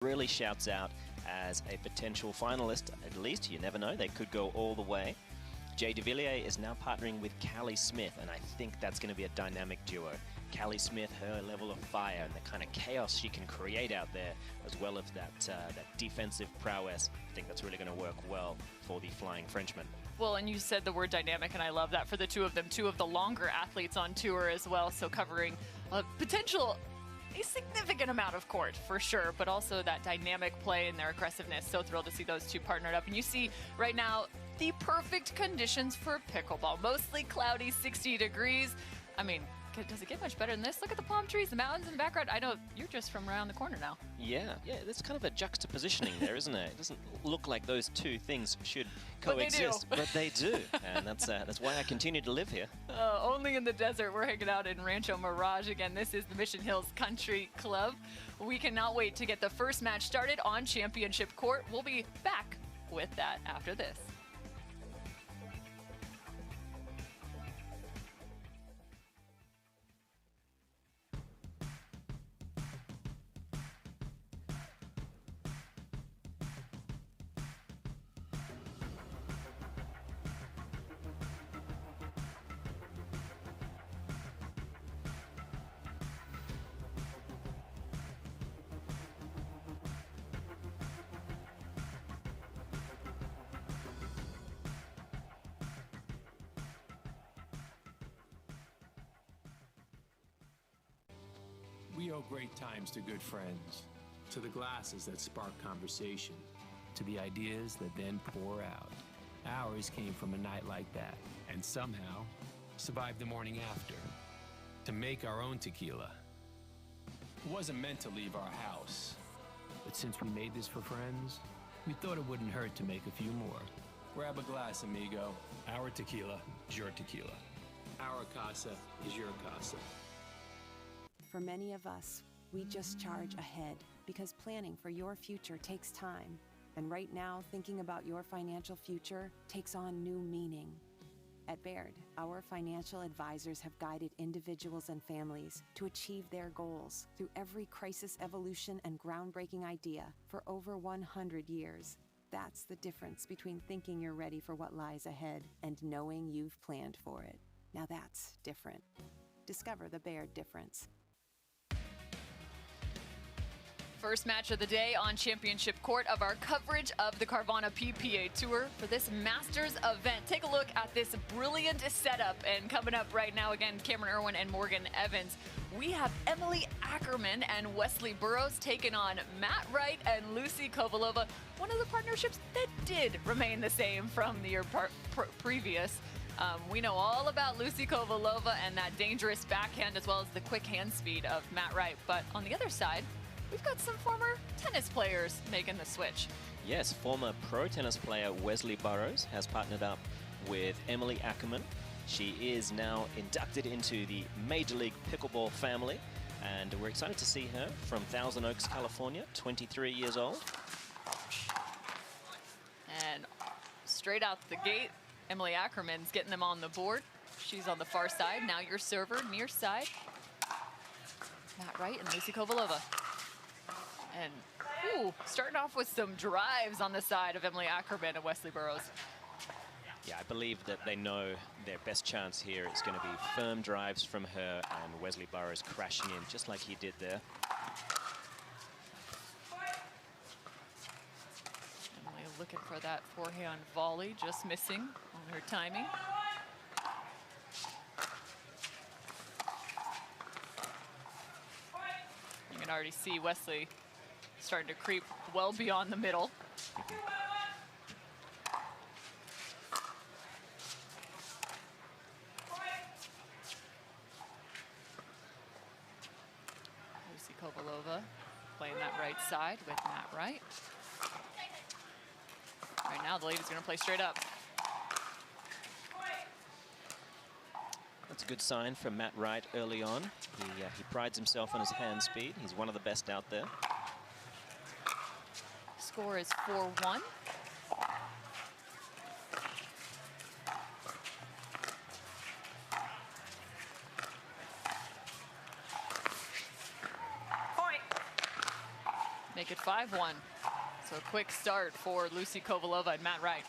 Really shouts out as a potential finalist. At least, you never know, they could go all the way. Jay de Villiers is now partnering with Callie Smith, and I think that's going to be a dynamic duo. Callie Smith, her level of fire and the kind of chaos she can create out there, as well as that defensive prowess, I think that's really going to work well for the Flying Frenchman. Well, and you said the word dynamic, and I love that for the two of them, two of the longer athletes on tour as well, so covering a significant amount of court for sure, but also that dynamic play and their aggressiveness. So thrilled to see those two partnered up. And you see right now the perfect conditions for pickleball. Mostly cloudy, 60 degrees. I mean, does it get much better than this? Look at the palm trees, the mountains in the background. I know you're just from around the corner now. Yeah, there's kind of a juxtapositioning there, isn't it? It doesn't look like those two things should coexist, but they do. And that's why I continue to live here. Only in the desert. We're hanging out in Rancho Mirage. Again, this is the Mission Hills Country Club. We cannot wait to get the first match started on championship court. We'll be back with that after this. We owe great times to good friends, to the glasses that spark conversation, to the ideas that then pour out. Ours came from a night like that, and somehow survived the morning after, to make our own tequila. It wasn't meant to leave our house, but since we made this for friends, we thought it wouldn't hurt to make a few more. Grab a glass, amigo. Our tequila is your tequila. Our casa is your casa. For many of us, we just charge ahead because planning for your future takes time. And right now, thinking about your financial future takes on new meaning. At Baird, our financial advisors have guided individuals and families to achieve their goals through every crisis evolution and groundbreaking idea for over 100 years. That's the difference between thinking you're ready for what lies ahead and knowing you've planned for it. Now that's different. Discover the Baird difference. First match of the day on championship court of our coverage of the Carvana PPA Tour for this Masters event. Take a look at this brilliant setup, and coming up right now, again, Cameron Irwin and Morgan Evans. We have Emily Ackerman and Wesley Burrows taking on Matt Wright and Lucy Kovalova, one of the partnerships that did remain the same from the year previous. We know all about Lucy Kovalova and that dangerous backhand as well as the quick hand speed of Matt Wright, but on the other side, we've got some former tennis players making the switch. Yes, former pro tennis player Wesley Burrows has partnered up with Emily Ackerman. She is now inducted into the Major League Pickleball family, and we're excited to see her from Thousand Oaks, California, 23 years old. And straight out the gate, Emily Ackerman's getting them on the board. She's on the far side. Now your server, near side. Matt Wright and Lucy Kovalova. And starting off with some drives on the side of Emily Ackerman and Wesley Burrows. Yeah, I believe that they know their best chance here is going to be firm drives from her and Wesley Burrows crashing in just like he did there. Emily looking for that forehand volley, just missing on her timing. You can already see Wesley starting to creep well beyond the middle. Lucy Kovalova playing that right side with Matt Wright. Right now, the lady's going to play straight up. That's a good sign from Matt Wright early on. He prides himself on his hand speed. He's one of the best out there. Score is 4-1. Make it 5-1. So a quick start for Lucy Kovalova and Matt Wright.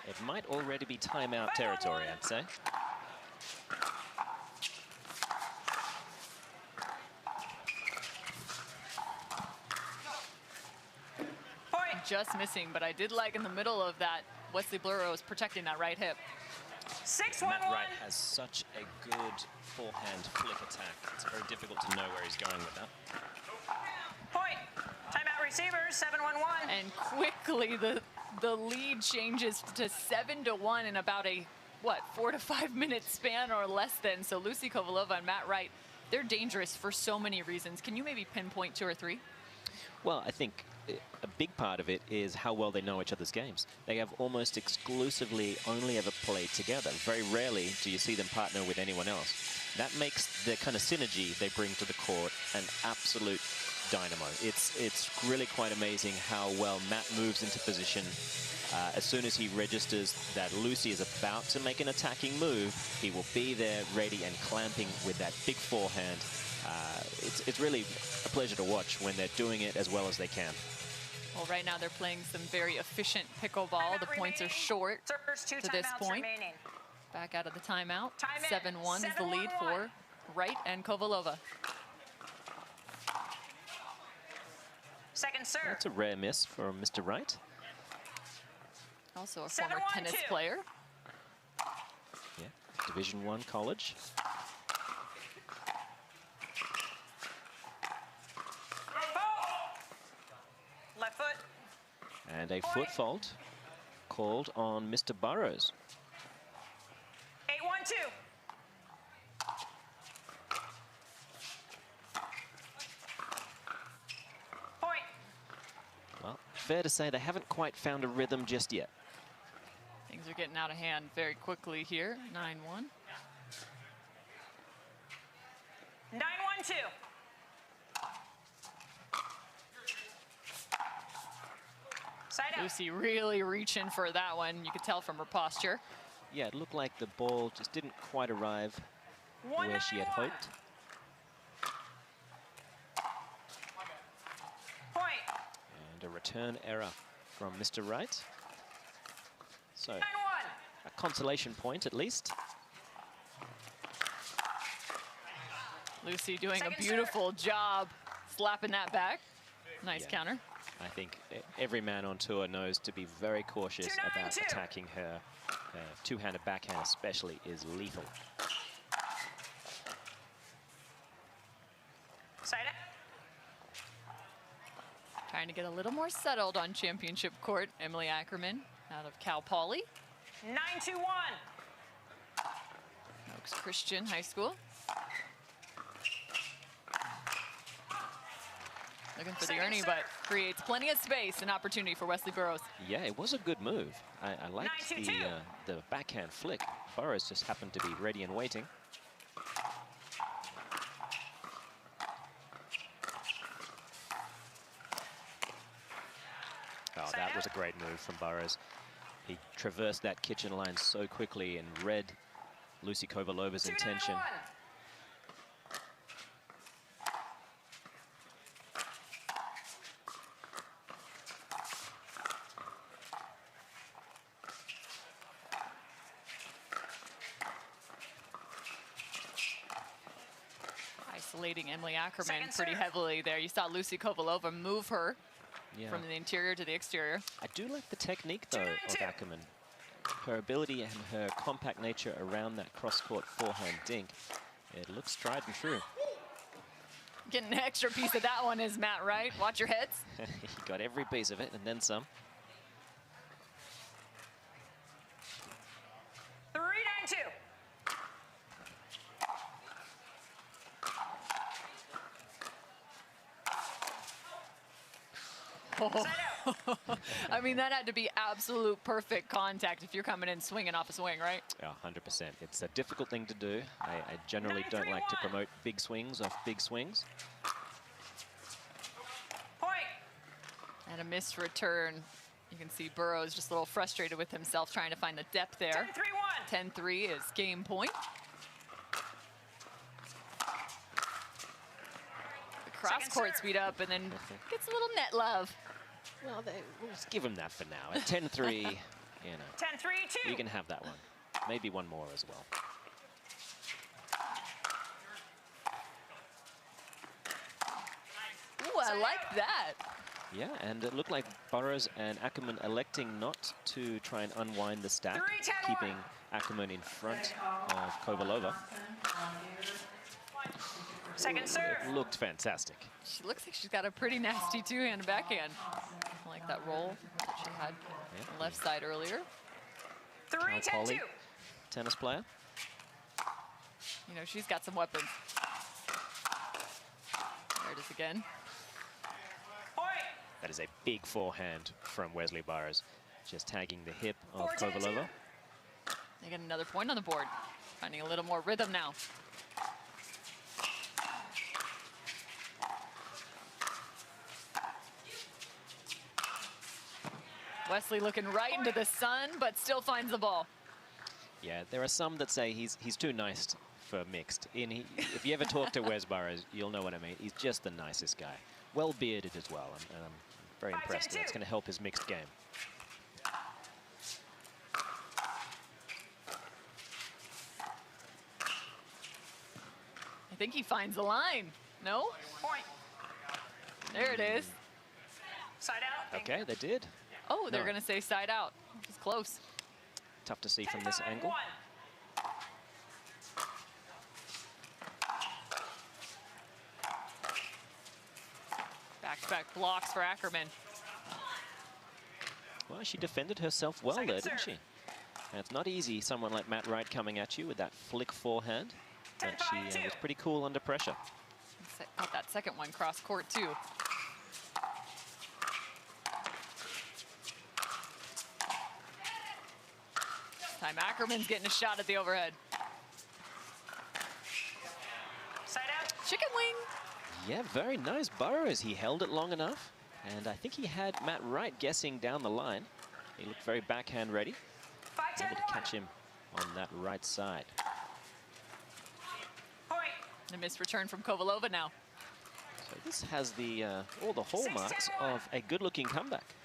It might already be timeout territory, I'd say. Just missing, but I did like in the middle of that, Wesley Burrows protecting that right hip. 6-1-1. Matt Wright has such a good forehand flick attack. It's very difficult to know where he's going with that. Point. Timeout receivers, 7-1-1. And quickly the lead changes to 7-1 in about a, what, 4 to 5 minute span or less than. So Lucy Kovalova and Matt Wright, they're dangerous for so many reasons. Can you maybe pinpoint 2 or 3? Well, I think a big part of it is how well they know each other's games. They have almost exclusively only ever played together. Very rarely do you see them partner with anyone else. That makes the kind of synergy they bring to the court an absolute dynamo. It's really quite amazing how well Matt moves into position. As soon as he registers that Lucy is about to make an attacking move, he will be there ready and clamping with that big forehand. It's really a pleasure to watch when they're doing it as well as they can. Well, right now they're playing some very efficient pickleball. The points are short to this point. Back out of the timeout. 7-1 is the lead for Wright and Kovalova. Second serve. That's a rare miss for Mr. Wright. Also a former tennis player. Yeah, Division I college. Left foot. And a foot fault called on Mr. Burrows. 8-1-2. Point. Well, fair to say they haven't quite found a rhythm just yet. Things are getting out of hand very quickly here. 9-1. 9-1-2. Side out. Lucy really reaching for that one. You could tell from her posture. Yeah, it looked like the ball just didn't quite arrive where she had hoped. Point. And a return error from Mr. Wright. So 9-1. a consolation point at least. Lucy doing Second a beautiful job slapping that back. Nice counter. I think every man on tour knows to be very cautious about attacking her. Two-handed backhand especially is lethal. Side out. Trying to get a little more settled on championship court. Emily Ackerman out of Cal Poly. 9-2-1. Oaks Christian High School. Looking for the Second Ernie, serve. but creates plenty of space and opportunity for Wesley Burrows. Yeah, it was a good move. I liked 9-2-2. the backhand flick. Burrows just happened to be ready and waiting. Oh, that was a great move from Burrows. He traversed that kitchen line so quickly and read Lucy Kovalova's intention. 2-9-1. Isolating Emily Ackerman Second pretty serve. heavily there. You saw Lucy Kovalova move her Yeah. from the interior to the exterior. I do like the technique, though, of 2-9-2. Ackerman. Her ability and her compact nature around that cross-court forehand dink. It looks tried and true. Getting an extra piece of that one is Matt Wright. Watch your heads. He got every piece of it and then some. 3-9-2. Side out. I mean, that had to be absolute perfect contact if you're coming in swinging off a swing, right? Yeah, 100%. It's a difficult thing to do. I generally don't like to 9-3-1. promote big swings off big swings. Point. And a missed return. You can see Burrows just a little frustrated with himself trying to find the depth there. 10-3-1. 10-3 is game point. The cross-court speed up and then gets a little net love. Well, we'll just give him that for now. At 10-3, you know, 10-3, 2. you can have that one. Maybe one more as well. Ooh, I like that. Yeah, and it looked like Burrows and Ackerman electing not to try and unwind the stack, 3-10-1. keeping Ackerman in front of Kovalova. Second serve. It looked fantastic. She looks like she's got a pretty nasty two-hand backhand. I like that roll that she had on the left side earlier. 3-10-2. Tennis player. You know, she's got some weapons. There it is again. Point. That is a big forehand from Wesley Burrows, just tagging the hip of 4-10-2. Kovalova. They get another point on the board. Finding a little more rhythm now. Wesley looking right into the sun, but still finds the ball. Yeah, there are some that say he's too nice for mixed. If you ever talk to Wes Burrows, you'll know what I mean. He's just the nicest guy. Well bearded as well, and I'm very impressed. That's going to help his mixed game. I think he finds the line. No? Point. There it is. Side out. Okay, they did. Oh, they're No. going to say side out. It's close. Tough to see from this angle. 10-5-1. Back-to-back blocks for Ackerman. Well, she defended herself well Second there, didn't serve. she? And it's not easy, someone like Matt Wright coming at you with that flick forehand. But she 10-5-2. was pretty cool under pressure. Got that second one cross court too. This time Ackerman's getting a shot at the overhead. Side out. Chicken wing. Yeah, very nice Burrows. He held it long enough. And I think he had Matt Wright guessing down the line. He looked very backhand ready. 5-10-1. Able to catch him on that right side. Point. A missed return from Kovalova now. So this has the all the hallmarks 6-10-1. of a good-looking comeback.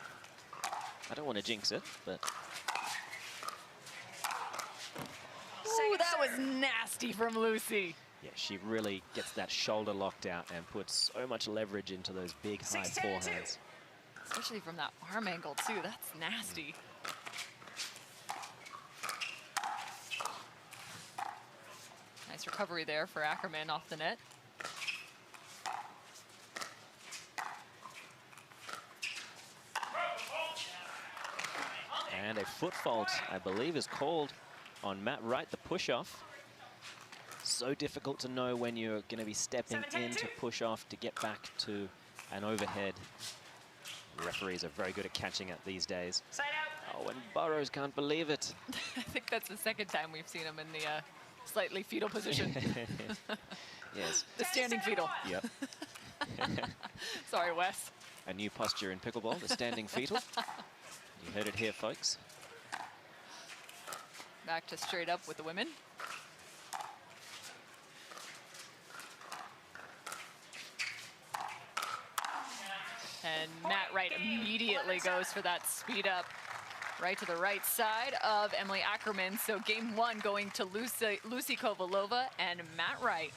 I don't want to jinx it, but Ooh, that was nasty from Lucy. yeah, she really gets that shoulder locked out and puts so much leverage into those big high 6-10-2. forehands. Especially from that arm angle too. That's nasty. Nice recovery there for Ackerman off the net. And a foot fault, I believe, is called on Matt Wright, the push-off. So difficult to know when you're going to be stepping in to 7-10-2. push off to get back to an overhead. Referees are very good at catching it these days. Side out. Oh, and Burrows can't believe it. I think that's the second time we've seen him in the slightly fetal position. Yes. The standing fetal. Yep. Sorry, Wes. A new posture in pickleball, the standing fetal. You heard it here, folks. Back to straight up with the women. And Matt Wright immediately goes for that speed up right to the right side of Emily Ackerman. So game one going to Lucy Kovalova and Matt Wright.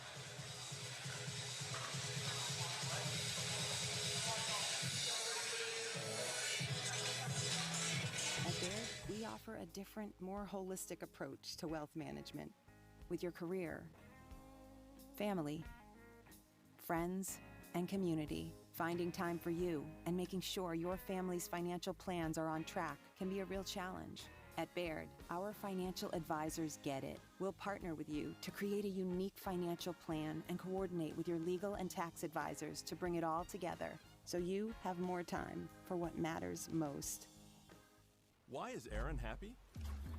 At Baird, we offer a different, more holistic approach to wealth management. With your career, family, friends, and community, finding time for you and making sure your family's financial plans are on track can be a real challenge. At Baird, our financial advisors get it. We'll partner with you to create a unique financial plan and coordinate with your legal and tax advisors to bring it all together so you have more time for what matters most. Why is Aaron happy?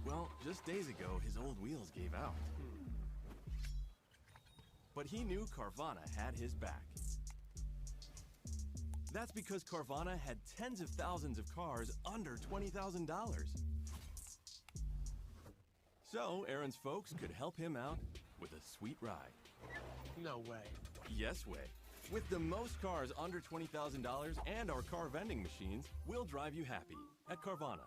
Well, just days ago, his old wheels gave out. But he knew Carvana had his back. That's because Carvana had tens of thousands of cars under $20,000. So Aaron's folks could help him out with a sweet ride. No way. Yes way. With the most cars under $20,000 and our car vending machines, we'll drive you happy at Carvana.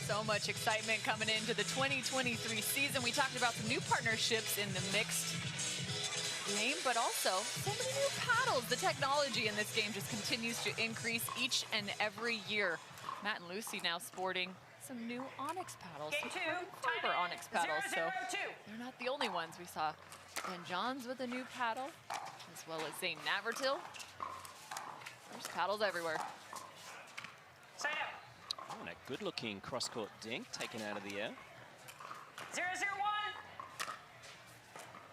So much excitement coming into the 2023 season. We talked about some new partnerships in the mixed game, but also so many new paddles. The technology in this game just continues to increase each and every year. Matt and Lucy now sporting some new Onyx paddles, Game 2, fiber Onyx paddles. 0-0-2. So they're not the only ones. We saw Ben Johns with a new paddle, as well as Zane Navratil. There's paddles everywhere. Side out. Oh, and a good-looking cross-court dink taken out of the air. 0-0-1.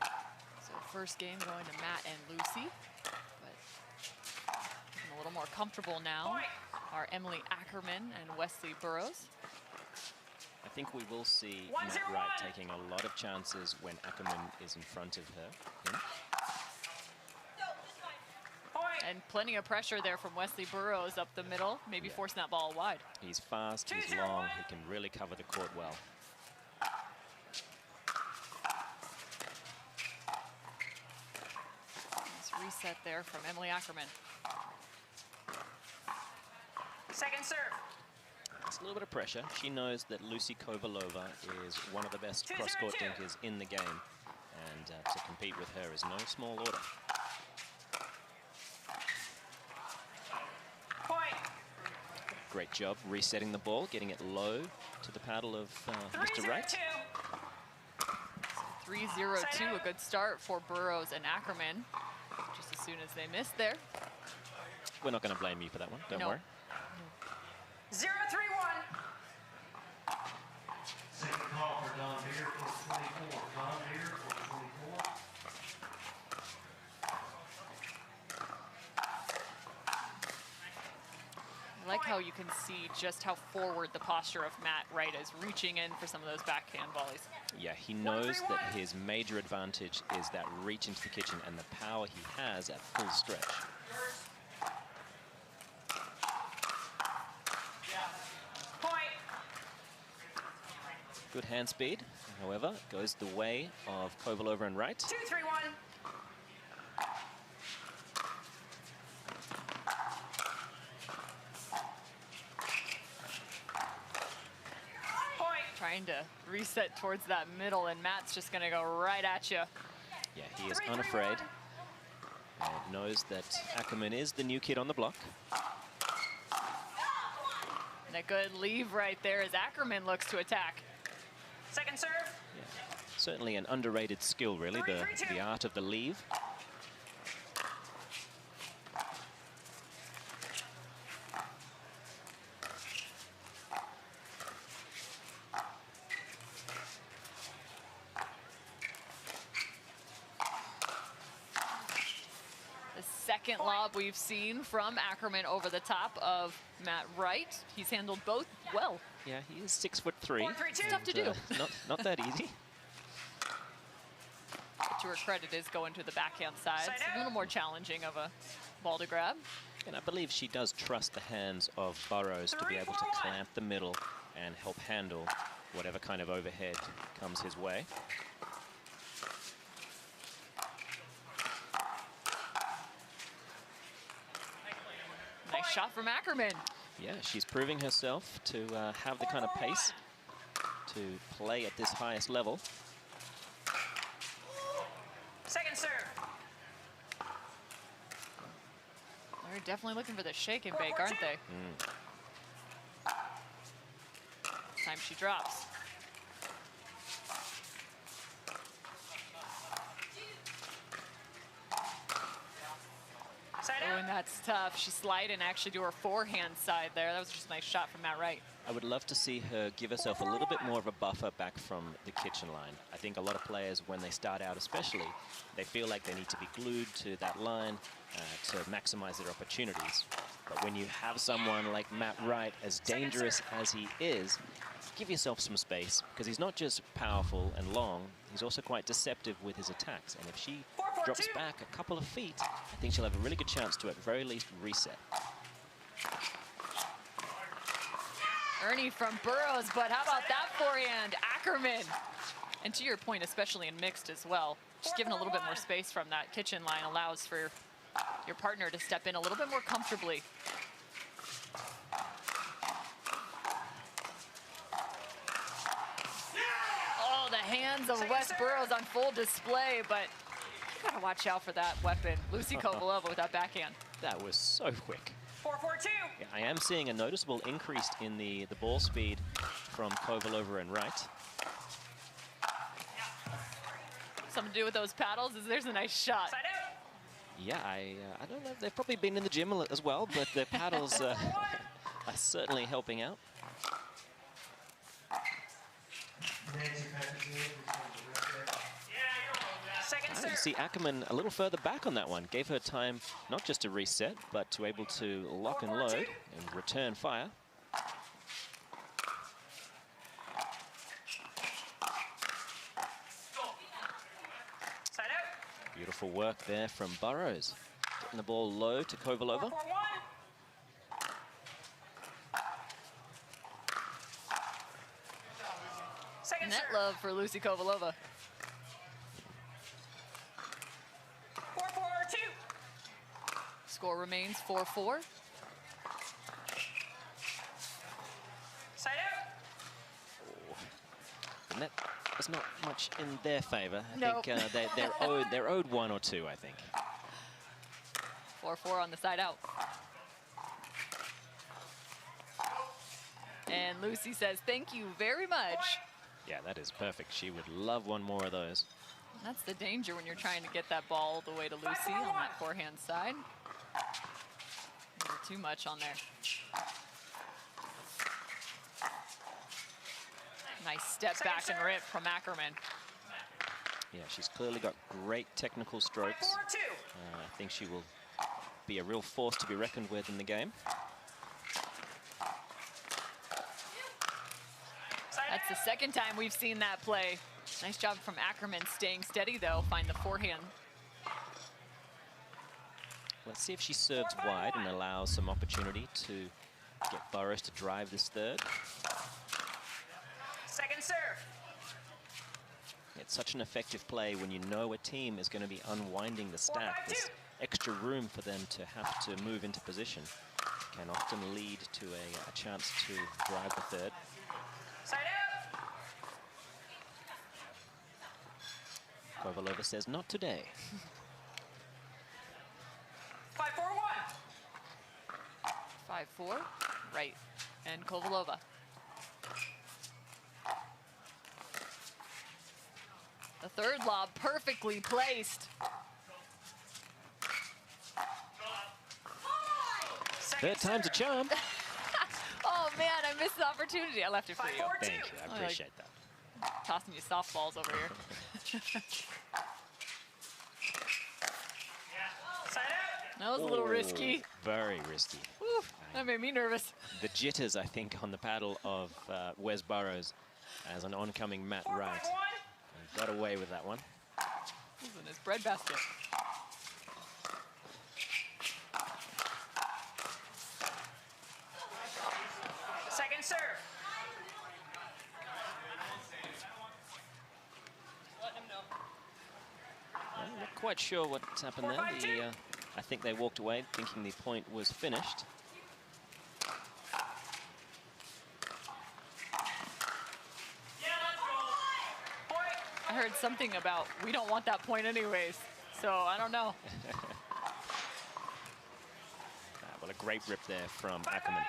So first game going to Matt and Lucy, but getting a little more comfortable now Point. are Emily Ackerman and Wesley Burrows. I think we will see 1-0-1. Matt Wright taking a lot of chances when Ackerman is in front of her. Point. And plenty of pressure there from Wesley Burrows up the middle, maybe forcing that ball wide. He's fast, he's 2-0-1. long, he can really cover the court well. Nice reset there from Emily Ackerman. Second serve. It's a little bit of pressure. She knows that Lucy Kovalova is one of the best 2-0-2. cross-court dinkers in the game. And to compete with her is no small order. Point. Great job resetting the ball, getting it low to the paddle of Mr. Wright. 3-0-2. 3-0-2, a good start for Burrows and Ackerman. Just as soon as they missed there. We're not going to blame you for that one, don't No. worry. 0-3-1. Second call for Don Beer for 24. Don Beer for 24. I like how you can see just how forward the posture of Matt Wright is, reaching in for some of those backhand volleys. Yeah, he knows that his major advantage is that reach into the kitchen and the power he has at full stretch. Point. Good hand speed, however, goes the way of Kovalova and Wright. 2-3-1. Point. Trying to reset towards that middle, and Matt's just going to go right at you. Yeah, he is unafraid. And knows that Ackerman is the new kid on the block. And a good leave right there as Ackerman looks to attack. Second serve. Yeah. Certainly an underrated skill, really, the art of the leave. The second lob we've seen from Ackerman over the top of Matt Wright. He's handled both well. Yeah, he is 6'3". 4-3-2. Tough to do. Not that easy. But to her credit is going to the backhand side. Side It's a out. little more challenging of a ball to grab. And I believe she does trust the hands of Burrows to be able to 3-4-1. clamp the middle and help handle whatever kind of overhead comes his way. Nice shot from Ackerman. Yeah, she's proving herself to have the kind of pace to play at this highest level. Second serve. They're definitely looking for the shake and bake, aren't they? Time she drops. Side Oh, out. and that's tough. She slid and actually do her forehand side there. That was just a nice shot from Matt Wright. I would love to see her give herself a little bit more of a buffer back from the kitchen line. I think a lot of players, when they start out especially, they feel like they need to be glued to that line, to maximize their opportunities. But when you have someone like Matt Wright, as dangerous as he is, give yourself some space, because he's not just powerful and long, he's also quite deceptive with his attacks. And if she drops back a couple of feet, I think she'll have a really good chance to, at the very least, reset. Ernie from Burroughs, but how about that forehand? Ackerman. And to your point, especially in mixed as well, just giving a little bit more space from that kitchen line allows for your partner to step in a little bit more comfortably. Oh, the hands of Wes Burroughs on full display, but you gotta watch out for that weapon. Lucy Kovalova with that backhand. That was so quick. 4-4-2. Yeah, I am seeing a noticeable increase in the ball speed from Kovalova and Wright. Something to do with those paddles? There's a nice shot. Side out. Yeah, I don't know. They've probably been in the gym as well, but the paddles are certainly helping out. Second You serve. see Ackerman a little further back on that one. Gave her time not just to reset, but to able to lock and load and return fire. Side out. Beautiful work there from Burroughs. Getting the ball low to Kovalova. 4-4-1. Second Net serve. love for Lucy Kovalova. 4-4-2. Score remains 4-4. Side out. The net is not much in their favor. I Nope. think they're owed one or two, I think. 4-4 on the side out. And Lucy says, thank you very much. Yeah, that is perfect. She would love one more of those. That's the danger when you're trying to get that ball all the way to Lucy on that forehand side. A little too much on there. Nice step back and rip from Ackerman. Yeah, she's clearly got great technical strokes. 4-4-2. I think she will be a real force to be reckoned with in the game. That's the second time we've seen that play. Nice job from Ackerman staying steady, though. Find the forehand. Let's see if she serves wide and allows some opportunity to get Burroughs to drive this third. Second serve. It's such an effective play when you know a team is going to be unwinding the stack. This extra room for them to have to move into position can often lead to a chance to drive the third. Side out. Kovalova says, not today. 5-4-1. 5-4, right, and Kovalova. The third lob perfectly placed. Third time's a charm. Oh man, I missed the opportunity. I left it for you. 5-4-2. Thank you, I appreciate that. Tossing you softballs over here. Side out. That was a little risky. Very risky. Whew, that made me nervous. The jitters, I think, on the paddle of Wes Burroughs as an oncoming Matt 4-5-1. Wright. He got away with that one. He's in his bread basket. Second serve. I'm not quite sure what happened there. I think they walked away thinking the point was finished. I heard something about we don't want that point anyways. So I don't know. Well, a great rip there from Ackerman.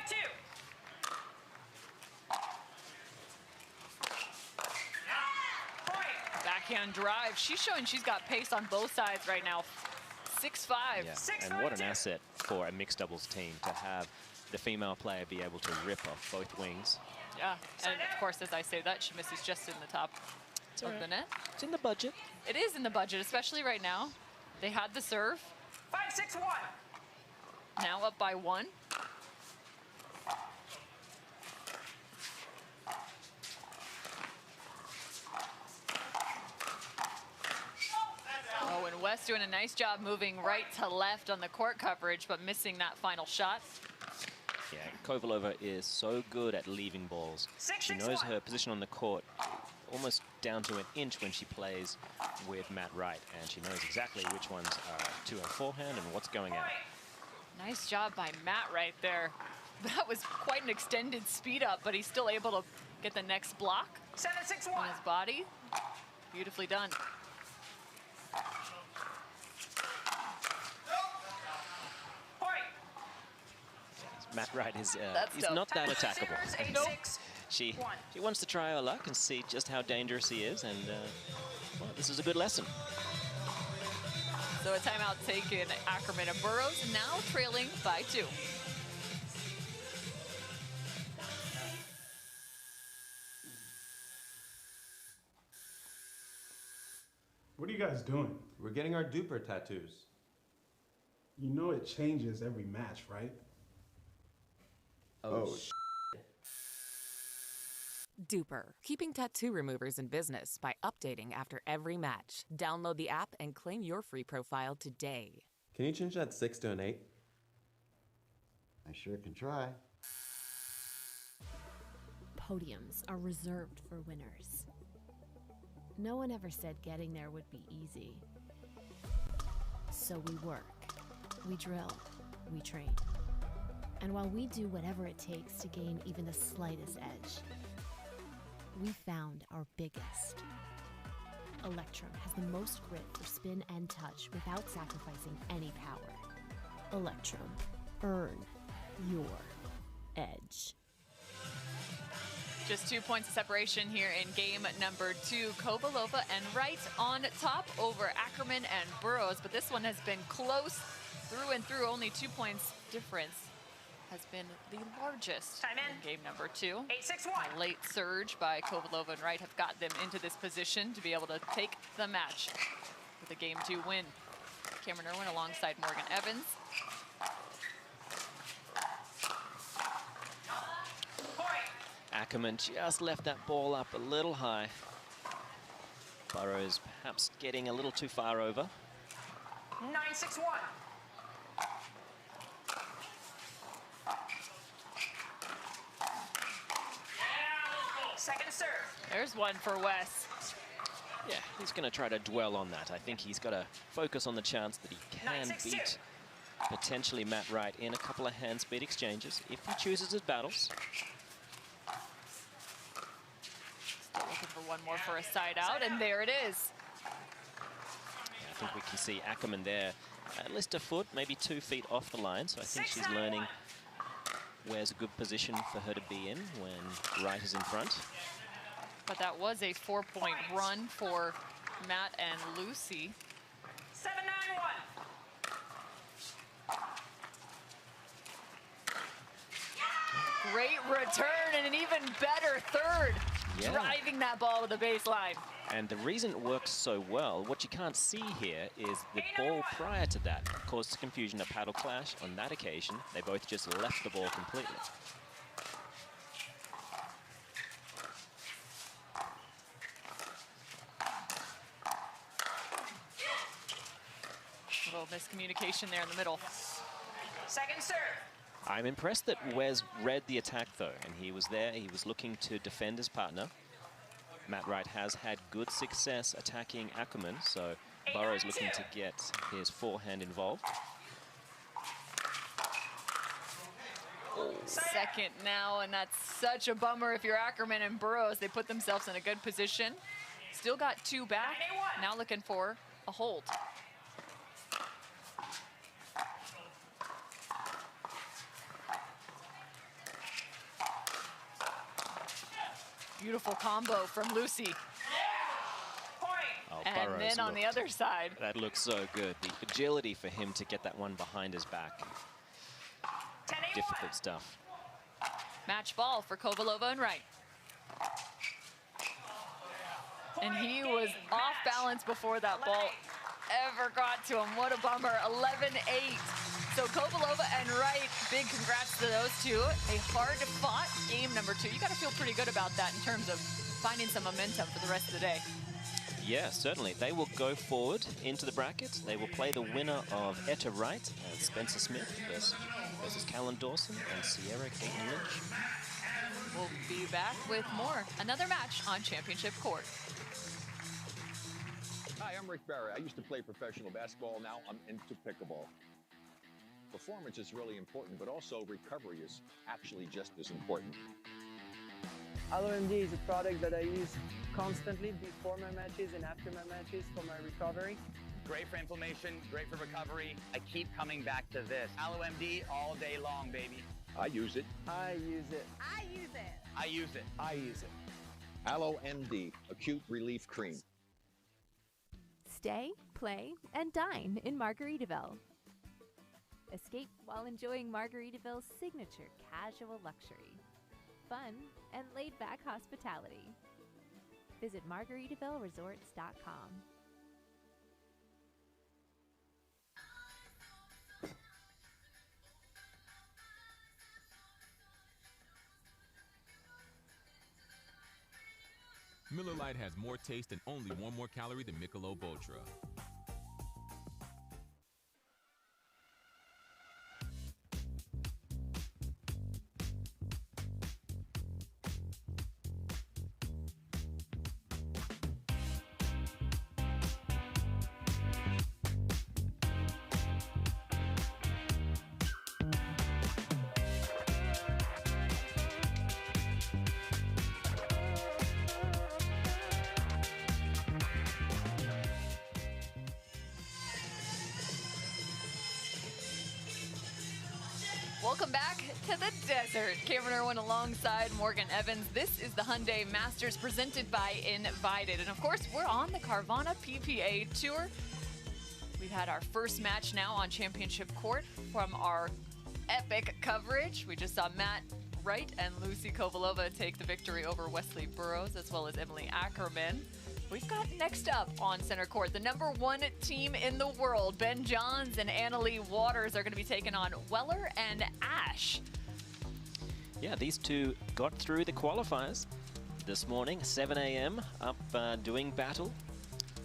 5-5-2. Point. Backhand drive. She's showing she's got pace on both sides right now. 6-5. Yeah. And what an asset for a mixed doubles team to have the female player be able to rip off both wings. Yeah, and of course, as I say that, she misses just in the top of the net. It's in the budget. It is in the budget, especially right now. They had the serve. 5-6-1. Now up by 1. Oh, and West doing a nice job moving right to left on the court coverage, but missing that final shot. Yeah, Kovalova is so good at leaving balls. She knows her position on the court almost down to an inch when she plays with Matt Wright, and she knows exactly which ones are to her forehand and what's going out. Nice job by Matt right there. That was quite an extended speed up, but he's still able to get the next block 7-6-1. on his body. Beautifully done. Matt Wright is he's dope. not that attackable. Nope. She wants to try her luck and see just how dangerous he is, and well, this is a good lesson. So a timeout taken, Ackerman and Burrows now trailing by 2. What are you guys doing? We're getting our duper tattoos. You know it changes every match, right? Oh, Duper, keeping tattoo removers in business by updating after every match. Download the app and claim your free profile today. Can you change that 6 to an 8? I sure can try. Podiums are reserved for winners. No one ever said getting there would be easy. So we work, we drill, we train. And while we do whatever it takes to gain even the slightest edge, we found our biggest. Electrum has the most grit for spin and touch without sacrificing any power. Electrum, earn your edge. Just 2 points of separation here in game number 2. Kovalova and Wright on top over Ackerman and Burrows, but this one has been close through and through. Only 2 points difference has been the largest in game number 2. 8-6-1. A late surge by Kovalova and Wright have got them into this position to be able to take the match with a game 2 win. Cameron Irwin alongside Morgan Evans. Ackerman just left that ball up a little high. Burrows perhaps getting a little too far over. 9-6-1. Second serve. There's one for Wes. Yeah, he's going to try to dwell on that. I think he's got to focus on the chance that he can 9-6-2. beat potentially Matt Wright in a couple of hand speed exchanges if he chooses his battles. Still looking for one more for a side out, and there it is. Yeah, I think we can see Ackerman there at least a foot, maybe 2 feet off the line. So I think she's learning where's a good position for her to be in when Wright is in front. But that was a 4-point run for Matt and Lucy. 7-9-1. Great return and an even better third. Yeah. Driving that ball to the baseline. And the reason it works so well, what you can't see here is the ball prior to that caused confusion, a paddle clash. On that occasion, they both just left the ball completely. A little miscommunication there in the middle. Second serve. I'm impressed that Wes read the attack, though, and he was there. He was looking to defend his partner. Matt Wright has had good success attacking Ackerman, so Burrows looking to get his forehand involved. Second now, and that's such a bummer if you're Ackerman and Burrows. They put themselves in a good position. Still got 2 back. Now looking for a hold. Beautiful combo from Lucy. Oh, And Burrows then on the other side. That looks so good. The agility for him to get that one behind his back. Difficult stuff. Match ball for Kovalova and Wright. And he was off balance before that ball ever got to him. What a bummer. 11-8. So Kovalova and Wright, big congrats to those two. A hard-fought game number 2. You got to feel pretty good about that in terms of finding some momentum for the rest of the day. Yeah, certainly. They will go forward into the brackets. They will play the winner of Etta Wright and Spencer Smith versus Callan Dawson and Sierra Caton Lynch. We'll be back with more. Another match on Championship Court. Hi, I'm Rick Barry. I used to play professional basketball. Now I'm into pickleball. Performance is really important, but also recovery is actually just as important. LMD is a product that I use constantly before my matches and after my matches for my recovery. Great for inflammation, great for recovery. I keep coming back to this. AlloMD all day long, baby. I use it. I use it. I use it. I use it. I use it. AlloMD, Acute Relief Cream. Stay, play, and dine in Margaritaville. Escape while enjoying Margaritaville's signature casual luxury, fun, and laid-back hospitality. Visit MargaritavilleResorts.com. Miller Lite has more taste and only 1 more calorie than Michelob Ultra. Welcome back to the desert. Cameron Irwin alongside Morgan Evans. This is the Hyundai Masters presented by Invited. And of course, we're on the Carvana PPA Tour. We've had our first match now on Championship Court from our epic coverage. We just saw Matt Wright and Lucy Kovalova take the victory over Wesley Burrows, as well as Emily Ackerman. We've got next up on center court, the #1 team in the world. Ben Johns and Leigh Waters are going to be taking on Weller and Ash. Yeah, these two got through the qualifiers this morning, 7 a.m. up doing battle.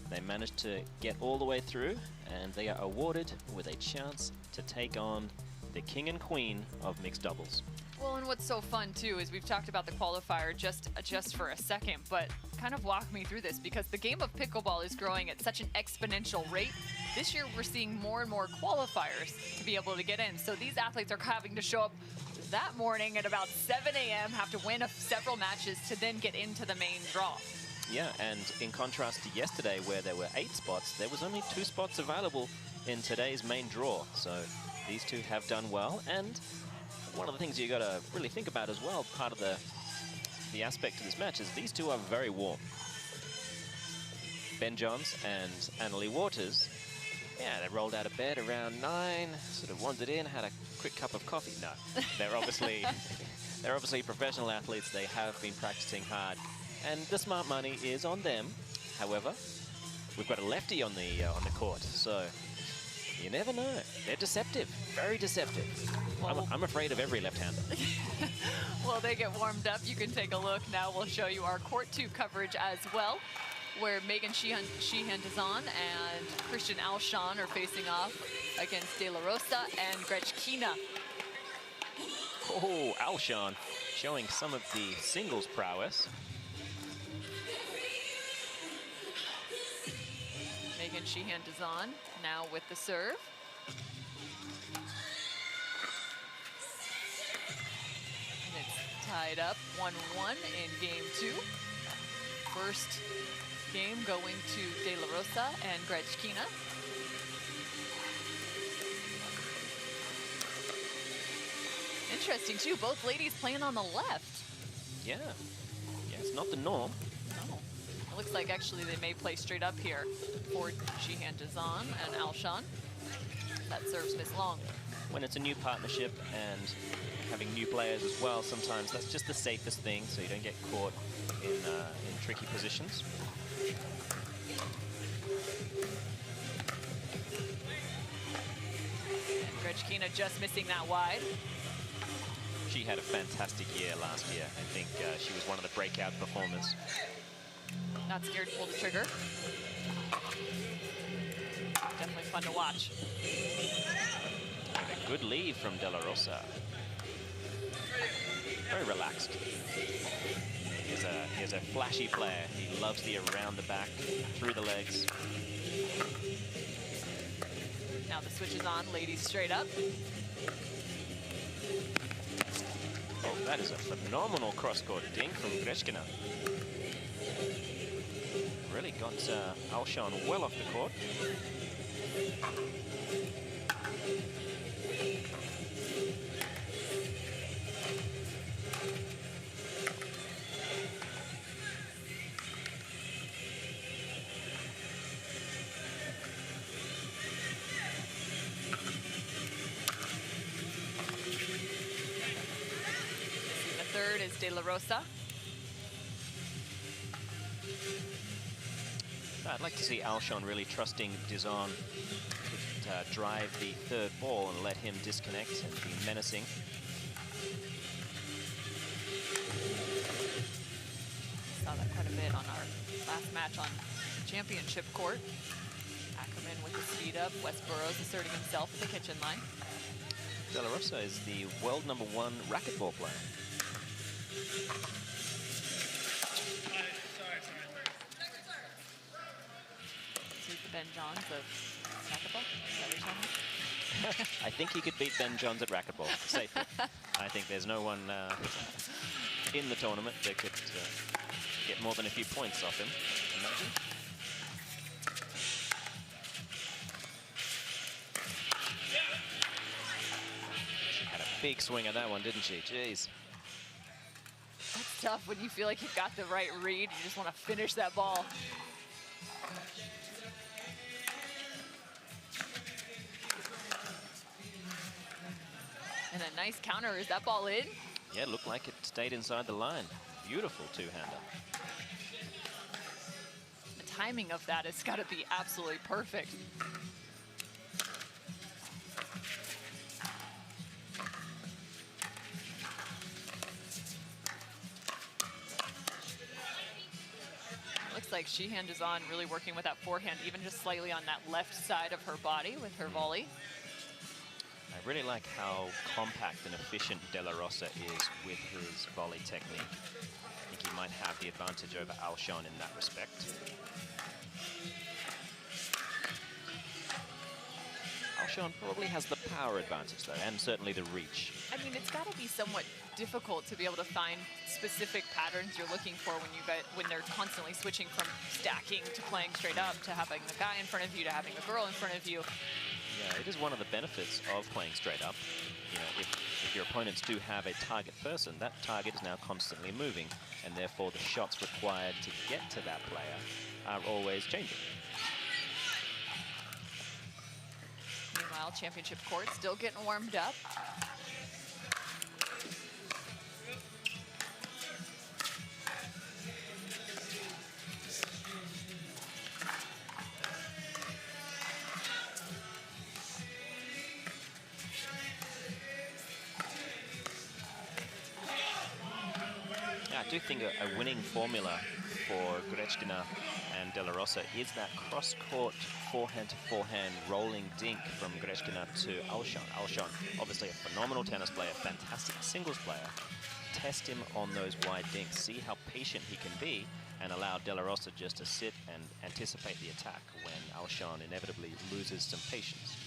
They managed to get all the way through, and they are awarded with a chance to take on the king and queen of mixed doubles. Well, and what's so fun, too, is we've talked about the qualifier just for a second, but kind of walk me through this, because the game of pickleball is growing at such an exponential rate. This year, we're seeing more and more qualifiers to be able to get in. So these athletes are having to show up that morning at about 7 a.m., have to win several matches to then get into the main draw. Yeah, and in contrast to yesterday, where there were 8 spots, there was only 2 spots available in today's main draw. So these two have done well, and one of the things you got to really think about as well, part of the aspect of this match, is these two are very warm. Ben Johns and Leigh Waters, yeah, they rolled out of bed around 9, sort of wandered in, had a quick cup of coffee. No, they're obviously professional athletes. They have been practicing hard, and the smart money is on them. However, we've got a lefty on the court, so you never know. They're deceptive, very deceptive. Well, I'm afraid of every left-hander. Well, they get warmed up. You can take a look. Now we'll show you our Court 2 coverage as well, where Megan Sheehan-Dazan and Christian Alshon are facing off against De La Rosa and Grechkina. Oh, Alshon showing some of the singles prowess. Megan Sheehan-Dazan now with the serve. And it's tied up 1-1 in game 2. First game going to De La Rosa and Grechkina. Interesting too, both ladies playing on the left. Yeah, it's not the norm. No, it looks like actually they may play straight up here for Sheehan-Dazan and Alshon. That serves Miss Loong. When it's a new partnership and having new players as well, sometimes that's just the safest thing, so you don't get caught in tricky positions. And Grechkina just missing that wide. She had a fantastic year last year. I think she was one of the breakout performers. Not scared to pull the trigger. Definitely fun to watch. And a good lead from De La Rosa. Very relaxed. He's a flashy player. He loves the around the back, through the legs. Now the switch is on, ladies straight up. Oh, that is a phenomenal cross-court dink from Grechkina. Really got Alshon well off the court. Third is De La Rosa. I'd like to see Alshon really trusting Dizon to drive the third ball and let him disconnect and be menacing. Saw that quite a bit on our last match on championship court. Ackerman with the speed up. West Burrows asserting himself at the kitchen line. De La Rosa is the world #1 racquetball player. He's the Ben Johns of racquetball. Is that what you're telling me? I think he could beat Ben Johns at racquetball safely. I think there's no one in the tournament that could get more than a few points off him. Imagine. She had a big swing at that one, didn't she? Jeez. That's tough when you feel like you've got the right read. You just want to finish that ball. And a nice counter. Is that ball in? Yeah, it looked like it stayed inside the line. Beautiful two-hander. The timing of that has got to be absolutely perfect. Looks like Sheehan is on, really working with that forehand, even just slightly on that left side of her body with her volley. I really like how compact and efficient De La Rosa is with his volley technique. I think he might have the advantage over Alshon in that respect. Alshon probably has the power advantage though, and certainly the reach. I mean, it's got to be somewhat difficult to be able to find specific patterns you're looking for when they're constantly switching from stacking to playing straight up to having a guy in front of you to having a girl in front of you. Yeah, it is one of the benefits of playing straight up. You know, if your opponents do have a target person, that target is now constantly moving, and therefore the shots required to get to that player are always changing. Meanwhile, championship court still getting warmed up. I do think a winning formula for Grechkina and De La Rosa is that cross-court forehand-to-forehand rolling dink from Grechkina to Alshon. Alshon, obviously a phenomenal tennis player, fantastic singles player. Test him on those wide dinks, see how patient he can be, and allow De La Rosa just to sit and anticipate the attack when Alshon inevitably loses some patience.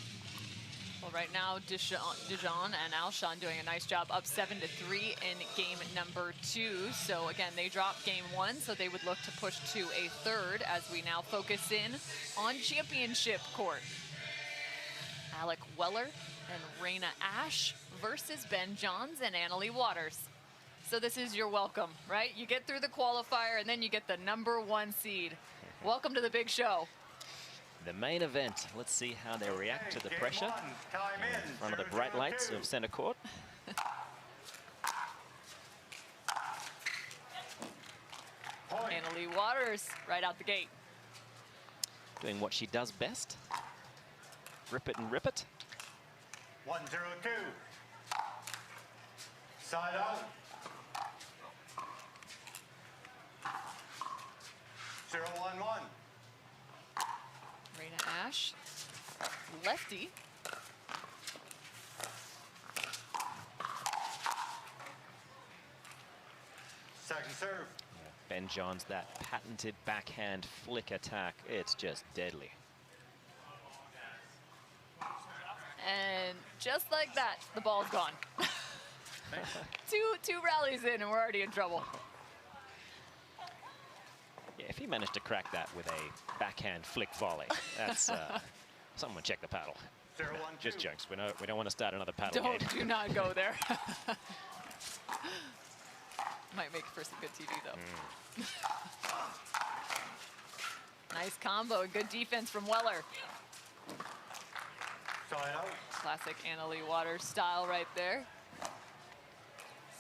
Well, right now, Dijon and Alshon doing a nice job, up 7-3 in game number 2. So again, they dropped game 1, so they would look to push to a third as we now focus in on championship court. Alec Weller and Raina Ash versus Ben Johns and Leigh Waters. So this is your welcome, right? You get through the qualifier, and then you get the #1 seed. Welcome to the big show. The main event. Let's see how they react to the pressure in front of the bright lights of center court. Leigh Waters right out the gate. Doing what she does best. Rip it and rip it. 102. Side out. 011. Rena Ash, lefty. Second serve. Ben Johns, that patented backhand flick attack, it's just deadly. And just like that, the ball's gone. two rallies in and we're already in trouble. Yeah, if he managed to crack that with a backhand flick volley, that's someone check the paddle. Just jokes. We don't want to start another paddle game. Do not go there. Might make for some good TV though. Nice combo and good defense from Weller. Classic Leigh Waters style right there.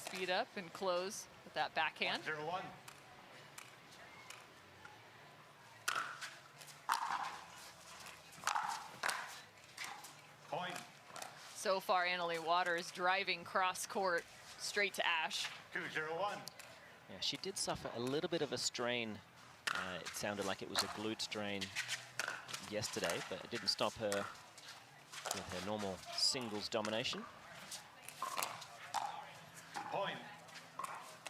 Speed up and close with that backhand. 101. Point. So far, Leigh Waters driving cross court straight to Ash. 201. Yeah, she did suffer a little bit of a strain. It sounded like it was a glute strain yesterday, but it didn't stop her with her normal singles domination. Point.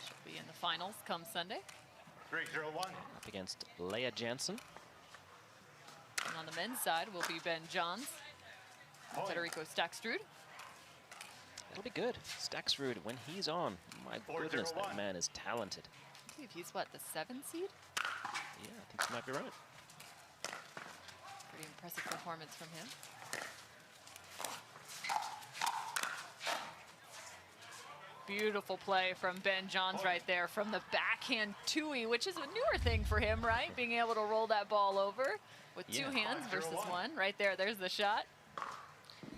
She'll be in the finals come Sunday. 301. Up against Leah Jansen. And on the men's side will be Ben Johns, Federico Staksrud. That'll be good. Staksrud, when he's on, my goodness, that man is talented. I believe he's what, the 7 seed? Yeah, I think you might be right. Pretty impressive performance from him. Beautiful play from Ben Johns right there from the backhand two-y, which is a newer thing for him, right? Being able to roll that ball over with two hands versus one. Right there, there's the shot.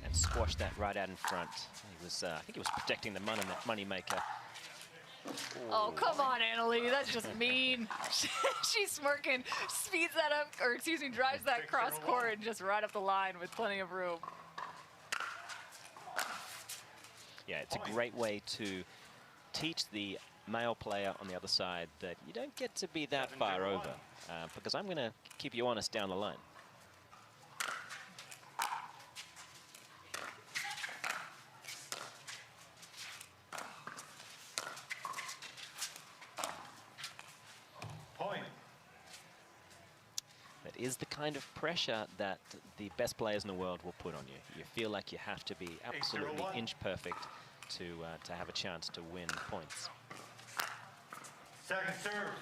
And squashed that right out in front. He was, I think he was protecting the money maker. Oh, come on, Leigh, that's just mean. She's smirking, speeds that up, or excuse me, drives that cross court and just right up the line with plenty of room. Yeah, it's a great way to teach the male player on the other side that you don't get to be that far over, because I'm going to keep you honest down the line. Point. That is the kind of pressure that the best players in the world will put on you. You feel like you have to be absolutely inch perfect to have a chance to win points. Second serve.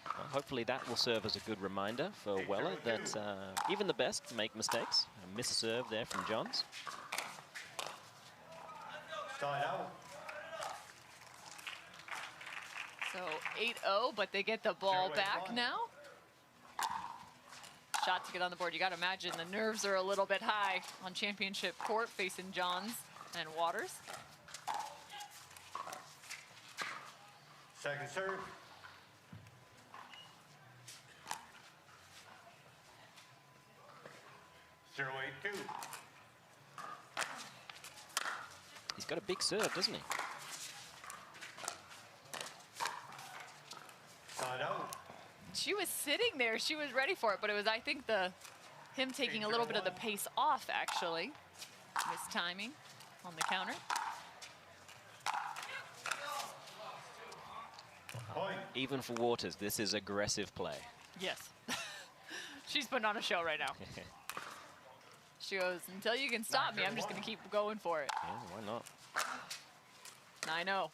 Well, hopefully that will serve as a good reminder for Weller that even the best make mistakes. A missed serve there from Johns. Side out. So 8-0, but they get the ball back now. Shot to get on the board. You got to imagine the nerves are a little bit high on championship court facing Johns and Waters. Second serve. Zero 8-2. He's got a big serve, doesn't he? Side out. She was sitting there. She was ready for it, but it was, I think, him taking a little bit of the pace off, actually. Missed timing on the counter. Even for Waters, this is aggressive play. Yes. She's putting on a show right now. She goes, until you can stop me, I'm just going to keep going for it. Yeah, why not? 9-0.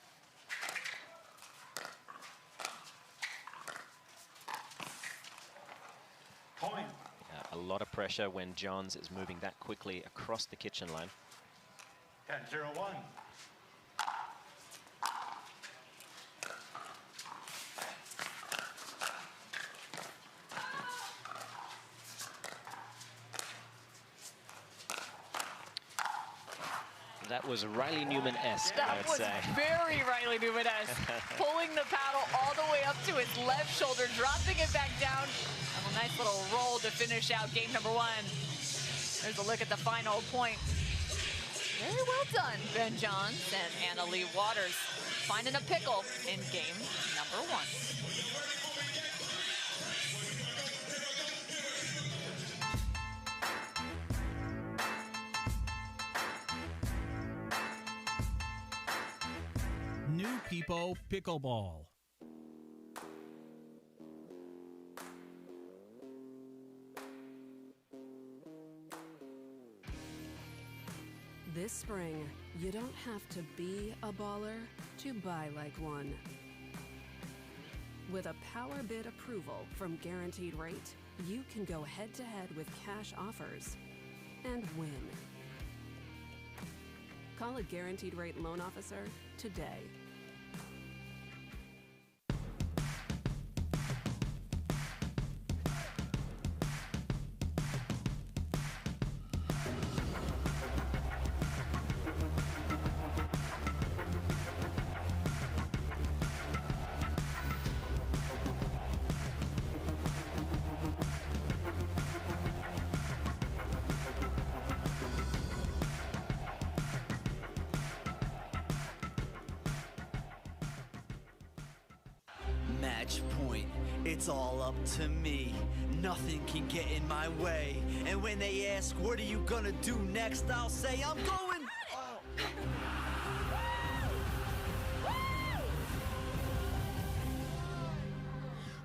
Point. A lot of pressure when Johns is moving that quickly across the kitchen line. 10-0-1. That was Riley Newman-esque, I would say. That was very Riley Newman-esque. Pulling the paddle all the way up to his left shoulder, dropping it back down. And a nice little roll to finish out game number 1. There's a look at the final point. Very well done, Ben Johns and Leigh Waters finding a pickle in game number 1. New People Pickleball. This spring, you don't have to be a baller to buy like one. With a power bid approval from Guaranteed Rate, you can go head-to-head with cash offers and win. Call a Guaranteed Rate loan officer today. Match point, it's all up to me. Nothing can get in my way. And when they ask, what are you gonna do next? I'll say, I'm going.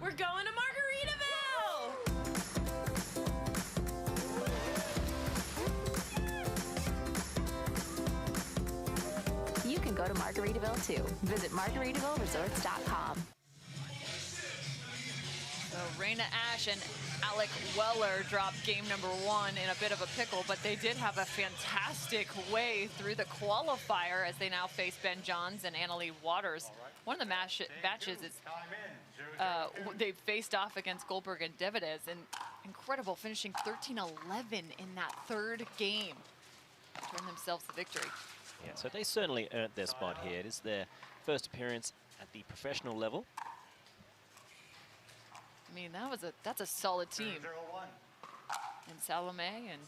We're going to Margaritaville! You can go to Margaritaville too. Visit MargaritavilleResorts.com. So Raina Ash and Alec Weller dropped game number 1 in a bit of a pickle, but they did have a fantastic way through the qualifier as they now face Ben Johns and Leigh Waters. One of the matches is they faced off against Goldberg and Davides, and incredible, finishing 13-11 in that third game to earn themselves the victory. Yeah, so they certainly earned their spot here. It is their first appearance at the professional level. I mean, that's a solid team. And Salome and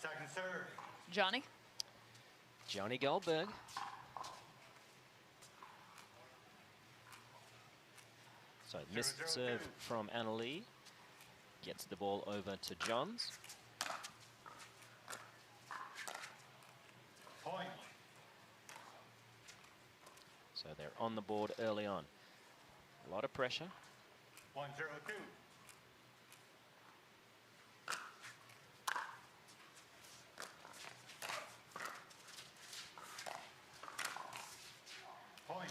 Johnny Goldberg. So missed serve from Leigh. Gets the ball over to Johns. Point. So they're on the board early on. A lot of pressure. 1-0-2. Point.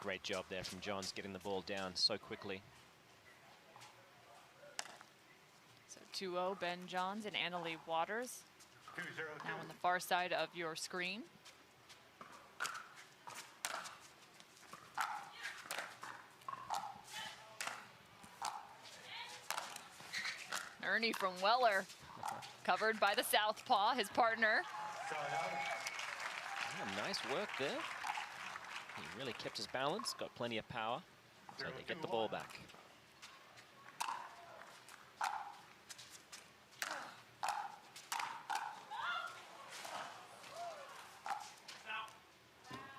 Great job there from Johns getting the ball down so quickly. So 2-0 Ben Johns and Leigh Waters. 2-0-2. Now on the far side of your screen. Ernie from Weller, covered by the southpaw, his partner. Yeah, nice work there. He really kept his balance, got plenty of power, so they get the ball back.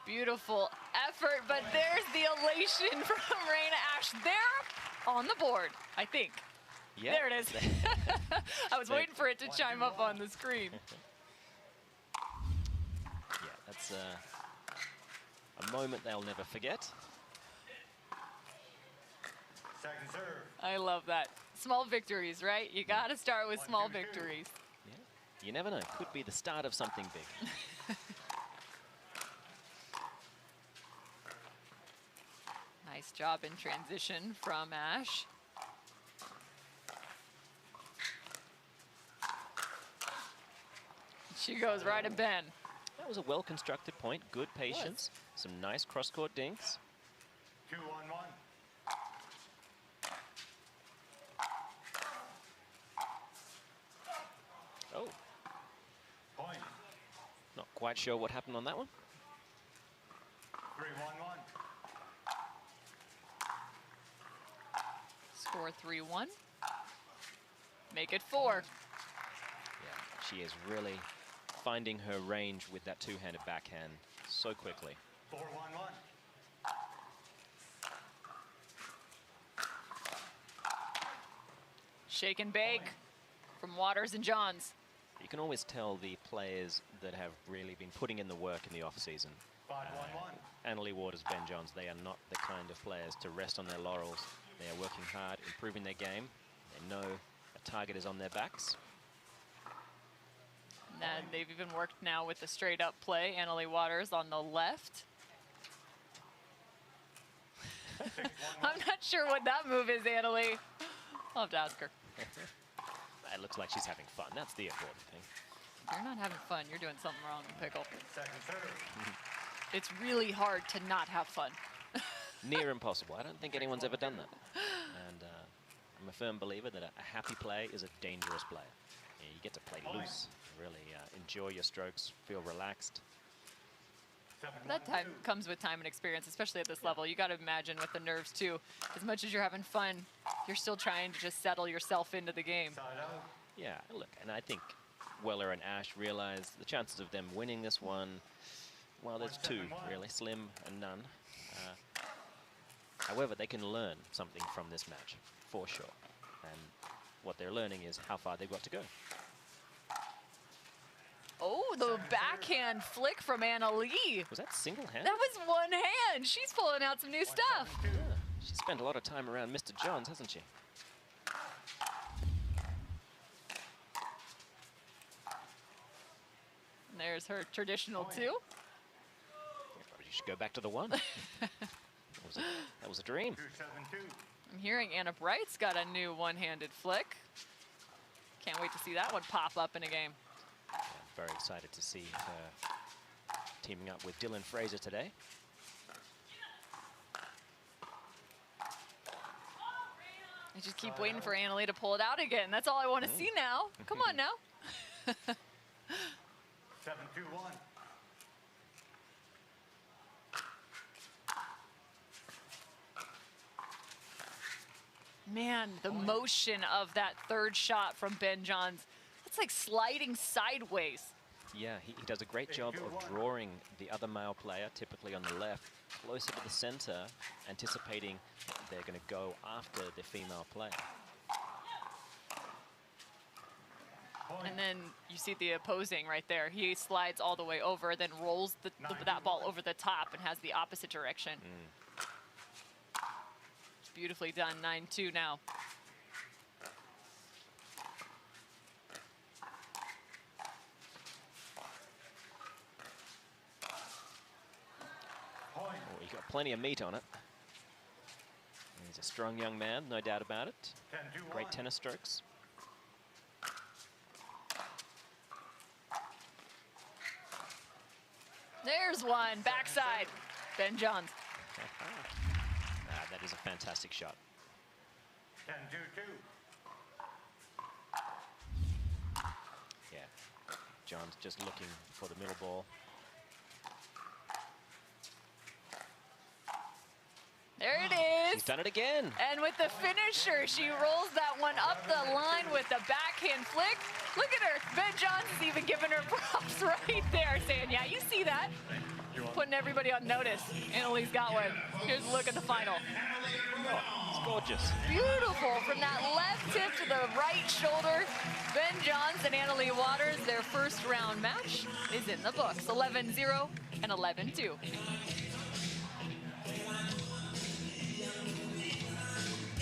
Beautiful effort, but there's the elation from Raina Ash. They're on the board, I think. Yeah. There it is. I was waiting for it to chime up on the screen. Yeah, that's a moment they'll never forget. Second serve. I love that. Small victories, right? You got to start with small victories. Yeah. You never know. Could be the start of something big. Nice job in transition from Ash. She goes right at Ben. That was a well-constructed point. Good patience. Some nice cross-court dinks. 2-1-1. Oh. Point. Not quite sure what happened on that one. 3-1-1. Score 3-1. Make it 4. Yeah, she is really finding her range with that two-handed backhand so quickly. 4-1-1. Shake and bake from Waters and Johns. You can always tell the players that have really been putting in the work in the off-season. 5-1-1. Leigh Waters, Ben Johns, they are not the kind of players to rest on their laurels. They are working hard, improving their game. They know a target is on their backs. And they've even worked now with the straight up play. Leigh Waters on the left. I'm not sure what that move is, Leigh. I'll have to ask her. It looks like she's having fun. That's the important thing. If you're not having fun, you're doing something wrong in pickle. Second serve. It's really hard to not have fun. Near impossible. I don't think anyone's ever done that. And I'm a firm believer that a happy play is a dangerous play. Yeah, you get to play loose, really enjoy your strokes, feel relaxed. That time comes with time and experience, especially at this level. You got to imagine with the nerves too. As much as you're having fun, you're still trying to just settle yourself into the game. Yeah, look, and I think Weller and Ash realize the chances of them winning this one, well, there's two, really, slim and none. However, they can learn something from this match, for sure. And what they're learning is how far they've got to go. Oh, the backhand flick from Leigh. Was that single hand? That was one hand. She's pulling out some new stuff. Yeah, she spent a lot of time around Mr. Johns, hasn't she? And there's her traditional two. Probably should go back to the one. that was a dream. 2-7-2. I'm hearing Anna Bright's got a new one-handed flick. Can't wait to see that one pop up in a game. I'm very excited to see her teaming up with Dylan Fraser today. I just keep waiting for Leigh to pull it out again. That's all I want to see now. Come on now. 7-2-1. Man, the motion of that third shot from Ben Johns, it's like sliding sideways. Yeah, he does a great job of drawing the other male player, typically on the left, closer to the center, anticipating they're going to go after the female player. And then you see the opposing right there. He slides all the way over, then rolls that ball over the top and has the opposite direction. It's beautifully done, 9-2 now. Oh, he's got plenty of meat on it. He's a strong young man, no doubt about it. Great tennis strokes. There's one, backside, Ben Johns. That is a fantastic shot. 10-2-2. Yeah, John's just looking for the middle ball. There it is. She's done it again. And with the finisher, she rolls that one up the line with the backhand flick. Look at her. Ben Johns is even giving her props right there, saying, yeah, you see that. Putting everybody on notice. Lee's got one. Here's a look at the final. Oh, it's gorgeous. Beautiful. From that left tip to the right shoulder. Ben Johns and Leigh Waters, their first round match is in the books. 11-0 and 11-2.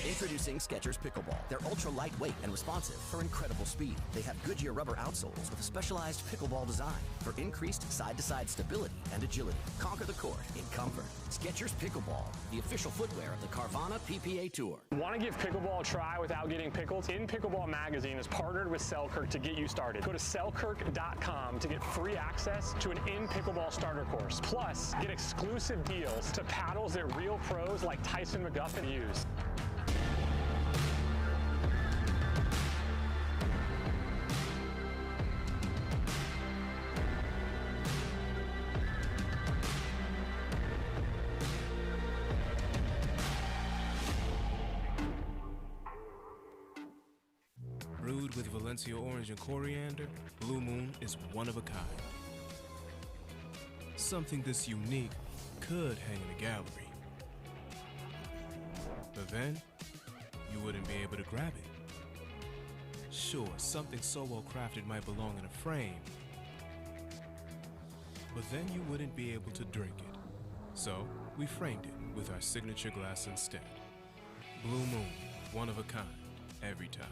Introducing Skechers Pickleball. They're ultra lightweight and responsive for incredible speed. They have Goodyear rubber outsoles with a specialized pickleball design for increased side-to-side stability and agility. Conquer the court in comfort. Skechers Pickleball, the official footwear of the Carvana PPA Tour. Want to give pickleball a try without getting pickled? In Pickleball Magazine is partnered with Selkirk to get you started. Go to selkirk.com to get free access to an in-pickleball starter course. Plus, get exclusive deals to paddles that real pros like Tyson McGuffin use. Brewed with Valencia orange and coriander, Blue Moon is one of a kind. Something this unique could hang in a gallery. But then, you wouldn't be able to grab it. Sure, something so well crafted might belong in a frame, but then you wouldn't be able to drink it. So, we framed it with our signature glass instead. Blue Moon, one of a kind, every time.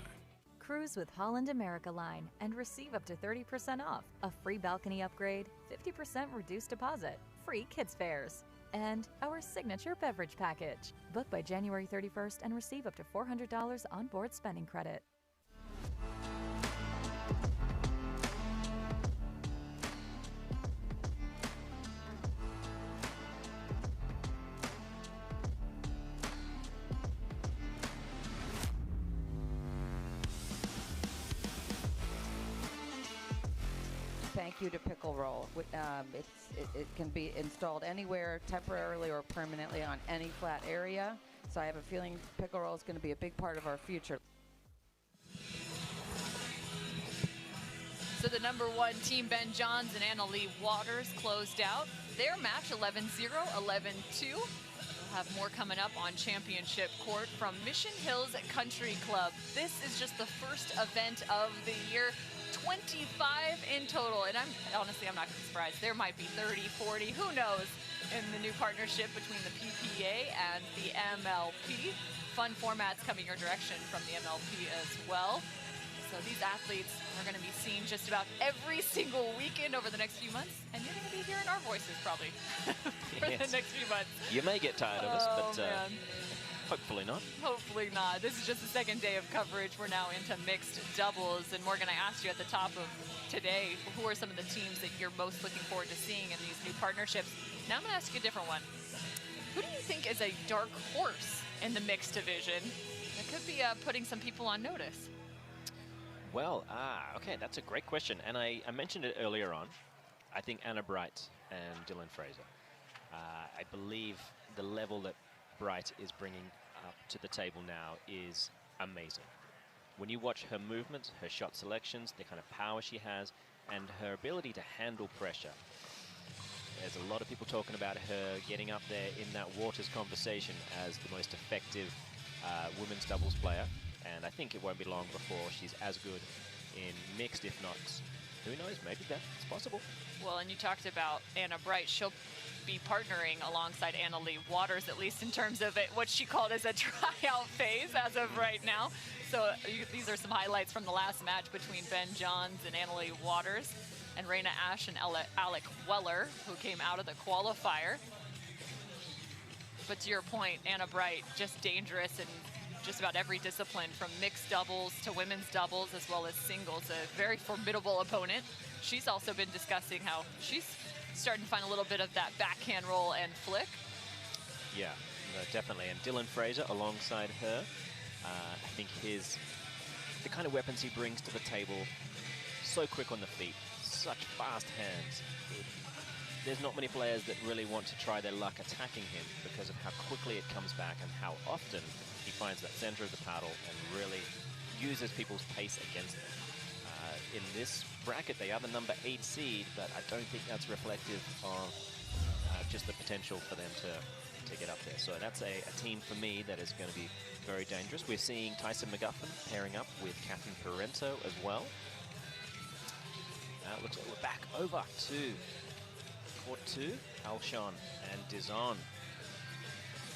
Cruise with Holland America Line and receive up to 30% off, a free balcony upgrade, 50% reduced deposit, free kids fares, and our signature beverage package. Book by January 31st and receive up to $400 onboard spending credit. Thank you to Pickle Roll. It can be installed anywhere, temporarily or permanently on any flat area. So I have a feeling Pickle Roll is going to be a big part of our future. So the number 1 team, Ben Johns and Leigh Waters, closed out their match 11-0, 11-2. We'll have more coming up on Championship Court from Mission Hills Country Club. This is just the first event of the year. 25 in total, and I'm not surprised. There might be 30, 40, who knows, in the new partnership between the PPA and the MLP. Fun formats coming your direction from the MLP as well. So these athletes are going to be seen just about every single weekend over the next few months, and you're going to be hearing our voices probably for the next few months. You may get tired of us, but hopefully not. Hopefully not. This is just the second day of coverage. We're now into mixed doubles. And Morgan, I asked you at the top of today, who are some of the teams that you're most looking forward to seeing in these new partnerships? Now I'm going to ask you a different one. Who do you think is a dark horse in the mixed division that could be putting some people on notice? Well, okay, that's a great question. And I mentioned it earlier on. I think Anna Bright and Dylan Fraser. I believe the level that Bright is bringing up to the table now is amazing. When you watch her movements, her shot selections, the kind of power she has, and her ability to handle pressure. There's a lot of people talking about her getting up there in that Waters conversation as the most effective women's doubles player. And I think it won't be long before she's as good in mixed, if not, who knows, maybe that's possible. Well, and you talked about Anna Bright. She'll be partnering alongside Leigh Waters, at least in terms of what she called as a tryout phase as of right now. So these are some highlights from the last match between Ben Johns and Leigh Waters, and Raina Ash and Alec Weller, who came out of the qualifier. But to your point, Anna Bright, just dangerous in just about every discipline, from mixed doubles to women's doubles as well as singles. A very formidable opponent. She's also been discussing how she's starting to find a little bit of that backhand roll and flick. Yeah, no, definitely. And Dylan Fraser alongside her. I think the kind of weapons he brings to the table, so quick on the feet, such fast hands. There's not many players that really want to try their luck attacking him because of how quickly it comes back and how often he finds that center of the paddle and really uses people's pace against them. In this bracket, they are the number 8 seed, but I don't think that's reflective of just the potential for them to get up there. So that's a team for me that is going to be very dangerous. We're seeing Tyson McGuffin pairing up with Catherine Parenteau as well. Now it looks like we're back over to court 2, Alshon and Dizon.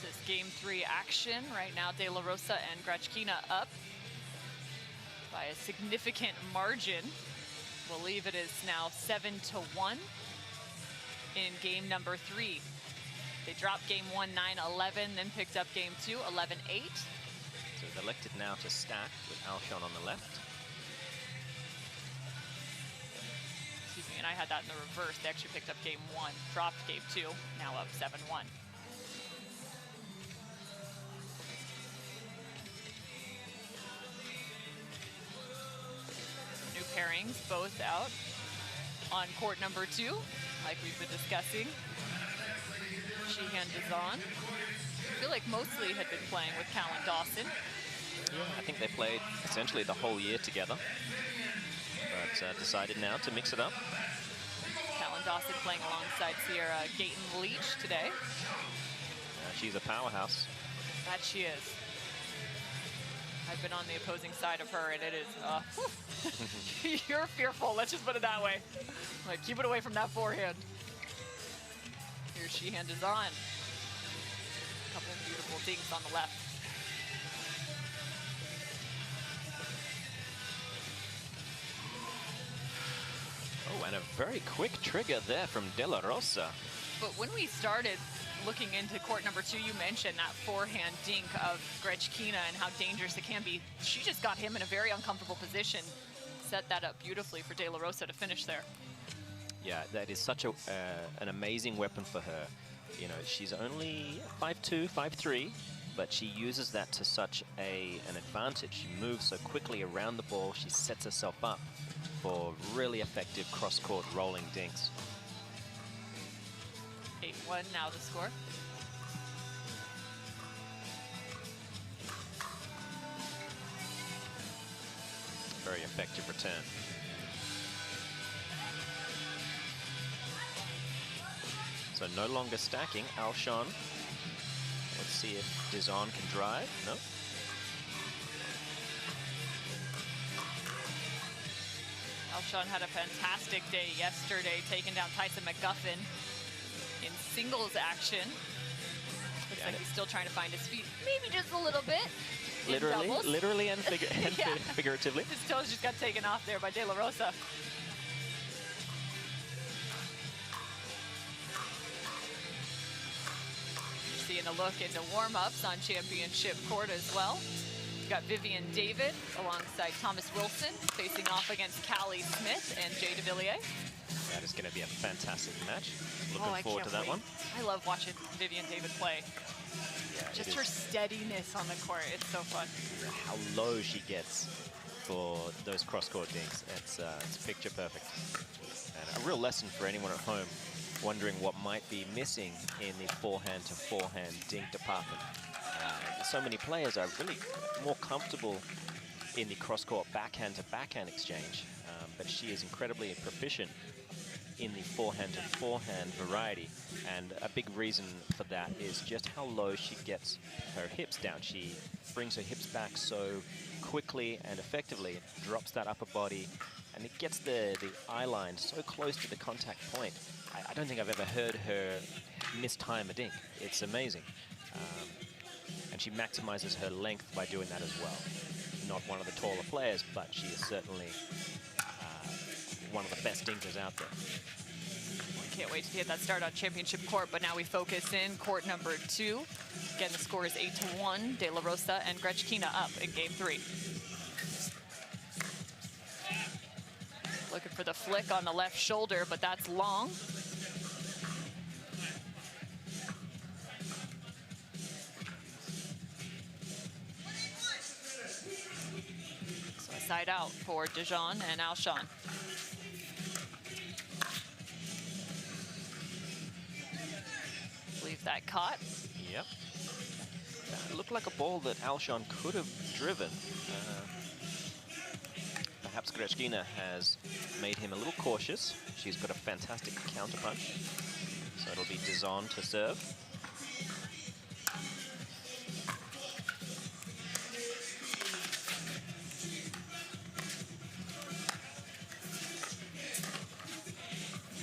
This is game 3 action. Right now, De La Rosa and Grachkina up by a significant margin. I believe it is now 7-1 in game number 3. They dropped game 1, 9-11, then picked up game 2, 11-8. So they've elected now to stack with Alshon on the left. Excuse me, and I had that in the reverse. They actually picked up game 1, dropped game 2, now up 7-1. New pairings, both out on court number 2, like we've been discussing. Sheehan Dizon. I feel like mostly had been playing with Callan Dawson. Yeah, I think they played essentially the whole year together, but decided now to mix it up. Callan Dawson playing alongside Sierra Gayton-Leach today. She's a powerhouse. That she is. I've been on the opposing side of her, and it is, you're fearful, let's just put it that way. Like, keep it away from that forehand. Here Sheehan is on. A couple of beautiful dinks on the left. Oh, and a very quick trigger there from De La Rosa. But when we started looking into court number 2, you mentioned that forehand dink of Grechkina and how dangerous it can be. She just got him in a very uncomfortable position, set that up beautifully for De La Rosa to finish there. Yeah, that is such an amazing weapon for her. You know, she's only 5'2", 5'3", but she uses that to such an advantage. She moves so quickly around the ball. She sets herself up for really effective cross-court rolling dinks. 8-1 now the score. Very effective return. So no longer stacking. Alshon. Let's see if Dizon can drive. No. Alshon had a fantastic day yesterday, taking down Tyson McGuffin in singles action. Looks like he's still trying to find his feet, maybe just a little bit. Literally and figuratively. His toes just got taken off there by De La Rosa. Seeing a look into warm-ups on championship court as well. We've got Vivian David alongside Thomas Wilson facing off against Callie Smith and Jay DeVilliers. That is going to be a fantastic match. Looking forward to that one. I love watching Vivian David play. Yeah, just her steadiness on the court, it's so fun. How low she gets for those cross-court dinks, it's picture perfect. And a real lesson for anyone at home wondering what might be missing in the forehand-to-forehand dink department. So many players are really more comfortable in the cross-court backhand-to-backhand exchange, but she is incredibly proficient in the forehand-to-forehand variety, and a big reason for that is just how low she gets her hips down. She brings her hips back so quickly and effectively, drops that upper body, and it gets the eye line so close to the contact point. I don't think I've ever heard her mistime a dink. It's amazing. And she maximizes her length by doing that as well. Not one of the taller players, but she is certainly one of the best dinkers out there. Can't wait to get that start on championship court, but now we focus in court number 2. Again, the score is 8-1. De La Rosa and Grechkina up in game 3. Looking for the flick on the left shoulder, but that's long. So a side out for Dijon and Alshon. Believe that caught. Yep. That looked like a ball that Alshon could have driven. Perhaps Grechkina has made him a little cautious. She's got a fantastic counterpunch. So it'll be Dizon to serve.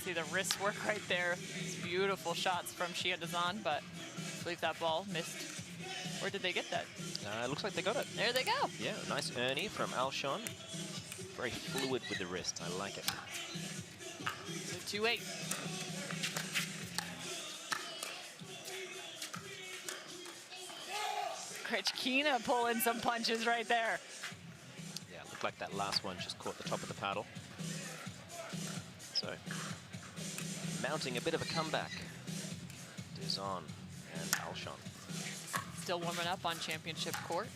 See the wrist work right there. It's beautiful shots from Shia Dizon, but I believe that ball missed. Where did they get that? Looks like they got it. There they go. Yeah, nice Ernie from Alshon. Very fluid with the wrist. I like it. So 2-8. Grechkina pulling some punches right there. Yeah, looked like that last one just caught the top of the paddle. So, mounting a bit of a comeback. Dizon and Alshon. Still warming up on championship court.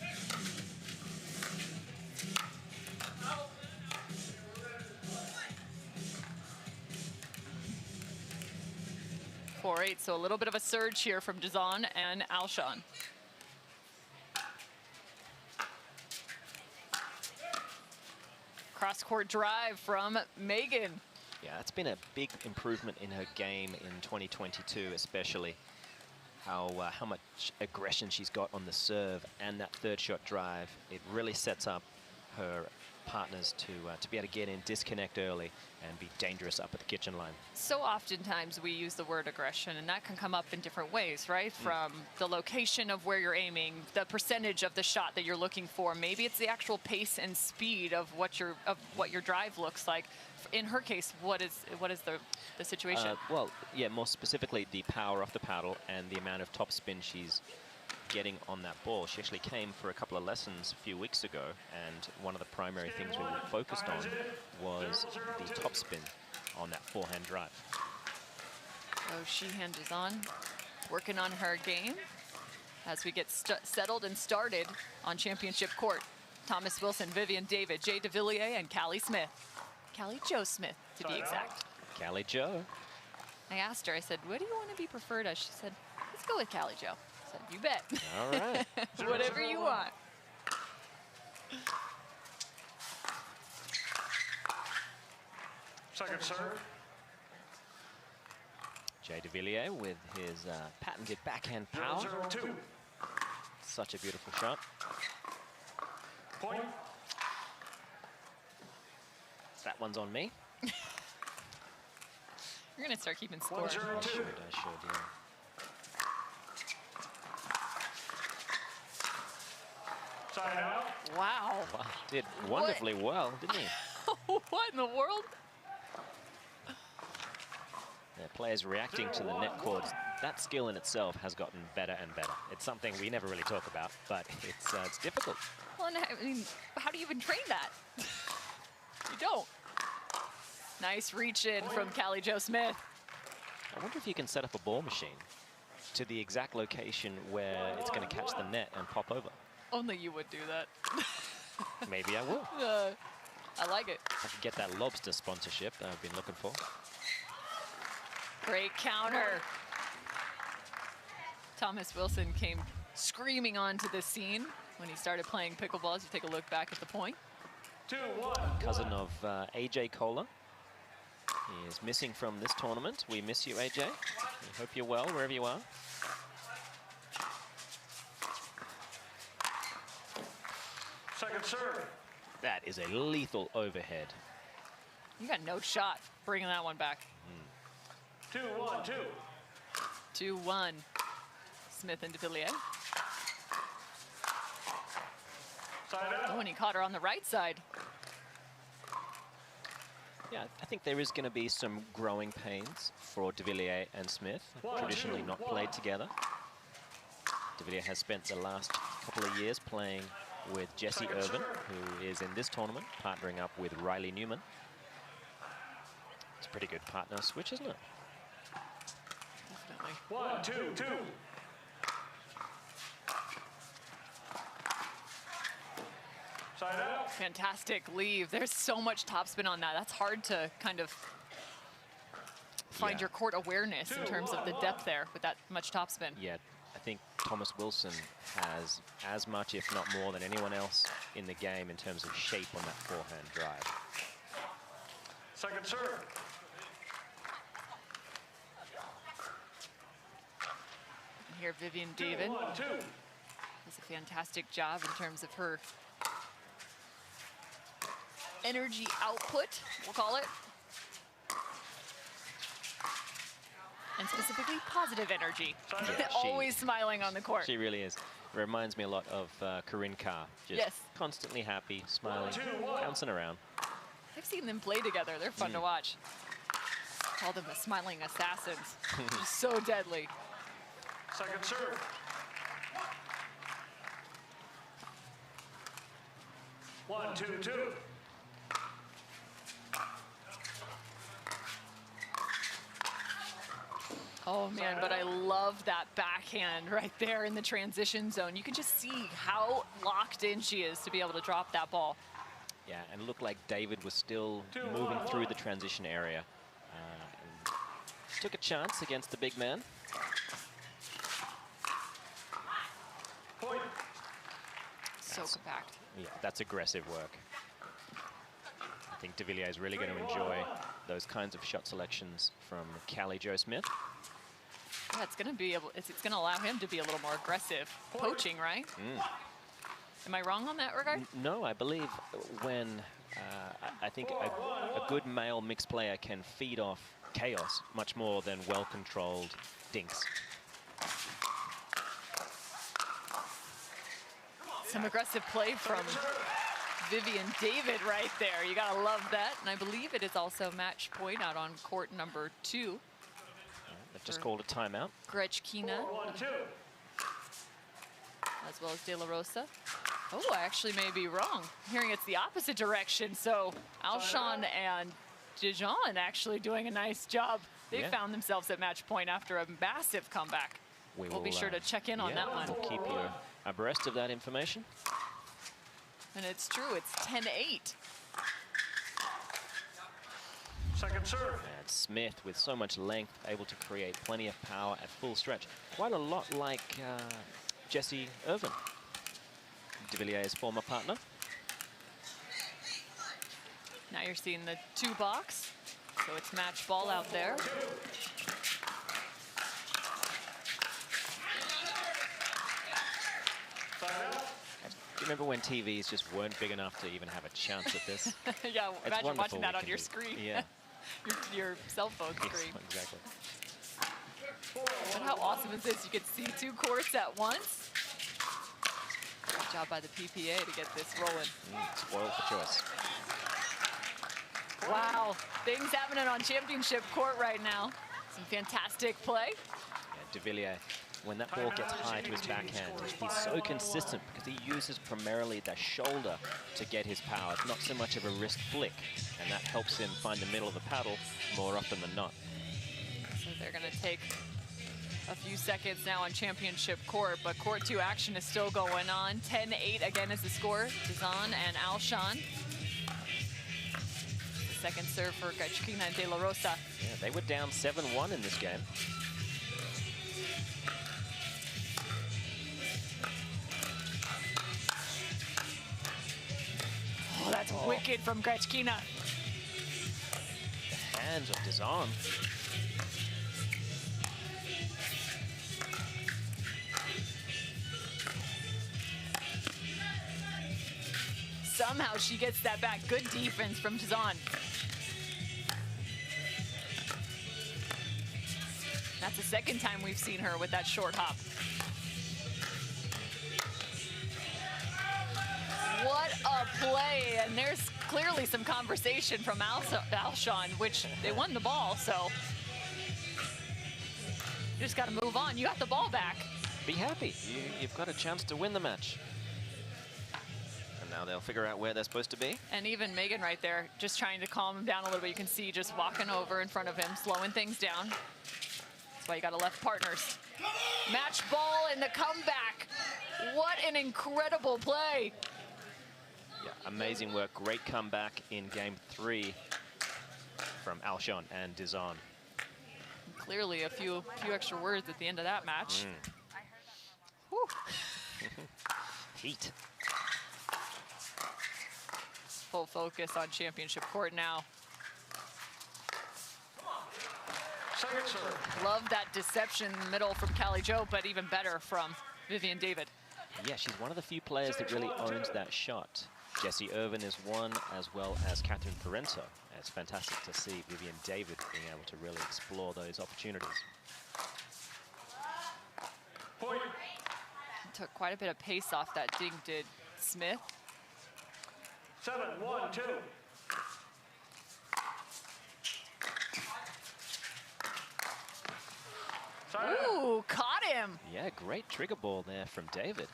So a little bit of a surge here from Dizon and Alshon. cross-court drive from Megan. Yeah, that's been a big improvement in her game in 2022, especially. How much aggression she's got on the serve and that third shot drive. It really sets up her partners to be able to get in, disconnect early, and be dangerous up at the kitchen line. So oftentimes we use the word aggression, and that can come up in different ways, right? From the location of where you're aiming, the percentage of the shot that you're looking for. Maybe it's the actual pace and speed of what your drive looks like. In her case, what is the situation? Well, yeah, more specifically the power off the paddle and the amount of topspin she's getting on that ball. She actually came for a couple of lessons a few weeks ago, and one of the primary things we were focused on was the topspin on that forehand drive. Oh, Sheehan is on, working on her game as we get settled and started on championship court. Thomas Wilson, Vivian David, Jay DeVilliers, and Callie Smith. Callie Jo Smith, to be exact. Callie Jo. I asked her, I said, what do you want to be preferred as? She said, let's go with Callie Jo. I said, you bet. All right. Whatever you want. Second serve. Jay DeVilliers with his patented backhand power. 0-2. Such a beautiful shot. Point. That one's on me. You're going to start keeping score. I should, yeah. Side out. Wow. Wow, did wonderfully well, didn't he? What in the world? The players reacting to the net cords. That skill in itself has gotten better and better. It's something we never really talk about, but it's difficult. Well, and I mean, how do you even train that? You don't. Nice reach in from Callie Jo Smith. I wonder if you can set up a ball machine to the exact location where it's going to catch the net and pop over. Only you would do that. Maybe I will. I like it. I could get that lobster sponsorship that I've been looking for. Great counter. Thomas Wilson came screaming onto the scene when he started playing pickleball. As you take a look back at the point. 2-1. Cousin of AJ Kohler. He is missing from this tournament. We miss you, AJ. We hope you're well wherever you are. Second serve. That is a lethal overhead. You got no shot bringing that one back. 2-1-2. 2-1. Smith and DeVilliers. Side out. Oh, and he caught her on the right side. Yeah, I think there is going to be some growing pains for DeVilliers and Smith, traditionally not played together. DeVilliers has spent the last couple of years playing with Jessie Irvine, who is in this tournament, partnering up with Riley Newman. It's a pretty good partner switch, isn't it? Definitely. 1-2-2. Side out. Fantastic leave. There's so much topspin on that. That's hard to kind of find your court awareness in terms of the depth there with that much topspin. Yeah, I think Thomas Wilson has as much, if not more, than anyone else in the game in terms of shape on that forehand drive. Second serve. And here, Vivian David 2-1-2. does a fantastic job in terms of her energy output, we'll call it. And specifically positive energy. Yeah, Always smiling on the court. She really is. It reminds me a lot of Corinne Carr. Just constantly happy, smiling, bouncing around. I've seen them play together. They're fun to watch. Call them the smiling assassins. Just so deadly. Second serve. One, two, two. Oh man, but I love that backhand right there in the transition zone. You can just see how locked in she is to be able to drop that ball. Yeah, and it looked like David was still moving through the transition area. And took a chance against the big man. So compact. Yeah, that's aggressive work. I think de Villiers is really going to enjoy those kinds of shot selections from Callie Jo Smith. Yeah, it's going to allow him to be a little more aggressive poaching, right? Am I wrong on that regard? No, I believe when I think a good male mixed player can feed off chaos much more than well-controlled dinks. Some aggressive play from Vivian David right there. You gotta love that. And I believe it is also match point out on court number 2. They've just called a timeout. Grechkina, as well as De La Rosa. Oh, I actually may be wrong. I'm hearing it's the opposite direction. So Alshon and Dijon actually doing a nice job. They found themselves at match point after a massive comeback. We'll be sure to check in on that one. We'll keep you abreast of that information. And it's true, it's 10-8. Second serve. And Smith, with so much length, able to create plenty of power at full stretch. Quite a lot like Jessie Irvine, de Villiers' former partner. Now you're seeing the 2 box, so it's match ball out there. Do you remember when TVs just weren't big enough to even have a chance at this? Yeah, It's imagine wonderful watching that we on can your do. screen. Yeah. your cell phone screen. Exactly. And how awesome is this? You can see 2 courts at once. Good job by the PPA to get this rolling. Spoiled for choice. Wow, things happening on championship court right now. Some fantastic play. Yeah, de Villiers, when that ball gets high to his backhand, he's so consistent because he uses primarily the shoulder to get his power. It's not so much of a wrist flick, and that helps him find the middle of the paddle more often than not. So they're going to take a few seconds now on championship court, but court 2 action is still going on. 10-8 again is the score. Dizan and Alshon. The second serve for Grechkina and De La Rosa. Yeah, they were down 7-1 in this game. Oh, that's wicked from Grechkina. The hands of Dizan. Somehow she gets that back. Good defense from Dizan. That's the second time we've seen her with that short hop. What a play, and there's clearly some conversation from Alshon, which they won the ball, so you just got to move on. You got the ball back. Be happy. You've got a chance to win the match. And now they'll figure out where they're supposed to be. And even Megan right there, just trying to calm him down a little bit. You can see just walking over in front of him, slowing things down. That's why you got to left partners. Match ball in the comeback. What an incredible play. Yeah, amazing work. Great comeback in game 3 from Alshon and Dizan. Clearly a few extra words at the end of that match. Whew. Heat. Full focus on championship court now. Second serve. Love that deception in the middle from Callie Jo, but even better from Vivian David. Yeah, she's one of the few players that really owns that shot. Jessie Irvine is one, as well as Catherine Parenteau. It's fantastic to see Vivian David being able to really explore those opportunities. Point. Took quite a bit of pace off that ding, did Smith. 7-1-2. Ooh, caught him. Yeah, great trigger ball there from David.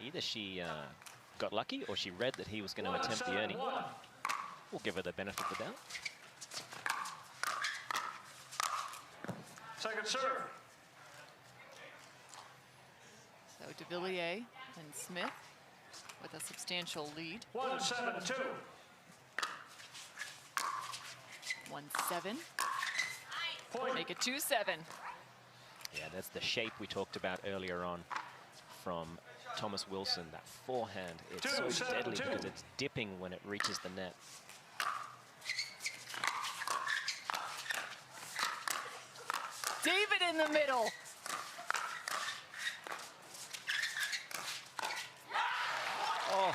Either she got lucky or she read that he was going to attempt the earning. We'll give her the benefit of the doubt. Second serve. So de Villiers and Smith with a substantial lead. 1-7-2. 1-7. Make it 2-7. Yeah, that's the shape we talked about earlier on from Thomas Wilson, that forehand, it's so deadly because it's dipping when it reaches the net. David in the middle. Oh,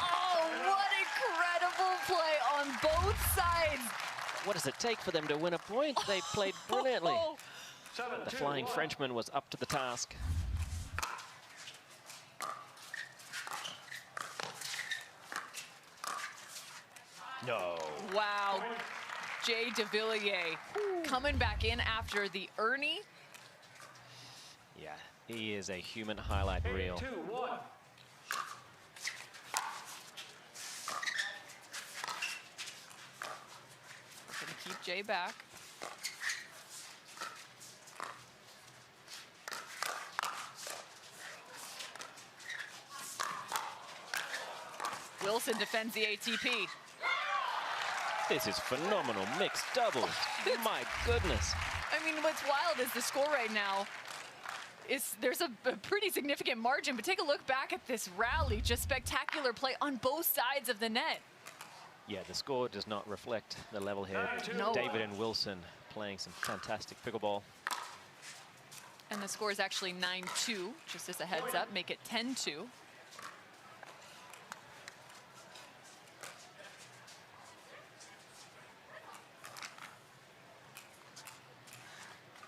what incredible play on both sides. What does it take for them to win a point? They played brilliantly. The Flying Frenchman was up to the task. No. Wow. Jay DeVilliers coming back in after the Ernie. Yeah, he is a human highlight reel. 2-1. We're gonna keep Jay back. Wilson defends the ATP. This is phenomenal mixed doubles. My goodness. I mean, what's wild is the score right now. There's a pretty significant margin, but take a look back at this rally. Just spectacular play on both sides of the net. Yeah, the score does not reflect the level here. No. David and Wilson playing some fantastic pickleball. And the score is actually 9-2, just as a heads up, make it 10-2.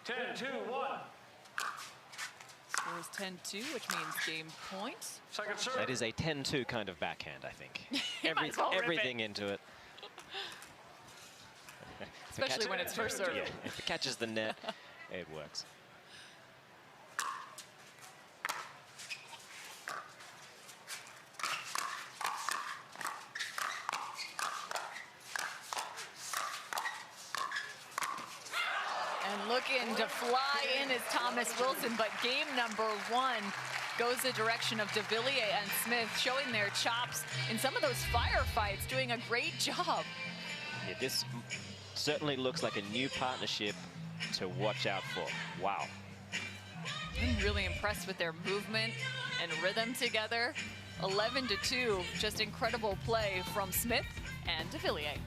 10-2-1. Score is 10-2, which means game point. Second serve. That is a 10-2 kind of backhand, I think. Might as well rip Everything it. into it. Especially when it's first serve. Yeah, if it catches the net, it works. And looking to fly in is Thomas Wilson, but game number one goes the direction of DeVilliers and Smith, showing their chops in some of those firefights, doing a great job. Yeah, this certainly looks like a new partnership to watch out for. Wow. I'm really impressed with their movement and rhythm together. 11-2, just incredible play from Smith and DeVilliers.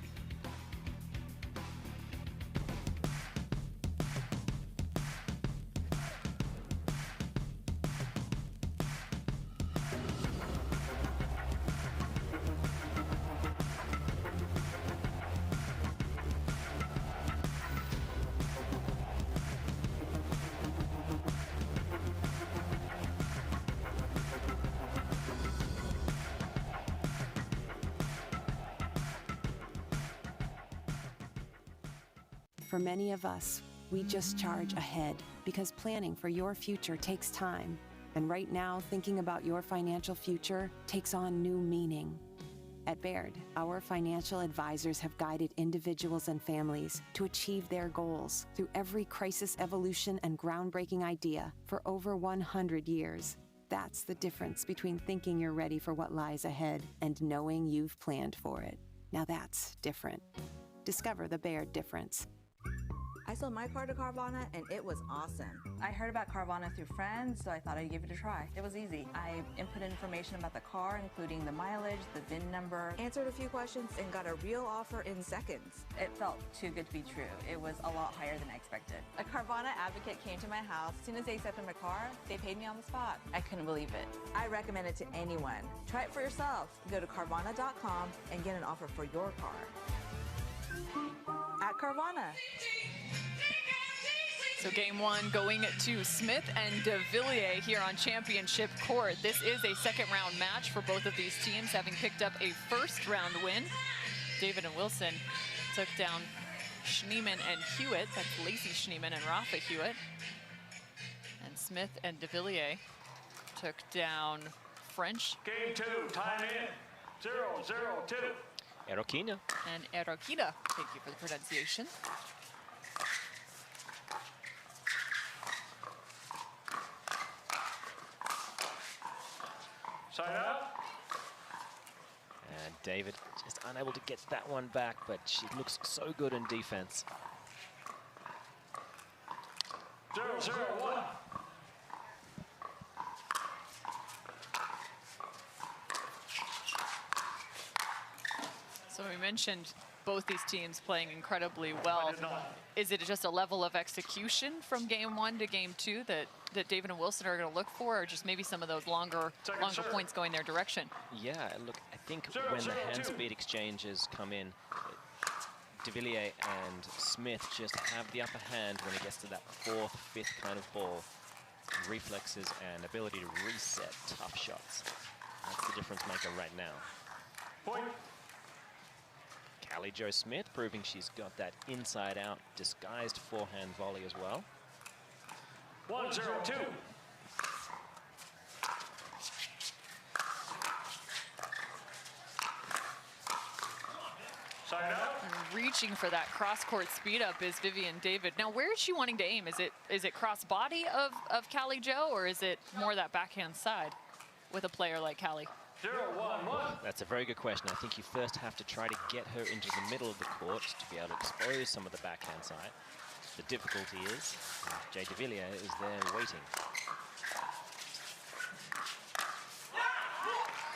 For many of us, we just charge ahead because planning for your future takes time. And right now, thinking about your financial future takes on new meaning. At Baird, our financial advisors have guided individuals and families to achieve their goals through every crisis evolution and groundbreaking idea for over 100 years. That's the difference between thinking you're ready for what lies ahead and knowing you've planned for it. Now that's different. Discover the Baird difference. I sold my car to Carvana and it was awesome. I heard about Carvana through friends, so I thought I'd give it a try. It was easy. I inputted information about the car, including the mileage, the VIN number, answered a few questions, and got a real offer in seconds. It felt too good to be true. It was a lot higher than I expected. A Carvana advocate came to my house. As soon as they accepted my car, they paid me on the spot. I couldn't believe it. I recommend it to anyone. Try it for yourself. Go to Carvana.com and get an offer for your car. At Carvana. So game one going to Smith and DeVilliers here on championship court. This is a second round match for both of these teams, having picked up a first round win. David and Wilson took down Schneeman and Hewitt. That's Lacey Schneeman and Rafa Hewitt. And Smith and DeVilliers took down French. Game two, time in. 0-0-2. Eroquina. And Eroquina. Thank you for the pronunciation. Side up. And David just unable to get that one back, but she looks so good in defense. 0-0-1. So we mentioned both these teams playing incredibly well. Is it just a level of execution from game 1 to game 2 that David and Wilson are going to look for, or just maybe some of those longer points going their direction? Yeah, look, I think when the hand speed exchanges come in, de Villiers and Smith just have the upper hand when it gets to that 4th, 5th kind of ball. Reflexes and ability to reset tough shots. That's the difference maker right now. Point. Callie Jo Smith proving she's got that inside-out disguised forehand volley as well. 1-0-2. Side out. And reaching for that cross-court speed up is Vivian David. Now, where is she wanting to aim? Is it cross body of Callie Jo, or is it more that backhand side with a player like Callie? 0-1-1. That's a very good question. I think you first have to try to get her into the middle of the court to be able to expose some of the backhand side. The difficulty is Jay de Villiers is there waiting.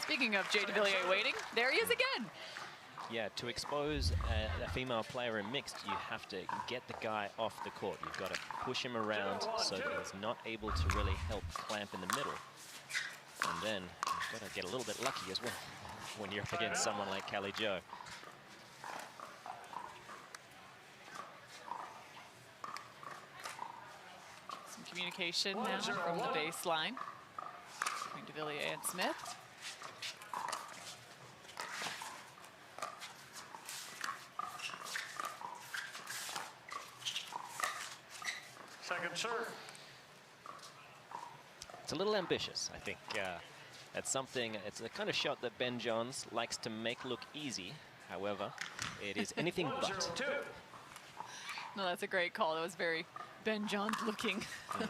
Speaking of Jay de Villiers waiting, there he is again. Yeah, to expose a female player in mixed, you have to get the guy off the court. You've got to push him around so that he's not able to really help clamp in the middle. And then you've got to get a little bit lucky as well when you're up against someone like Callie Jo. Some communication now from the baseline between de Villiers and Smith. Second serve. It's a little ambitious, I think. It's the kind of shot that Ben Johns likes to make look easy. However, it is anything but. No, that's a great call. That was very Ben Johns looking. That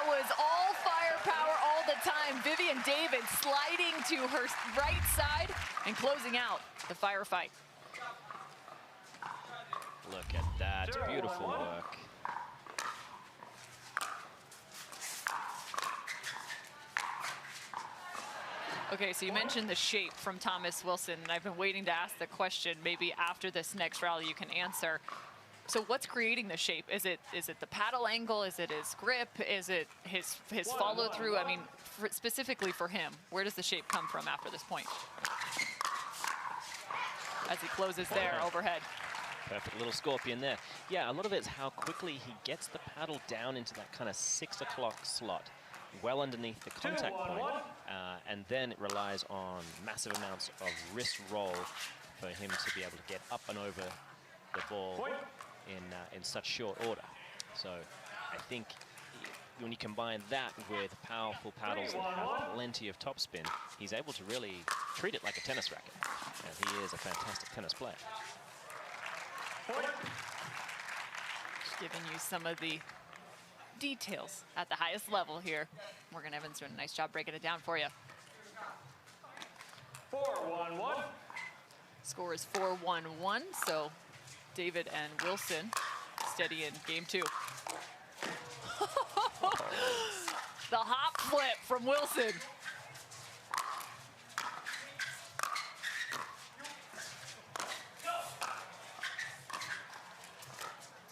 was all firepower all the time. Vivian David sliding to her right side and closing out the firefight. Look at that, beautiful work. Okay, so you mentioned the shape from Thomas Wilson, and I've been waiting to ask the question. Maybe after this next rally you can answer. So what's creating the shape? Is it the paddle angle? Is it his grip? Is it his follow through? I mean, specifically for him, where does the shape come from after this point? As he closes there overhead. Perfect little scorpion there. Yeah, a lot of it is how quickly he gets the paddle down into that kind of 6 o'clock slot, well underneath the contact point. And then it relies on massive amounts of wrist roll for him to be able to get up and over the ball in such short order. So I think when you combine that with powerful paddles that have plenty of topspin, he's able to really treat it like a tennis racket. And he is a fantastic tennis player. Just giving you some of the details at the highest level here. Morgan Evans doing a nice job breaking it down for you. 4-1-1. Score is 4-1-1, so David and Wilson steady in game 2. The hop flip from Wilson.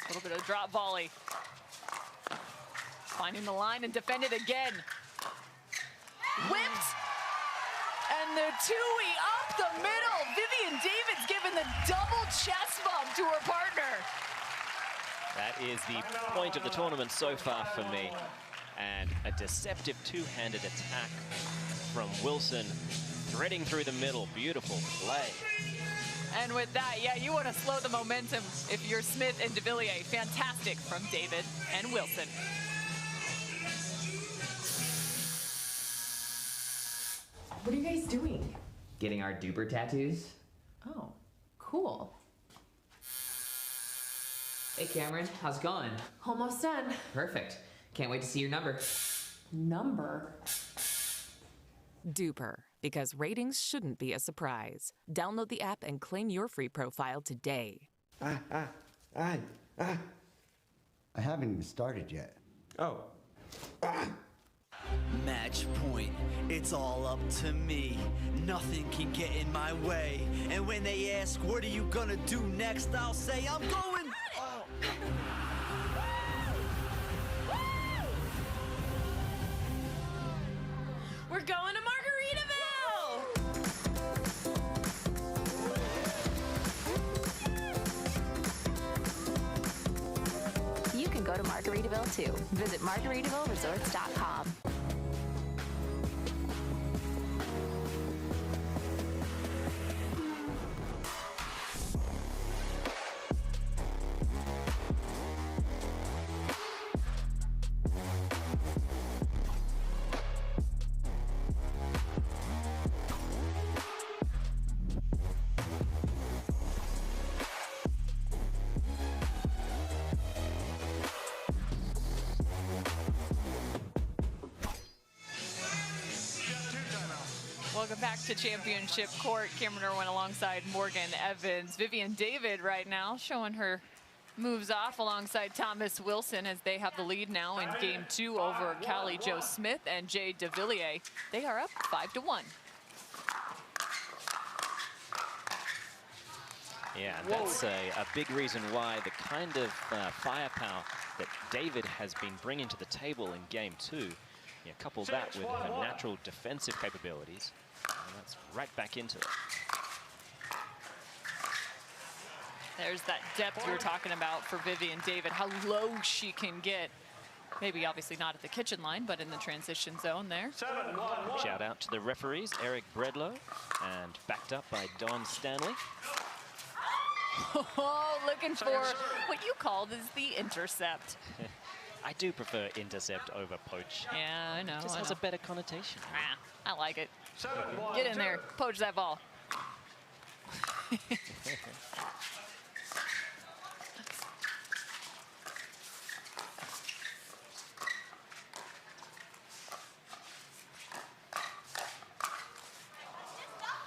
A little bit of drop volley. Finding the line and defend it again. Whipped. And the two-way up the middle. Vivian David's given the double chest bump to her partner. That is the point of the tournament so far for me. And a deceptive two-handed attack from Wilson, threading through the middle. Beautiful play. And with that, yeah, you want to slow the momentum if you're Smith and de Villiers. Fantastic from David and Wilson. What are you guys doing? Getting our duper tattoos. Oh, cool. Hey Cameron, how's it going? Almost done. Perfect. Can't wait to see your number. Number? Duper, because ratings shouldn't be a surprise. Download the app and claim your free profile today. I haven't even started yet. Oh. Match point, it's all up to me. Nothing can get in my way. And when they ask, what are you gonna do next? I'll say, I'm going. Oh. We're going to Margaritaville! You can go to Margaritaville too. Visit MargaritavilleResorts.com. Welcome back to Championship Court. Cameron Irwin alongside Morgan Evans. Vivian David right now showing her moves off alongside Thomas Wilson as they have the lead now in game 2 over Callie Jo Smith and Jay DeVilliers. They are up 5-1. Yeah, and that's a big reason why the kind of firepower that David has been bringing to the table in game 2, couple that with her natural defensive capabilities, and that's right back into it. There's that depth we were talking about for Vivian David, how low she can get. Maybe obviously not at the kitchen line, but in the transition zone there. Shout out to the referees, Eric Bredlow, and backed up by Don Stanley. Oh, looking for what you called is the intercept. I do prefer intercept over poach. Yeah, I know. It just has a better connotation. I like it. Get in there, poach that ball.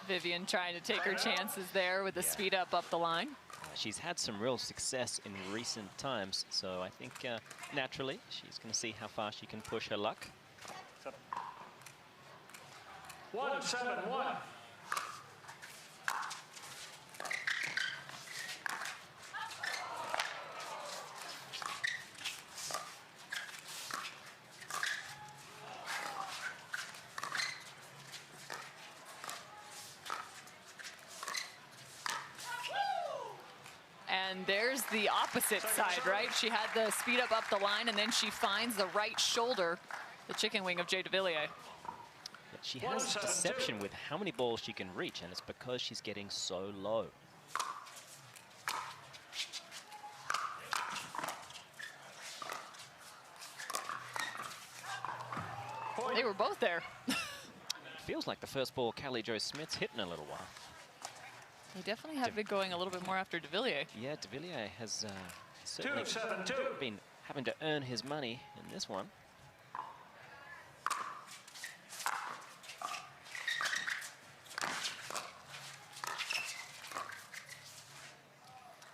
Vivian trying to take her chances there with the speed up the line. She's had some real success in recent times, so I think naturally she's going to see how far she can push her luck. 1-7-1. And there's the opposite side, right? She had the speed up the line, and then she finds the right shoulder, the chicken wing of Jay DeVilliers. She has deception with how many balls she can reach, and it's because she's getting so low. They were both there. It feels like the first ball Callie Jo Smith's hit in a little while. They definitely have been going a little bit more after DeVilliers. Yeah, DeVilliers has certainly been having to earn his money in this one.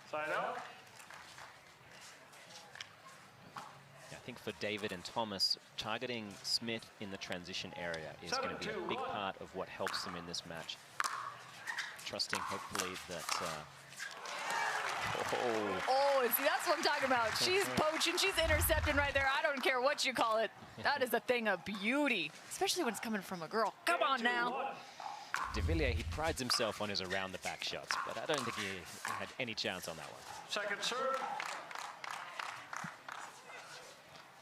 Side out. I think for David and Thomas, targeting Smith in the transition area is going to be a big part of what helps them in this match. Trusting, hopefully, that... Oh, see, that's what I'm talking about. She's poaching, she's intercepting right there. I don't care what you call it. That is a thing of beauty, especially when it's coming from a girl. Come on now. DeVilliers, he prides himself on his around-the-back shots, but I don't think he had any chance on that one. Second serve.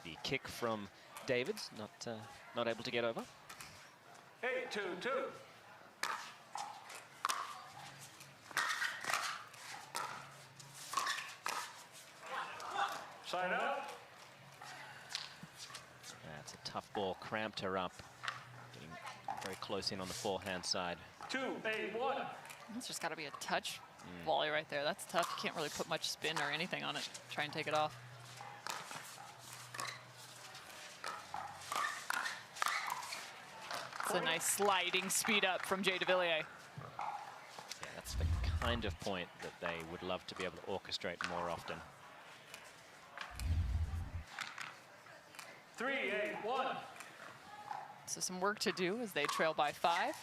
The kick from David's not able to get over. 8-2-2. Side out. That's a tough ball, cramped her up. Getting very close in on the forehand side. 2-8-1. It's just got to be a touch volley right there. That's tough. You can't really put much spin or anything on it. Try and take it off. It's a nice sliding speed up from Jay DeVilliers. Yeah, that's the kind of point that they would love to be able to orchestrate more often. 3-8-1. So some work to do as they trail by 5.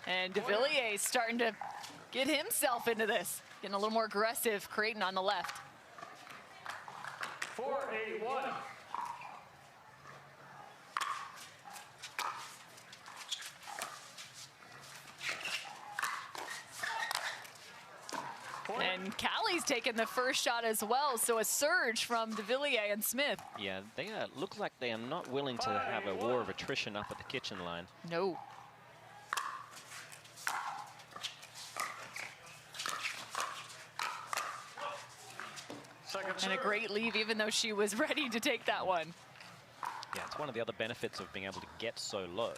And de Villiers starting to get himself into this. Getting a little more aggressive. Creighton on the left. 4-8-1. And Callie's taking the first shot as well, so a surge from de Villiers and Smith. Yeah, they look like they are not willing to have a war of attrition up at the kitchen line. No. And a great leave, even though she was ready to take that one. Yeah, it's one of the other benefits of being able to get so low.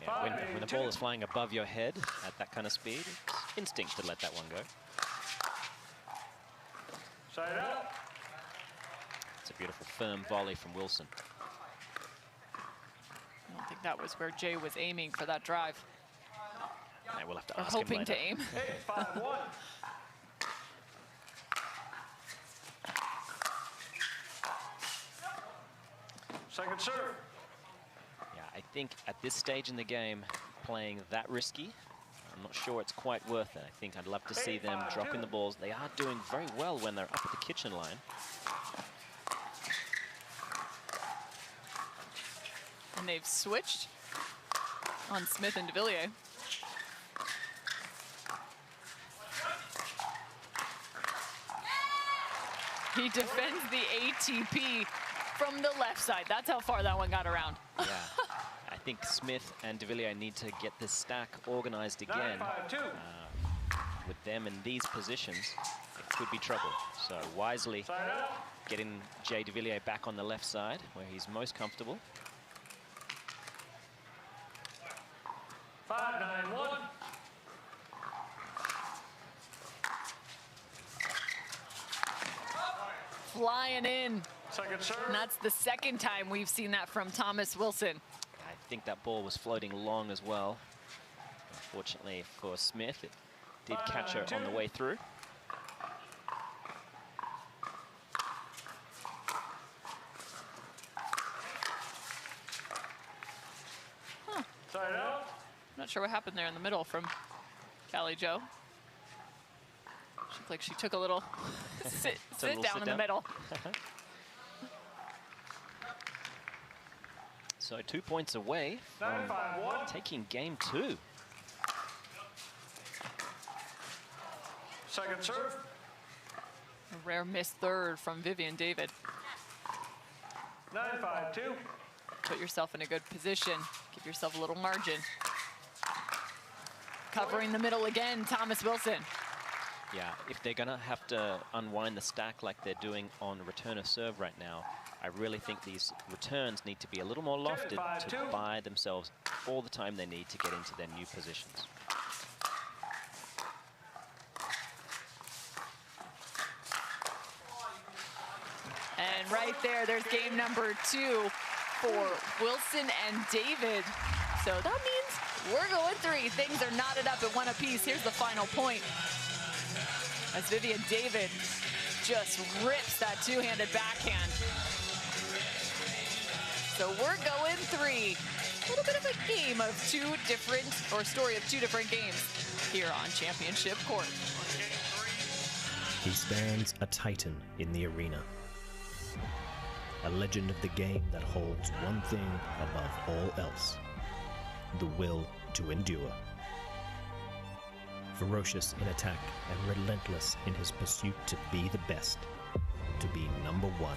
Yeah, when the ball is flying above your head at that kind of speed, it's instinct to let that one go. Side out. It's a beautiful firm volley from Wilson. I don't think that was where Jay was aiming for that drive. Yeah, we'll have to Or ask him hoping later. to aim. 8-5-1. Second serve. Yeah, I think at this stage in the game, playing that risky, I'm not sure it's quite worth it. I think I'd love to see them dropping the balls. They are doing very well when they're up at the kitchen line. And they've switched on Smith and de Villiers. He defends the ATP from the left side. That's how far that one got around. Yeah, I think Smith and de Villiers need to get this stack organized again. With them in these positions, it could be trouble. So wisely getting Jay de Villiers back on the left side where he's most comfortable. 5-9-1. Flying in. Second serve. And that's the second time we've seen that from Thomas Wilson. I think that ball was floating long as well. Unfortunately for Smith, it did catch her on the way through. Side out. Not sure what happened there in the middle from Callie Jo. She looked like she took a little sit down in the middle. So 2 points away from taking game 2. Second serve. A rare missed third from Vivian David. 9-5-2. Put yourself in a good position. Give yourself a little margin. Covering the middle again, Thomas Wilson. Yeah, if they're gonna have to unwind the stack like they're doing on return of serve right now, I really think these returns need to be a little more lofted to buy themselves all the time they need to get into their new positions. And right there's game number 2 for Wilson and David. So that means we're going 3. Things are knotted up at 1 apiece. Here's the final point. As Vivian David just rips that two-handed backhand. So we're going 3. A little bit of a game of story of 2 different games here on Championship Court. He stands a titan in the arena. A legend of the game that holds one thing above all else: the will to endure. Ferocious in attack and relentless in his pursuit to be the best, to be number 1.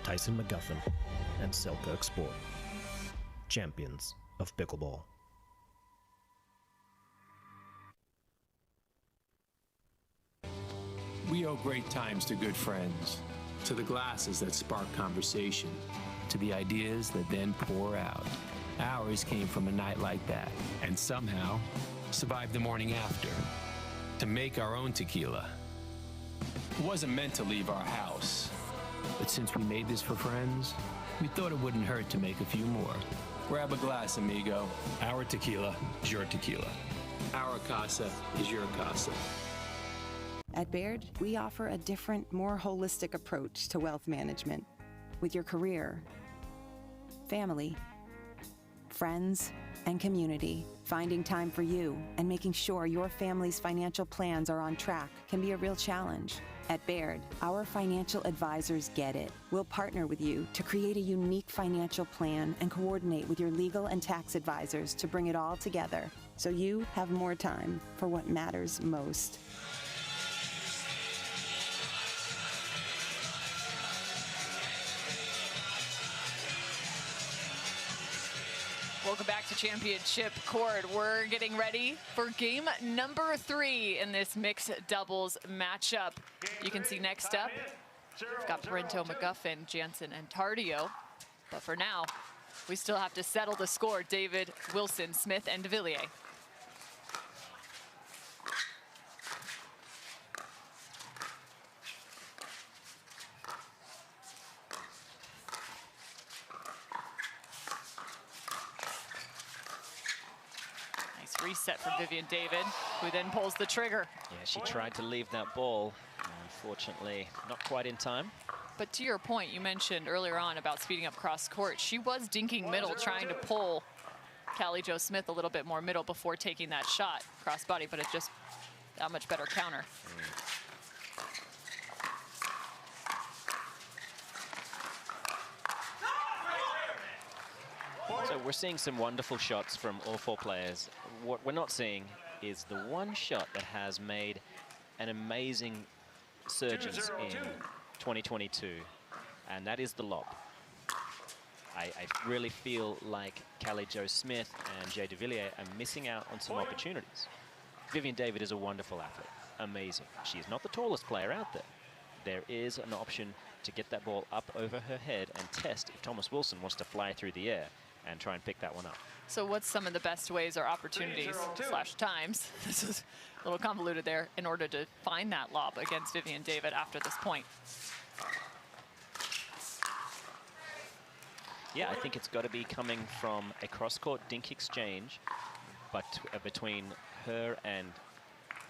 Tyson McGuffin and Selkirk Sport, champions of pickleball. We owe great times to good friends, to the glasses that spark conversation, to the ideas that then pour out. Ours came from a night like that, and somehow survived the morning after, to make our own tequila. It wasn't meant to leave our house, but since we made this for friends, we thought it wouldn't hurt to make a few more. Grab a glass, amigo. Our tequila is your tequila. Our casa is your casa. At Baird, we offer a different, more holistic approach to wealth management. With your career, family, friends, and community, finding time for you and making sure your family's financial plans are on track can be a real challenge. At Baird, our financial advisors get it. We'll partner with you to create a unique financial plan and coordinate with your legal and tax advisors to bring it all together so you have more time for what matters most. Welcome back to Championship Court. We're getting ready for game number 3 in this mixed doubles matchup. You can see next up, we've got Parenteau, McGuffin, Jansen, and Tardio. But for now, we still have to settle the score. David, Wilson, Smith, and de Villiers. Reset from Vivian David, who then pulls the trigger. Yeah, she tried to leave that ball. Unfortunately, not quite in time. But to your point, you mentioned earlier on about speeding up cross court. She was dinking middle, trying to pull Callie Jo Smith a little bit more middle before taking that shot cross body, but it's just that much better counter. So we're seeing some wonderful shots from all 4 players. What we're not seeing is the one shot that has made an amazing surgence in 2022, and that is the lob. I really feel like Callie Jo Smith and Jay de Villiers are missing out on some opportunities. Vivian David is a wonderful athlete, amazing. She is not the tallest player out there. There is an option to get that ball up over her head and test if Thomas Wilson wants to fly through the air and try and pick that one up. So what's some of the best ways or opportunities / times, this is a little convoluted there, in order to find that lob against Vivian David after this point? Yeah, I think it's got to be coming from a cross-court dink exchange, but between her and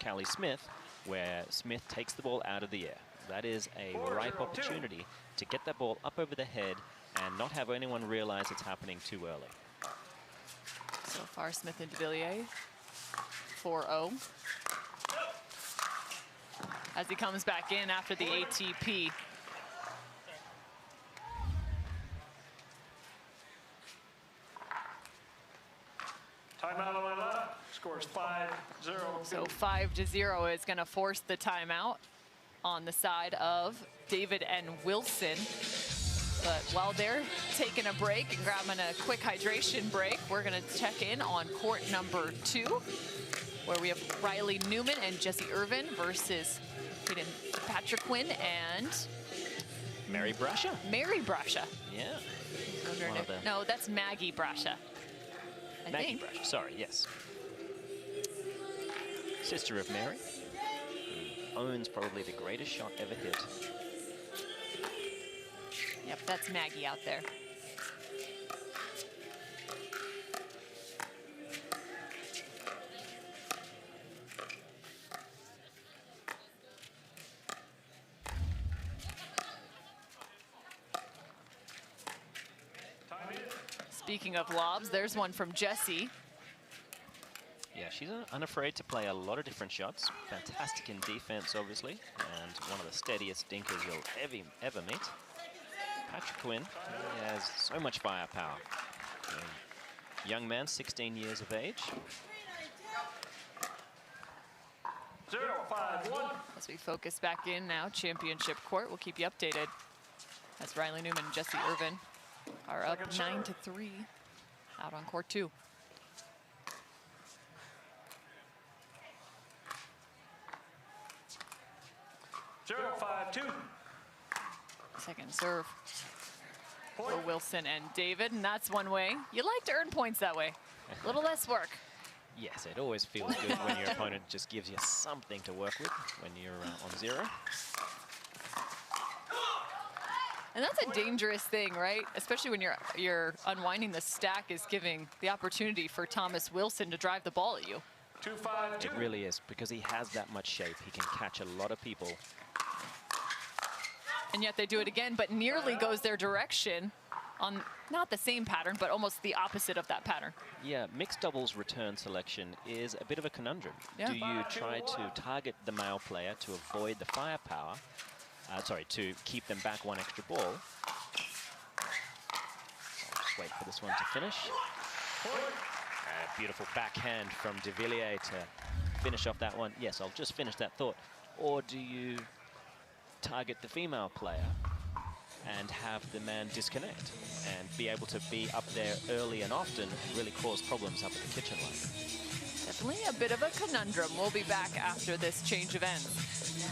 Callie Smith, where Smith takes the ball out of the air. That is a ripe opportunity to get that ball up over the head and not have anyone realize it's happening too early. So far, Smith and de Villiers, 4-0. As he comes back in after the ATP. Timeout on my left. Scores 5-0. So 5-0 is going to force the timeout on the side of David and Wilson. But while they're taking a break and grabbing a quick hydration break, we're going to check in on court number 2, where we have Riley Newman and Jessie Irvine versus Hayden Patriquin and Mary Brasha. Mary Brasha. Yeah. No, that's Maggie Brasha. Maggie Brasha, sorry, yes. Sister of Mary, who owns probably the greatest shot ever hit. Yep, that's Maggie out there. Speaking of lobs, there's one from Jessie. Yeah, she's unafraid to play a lot of different shots. Fantastic in defense, obviously, and one of the steadiest dinkers you'll ever meet. Patriquin has so much firepower. Young man, 16 years of age. 0-5-1. As we focus back in now, championship court, we'll keep you updated. As Riley Newman and Jessie Irvine are up 9-3 out on court 2. Second serve for Wilson and David, and that's one way. You like to earn points that way. A little less work. Yes, it always feels good when your opponent just gives you something to work with when you're on 0. And that's a dangerous thing, right? Especially when you're unwinding the stack, is giving the opportunity for Thomas Wilson to drive the ball at you. 2-5-2. It really is, because he has that much shape. He can catch a lot of people. And yet they do it again, but nearly goes their direction on not the same pattern, but almost the opposite of that pattern. Yeah, mixed doubles return selection is a bit of a conundrum. Yeah. Do you try to target the male player to avoid the firepower, to keep them back one extra ball? I'll just wait for this one to finish. A beautiful backhand from de Villiers to finish off that one. Yes, I'll just finish that thought. Or do you target the female player and have the man disconnect and be able to be up there early and often and really cause problems up at the kitchen line? Definitely a bit of a conundrum. We'll be back after this change of ends.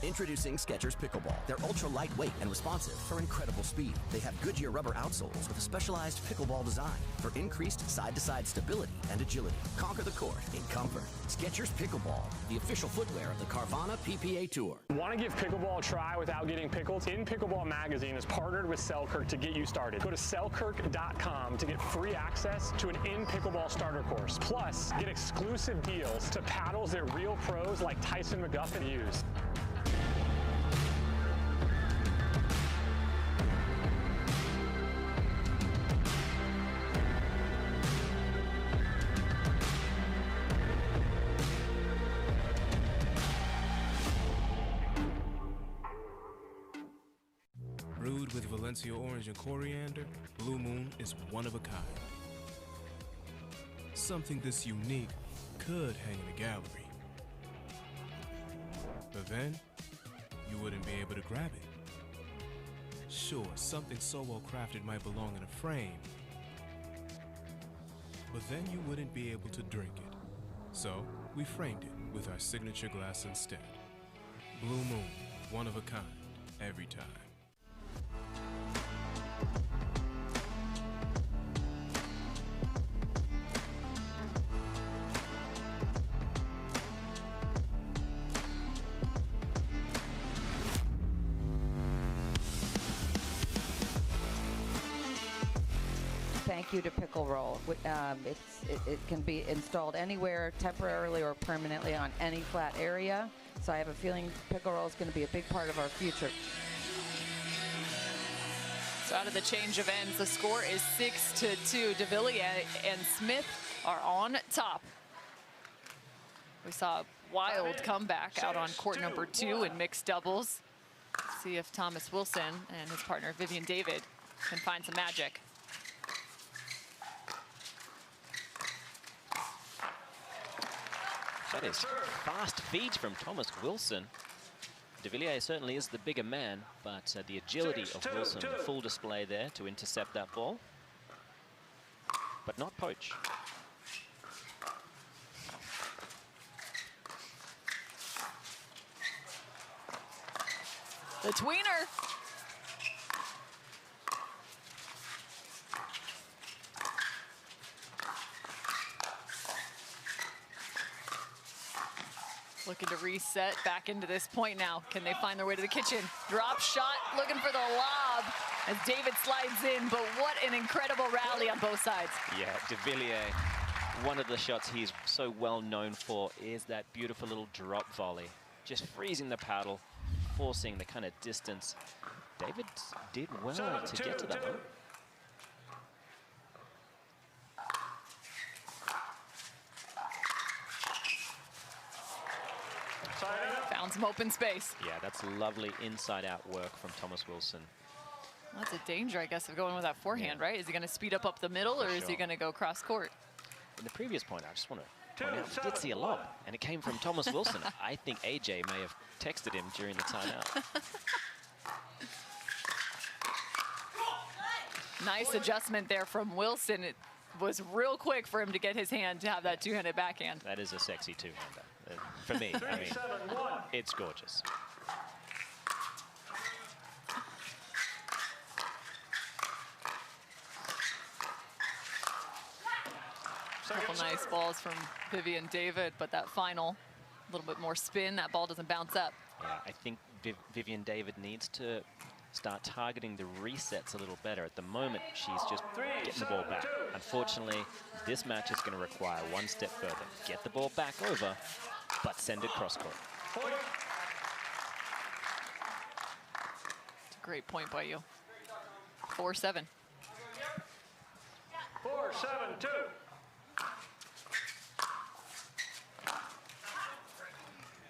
Introducing Skechers Pickleball. They're ultra lightweight and responsive for incredible speed. They have Goodyear rubber outsoles with a specialized pickleball design for increased side-to-side stability and agility. Conquer the court in comfort. Skechers Pickleball, the official footwear of the Carvana PPA Tour. Want to give pickleball a try without getting pickled? In Pickleball Magazine is partnered with Selkirk to get you started. Go to selkirk.com to get free access to an in-pickleball starter course. Plus, get exclusive deals to paddles that real pros like Tyson McGuffin use. Brewed with Valencia orange and coriander, Blue Moon is one of a kind. Something this unique could hang in a gallery. But then, you wouldn't be able to grab it. Sure, something so well crafted might belong in a frame, but then you wouldn't be able to drink it. So, we framed it with our signature glass instead. Blue Moon, one of a kind, every time. Thank you to Pickle Roll. It can be installed anywhere, temporarily or permanently on any flat area. So I have a feeling Pickle Roll is going to be a big part of our future. So out of the change of ends, the score is 6-2. De Villiers and Smith are on top. We saw a wild comeback out on court number 2 in mixed doubles. Let's see if Thomas Wilson and his partner Vivian David can find some magic. That is fast feet from Thomas Wilson. De Villiers certainly is the bigger man, but the agility of Wilson, full display there to intercept that ball, but not poach. The tweener. Looking to reset back into this point now. Can they find their way to the kitchen? Drop shot, looking for the lob as David slides in, but what an incredible rally on both sides. Yeah, De Villiers, one of the shots he's so well known for is that beautiful little drop volley. Just freezing the paddle, forcing the kind of distance. David did well to get to that one. Found some open space. Yeah, that's lovely inside-out work from Thomas Wilson. Well, that's a danger, I guess, of going with that forehand, right? Is he going to speed up the middle, or is he going to go cross court? In the previous point, I just want to point out, he did see a lob, and it came from Thomas Wilson. I think AJ may have texted him during the timeout. Nice adjustment there from Wilson. It was real quick for him to get his hand to have that two-handed backhand. That is a sexy two-hander. For me, I mean, it's gorgeous. Couple nice balls from Vivian David, but that final, a little bit more spin, that ball doesn't bounce up. Yeah, I think Vivian David needs to start targeting the resets a little better. At the moment, she's just getting the ball back. Unfortunately, this match is going to require one step further. Get the ball back over, but send it cross-court. It's a great point by you. 4-7. 4-7-2.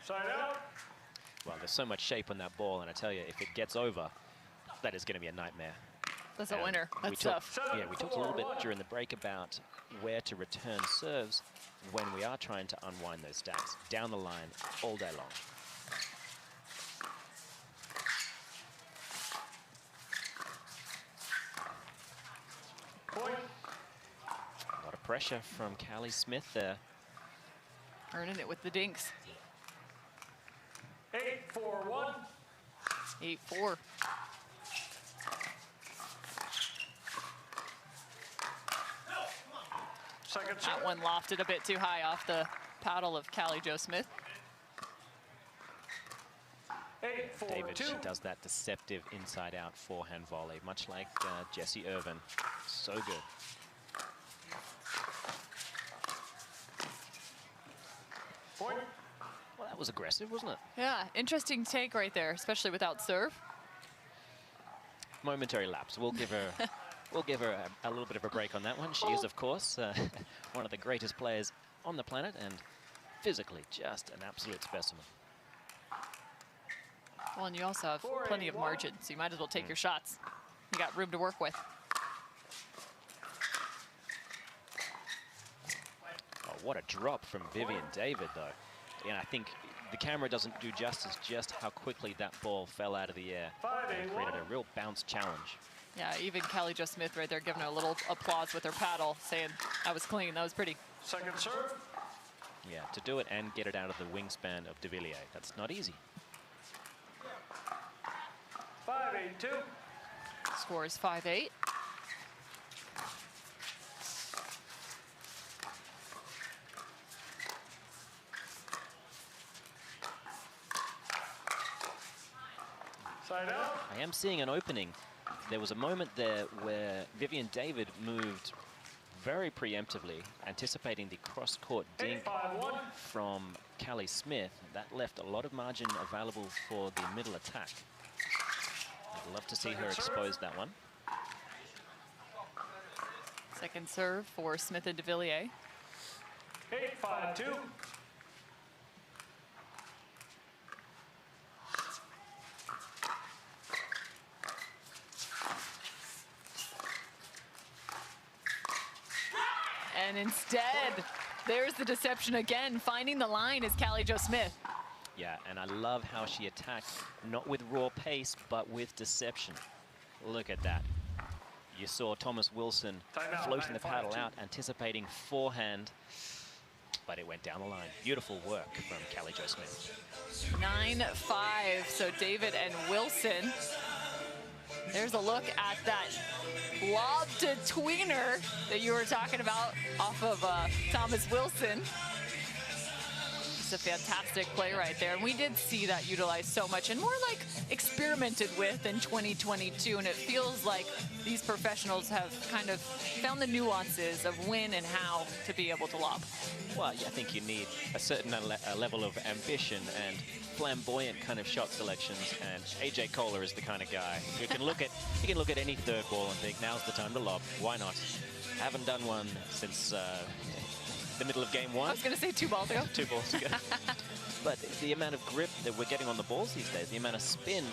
Side out. Well, there's so much shape on that ball, and I tell you, if it gets over, that is going to be a nightmare. That's a winner. That's tough. Yeah, we talked a little bit during the break about where to return serves when we are trying to unwind those stacks. Down the line, all day long. Point. A lot of pressure from Allyce Smith there. Earning it with the dinks. 8-4-1. 8-4. Second That one lofted a bit too high off the paddle of Callie Jo Smith. 8-4-2. David, she does that deceptive inside-out forehand volley, much like Jessie Irvine. So good. Point. Well, that was aggressive, wasn't it? Yeah, interesting take right there, especially without serve. Momentary lapse. We'll give her, a little bit of a break on that one. She is, of course, one of the greatest players on the planet, and physically just an absolute specimen. Well, and you also have plenty of margin, so you might as well take your shots. You got room to work with. Oh, what a drop from Vivian David, though. And I think the camera doesn't do justice just how quickly that ball fell out of the air. And created a real bounce challenge. Yeah, even Callie Jo Smith right there giving her a little applause with her paddle, saying, that was clean, that was pretty. Second serve. Yeah, to do it and get it out of the wingspan of de Villiers, that's not easy. 5-8-2. Score is 5-8. Side out. I am seeing an opening. There was a moment there where Vivian David moved very preemptively, anticipating the cross-court dink from Callie Smith. That left a lot of margin available for the middle attack. I'd love to see her expose that one. Second serve for Smith and de Villiers. 8-5-2. And instead, there's the deception again. Finding the line is Callie Jo Smith. Yeah, and I love how she attacked, not with raw pace, but with deception. Look at that. You saw Thomas Wilson floating the paddle out, anticipating forehand, but it went down the line. Beautiful work from Callie Jo Smith. 9-5, so David and Wilson. There's a look at that lob to tweener that you were talking about off of Thomas Wilson. It's a fantastic play right there. And we did see that utilized so much and more like experimented with in 2022. And it feels like these professionals have kind of found the nuances of when and how to be able to lob. Well, yeah, I think you need a certain level of ambition and flamboyant kind of shot selections, and AJ Kohler is the kind of guy who can look at any third ball and think, now's the time to lob. Why not? Haven't done one since the middle of game one. I was going to say 2 balls ago. 2 balls ago. But the amount of grip that we're getting on the balls these days, the amount of spin,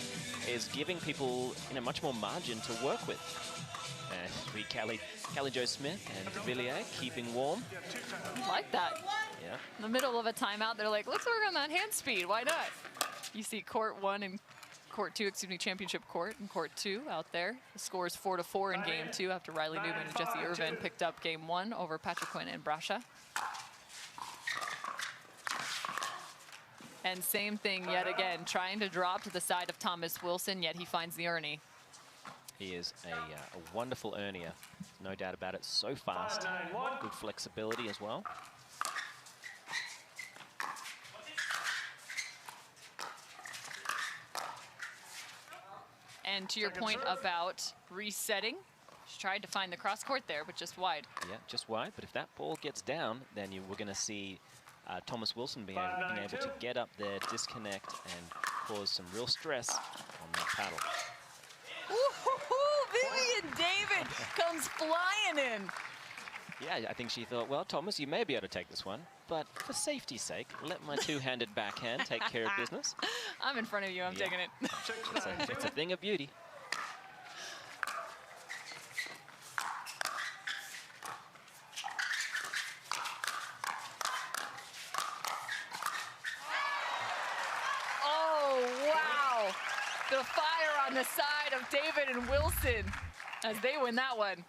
is giving people much more margin to work with. Callie Jo Smith and de Villiers keeping warm. I like that. Yeah. In the middle of a timeout, they're like, let's work on that hand speed. Why not? You see court 1 and court 2, championship court and court 2 out there. The score is 4-4 in game 2 after Riley Newman and Jessie Irvine picked up game 1 over Patrick Quinn and Brasha. And same thing yet again, trying to drop to the side of Thomas Wilson, yet he finds the Ernie. He is a wonderful earnier, no doubt about it. So fast, good flexibility as well. And to your point about resetting, she tried to find the cross court there, but just wide. Yeah, just wide. But if that ball gets down, then we're going to see Thomas Wilson being able to get up there, disconnect, and cause some real stress on that paddle. Vivian David comes flying in. Yeah, I think she thought, well, Thomas, you may be able to take this one, but for safety's sake, let my two-handed backhand take care of business. I'm in front of you. I'm taking it. It's a thing of beauty. Oh, wow. The fire on the side of David and Wilson as they win that one.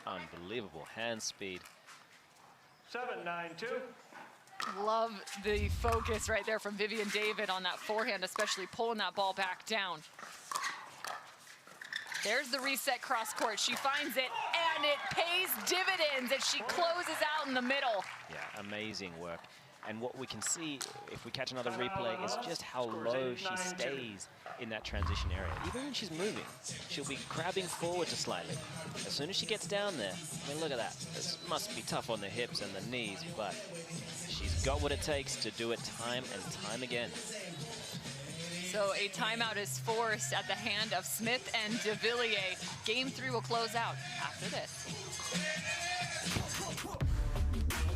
Unbelievable hand speed. 7-9-2. Love the focus right there from Vivian David on that forehand, especially pulling that ball back down. There's the reset cross court. She finds it, and it pays dividends as she closes out in the middle. Yeah, amazing work. And what we can see, if we catch another replay, is just how low she stays in that transition area. Even when she's moving, she'll be grabbing forward just slightly. As soon as she gets down there, I mean, look at that. This must be tough on the hips and the knees, but she's got what it takes to do it time and time again. So a timeout is forced at the hand of Smith and de Villiers. Game 3 will close out after this.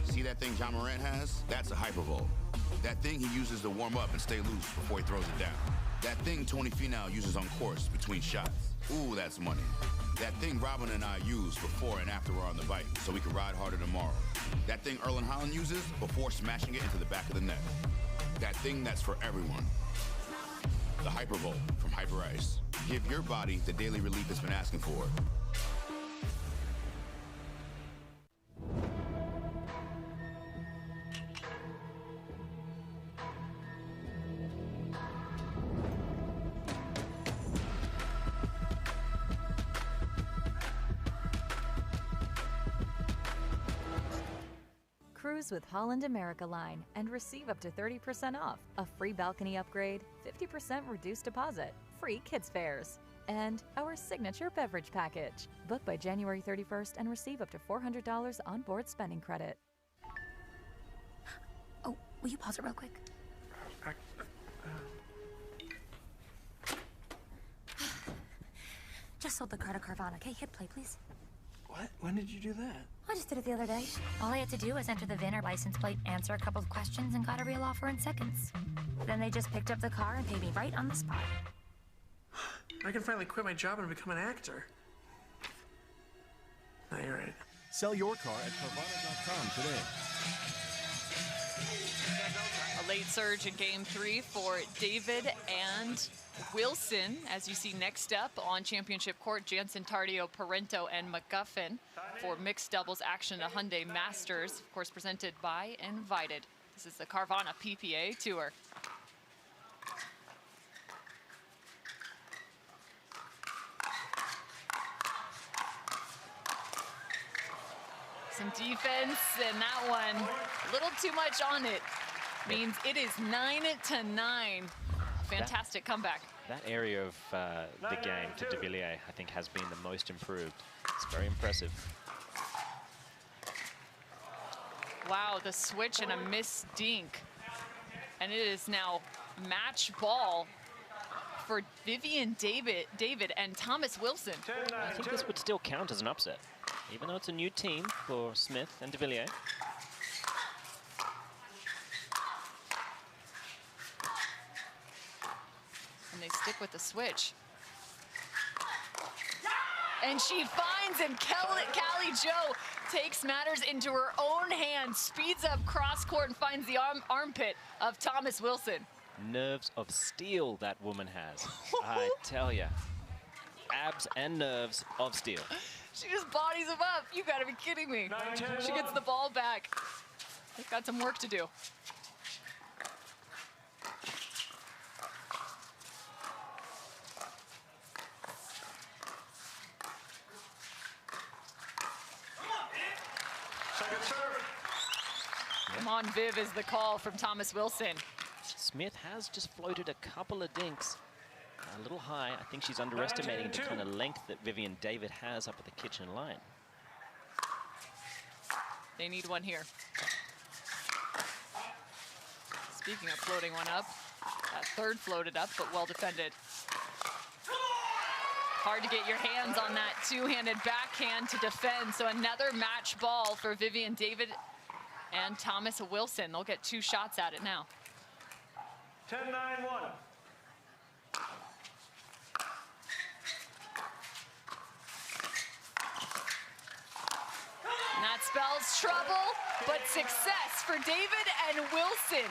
See that thing John Morant has? That's a hypervolt. That thing he uses to warm up and stay loose before he throws it down. That thing Tony Finau uses on course between shots. Ooh, that's money. That thing Robin and I use before and after we're on the bike so we can ride harder tomorrow. That thing Erlen Haaland uses before smashing it into the back of the net. That thing that's for everyone. The Hypervolt from Hyper Ice. Give your body the daily relief it's been asking for. Cruise with Holland America Line and receive up to 30% off, a free balcony upgrade, 50% reduced deposit, free kids fares, and our signature beverage package. Book by January 31st and receive up to $400 onboard spending credit. Oh, will you pause it real quick? Just sold the car to Carvana. Okay, hit play, please. What? When did you do that? I just did it the other day. All I had to do was enter the VIN or license plate, answer a couple of questions, and got a real offer in seconds. Then they just picked up the car and paid me right on the spot. I can finally quit my job and become an actor. No, you're right. Sell your car at Carvana.com today. A late surge in Game 3 for David and Wilson, as you see next up on championship court, Jansen, Tardio, Parenteau, and McGuffin for mixed doubles action at Hyundai Masters, of course presented by Invited. This is the Carvana PPA Tour. Some defense, and that one a little too much on it. Means it is 9-9. Fantastic comeback. That area of the game to de Villiers, I think, has been the most improved. It's very impressive. Wow, the switch and a missed dink. And it is now match ball for Vivian David and Thomas Wilson. I think this would still count as an upset, even though it's a new team for Smith and de Villiers. And they stick with the switch. And she finds him. Callie Jo takes matters into her own hands, speeds up cross court and finds the armpit of Thomas Wilson. Nerves of steel that woman has. I tell ya. Abs and nerves of steel. She just bodies him up. You gotta be kidding me. She gets the ball back. They've got some work to do. Come on, Viv, is the call from Thomas Wilson. Smith has just floated a couple of dinks A little high. I think she's underestimating the kind of length that Vivian David has up at the kitchen line. They need one here. Speaking of floating one up, that third floated up, but well defended. Hard to get your hands on that two-handed backhand to defend. So another match ball for Vivian David and Thomas Wilson. They'll get 2 shots at it now. 10-9-1. And that spells trouble, but success for David and Wilson.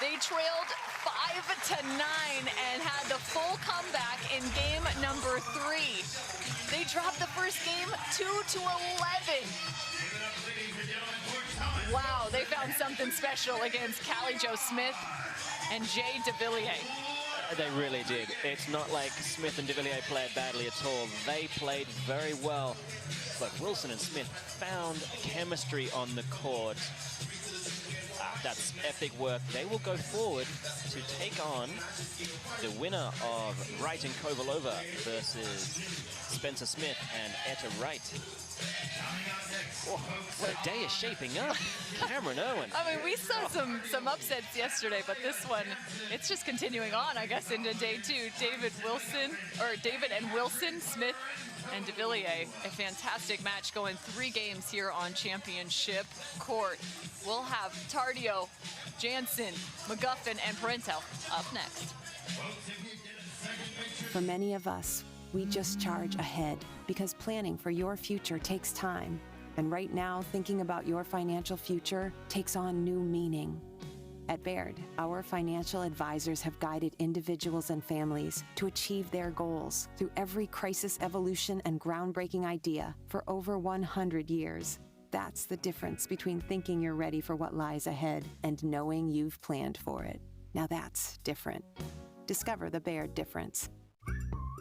They trailed 5-9 and had the full comeback in game number 3. They dropped the first game 2-11. Wow, they found something special against Callie Jo Smith and Jay DeVilliers. They really did. It's not like Smith and DeVilliers played badly at all. They played very well. But Wilson and Smith found chemistry on the court. That's epic work. They will go forward to take on the winner of Wright and Kovalova versus Spencer Smith and Etta Wright. Oh, what a day is shaping up. Cameron Irwin. I mean, we saw some upsets yesterday, but this one, it's just continuing on, I guess, into day 2. David and Wilson, Smith and DeVilliers, a fantastic match going 3 games here on championship court. We'll have Tardio, Jansen, McGuffin, and Parenteau up next. For many of us, we just charge ahead because planning for your future takes time. And right now, thinking about your financial future takes on new meaning. At Baird, our financial advisors have guided individuals and families to achieve their goals through every crisis evolution and groundbreaking idea for over 100 years. That's the difference between thinking you're ready for what lies ahead and knowing you've planned for it. Now that's different. Discover the Baird difference.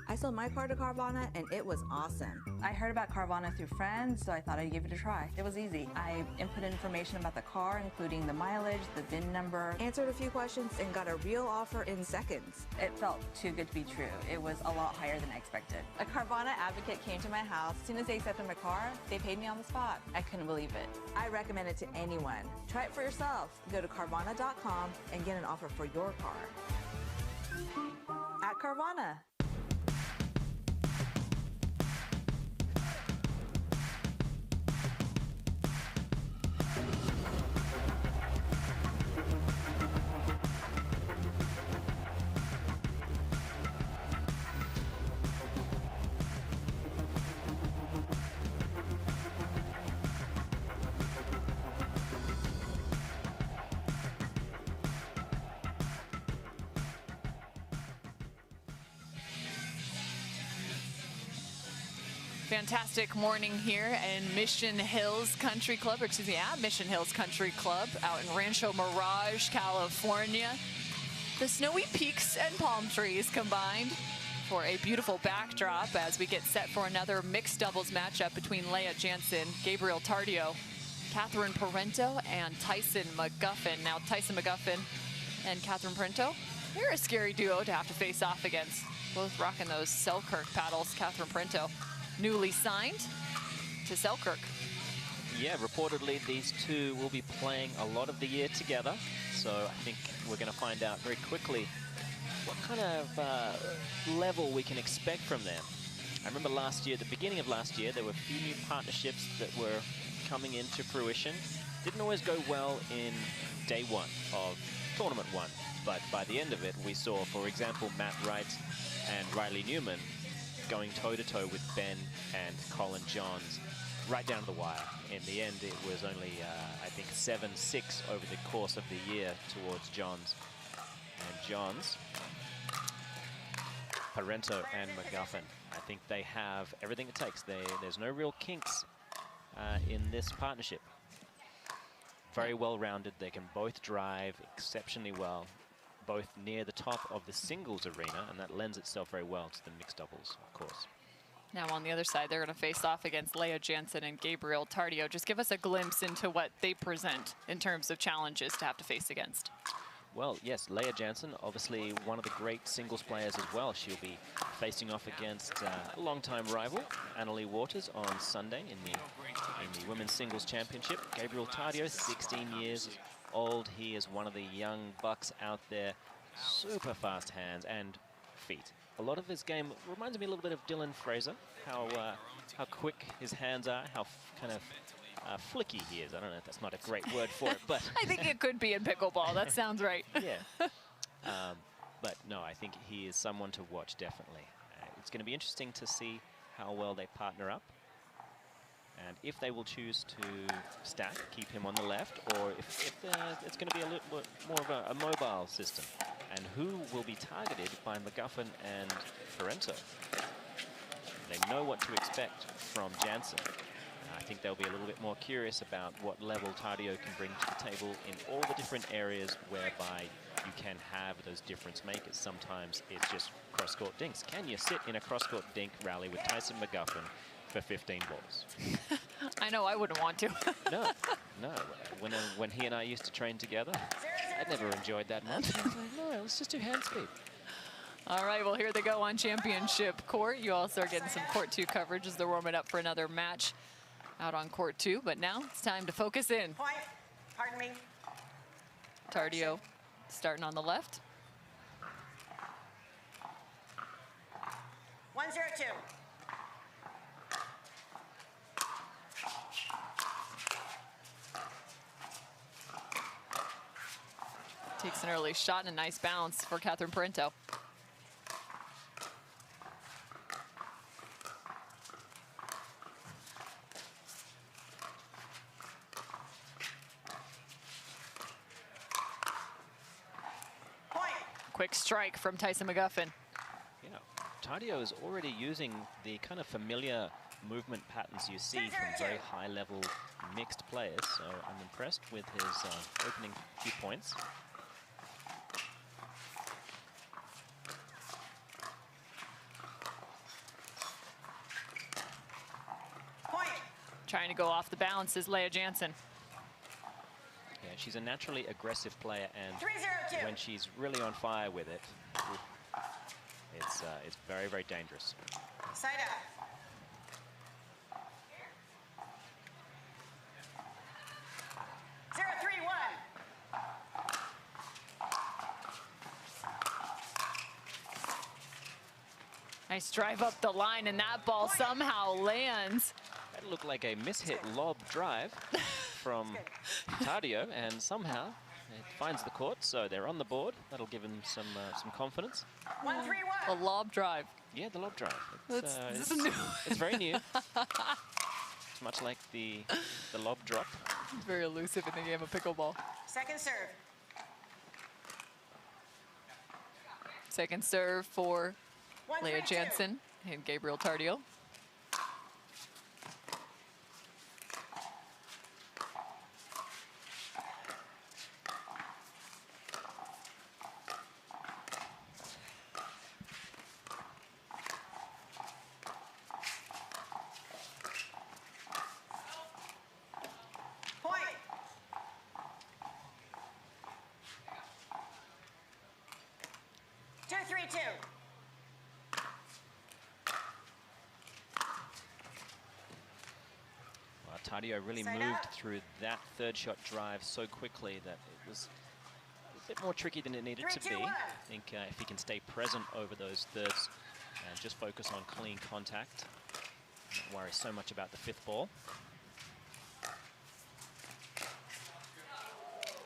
I sold my car to Carvana and it was awesome. I heard about Carvana through friends, so I thought I'd give it a try. It was easy. I inputted information about the car, including the mileage, the VIN number, answered a few questions, and got a real offer in seconds. It felt too good to be true. It was a lot higher than I expected. A Carvana advocate came to my house. As soon as they accepted my car, they paid me on the spot. I couldn't believe it. I recommend it to anyone. Try it for yourself. Go to Carvana.com and get an offer for your car. At Carvana. Fantastic morning here in Mission Hills Country Club, at Mission Hills Country Club out in Rancho Mirage, California. The snowy peaks and palm trees combined for a beautiful backdrop as we get set for another mixed doubles matchup between Leah Jansen, Gabriel Tardio, Catherine Parenteau, and Tyson McGuffin. Now, Tyson McGuffin and Catherine Parenteau, they're a scary duo to have to face off against. Both rocking those Selkirk paddles. Catherine Parenteau, newly signed to Selkirk. Yeah, reportedly these two will be playing a lot of the year together. So I think we're going to find out very quickly what kind of level we can expect from them. I remember last year, at the beginning of last year, there were a few new partnerships that were coming into fruition. Didn't always go well in day 1 of tournament 1. But by the end of it, we saw, for example, Matt Wright and Riley Newman going toe-to-toe with Ben and Colin Johns right down to the wire. In the end, it was only, I think, 7-6 over the course of the year towards Johns. And Johns, Parenteau, and McGuffin, I think they have everything it takes. There's no real kinks in this partnership. Very well-rounded. They can both drive exceptionally well, both near the top of the singles arena, and that lends itself very well to the mixed doubles, of course. Now on the other side, they're going to face off against Leah Jansen and Gabriel Tardio. Just give us a glimpse into what they present in terms of challenges to have to face against. Well, yes, Leigh Jansen, obviously one of the great singles players as well. She'll be facing off against a longtime rival, Leigh Waters, on Sunday in the Women's Singles Championship. Gabriel Tardio, 16 years old. He is one of the young bucks out there. Super fast hands and feet. A lot of his game reminds me a little bit of Dylan Fraser, how quick his hands are, how kind of flicky he is. I don't know if that's not a great word for it, but I think it could be in pickleball. That sounds right. Yeah. But no, I think he is someone to watch, definitely. It's going to be interesting to see how well they partner up. And if they will choose to stack, keep him on the left, or if it's going to be a little bit more of a mobile system. And who will be targeted by McGuffin and Parenteau? They know what to expect from Jansen. I think they'll be a little bit more curious about what level Tardio can bring to the table in all the different areas whereby you can have those difference makers. Sometimes it's just cross-court dinks. Can you sit in a cross-court dink rally with Tyson McGuffin for 15 balls? I know I wouldn't want to. No. When he and I used to train together, I never enjoyed that much. No, let's just do hand speed. All right, well, here they go on championship court. You also are getting some court 2 coverage as they're warming up for another match out on court 2. But now it's time to focus in. Point. Pardon me. Tardio starting on the left. 102. Takes an early shot and a nice bounce for Catherine Parenteau. Quick strike from Tyson McGuffin. Yeah, Tardio is already using the kind of familiar movement patterns you see from very high-level mixed players, so I'm impressed with his opening few points. Trying to go off the bounce is Leigh Jansen. Yeah, she's a naturally aggressive player, and 302. when she's really on fire with it, it's very, very dangerous. Side out. Zero, 3, 1. Nice drive up the line, and that ball somehow lands. That looked like a mishit lob drive from Tardio, and somehow it finds the court, so they're on the board. That'll give him some confidence. 1, 3, 1. A lob drive. Yeah, the lob drive. It's very new. It's much like the lob drop. It's very elusive in the game of pickleball. Second serve. Second serve for 1, Leigh 3, 2. Jansen and Gabriel Tardio. Point. Two, 3, 2. Well, Tardio really Side moved out. through that third shot drive so quickly that it was a bit more tricky than it needed 3, to 2, be. 1. I think if he can stay present over those thirds and just focus on clean contact, not worry so much about the fifth ball.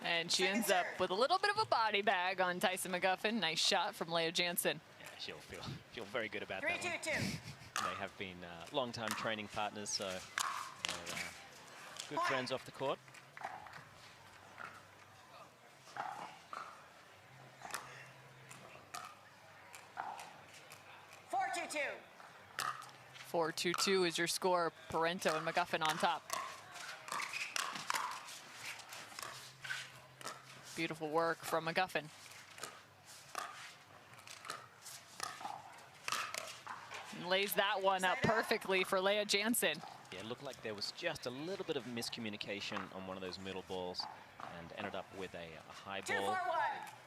And she ends up with a little bit of a body bag on Tyson McGuffin. Nice shot from Leigh Jansen. Yeah, she'll feel very good about 3, that 2, one. 2. They have been long-time training partners, so they're good friends off the court. Four, 2, 2. 4-2-2 is your score. Parenteau and McGuffin on top. Beautiful work from McGuffin. And lays that one up perfectly for Leigh Jansen. Yeah, it looked like there was just a little bit of miscommunication on one of those middle balls and ended up with a high 2, ball. 4, 1.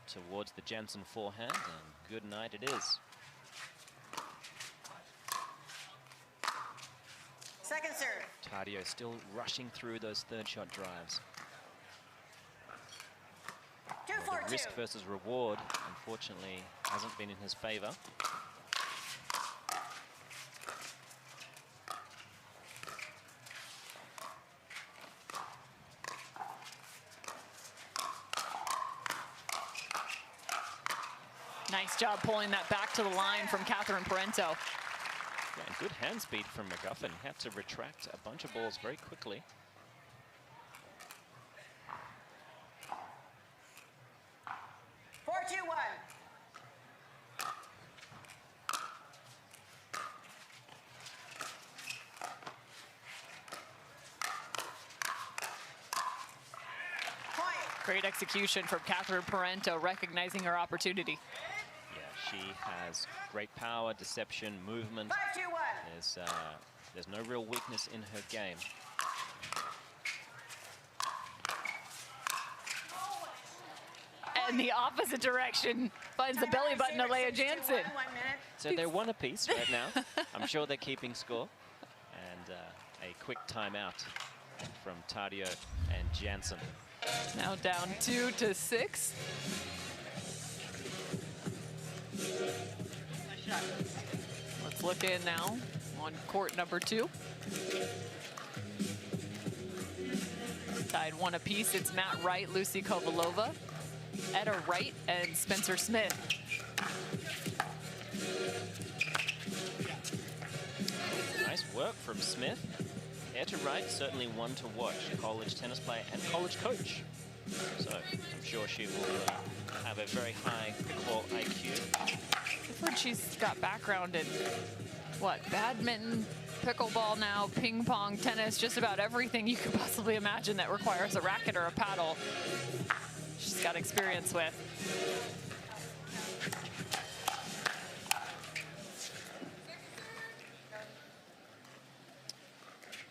towards the Jansen forehand, and good night it is. Second serve. Tardio still rushing through those third shot drives. Well, the risk versus reward, unfortunately, hasn't been in his favor. Nice job pulling that back to the line from Catherine Parenteau. Yeah, and good hand speed from McGuffin. He had to retract a bunch of balls very quickly. Great execution from Catherine Parenteau, recognizing her opportunity. Yeah, she has great power, deception, movement. 5-2-1. There's no real weakness in her game. And the opposite direction finds the belly button of Leigh Jansen. So they're one apiece right now. I'm sure they're keeping score. And a quick timeout from Tardio and Jansen. Now down 2-6. Let's look in now on court number 2. Tied 1 apiece. It's Matt Wright, Lucy Kovalova, Etta Wright, and Spencer Smith. Nice work from Smith. Etta Wright, certainly one to watch. College tennis player and college coach. So I'm sure she will have a very high pickleball IQ. I've heard she's got background in, what, badminton, pickleball now, ping pong, tennis, just about everything you could possibly imagine that requires a racket or a paddle. She's got experience with.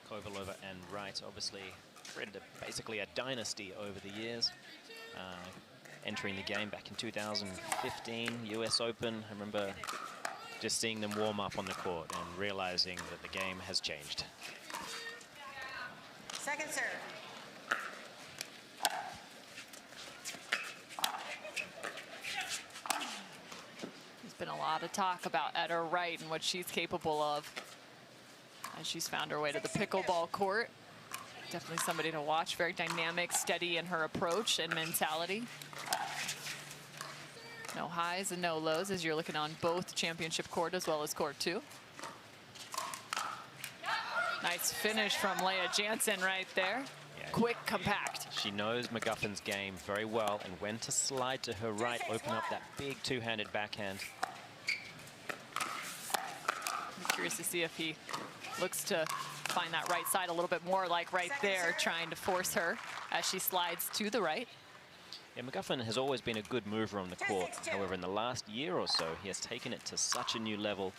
Kovalova and Wright obviously created basically a dynasty over the years. Entering the game back in 2015, US Open. I remember just seeing them warm up on the court and realizing that the game has changed. Second serve. There's been a lot of talk about Etta Wright and what she's capable of as she's found her way to the pickleball court. Definitely somebody to watch, very dynamic, steady in her approach and mentality. No highs and no lows as you're looking on both championship court as well as court 2. Nice finish from Leigh Jansen right there. Yeah. Quick, compact. She knows McGuffin's game very well, and when to slide to her right, open up that big two-handed backhand. I'm curious to see if he looks to find that right side a little bit more, like right there, trying to force her as she slides to the right. Yeah, McGuffin has always been a good mover on the court. However, in the last year or so, he has taken it to such a new level,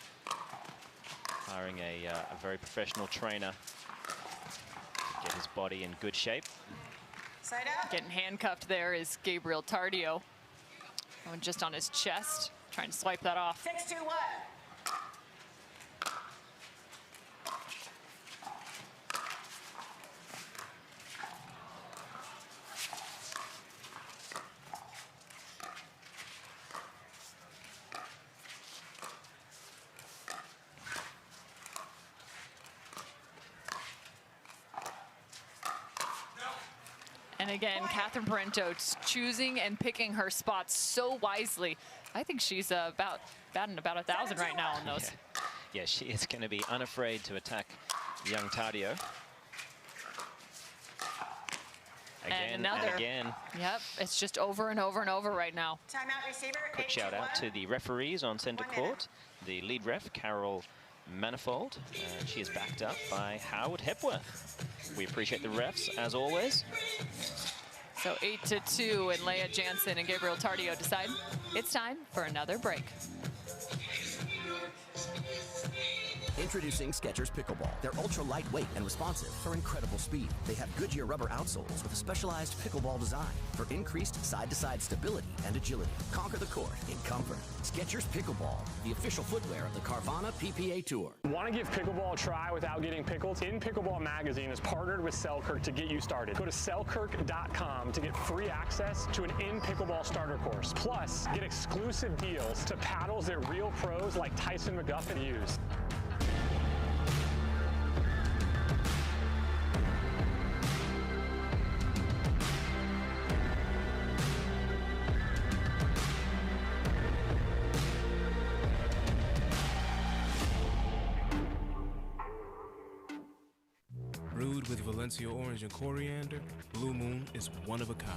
hiring a very professional trainer to get his body in good shape. Side out. Getting handcuffed there is Gabriel Tardio. Going just on his chest, trying to swipe that off. 6-2-1. And again, Catherine Parenteau choosing and picking her spots so wisely. I think she's batting about 1,000 right now on those. Yeah, she is going to be unafraid to attack young Tardio. Again and again. Yep, it's just over and over and over right now. Timeout receiver. Quick shout out to the referees on center court. The lead ref, Carol Manifold. She is backed up by Howard Hepworth. We appreciate the refs, as always. So 8-2, and Leigh Jansen and Gabriel Tardio decide it's time for another break. Introducing Skechers Pickleball. They're ultra lightweight and responsive for incredible speed. They have Goodyear rubber outsoles with a specialized pickleball design for increased side-to-side stability and agility. Conquer the court in comfort. Skechers Pickleball, the official footwear of the Carvana PPA Tour. Want to give pickleball a try without getting pickled? In Pickleball magazine is partnered with Selkirk to get you started. Go to selkirk.com to get free access to an in-pickleball starter course. Plus, get exclusive deals to paddles that real pros like Tyson McGuffin use. Brewed with Valencia orange and coriander, Blue Moon is one of a kind.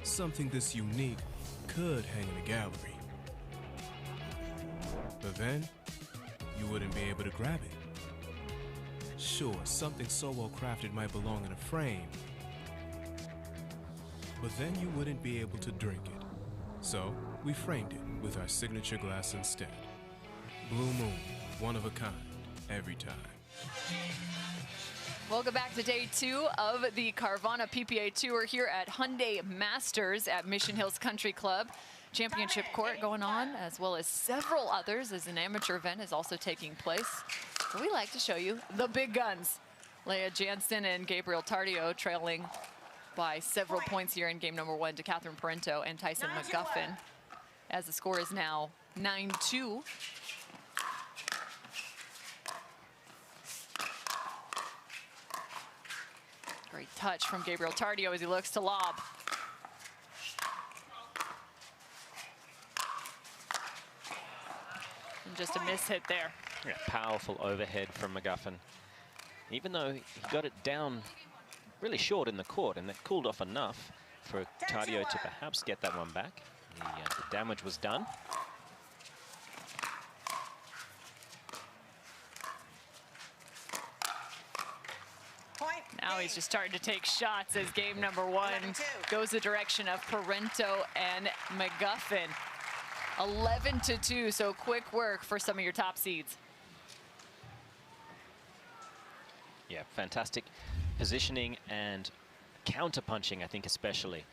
Something this unique could hang in a gallery. But then, you wouldn't be able to grab it. Sure, something so well crafted might belong in a frame, but then you wouldn't be able to drink it. So, we framed it with our signature glass instead. Blue Moon, one of a kind, every time. Welcome back to day 2 of the Carvana PPA Tour here at Hyundai Masters at Mission Hills Country Club. Championship court going on, as well as several others, as an amateur event is also taking place. So we like to show you the big guns. Leah Jansen and Gabriel Tardio trailing by several points here in game number 1 to Catherine Parenteau and Tyson McGuffin, as the score is now 9-2. Great touch from Gabriel Tardio as he looks to lob. And just a miss hit there. Yeah, powerful overhead from McGuffin. Even though he got it down really short in the court, and that cooled off enough for Tardio to perhaps get that one back. The damage was done. Now he's just starting to take shots as game number 1 goes the direction of Parenteau and McGuffin. 11-2, so quick work for some of your top seeds. Yeah, fantastic positioning and counter-punching, I think, especially.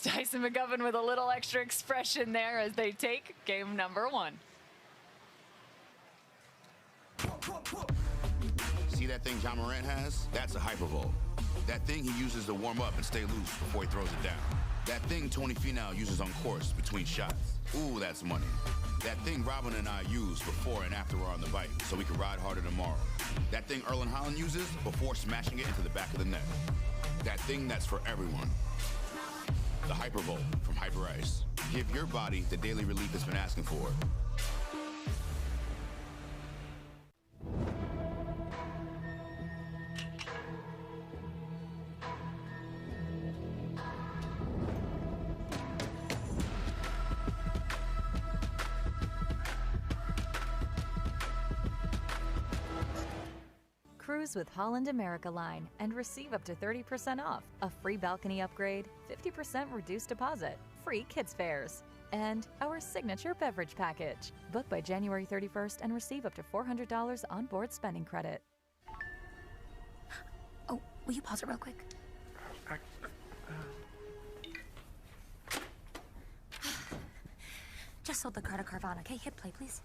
Tyson McGuffin with a little extra expression there as they take game number 1. See that thing John Morant has? That's a hypervolt. That thing he uses to warm up and stay loose before he throws it down. That thing Tony Finau uses on course between shots. Ooh, that's money. That thing Robin and I use before and after we're on the bike so we can ride harder tomorrow. That thing Erlen Haaland uses before smashing it into the back of the net. That thing that's for everyone. The Hypervolt from Hyper Ice. Give your body the daily relief it's been asking for. Cruise with Holland America Line and receive up to 30% off, a free balcony upgrade, 50% reduced deposit, free kids fares, and our signature beverage package. Book by January 31st and receive up to $400 onboard spending credit. Oh, will you pause it real quick? Just sold the car to Carvana. Okay, hit play, please.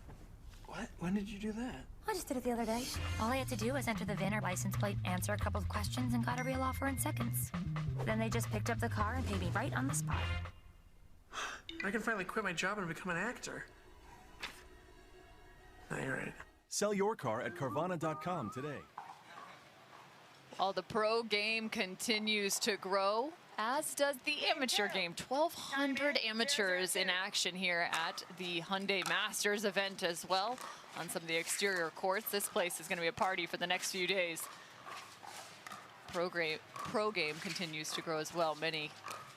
What? When did you do that? I just did it the other day. All I had to do was enter the VIN or license plate, answer a couple of questions, and got a real offer in seconds. Then they just picked up the car and paid me right on the spot. I can finally quit my job and become an actor. No, you're right. Sell your car at Carvana.com today. While the pro game continues to grow, as does the amateur game. 1,200 amateurs in action here at the Hyundai Masters event as well on some of the exterior courts. This place is going to be a party for the next few days. Pro game continues to grow as well. Many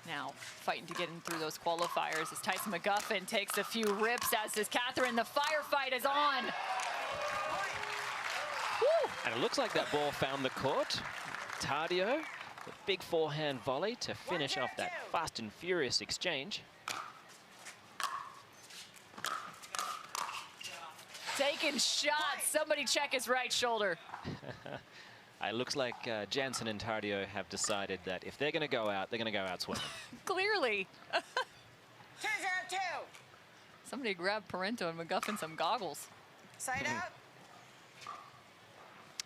now fighting to get in through those qualifiers as Tyson McGuffin takes a few rips, as does Catherine. The firefight is on. Woo! And it looks like that ball found the court. Tardio, the big forehand volley to finish off that fast and furious exchange. taking shots. Somebody check his right shoulder. It looks like Jansen and Tardio have decided that if they're going to go out, they're going to go out swinging. Clearly. 2-0-2. Somebody grab Parenteau and McGuffin some goggles. Side out.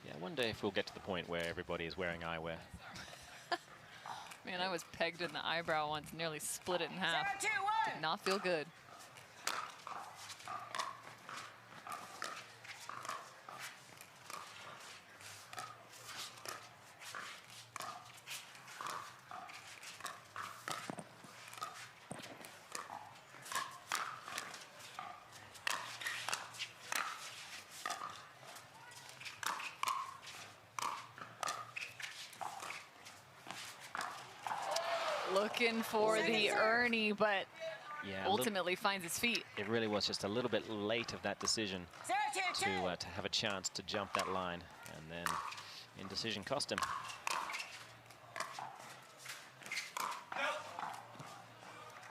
Yeah, one day if we'll get to the point where everybody is wearing eyewear. Man, I was pegged in the eyebrow once, nearly split it in half. 0-2-1. Did not feel good. Looking for the Ernie, but ultimately finds his feet. It really was just a little bit late of that decision to have a chance to jump that line, and then indecision cost him.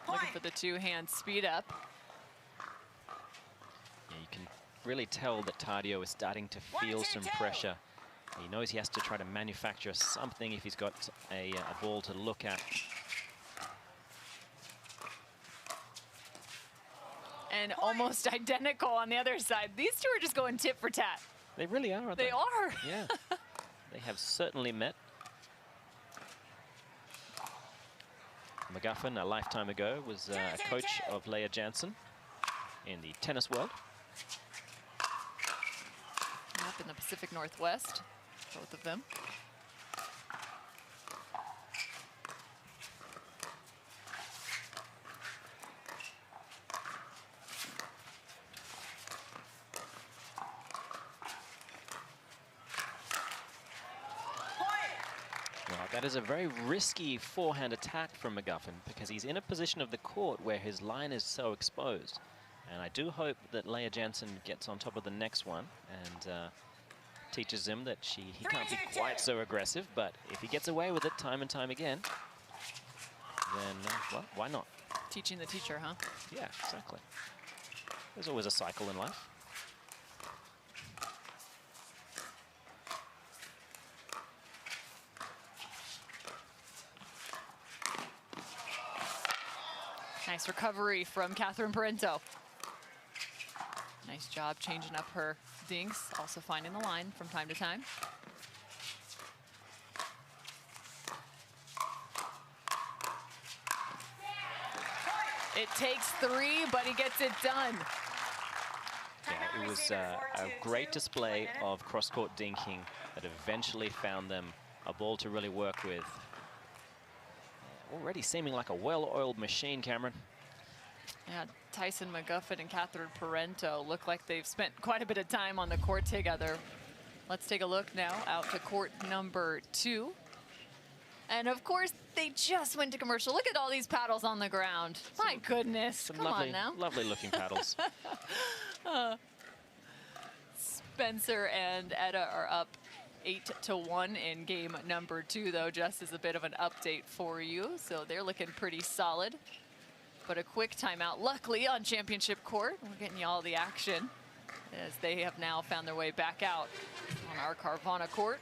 Looking for the two-hand speed up. Yeah, you can really tell that Tardio is starting to feel some pressure. He knows he has to try to manufacture something if he's got a ball to look at. And almost identical on the other side. These two are just going tit for tat. They really are, aren't they? They are. Yeah, they have certainly met. McGuffin, a lifetime ago, was a coach of Leigh Jansen in the tennis world. Up in the Pacific Northwest, both of them. That is a very risky forehand attack from McGuffin because he's in a position of the court where his line is so exposed. And I do hope that Leigh Jansen gets on top of the next one and teaches him that he can't be quite so aggressive, but if he gets away with it time and time again, then, well, why not? Teaching the teacher, huh? Yeah, exactly. There's always a cycle in life. Nice recovery from Catherine Parenteau. Nice job changing up her dinks, also finding the line from time to time. It takes 3, but he gets it done. Yeah, it was a great display of cross-court dinking that eventually found them a ball to really work with. Already seeming like a well-oiled machine, Cameron. Yeah, Tyson, McGuffin, and Catherine Parenteau look like they've spent quite a bit of time on the court together. Let's take a look now out to court number 2. And of course, they just went to commercial. Look at all these paddles on the ground. My goodness, come on now. Lovely looking paddles. Spencer and Etta are up 8-1 in game number 2, though, just as a bit of an update for you. So they're looking pretty solid. But a quick timeout, luckily, on championship court. We're getting you all the action as they have now found their way back out on our Carvana court.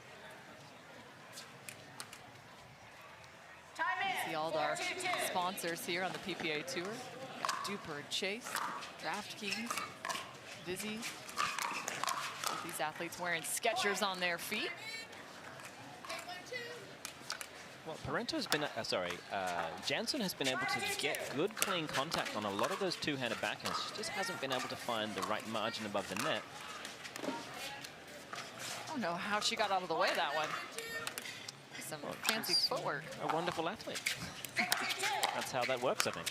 See all our sponsors here on the PPA Tour. Got Duper and Chase, DraftKings, Vizzy. These athletes wearing Skechers on their feet. Well, Parenteau's been, Jansen has been able to get good, clean contact on a lot of those two-handed backhands. She just hasn't been able to find the right margin above the net. I don't know how she got out of the way that one. Some fancy footwork. A wonderful athlete. That's how that works, I think.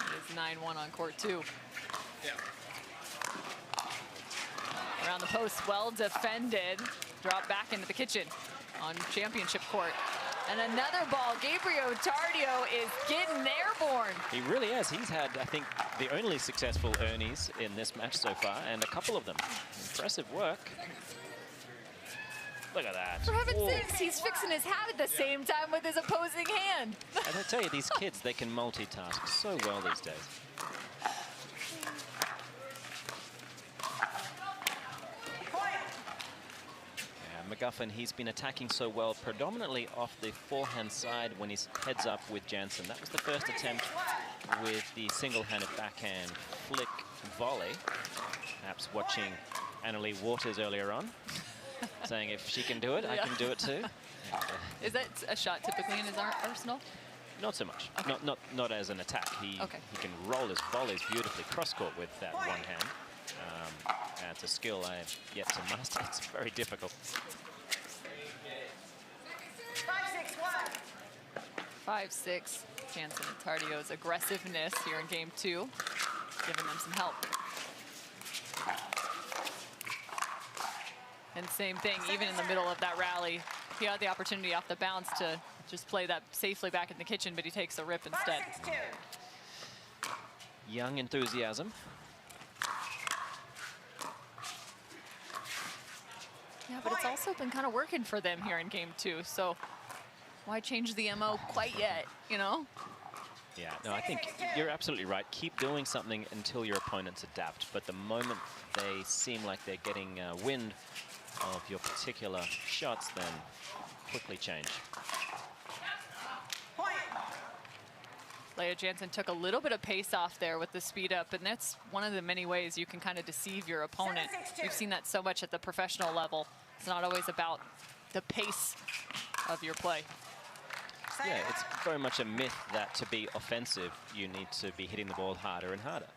It is 9-1 on court 2. Yeah. Around the post, well defended. Drop back into the kitchen on championship court. And another ball, Gabriel Tardio is getting airborne. He really is. He's had, I think, the only successful Ernies in this match so far, and a couple of them. Impressive work. Look at that. For heaven's sakes, he's fixing his hat at the same time with his opposing hand. And I tell you, these kids, they can multitask so well these days. McGuffin, he's been attacking so well, predominantly off the forehand side when he's heads up with Jansen. That was the first attempt with the single-handed backhand flick volley. Perhaps watching Leigh Waters earlier on, saying if she can do it, I can do it too. And, is that a shot typically in his arsenal? Not so much. Okay. Not as an attack. He can roll his volleys beautifully cross-court with that one hand. And it's a skill I have yet to master. It's very difficult. 5-6. Jansen and Tardio's aggressiveness here in game 2, giving them some help. And same thing, even in the middle of that rally, he had the opportunity off the bounce to just play that safely back in the kitchen, but he takes a rip instead. Young enthusiasm. Yeah, but it's also been kind of working for them here in game 2, so why change the MO quite yet, you know? Yeah, no, I think you're absolutely right. Keep doing something until your opponents adapt, but the moment they seem like they're getting wind of your particular shots, then quickly change. Leigh Jansen took a little bit of pace off there with the speed up, and that's one of the many ways you can kind of deceive your opponent. We've seen that so much at the professional level. It's not always about the pace of your play. Yeah, it's very much a myth that to be offensive, you need to be hitting the ball harder and harder.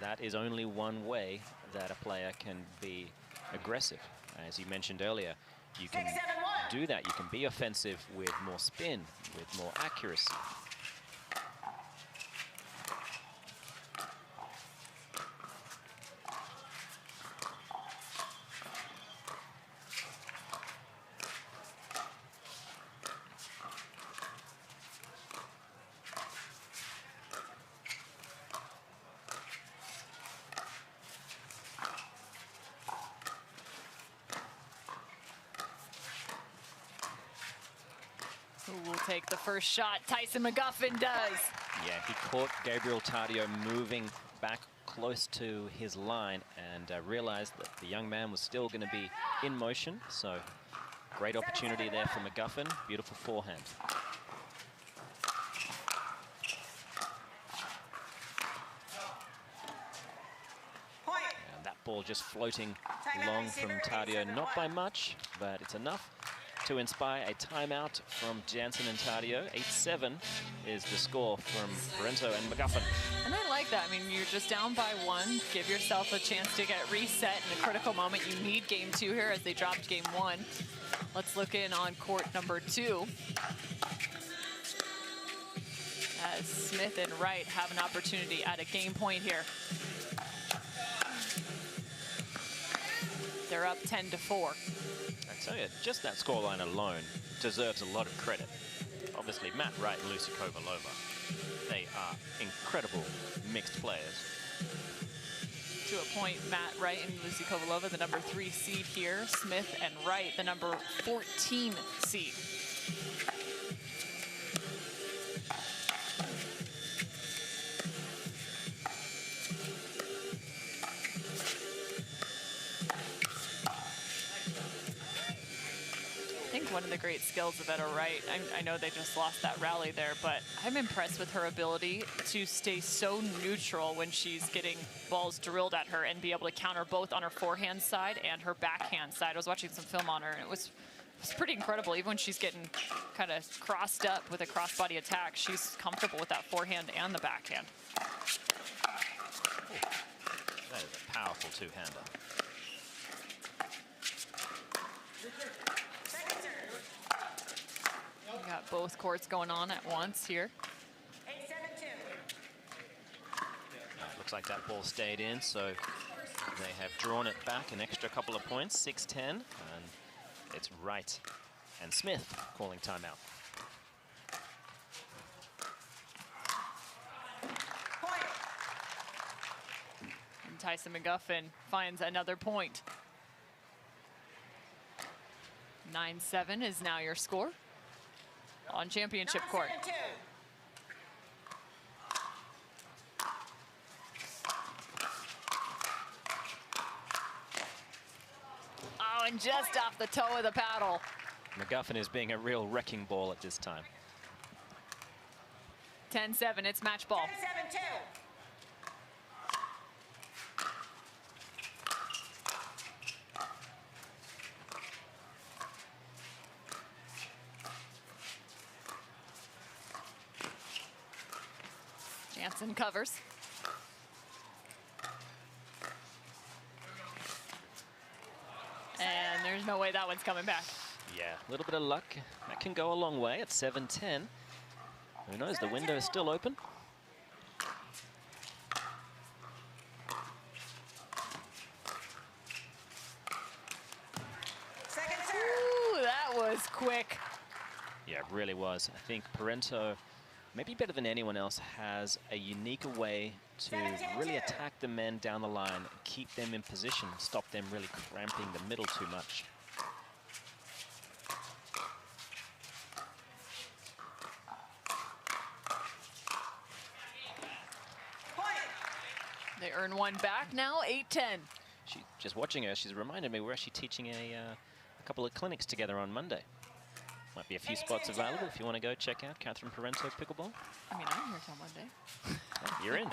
That is only one way that a player can be aggressive. As you mentioned earlier, you can do that. You can be offensive with more spin, with more accuracy. Who will take the first shot? Tyson McGuffin does. Yeah, he caught Gabriel Tardio moving back close to his line and realized that the young man was still going to be in motion. So great opportunity there for McGuffin. Beautiful forehand. And that ball just floating long from Tardio, not by much, but it's enough to inspire a timeout from Jansen and Tardio. 8-7 is the score from Parenteau and McGuffin. And I like that. I mean, you're just down by one. Give yourself a chance to get reset in a critical moment. You need game 2 here as they dropped game 1. Let's look in on court number 2. As Smith and Wright have an opportunity at a game point here. They're up 10-4. I tell you, just that scoreline alone deserves a lot of credit. Obviously, Matt Wright and Lucy Kovalova, they are incredible mixed players. To a point, Matt Wright and Lucy Kovalova, the number 3 seed here. Smith and Wright, the number 14 seed. One of the great skills of Etta Wright. I know they just lost that rally there, but I'm impressed with her ability to stay so neutral when she's getting balls drilled at her and be able to counter both on her forehand side and her backhand side. I was watching some film on her, and it was pretty incredible. Even when she's getting kind of crossed up with a crossbody attack, she's comfortable with that forehand and the backhand. Ooh, that is a powerful two-hander. Got both courts going on at once here. Looks like that ball stayed in, so they have drawn it back an extra couple of points, 6-10, and it's Wright and Smith calling timeout. And Tyson McGuffin finds another point. 9-7 is now your score on championship court. 9-7-2. Oh, and just off the toe of the paddle. McGuffin is being a real wrecking ball at this time. 10-7, it's match ball. 10-7-2. Jansen covers. And there's no way that one's coming back. Yeah, a little bit of luck. That can go a long way at 7-10. Who knows, the window is still open. Ooh, that was quick. Yeah, it really was. I think Parenteau, maybe better than anyone else, has a unique way to really attack the men down the line, keep them in position, stop them really cramping the middle too much. They earn one back now, 8-10. Just watching her, she's reminded me we're actually teaching a couple of clinics together on Monday. Might be a few spots available if you want to go check out Catherine Parenteau Pickleball. I mean, I'm here till Monday. Oh, you're in.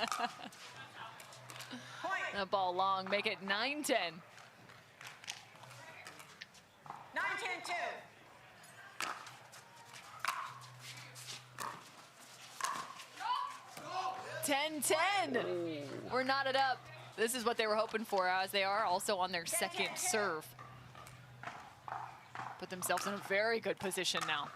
The ball long, make it 9-10. 9-10-2. 10-10. We're knotted up. This is what they were hoping for, as they are also on their second serve. Put themselves in a very good position now.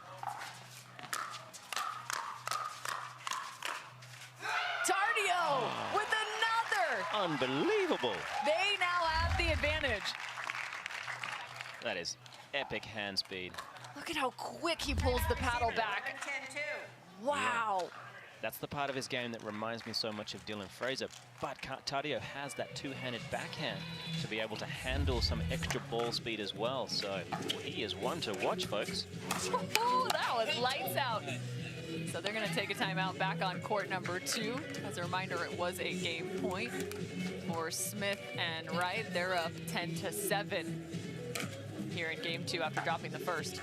Tardio with another. Unbelievable. They now have the advantage. That is epic hand speed. Look at how quick he pulls the paddle back. 10-2. Wow. Yeah. That's the part of his game that reminds me so much of Dylan Fraser. But Tardio has that two-handed backhand to be able to handle some extra ball speed as well. So he is one to watch, folks. Ooh, that was lights out. So they're going to take a timeout back on court number 2. As a reminder, it was a game point for Smith and Wright. They're up 10-7 here in game 2 after dropping the first.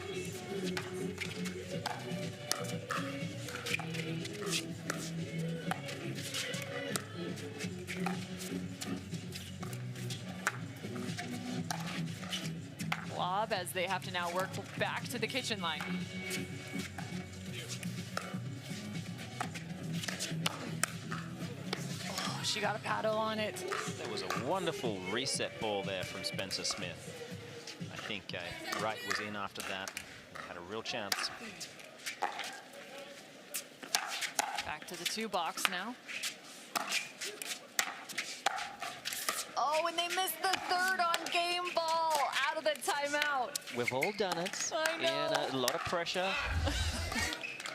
Lob as they have to now work back to the kitchen line. Oh, she got a paddle on it. That was a wonderful reset ball there from Spencer Smith. I think Wright was in after that, had a real chance. Back to the 2 box now. Oh, and they missed the third on game ball out of the timeout. We've all done it. I know. And a lot of pressure.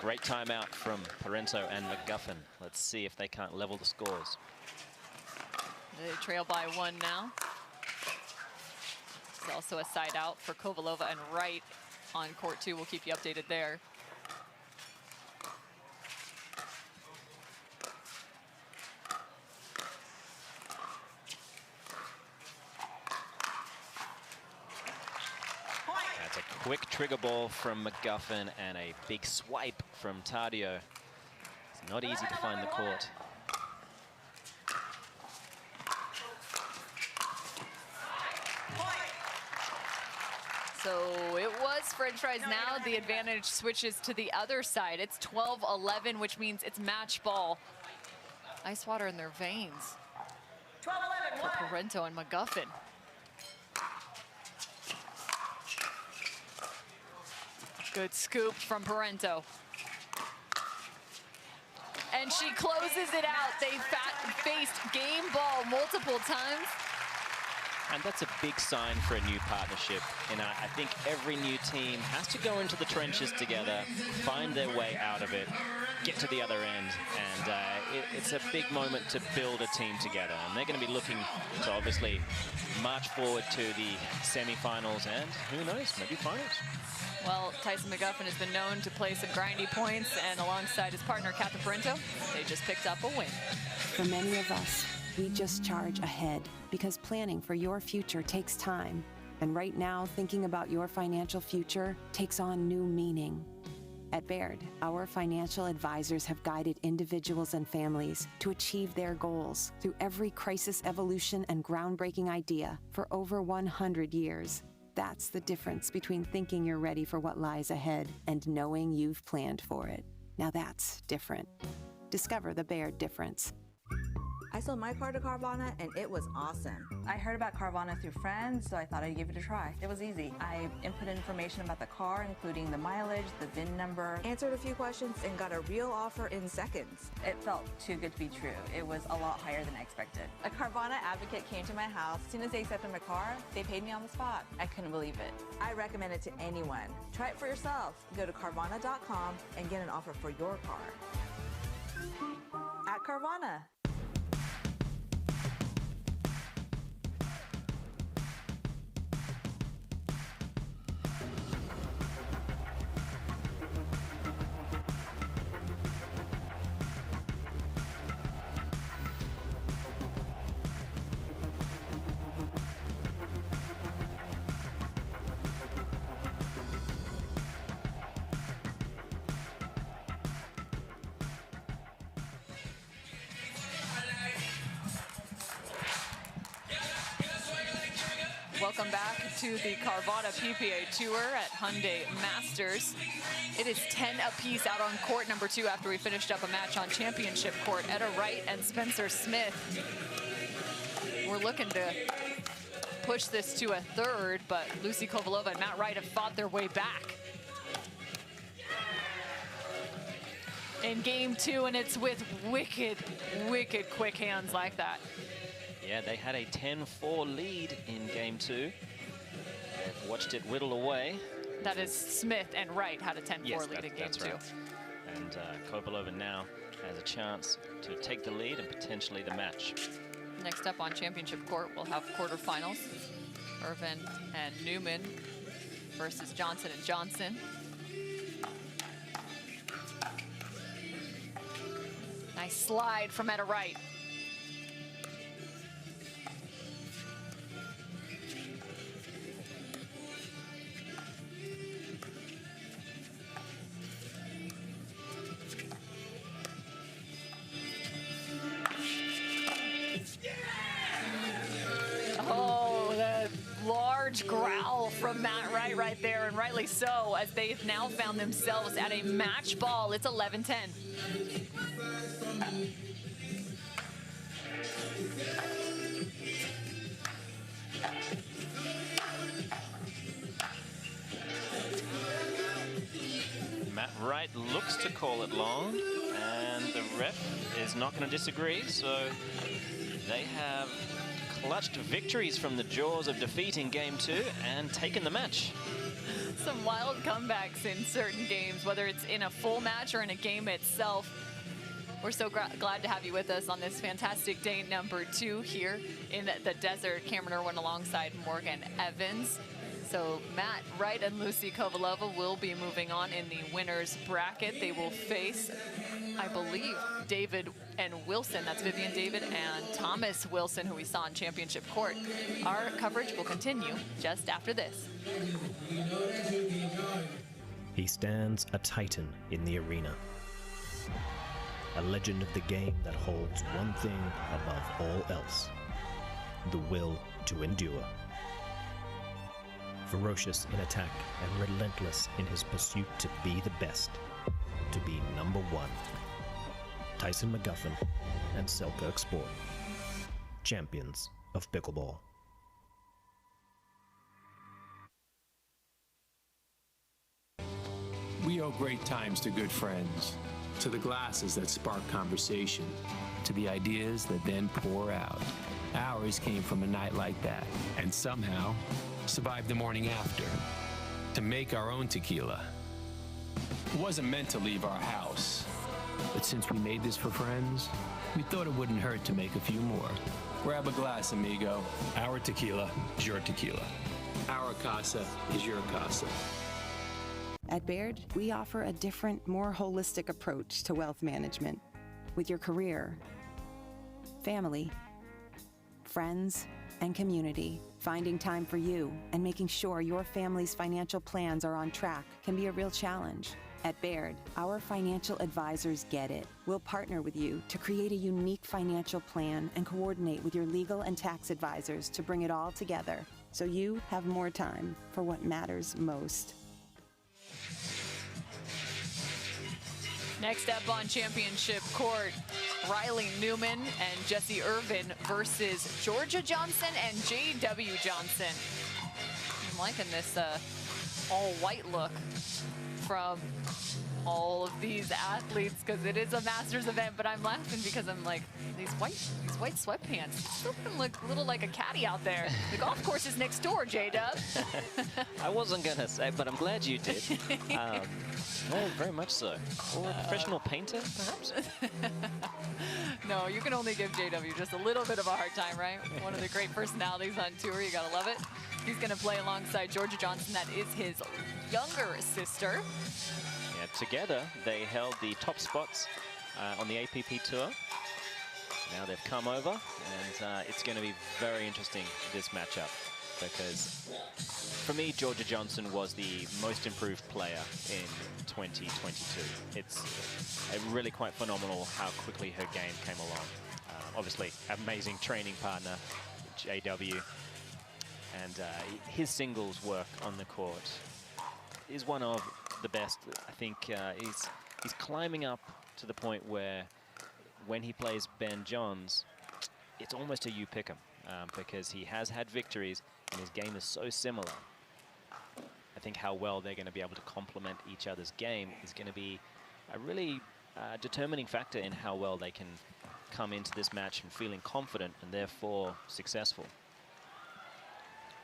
Great timeout from Parenteau and McGuffin. Let's see if they can't level the scores. They trail by 1 now. There's also a side out for Kovalova and Wright on court 2. We'll keep you updated there. That's a quick trigger ball from McGuffin and a big swipe from Tardio. It's not easy to find the court. So it was French fries. Now the advantage switches to the other side. It's 12-11, which means it's match ball. Ice water in their veins. 12-11. For Parenteau and McGuffin. Good scoop from Parenteau. And she closes it out. They faced game ball multiple times. And that's a big sign for a new partnership. And I think every new team has to go into the trenches together, find their way out of it, get to the other end. And it's a big moment to build a team together. And they're going to be looking to obviously march forward to the semifinals and who knows, maybe finals. Well, Tyson McGuffin has been known to play some grindy points, and alongside his partner, Captain Parenteau, they just picked up a win. For many of us, we just charge ahead because planning for your future takes time. And right now, thinking about your financial future takes on new meaning. At Baird, our financial advisors have guided individuals and families to achieve their goals through every crisis evolution and groundbreaking idea for over 100 years. That's the difference between thinking you're ready for what lies ahead and knowing you've planned for it. Now that's different. Discover the Baird difference. I sold my car to Carvana and it was awesome. I heard about Carvana through friends, so I thought I'd give it a try. It was easy. I input information about the car, including the mileage, the VIN number, answered a few questions, and got a real offer in seconds. It felt too good to be true. It was a lot higher than I expected. A Carvana advocate came to my house. As soon as they accepted my car, they paid me on the spot. I couldn't believe it. I recommend it to anyone. Try it for yourself. Go to Carvana.com and get an offer for your car. At Carvana. Welcome back to the Carvana PPA Tour at Hyundai Masters. It is 10 apiece out on court number 2 after we finished up a match on championship court. Etta Wright and Spencer Smith. We're looking to push this to a third, but Lucy Kovalova and Matt Wright have fought their way back. In game 2, and it's with wicked, wicked quick hands like that. Yeah, they had a 10-4 lead in game 2. They've watched it whittle away. That is Smith and Wright had a 10-4 lead in game 2. Right. And Kovalova now has a chance to take the lead and potentially the match. Next up on championship court, we'll have quarterfinals. Irvine and Newman versus Johnson and Johnson. Nice slide from Etta Wright. Growl from Matt Wright right there, and rightly so, as they've now found themselves at a match ball. It's 11-10. Matt Wright looks to call it long, and the ref is not going to disagree, so they have clutched victories from the jaws of defeat in game 2 and taken the match. Some wild comebacks in certain games, whether it's in a full match or in a game itself. We're so glad to have you with us on this fantastic day number 2 here in the desert. Cameron Irwin alongside Morgan Evans. So Matt Wright and Lucy Kovalova will be moving on in the winner's bracket. They will face, I believe, David and Wilson. That's Vivian David and Thomas Wilson, who we saw in championship court. Our coverage will continue just after this. He stands a titan in the arena. A legend of the game that holds one thing above all else: the will to endure. Ferocious in attack and relentless in his pursuit to be the best, to be number 1. Tyson McGuffin and Selkirk Sport, champions of pickleball. We owe great times to good friends, to the glasses that spark conversation, to the ideas that then pour out. Ours came from a night like that, and somehow survived the morning after to make our own tequila. It wasn't meant to leave our house, but since we made this for friends, we thought it wouldn't hurt to make a few more. Grab a glass, amigo. Our tequila is your tequila. Our casa is your casa. At Baird, we offer a different, more holistic approach to wealth management. With your career, family, friends, and community, finding time for you and making sure your family's financial plans are on track can be a real challenge. At Baird, our financial advisors get it. We'll partner with you to create a unique financial plan and coordinate with your legal and tax advisors to bring it all together so you have more time for what matters most. Next up on championship court, Riley Newman and Jessie Irvine versus Georgia Johnson and J.W. Johnson. I'm liking this all-white look from all of these athletes because it is a Masters event, but I'm laughing because I'm like, these white sweatpants still can look a little like a caddy out there. The golf course is next door, J-Dub. I wasn't going to say, but I'm glad you did. No, very much so. Or a professional painter, perhaps? No, you can only give JW just a little bit of a hard time, right? One of the great personalities on tour. You got to love it. He's going to play alongside Georgia Johnson. That is his younger sister. Yeah, together, they held the top spots on the APP Tour. Now they've come over, and it's going to be very interesting, this matchup, because for me, Georgia Johnson was the most improved player in 2022. It's really quite phenomenal how quickly her game came along. Obviously, amazing training partner, JW, and his singles work on the court is one of the best. I think he's climbing up to the point where when he plays Ben Johns, it's almost a you pick him because he has had victories and his game is so similar. I think how well they're going to be able to complement each other's game is going to be a really determining factor in how well they can come into this match and feeling confident and therefore successful.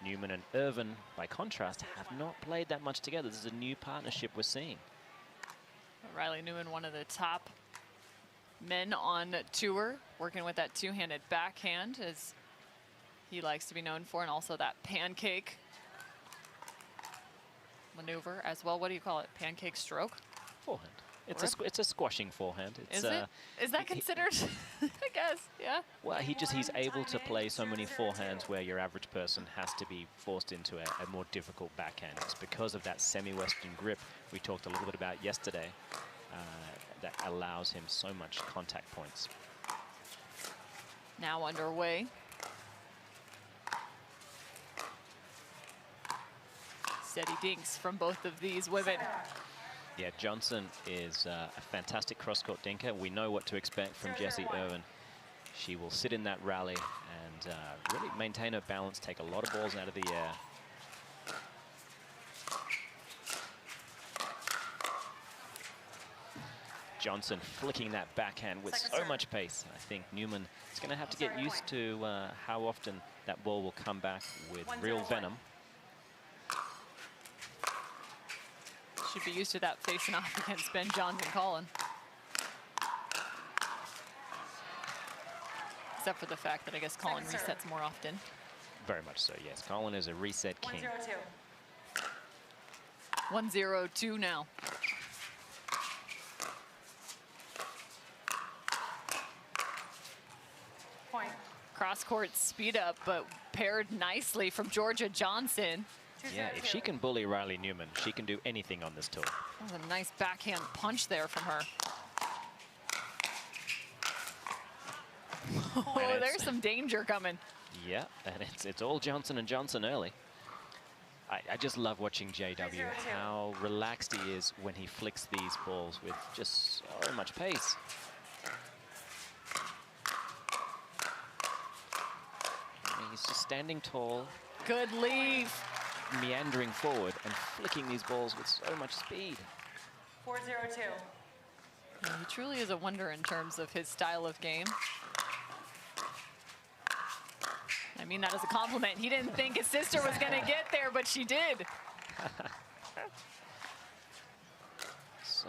Newman and Irvine, by contrast, have not played that much together. This is a new partnership we're seeing. Riley Newman, one of the top men on tour, working with that two-handed backhand, as he likes to be known for, and also that pancake maneuver as well. What do you call it? Pancake stroke? Forehand. It's a squashing forehand. Is it? Is that considered? I guess, yeah. Well, he's able to play so many forehands where your average person has to be forced into a more difficult backhand. It's because of that semi-western grip we talked a little bit about yesterday that allows him so much contact points. Now underway. Steady dinks from both of these women. Yeah, Johnson is a fantastic cross-court dinker. We know what to expect from Jessie Irvine. She will sit in that rally and really maintain her balance, take a lot of balls out of the air. Johnson flicking that backhand with so much pace. I think Newman is going to have to get used to how often that ball will come back with real venom. Should be used to that facing off against Ben Johns and Colin. Except for the fact that I guess Colin resets more often. Very much so, yes. Colin is a reset king. 1-0-2 now. Point. Cross-court speed up, but paired nicely from Georgia Johnson. Yeah, if she can bully Riley Newman, she can do anything on this tour. That was a nice backhand punch there from her. Oh, there's some danger coming. Yeah, and it's all Johnson and Johnson early. I just love watching JW, how relaxed he is when he flicks these balls with just so much pace. And he's just standing tall. Good leave. Meandering forward and flicking these balls with so much speed. 4-0-2. Yeah, he truly is a wonder in terms of his style of game. I mean that as a compliment. He didn't think his sister was going to get there, but she did.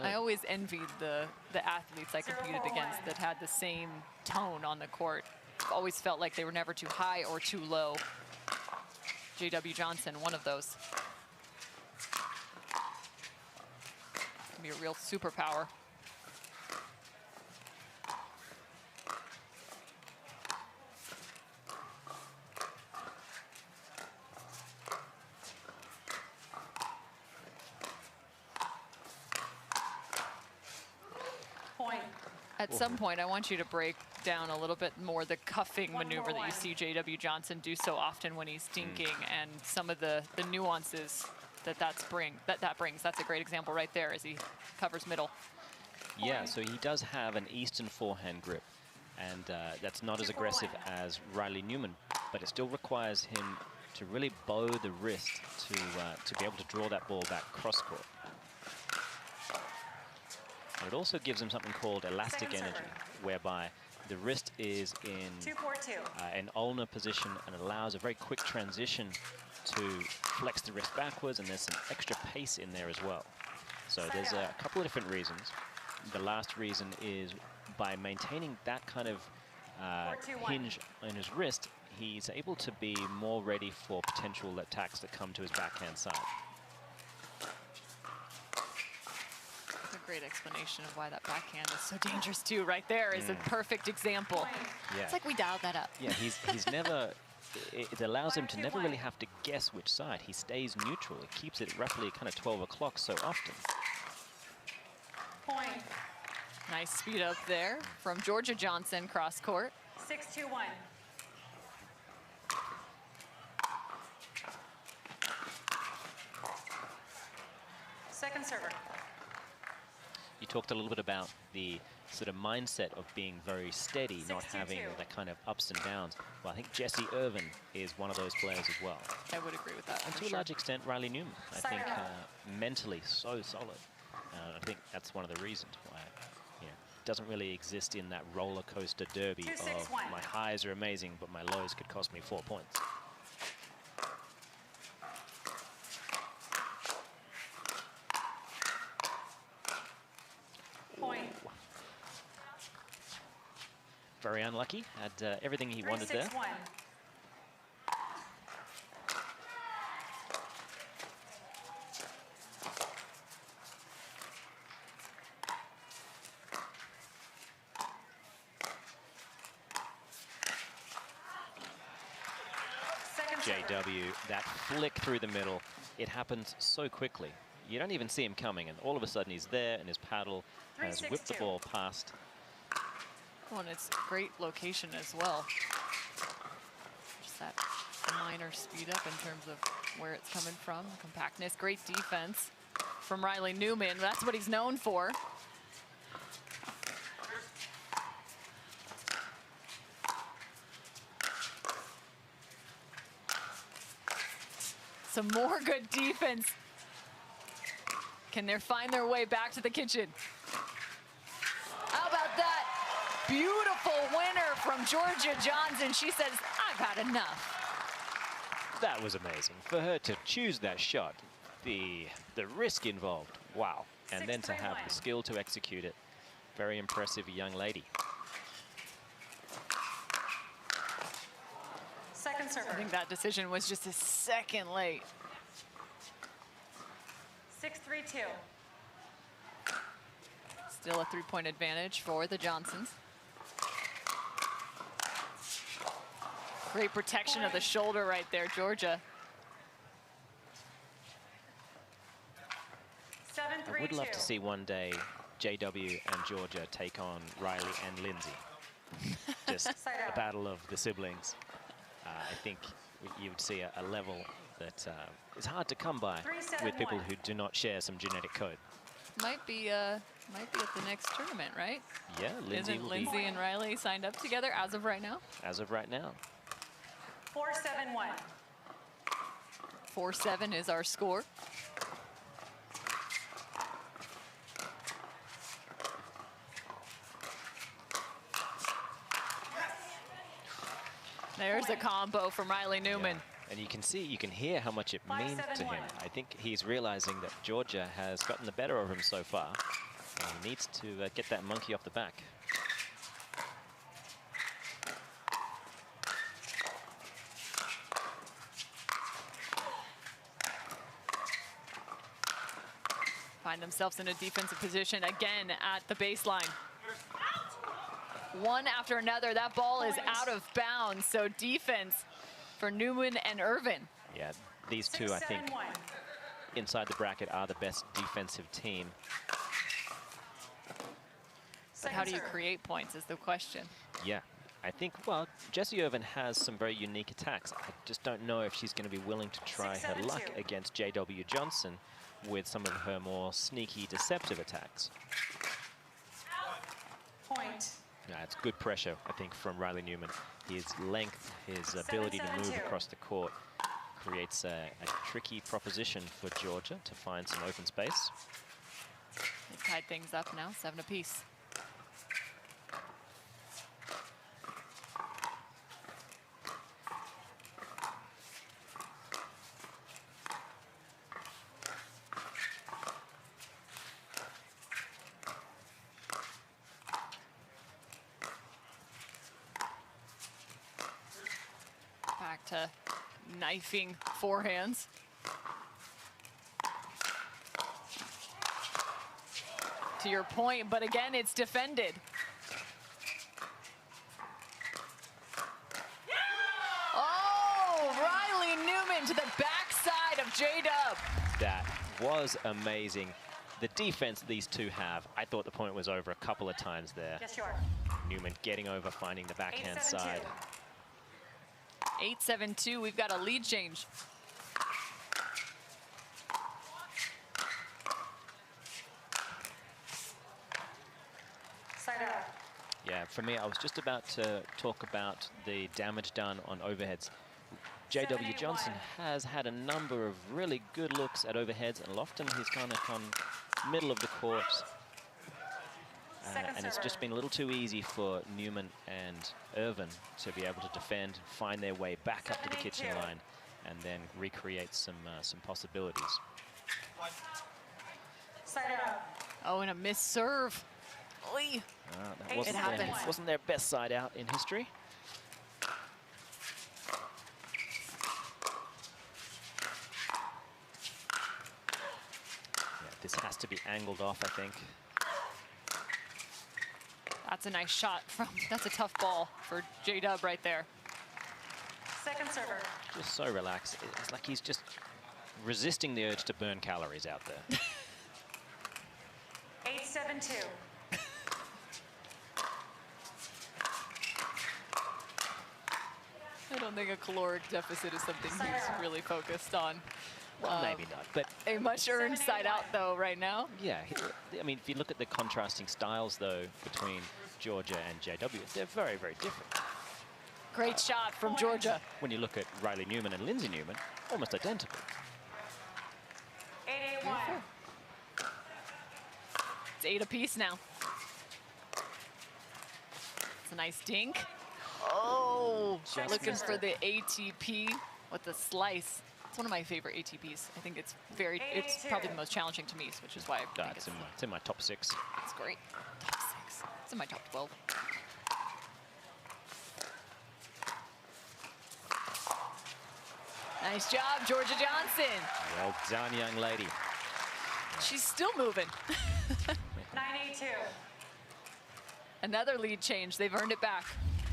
I always envied the athletes I competed against that had the same tone on the court. Always felt like they were never too high or too low. J.W. Johnson, one of those. Be a real superpower. At some point, I want you to break down a little bit more the cuffing maneuver that you see J.W. Johnson do so often when he's dinking, and some of the nuances that brings. That's a great example right there as he covers middle. Yeah, so he does have an Eastern forehand grip, and that's not as aggressive as Riley Newman, but it still requires him to really bow the wrist to be able to draw that ball back cross court. And it also gives him something called elastic energy, whereby the wrist is in an ulnar position and allows a very quick transition to flex the wrist backwards, and there's some extra pace in there as well. So there's a couple of different reasons. The last reason is by maintaining that kind of hinge on his wrist, he's able to be more ready for potential attacks that come to his backhand side. Great explanation of why that backhand is so dangerous too. Right there is a perfect example. Yeah. It's like we dialed that up. Yeah, he's never, it allows him to never really have to guess which side. He stays neutral. It keeps it roughly kind of 12 o'clock so often. Point. Nice speed up there from Georgia Johnson cross court. 6-2-1. Second server. You talked a little bit about the sort of mindset of being very steady, not having that kind of ups and downs. Well, I think Jessie Irvine is one of those players as well. I would agree with that. And to a large extent, Riley Newman. I think mentally so solid. I think that's one of the reasons why it doesn't really exist in that roller coaster derby of my highs are amazing, but my lows could cost me 4 points. Very unlucky. Had everything he wanted there. 3-6-1. JW, that flick through the middle, it happens so quickly. You don't even see him coming, and all of a sudden he's there, and his paddle has whipped the ball past. Well, and it's great location as well. Just that minor speed up in terms of where it's coming from, compactness, great defense from Riley Newman. That's what he's known for. Some more good defense. Can they find their way back to the kitchen? How about that? Beautiful winner from Georgia Johnson. She says, I've had enough. That was amazing. For her to choose that shot, the risk involved, wow. And then to have the skill to execute it. Very impressive young lady. Second server. I think that decision was just a second late. 6-3-2. Still a three-point advantage for the Johnsons. Great protection of the shoulder right there, Georgia. 7-3-2. I would love to see one day JW and Georgia take on Riley and Lindsay. Just a battle of the siblings. I think you would see a level that is hard to come by with people who do not share some genetic code. Might be at the next tournament, right? Yeah, Lindsay Isn't Lindsay and Riley signed up together as of right now? As of right now. 4-7-1. 4-7 is our score. There's a combo from Riley Newman. And you can see, you can hear how much it means to him. I think he's realizing that Georgia has gotten the better of him so far. He needs to get that monkey off the back. Find themselves in a defensive position again at the baseline. One after another, that ball is out of bounds. So defense for Newman and Irvine. Yeah, these two, I think, inside the bracket are the best defensive team. But how do you create points is the question. Yeah, I think, well, Jessie Irvine has some very unique attacks. I just don't know if she's going to be willing to try her luck against J.W. Johnson with some of her more sneaky, deceptive attacks. Point. Yeah, it's good pressure, I think, from Riley Newman. His length, his ability to move across the court creates a tricky proposition for Georgia to find some open space. They've tied things up now, 7 apiece. Back to knifing forehands. To your point, but again, it's defended. Oh, Riley Newman to the backside of J-Dub. That was amazing. The defense these two have, I thought the point was over a couple of times there. Yes, you are. Newman getting over, finding the backhand side. 8-7-2, we've got a lead change. Side out. Yeah, for me, I was just about to talk about the damage done on overheads. J.W. Johnson has had a number of really good looks at overheads, and often he's kind of come middle of the court. And it's just been a little too easy for Newman and Irvine to be able to defend, find their way back up to the kitchen line, and then recreate some possibilities. Side out. Oh, and a missed serve. Oy. That wasn't their best side out in history. Yeah, this has to be angled off, I think. That's a nice shot from, that's a tough ball for J-Dub right there. Second server. Just so relaxed. It's like he's just resisting the urge to burn calories out there. 8-7-2. I don't think a caloric deficit is something he's really focused on. Well, maybe not, but a much earned side out though right now. Yeah, I mean, if you look at the contrasting styles though between Georgia and JW, they're very, very different. Great shot from Georgia. When you look at Riley Newman and Lindsay Newman, almost identical. 8-8-1. It's 8 apiece now. It's a nice dink. Oh, looking for the ATP with the slice. It's one of my favorite ATPs. I think it's it's probably the most challenging to me, which is why I think it's in my top 6. It's great. Top 6. It's in my top 12. Nice job, Georgia Johnson. Well done, young lady. She's still moving. 9-8-2. Another lead change. They've earned it back.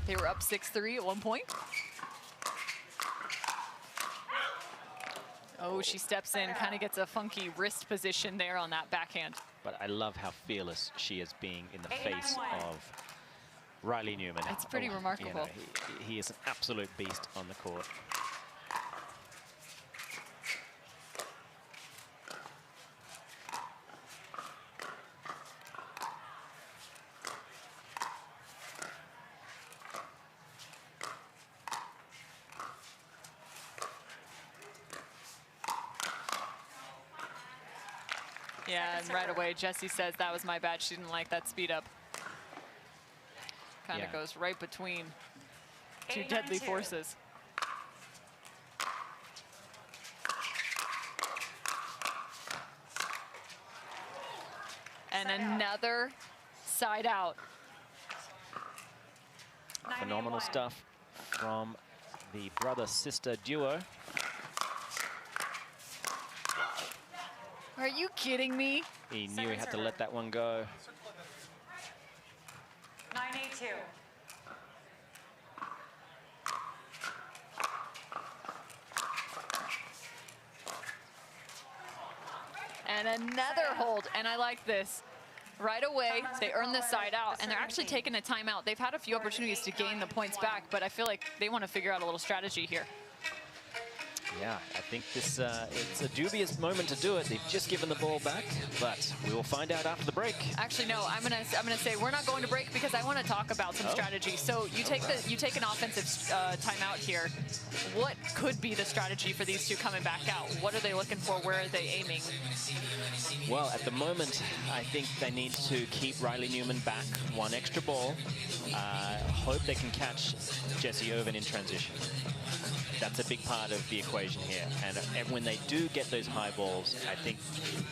They were up 6-3 at one point. Oh, she steps in, kind of gets a funky wrist position there on that backhand. But I love how fearless she is being in the face of Riley Newman. It's pretty remarkable. You know, he is an absolute beast on the court. Yeah, and right away, Jessie says that was my bad. She didn't like that speed up. Kind of goes right between Two deadly forces. And another side out. Phenomenal stuff from the brother-sister duo. Are you kidding me? He knew he had to let that one go. 982. And another hold, and I like this. Right away, they earn the side out, and they're actually taking a timeout. They've had a few opportunities to gain the points back, but I feel like they want to figure out a little strategy here. Yeah, I think this it's a dubious moment to do it. They've just given the ball back, but we will find out after the break. Actually, no. I'm gonna say we're not going to break because I want to talk about some strategy. So you take an offensive timeout here. What could be the strategy for these two coming back out? What are they looking for? Where are they aiming? Well, at the moment, I think they need to keep Riley Newman back one extra ball. Hope they can catch Jessie Irvine in transition. That's a big part of the equation here. And when they do get those high balls, I think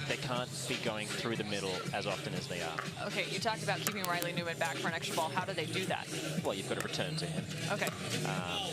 they can't be going through the middle as often as they are. Okay, you talked about keeping Riley Newman back for an extra ball. How do they do that? Well, you've got to return to him. Okay.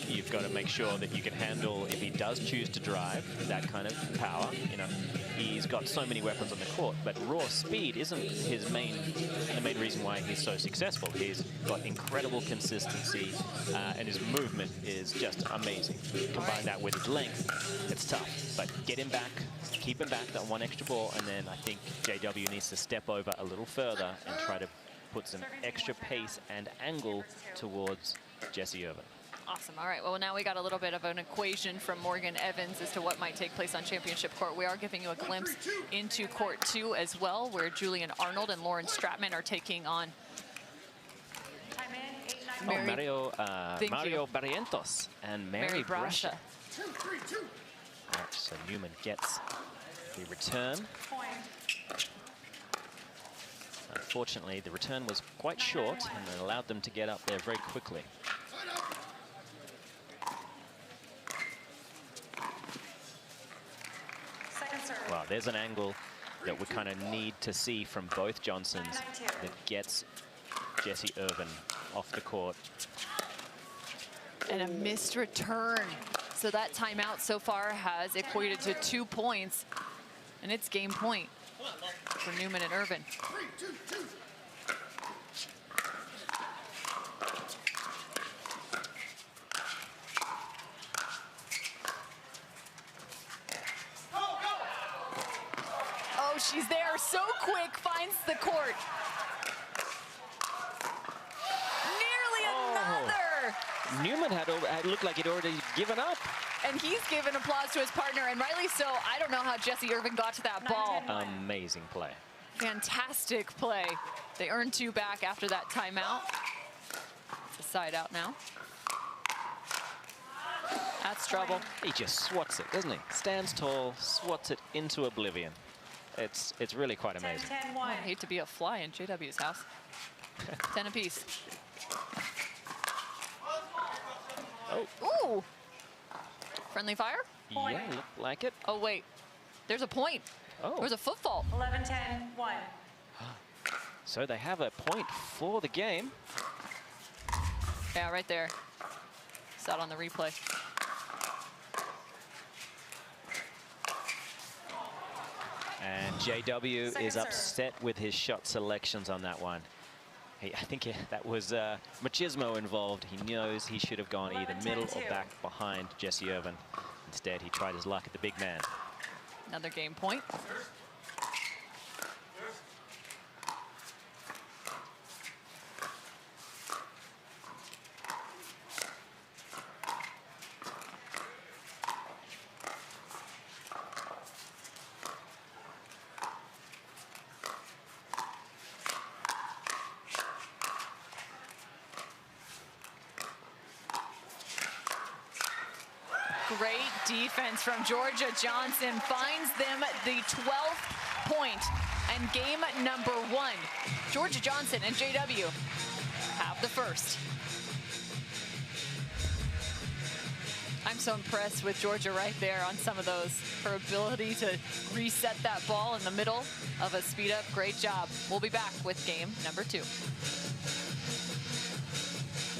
You've got to make sure that you can handle, if he does choose to drive, that kind of power. You know, he's got so many weapons on the court, but raw speed isn't the main reason why he's so successful. He's got incredible consistency, and his movement is just amazing. Combine that with his length, it's tough. But get him back, keep him back, that one extra ball, and then I think JW needs to step over a little further and try to put some extra pace and angle towards Jessie Irvine. Awesome. All right. Well, now we got a little bit of an equation from Morgan Evans as to what might take place on championship court. We are giving you a glimpse into court 2 as well, where Julian Arnold and Lauren Stratman are taking on Mario Barrientos and Mary Brasha. All right, so Newman gets the return. Unfortunately, the return was quite short and it allowed them to get up there very quickly. Well, there's an angle that we kind of need to see from both Johnsons that gets Jessie Irvine off the court. And a missed return. So that timeout so far has equated to 2 points, and it's game point for Newman and Irvine. Oh, she's there so quick, finds the court. Newman had looked like he'd already given up. And he's given applause to his partner, and rightly so. I don't know how Jessie Irvine got to that ball. Amazing play. Fantastic play. They earned 2 back after that timeout. It's a side out now. That's trouble. He just swats it, doesn't he? Stands tall, swats it into oblivion. It's really quite amazing. 10-1. I'd hate to be a fly in JW's house. 10 apiece. Oh. Ooh. Friendly fire? Yeah, looked like it. Oh, wait. There's a point. Oh. There's a foot fault. 11-10-1. So they have a point for the game. Yeah, right there. It's out on the replay. And JW is upset with his shot selections on that one. I think that was machismo involved. He knows he should have gone either middle or back behind Jessie Irvine. Instead, he tried his luck at the big man. Another game point. Great defense from Georgia Johnson, finds them the 12th point and game number 1. Georgia Johnson and JW have the first. I'm so impressed with Georgia right there on some of those. Her ability to reset that ball in the middle of a speed up. Great job. We'll be back with game number 2.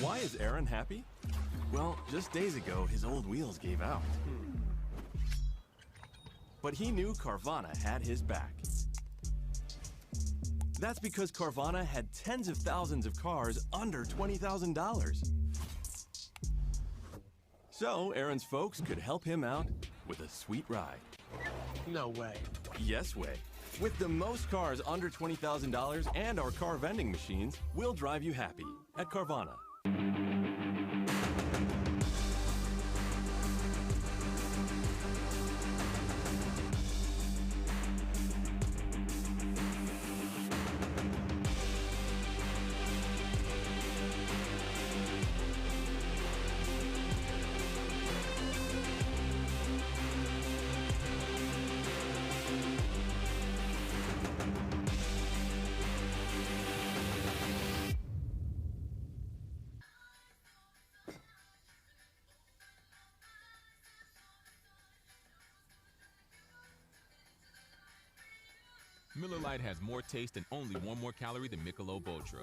Why is Aaron happy? Well, just days ago, his old wheels gave out. But he knew Carvana had his back. That's because Carvana had tens of thousands of cars under $20,000. So Aaron's folks could help him out with a sweet ride. No way. Yes way. With the most cars under $20,000 and our car vending machines, we'll drive you happy at Carvana. Miller Lite has more taste and only 1 more calorie than Michelob Ultra.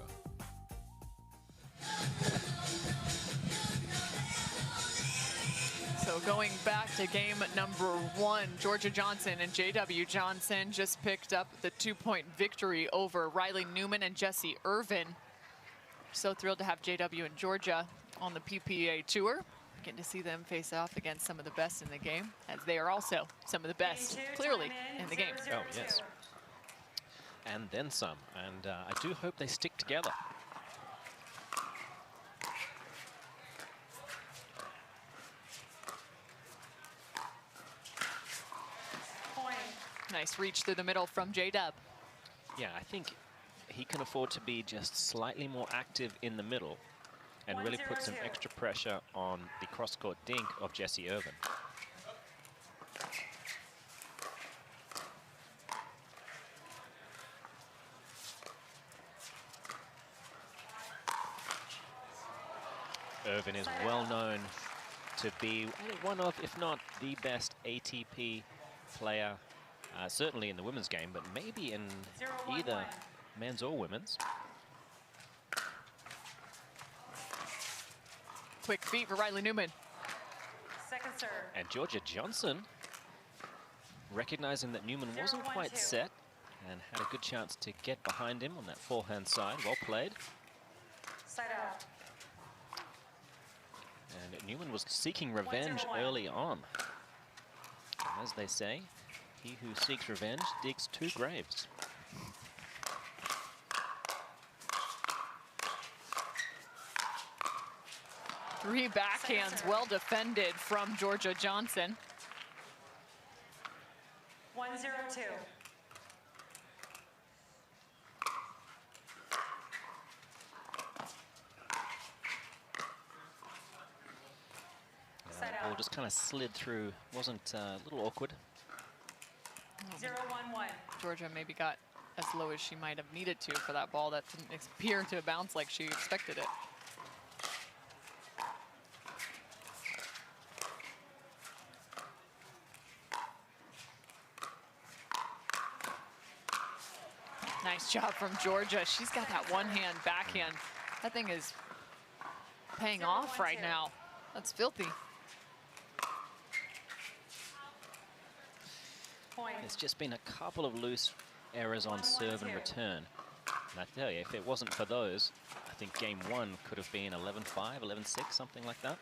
So going back to game number 1, Georgia Johnson and J.W. Johnson just picked up the 2-point victory over Riley Newman and Jessie Irvine. So thrilled to have J.W. and Georgia on the PPA Tour. Getting to see them face off against some of the best in the game, as they are also some of the best, clearly, in the game. Oh, yes. And then some. And I do hope they stick together. Nice reach through the middle from J-Dub. Yeah, I think he can afford to be just slightly more active in the middle and really put some extra pressure on the cross-court dink of Jessie Irvine. Irvine is well known to be one of, if not the best ATP player, certainly in the women's game, but maybe in either men's or women's. Quick feet for Riley Newman. Second serve. And Georgia Johnson, recognizing that Newman wasn't quite set and had a good chance to get behind him on that forehand side. Well played. Side out. And Newman was seeking revenge early on. And as they say, he who seeks revenge digs 2 graves. Three backhands well defended from Georgia Johnson. 1-0-2. The ball just kind of slid through, wasn't a little awkward. 0-1-1. Georgia maybe got as low as she might have needed to for that ball that didn't appear to bounce like she expected it. Nice job from Georgia. She's got that one-hand backhand. That thing is paying off right now. That's filthy. There's just been a couple of loose errors on serve and return. And I tell you, if it wasn't for those, I think game 1 could have been 11-5, 11-6, something like that.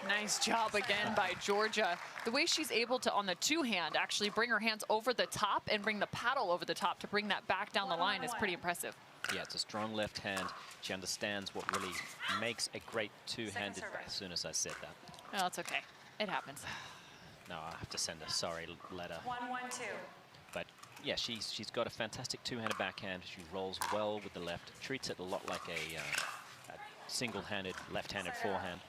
Nice job again by Georgia. The way she's able to, on the 2-hand, actually bring her hands over the top and bring the paddle over the top to bring that back down the line is pretty impressive. Yeah, it's a strong left hand. She understands what really makes a great 2-handed, as soon as I said that. No, it's okay. It happens. No, I have to send a sorry letter. 1-1-2. But yeah, she's got a fantastic 2-handed backhand. She rolls well with the left, treats it a lot like a single-handed, left-handed forehand.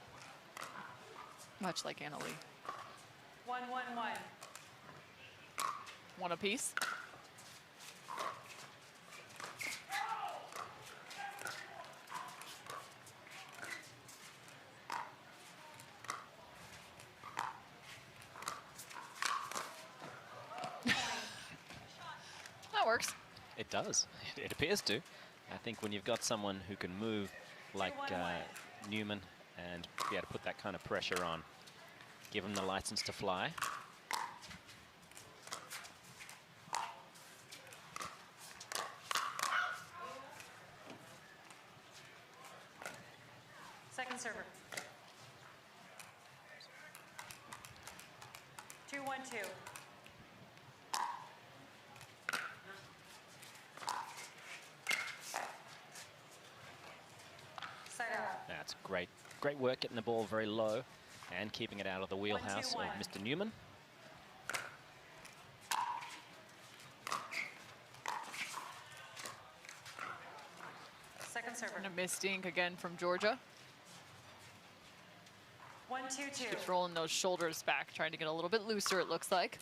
Much like Anna Leigh. 1-1-1. One apiece. works. It does. It appears to. I think when you've got someone who can move like Newman and be able to put that kind of pressure on, give him the license to fly. Second server. 2-1-2. Side out. That's great. Great work getting the ball very low and keeping it out of the wheelhouse of Mr. Newman. Second server. And a missed dink again from Georgia. 1-2-2. Keeps rolling those shoulders back, trying to get a little bit looser, it looks like.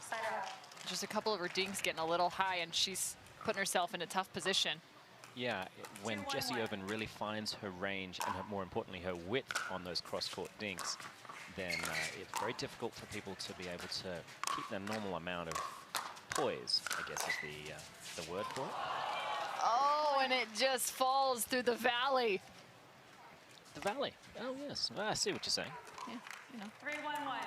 Side out. Just a couple of her dinks getting a little high, and she's putting herself in a tough position. Yeah, when Jessie Irvine really finds her range and more importantly her width on those cross-court dinks, then it's very difficult for people to be able to keep the normal amount of poise, I guess is the word for it. Oh, and it just falls through the valley. The valley. Oh, yes. I see what you're saying. Yeah, you know. 3-1-1.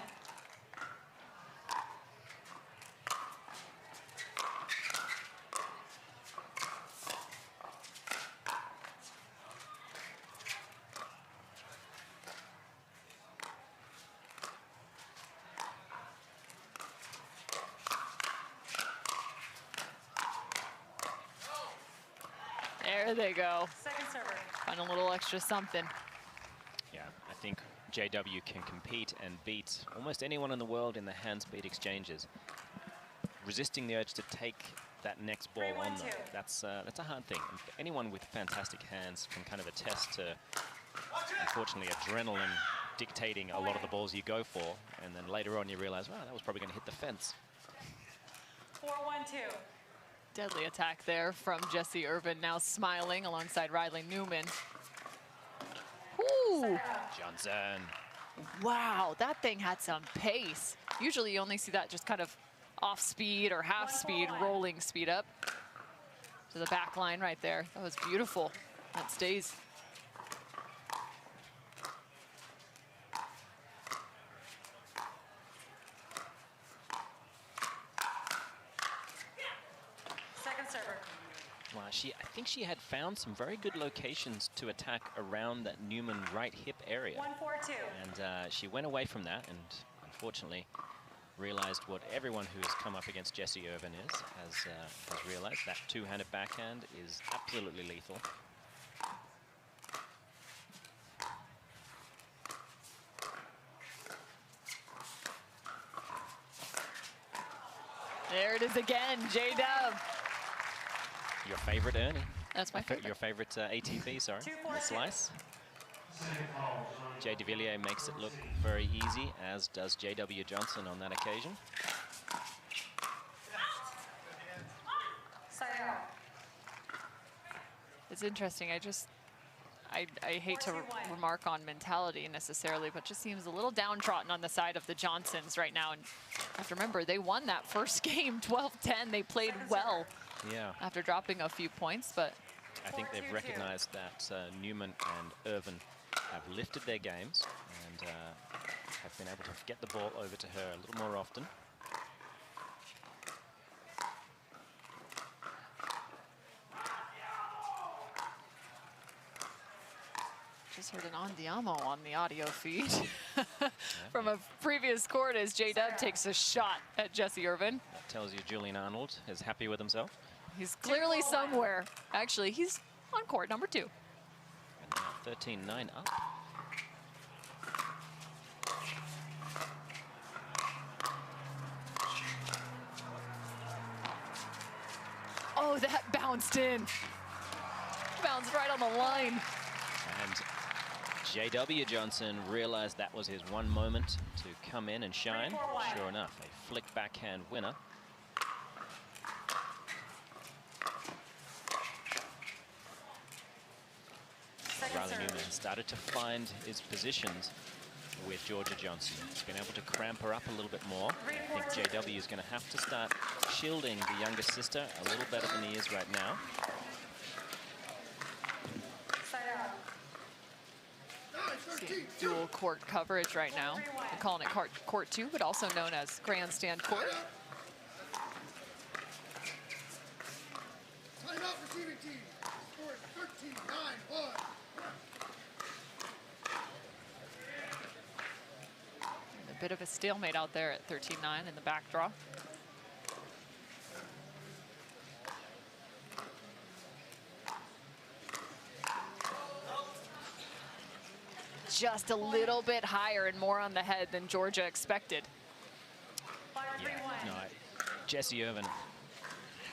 There they go. Second server. Find a little extra something. Yeah, I think JW can compete and beat almost anyone in the world in the hand-speed exchanges. Resisting the urge to take that next ball on though, that's a hard thing. And anyone with fantastic hands can kind of attest to, unfortunately, adrenaline dictating a lot of the balls you go for, and then later on you realize, wow, that was probably going to hit the fence. 4-1-2. Deadly attack there from Jessie Irvine, now smiling alongside Riley Newman. Ooh. Johnson. Wow, that thing had some pace. Usually you only see that just kind of off speed or half speed, rolling speed up to the back line right there. That was beautiful. That stays. Second server. Well, I think she had found some very good locations to attack around that Newman right hip area. 1-4-2. And she went away from that and unfortunately realized what everyone who has come up against Jessie Irvine has realized. That two-handed backhand is absolutely lethal. There it is again, J-Dub. Your favorite Ernie. That's my favorite. Your favorite ATP, sorry. The slice. Jay DeVilliers makes it look very easy, as does J.W. Johnson on that occasion. Side out. It's interesting. I hate to remark on mentality necessarily, but just seems a little downtrodden on the side of the Johnsons right now. And you have to remember, they won that first game 12-10. They played well after dropping a few points, but I think they've recognized that Newman and Irvine have lifted their games and have been able to get the ball over to her a little more often. just heard an andiamo on the audio feed from a previous court as J-Dub takes a shot at Jessie Irvine. That tells you Julian Arnold is happy with himself. He's clearly somewhere. Actually, he's on court number 2. And now 13-9 up. Oh, that bounced in. Bounced right on the line. And J.W. Johnson realized that was his one moment to come in and shine. Sure enough, a flick backhand winner. Riley Newman started to find his positions with Georgia Johnson. He's been able to cramp her up a little bit more. I think JW is going to have to start shielding the younger sister a little better than he is right now. See dual court coverage right now. They're calling it court 2, but also known as grandstand court. A bit of a stalemate out there at 13-9 in the back draw. Just a little bit higher and more on the head than Georgia expected. Yeah, no, Jessie Irvine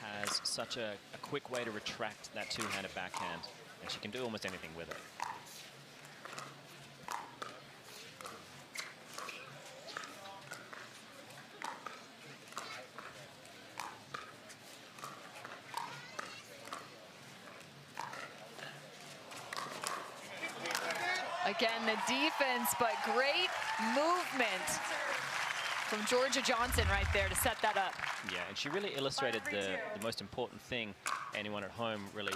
has such a quick way to retract that two-handed backhand, and she can do almost anything with it. Again, the defense, but great movement from Georgia Johnson right there to set that up. Yeah, and she really illustrated the most important thing anyone at home really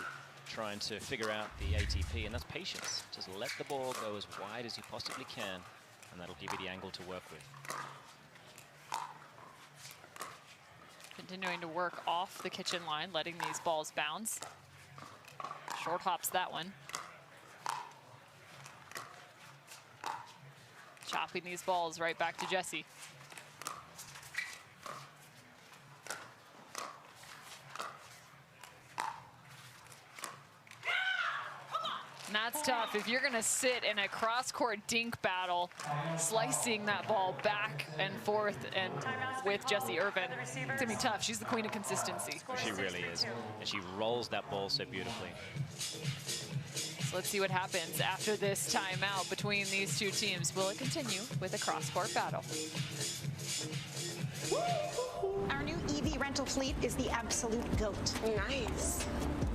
trying to figure out the ATP, and that's patience. Just let the ball go as wide as you possibly can, and that'll give you the angle to work with. Continuing to work off the kitchen line, letting these balls bounce. Short hops that one. Chopping these balls right back to Jessie. And that's tough. If you're going to sit in a cross-court dink battle, slicing that ball back and forth and with Jessie Irvine, it's going to be tough. She's the queen of consistency. She really is. And she rolls that ball so beautifully. So let's see what happens after this timeout between these two teams. Will it continue with a cross-court battle? Our new EV rental fleet is the absolute GOAT. Nice.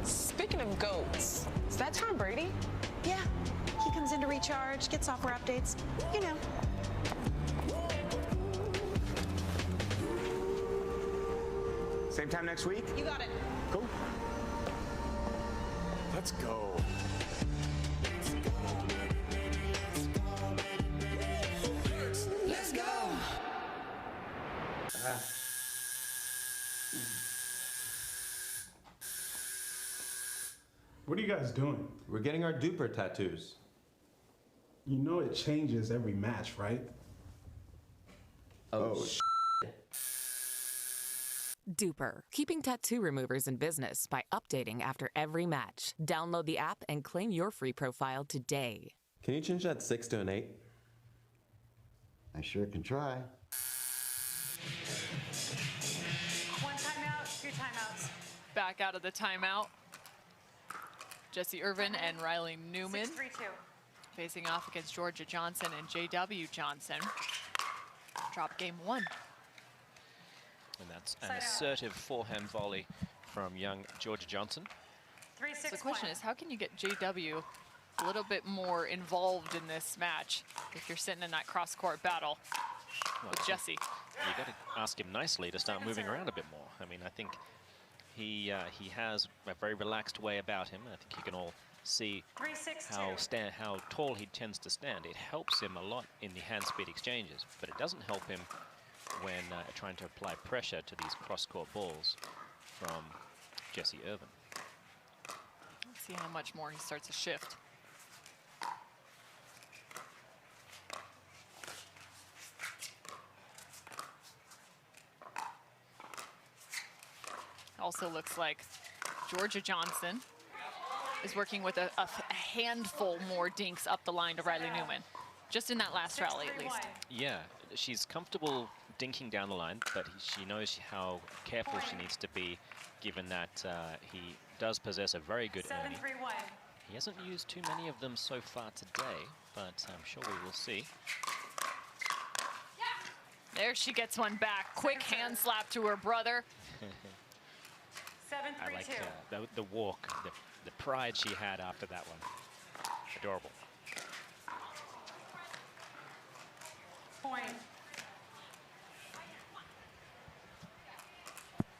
Speaking of goats, is that Tom Brady? Yeah, he comes in to recharge, get software updates, you know. Same time next week? You got it. Cool. Let's go. Let's go. What are you guys doing? We're getting our duper tattoos. You know it changes every match, right? Oh, Duper, keeping tattoo removers in business by updating after every match. Download the app and claim your free profile today. Can you change that 6 to an 8? I sure can try. One timeout, 2 timeouts. Back out of the timeout. Jessie Irvine and Riley Newman 6-3-2. facing off against Georgia Johnson and JW Johnson. Drop game 1. And that's an assertive forehand volley from young Georgia Johnson. 3-6-1. So the question is, how can you get JW a little bit more involved in this match if you're sitting in that cross-court battle with Jessie? You got to ask him nicely to start moving around a bit more. I mean, I think he has a very relaxed way about him. I think you can all see how tall he tends to stand. It helps him a lot in the hand speed exchanges, but it doesn't help him when trying to apply pressure to these cross-court balls from Jessie Irvine. Let's see how much more he starts to shift. Also looks like Georgia Johnson is working with a handful more dinks up the line to Riley Newman, just in that last rally at least. Yeah, she's comfortable dinking down the line, but she knows how careful she needs to be, given that he does possess a very good earning. He hasn't used too many of them so far today, but I'm sure we will see. There she gets one back. Quick hand slap to her brother. 7-3-2. I like the walk, the pride she had after that one. Adorable. Point.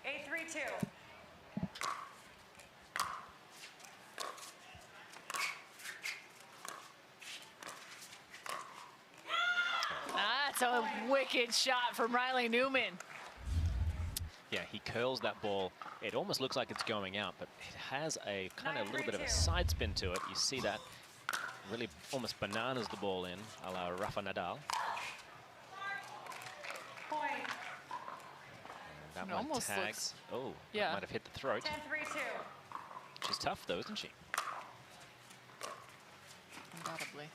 8-3-2. That's a wicked shot from Riley Newman. Yeah, he curls that ball. It almost looks like it's going out, but it has a kind of little bit of a side spin to it. You see that really almost bananas the ball in, a la Rafa Nadal. Point. And that It one almost tags. looks- Oh, yeah. that might have hit the throat. 10-3-2. She's tough though, isn't she? Undoubtedly.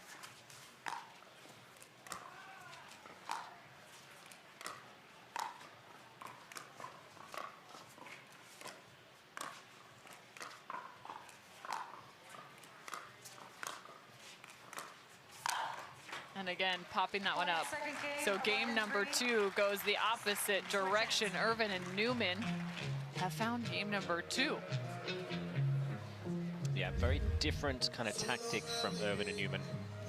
And again, popping that one up. So game number 2 goes the opposite direction. Irvine and Newman have found game number 2. Yeah, very different kind of tactic from Irvine and Newman.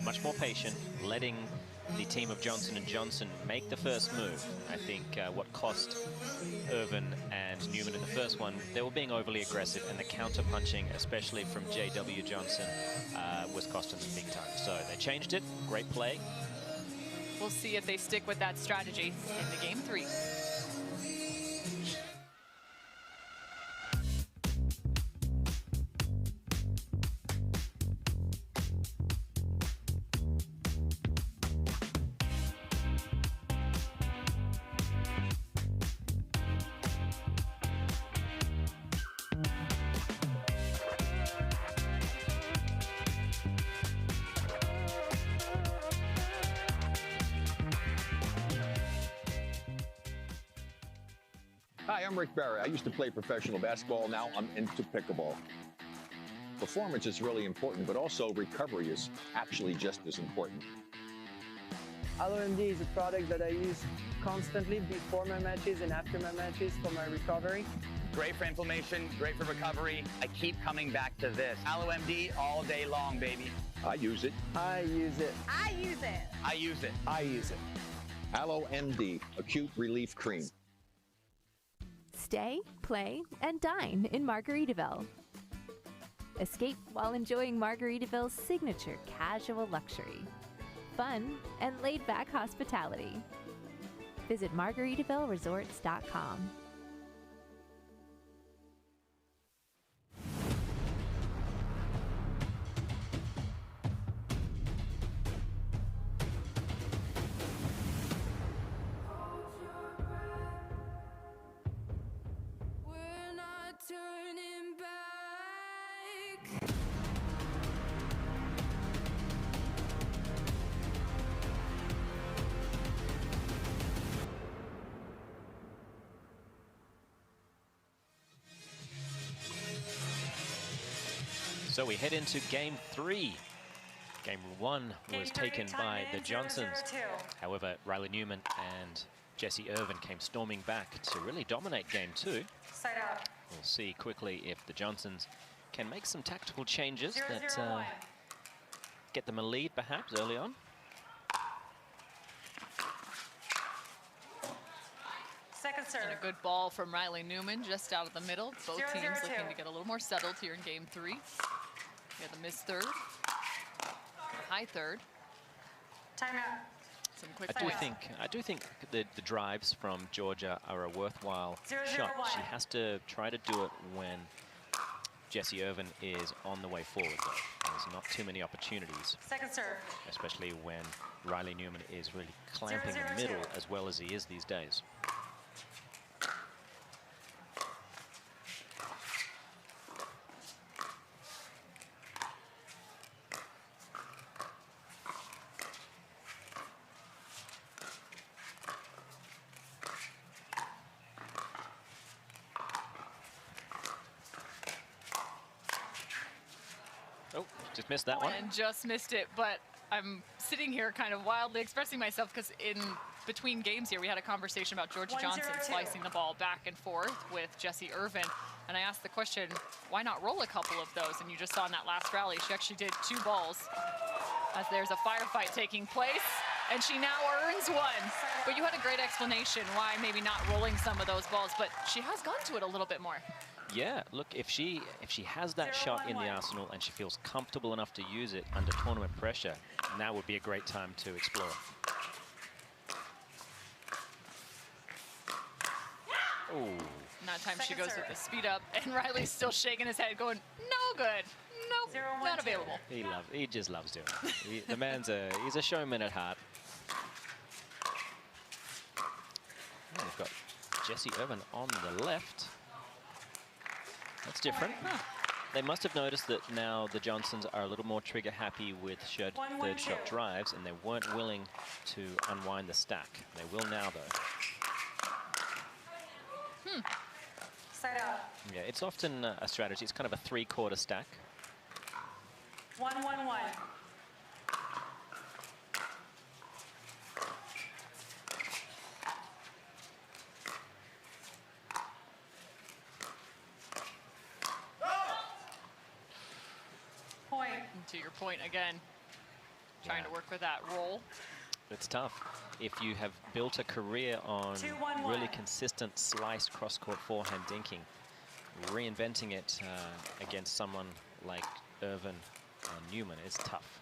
Much more patient, letting the team of Johnson & Johnson make the first move. I think what cost Irvine and Newman in the first one, they were being overly aggressive, and the counter-punching, especially from J.W. Johnson, was costing them big time. So they changed it. Great play. We'll see if they stick with that strategy into game 3. Hi, I'm Rick Barry. I used to play professional basketball. Now I'm into pickleball. Performance is really important, but also recovery is actually just as important. LMD is a product that I use constantly before my matches and after my matches for my recovery. Great for inflammation, great for recovery. I keep coming back to this. AlloMD all day long, baby. I use it. I use it. I use it. I use it. I use it. AlloMD, Acute Relief Cream. Stay, play, and dine in Margaritaville. Escape while enjoying Margaritaville's signature casual luxury, fun, and laid-back hospitality. Visit MargaritavilleResorts.com. So we head into game 3. Game 1 was taken by the Johnsons. However, Riley Newman and Jessie Irvine came storming back to really dominate game 2. Side out. We'll see quickly if the Johnsons can make some tactical changes that get them a lead perhaps early on. Second serve. And a good ball from Riley Newman just out of the middle. Both teams looking to get a little more settled here in game 3. We have the missed third, the high third. Timeout. Some quick I do think the drives from Georgia are a worthwhile shot. She has to try to do it when Jessie Irvine is on the way forward, though. There's not too many opportunities. Second serve. Especially when Riley Newman is really clamping the middle as well as he is these days. Oh, just missed that one. And just missed it, but I'm sitting here kind of wildly expressing myself because in between games here, we had a conversation about Georgia Johnson slicing the ball back and forth with Jessie Irvine. And I asked the question, why not roll a couple of those? And you just saw in that last rally, she actually did 2 balls as there's a firefight taking place. And she now earns 1. But you had a great explanation why maybe not rolling some of those balls, but she has gone to it a little bit more. Yeah, look, if she has that shot in the arsenal and she feels comfortable enough to use it under tournament pressure, now would be a great time to explore. Ooh. And that time she goes with the speed up, and Riley's still shaking his head, going, no good. Nope, not available. He just loves doing it. The man's he's a showman at heart. Oh, we've got Jessie Irvine on the left. That's different. They must have noticed that now the Johnsons are a little more trigger happy with third shot drives, and they weren't willing to unwind the stack. They will now, though. Side up. Yeah, it's often a strategy. It's kind of a 3/4 stack. 1-1-1. Point. And to your point again, trying to work with that roll. It's tough. If you have built a career on 2-1-1. really consistent sliced cross-court forehand dinking, reinventing it against someone like Irvine and Newman is tough.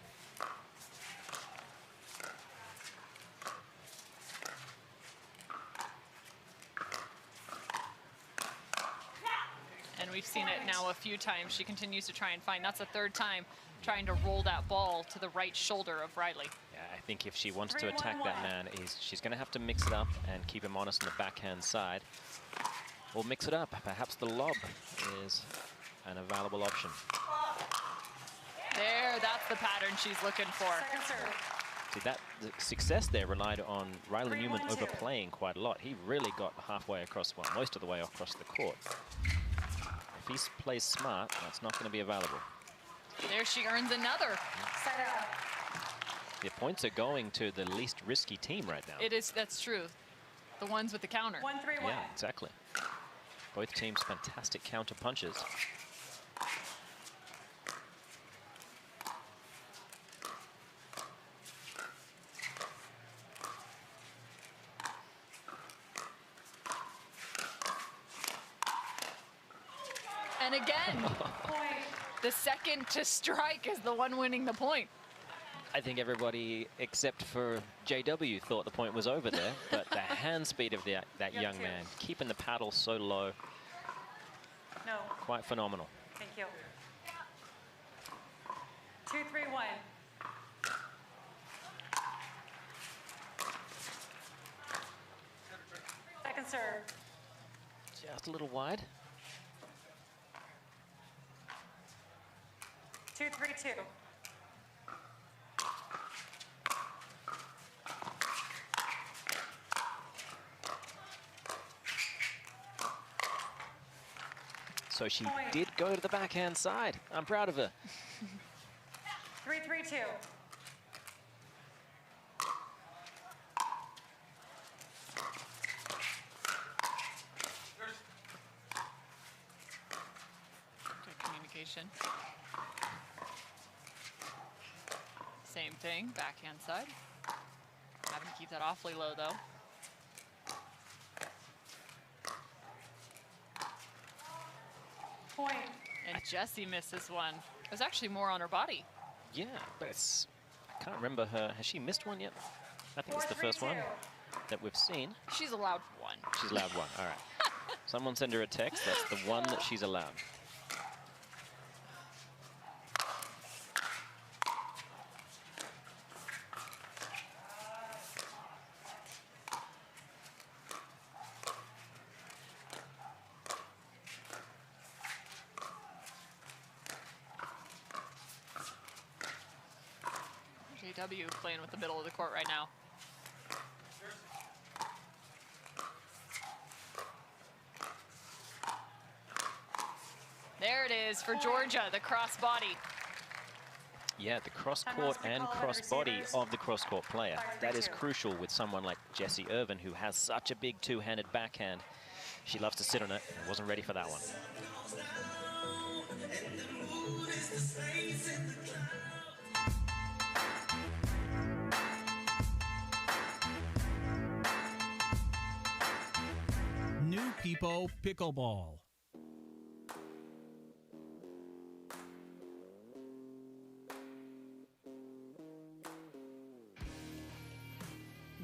And we've seen it now a few times. She continues to try and find. That's the 3rd time trying to roll that ball to the right shoulder of Riley. Yeah, I think if she wants to attack that man, she's going to have to mix it up and keep him honest on the backhand side. Or mix it up. Perhaps the lob is an available option. There, that's the pattern she's looking for. See, the success there relied on Riley Newman overplaying quite a lot. He really got halfway across, well, most of the way across the court. If he plays smart, that's not going to be available. There she earns another. The points are going to the least risky team right now. It is, that's true. The ones with the counter. 1-3-1. Yeah, exactly. Both teams fantastic counter punches. And again, the second to strike is the one winning the point. I think everybody except for JW thought the point was over there, but the hand speed of that young man, keeping the paddle so low, No. quite phenomenal. Thank you. 2-3-1. Second serve. Just a little wide. 2-3-2. So she did go to the backhand side. I'm proud of her. 3-3-2. Good communication. Same thing, backhand side. Having to keep that awfully low though. Point. And Jessie misses one. It was actually more on her body. Yeah, but it's, I can't remember her. Has she missed one yet? I think it's the first one that we've seen. She's allowed one. She's allowed one, all right. Someone send her a text. That's the one that she's allowed. JW playing with the middle of the court right now. There it is for Georgia, the cross-body. Yeah, the cross-court and cross-body of the cross-court player. That is crucial with someone like Jessie Irvine, who has such a big two-handed backhand. She loves to sit on it and wasn't ready for that one. New People Pickleball.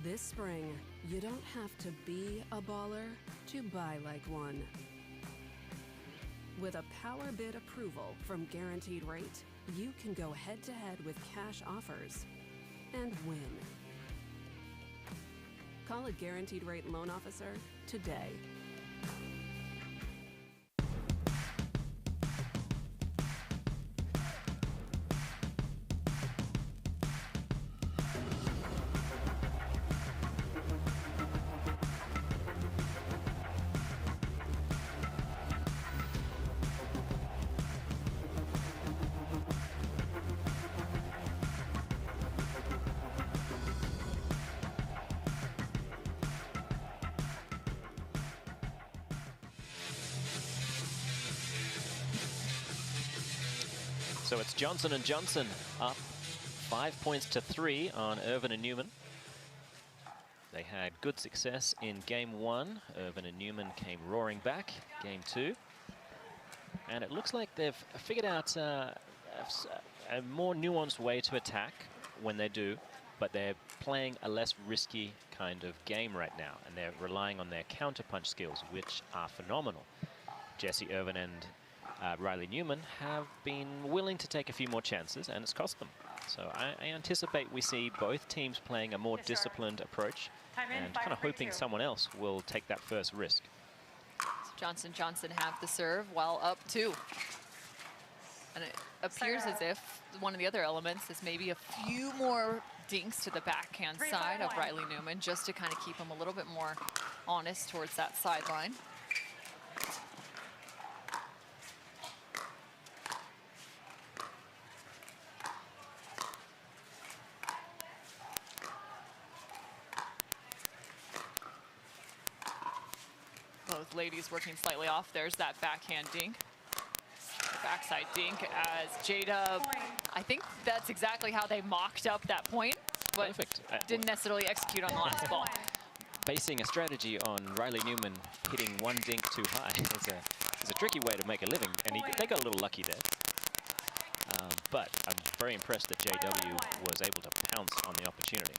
This spring, you don't have to be a baller to buy like one. With a power bid approval from Guaranteed Rate, you can go head-to-head with cash offers and win. Call a Guaranteed Rate loan officer today. So it's Johnson & Johnson up 5 points to 3 on Irvine and Newman. They had good success in game 1. Irvine and Newman came roaring back, game 2. And it looks like they've figured out a more nuanced way to attack when they do, but they're playing a less risky kind of game right now, and they're relying on their counterpunch skills, which are phenomenal. Jessie Irvine and Riley Newman have been willing to take a few more chances, and it's cost them. So I anticipate we see both teams playing a more disciplined approach and kind of hoping someone else will take that first risk. So Johnson have the serve while up 2. And it appears as if one of the other elements is maybe a few more dinks to the backhand side of Riley Newman, just to kind of keep him a little bit more honest towards that sideline. Both ladies working slightly off. There's that backhand dink. The backside dink as J-Dub. I think that's exactly how they mocked up that point, but didn't necessarily execute on the last ball. Basing a strategy on Riley Newman hitting one dink too high is a tricky way to make a living, and they got a little lucky there. But I'm very impressed that JW was able to pounce on the opportunity.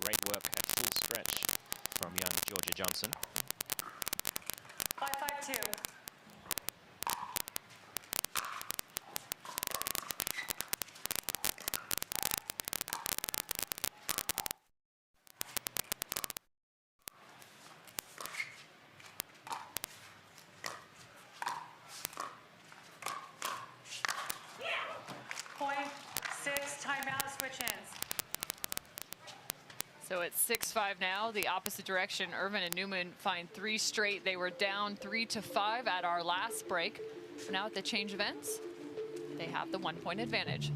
Great work at full stretch from young Georgia Johnson. 5-5-2. Point 6, timeout, switch-ins. So it's 6-5 now, the opposite direction. Irvine and Newman find 3 straight. They were down 3-5 at our last break. Now at the change of ends, they have the 1-point advantage.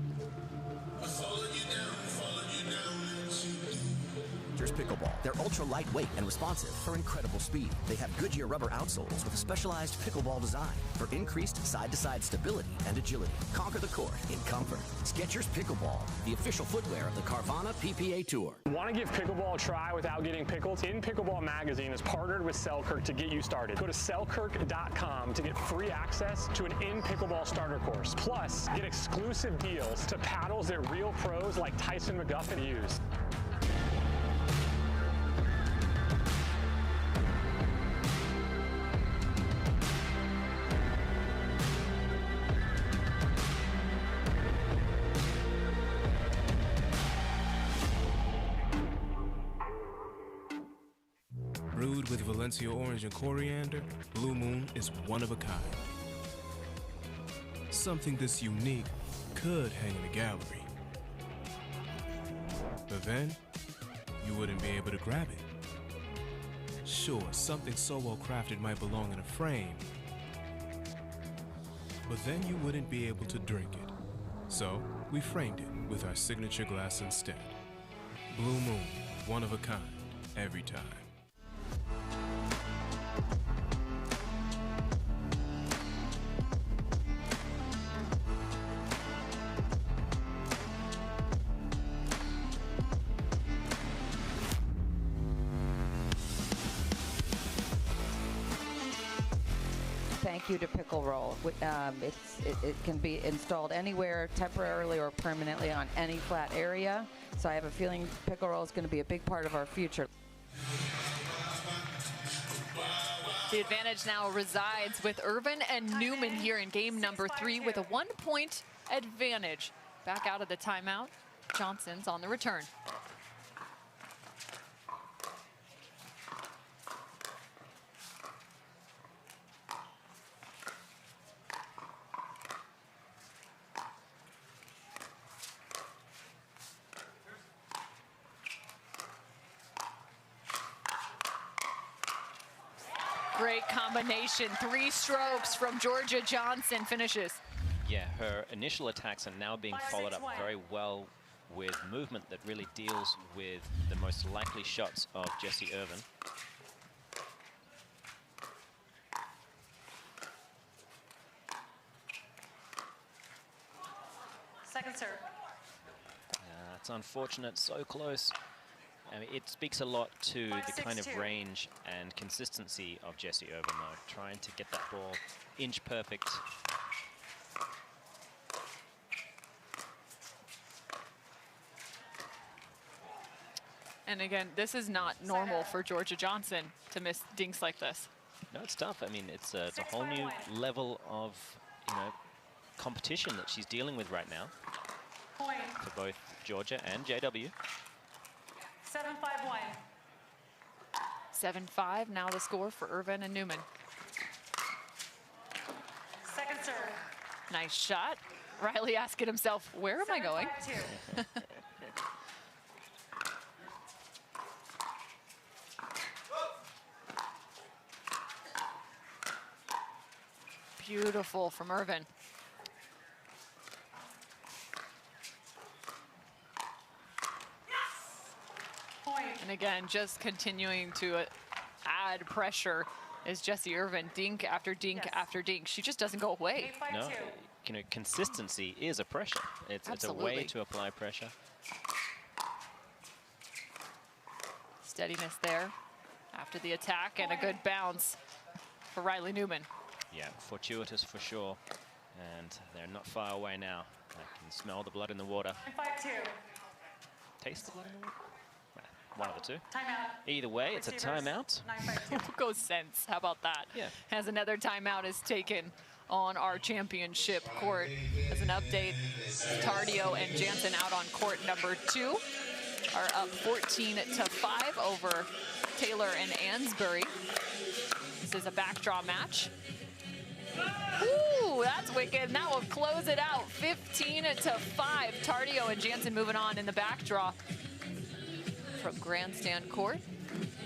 Here's pickleball. They're ultra lightweight and responsive for incredible speed. They have Goodyear rubber outsoles with a specialized pickleball design for increased side-to-side stability and agility. Conquer the court in comfort. Skechers Pickleball, the official footwear of the Carvana PPA Tour. Want to give pickleball a try without getting pickled? In Pickleball Magazine is partnered with Selkirk to get you started. Go to selkirk.com to get free access to an in-pickleball starter course. Plus, get exclusive deals to paddles that real pros like Tyson McGuffin use. Brewed with Valencia orange and coriander, Blue Moon is one of a kind. Something this unique could hang in a gallery. But then, you wouldn't be able to grab it. Sure, something so well crafted might belong in a frame, but then you wouldn't be able to drink it. So, we framed it. with our signature glass instead. Blue Moon, one of a kind, every time. Thank you to Pickle Roll. It can be installed anywhere, temporarily or permanently, on any flat area. So I have a feeling Pickle Roll is going to be a big part of our future. The advantage now resides with Irvine and Newman here in game number 3 with a 1-point advantage. Back out of the timeout. Johnson's on the return. Great combination. 3 strokes from Georgia Johnson finishes. Yeah, her initial attacks are now being followed up very well with movement that really deals with the most likely shots of Jessie Irvine. Second serve. It's unfortunate, so close. I mean, it speaks a lot to the kind of range and consistency of Jessie Irvine, though, trying to get that ball inch perfect. And again, this is not normal for Georgia Johnson to miss dinks like this. No, it's tough. I mean, it's a whole new level of, competition that she's dealing with right now. Point. For both Georgia and JW. 7-5-1. 7-5, now the score for Irvine and Newman. Second serve. Nice shot. Riley asking himself, where am I going? 7-5-2. Beautiful from Irvine. And again, just continuing to add pressure is Jessie Irvine, dink after dink after dink. She just doesn't go away. No, consistency is a pressure. It's a way to apply pressure. Steadiness there after the attack, and a good bounce for Riley Newman. Yeah, fortuitous for sure. And they're not far away now. I can smell the blood in the water. 5-2. Taste the blood in the water? One of the two. Timeout. Either way, it's a timeout. Goes sense. How about that? Yeah. As another timeout is taken on our championship court. As an update, Tardio and Jansen out on court number 2 are up 14-5 over Taylor and Ansbury. This is a backdraw match. Ooh, that's wicked. That will close it out. 15-5. Tardio and Jansen moving on in the backdraw from grandstand court.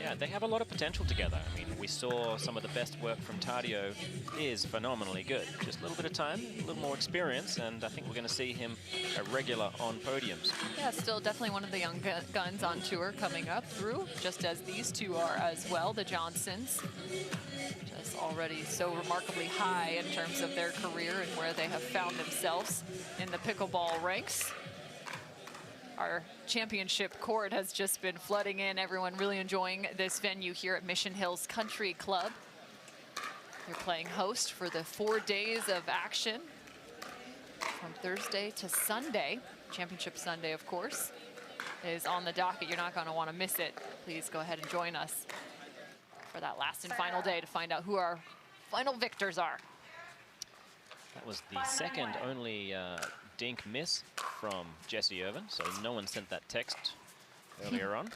Yeah, they have a lot of potential together. I mean, we saw some of the best work from Tardio is phenomenally good. Just a little bit of time, a little more experience, and I think we're going to see him a regular on podiums. Yeah, still definitely one of the young guns on tour coming up through, just as these two are as well, the Johnsons. Just already so remarkably high in terms of their career and where they have found themselves in the pickleball ranks. Our championship court has just been flooding in. Everyone really enjoying this venue here at Mission Hills Country Club. They're playing host for the 4 days of action from Thursday to Sunday. Championship Sunday, of course, is on the docket. You're not going to want to miss it. Please go ahead and join us for that last and final day to find out who our final victors are. That was the second only dink miss from Jessie Irvine, so no one sent that text earlier on.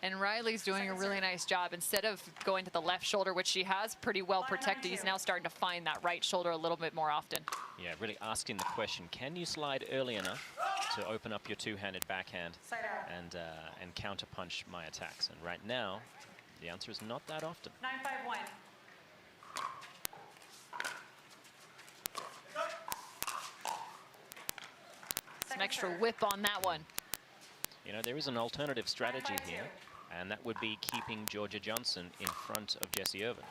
And Riley's doing a really nice job. Instead of going to the left shoulder, which she has pretty well protected, he's now starting to find that right shoulder a little bit more often. Yeah, really asking the question, can you slide early enough to open up your two-handed backhand and counter-punch my attacks? And right now, the answer is not that often. 9-5-1. Some extra whip on that one. You know, there is an alternative strategy here, and that would be keeping Georgia Johnson in front of Jessie Irvine.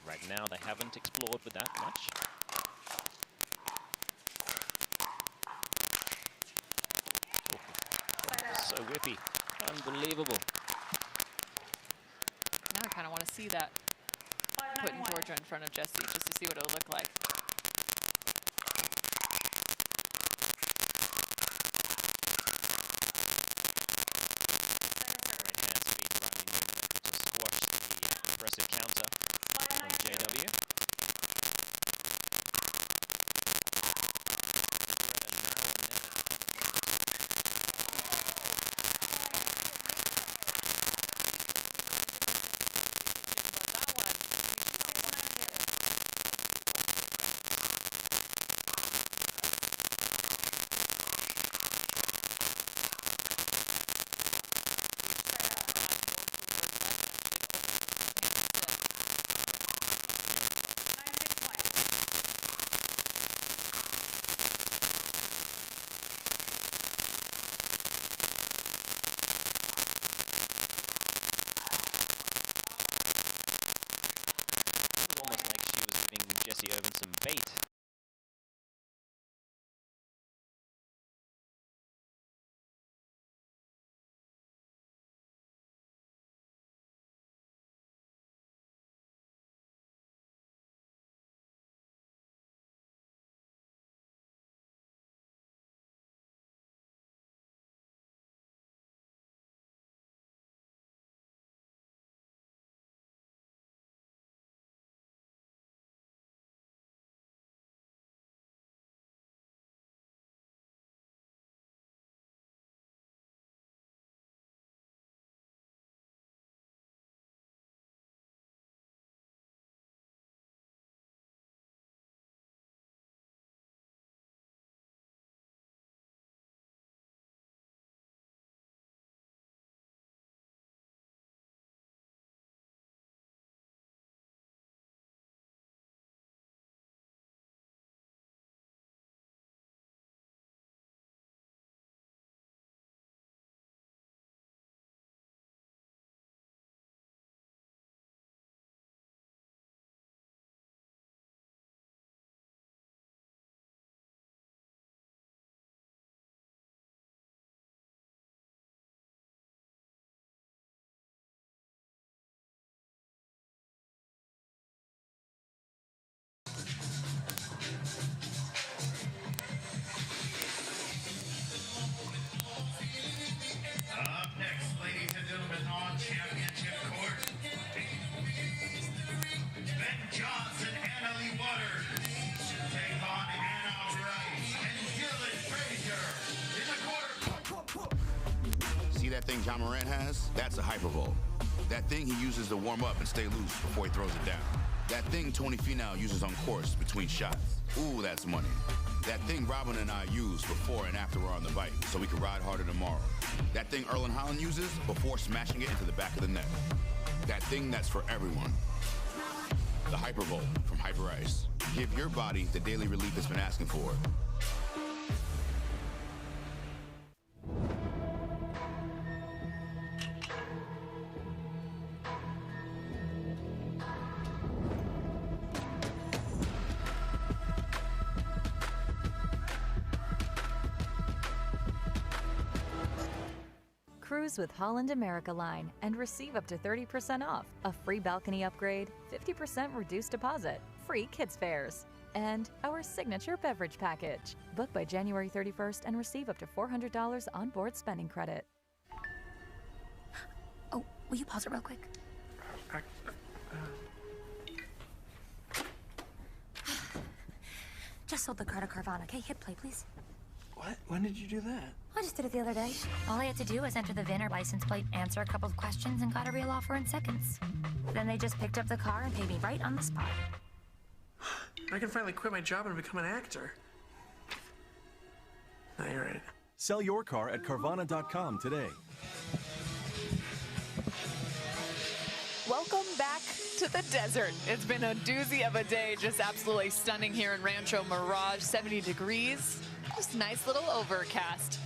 Right now, they haven't explored with that much. Oh, so whippy. Unbelievable. Now I kind of want to see that. Putting Georgia in front of Jessie just to see what it would look like. Impressive counter from JW. Jessie Irvine some bait. Leigh Waters take on Matt Wright and in the quarter. See that thing John Morant has? That's a hypervolt. That thing he uses to warm up and stay loose before he throws it down. That thing Tony Finau uses on course between shots. Ooh, that's money. That thing Robin and I use before and after we're on the bike so we can ride harder tomorrow. That thing Erlen Haaland uses before smashing it into the back of the net. That thing that's for everyone. The Hypervolt from Hyperice. Give your body the daily relief it's been asking for. Cruise with Holland America Line and receive up to 30% off, a free balcony upgrade, 50% reduced deposit, free kids fares, and our signature beverage package. Book by January 31st and receive up to $400 onboard spending credit. Oh, will you pause it real quick? Just sold the car to Carvana. Okay, hit play, please. What? When did you do that? I just did it the other day. All I had to do was enter the VIN or license plate, answer a couple of questions, and got a real offer in seconds. Then they just picked up the car and paid me right on the spot. I can finally quit my job and become an actor. No, you're right. Sell your car at Carvana.com today. Welcome back to the desert. It's been a doozy of a day, just absolutely stunning here in Rancho Mirage, 70 degrees. Just a nice little overcast.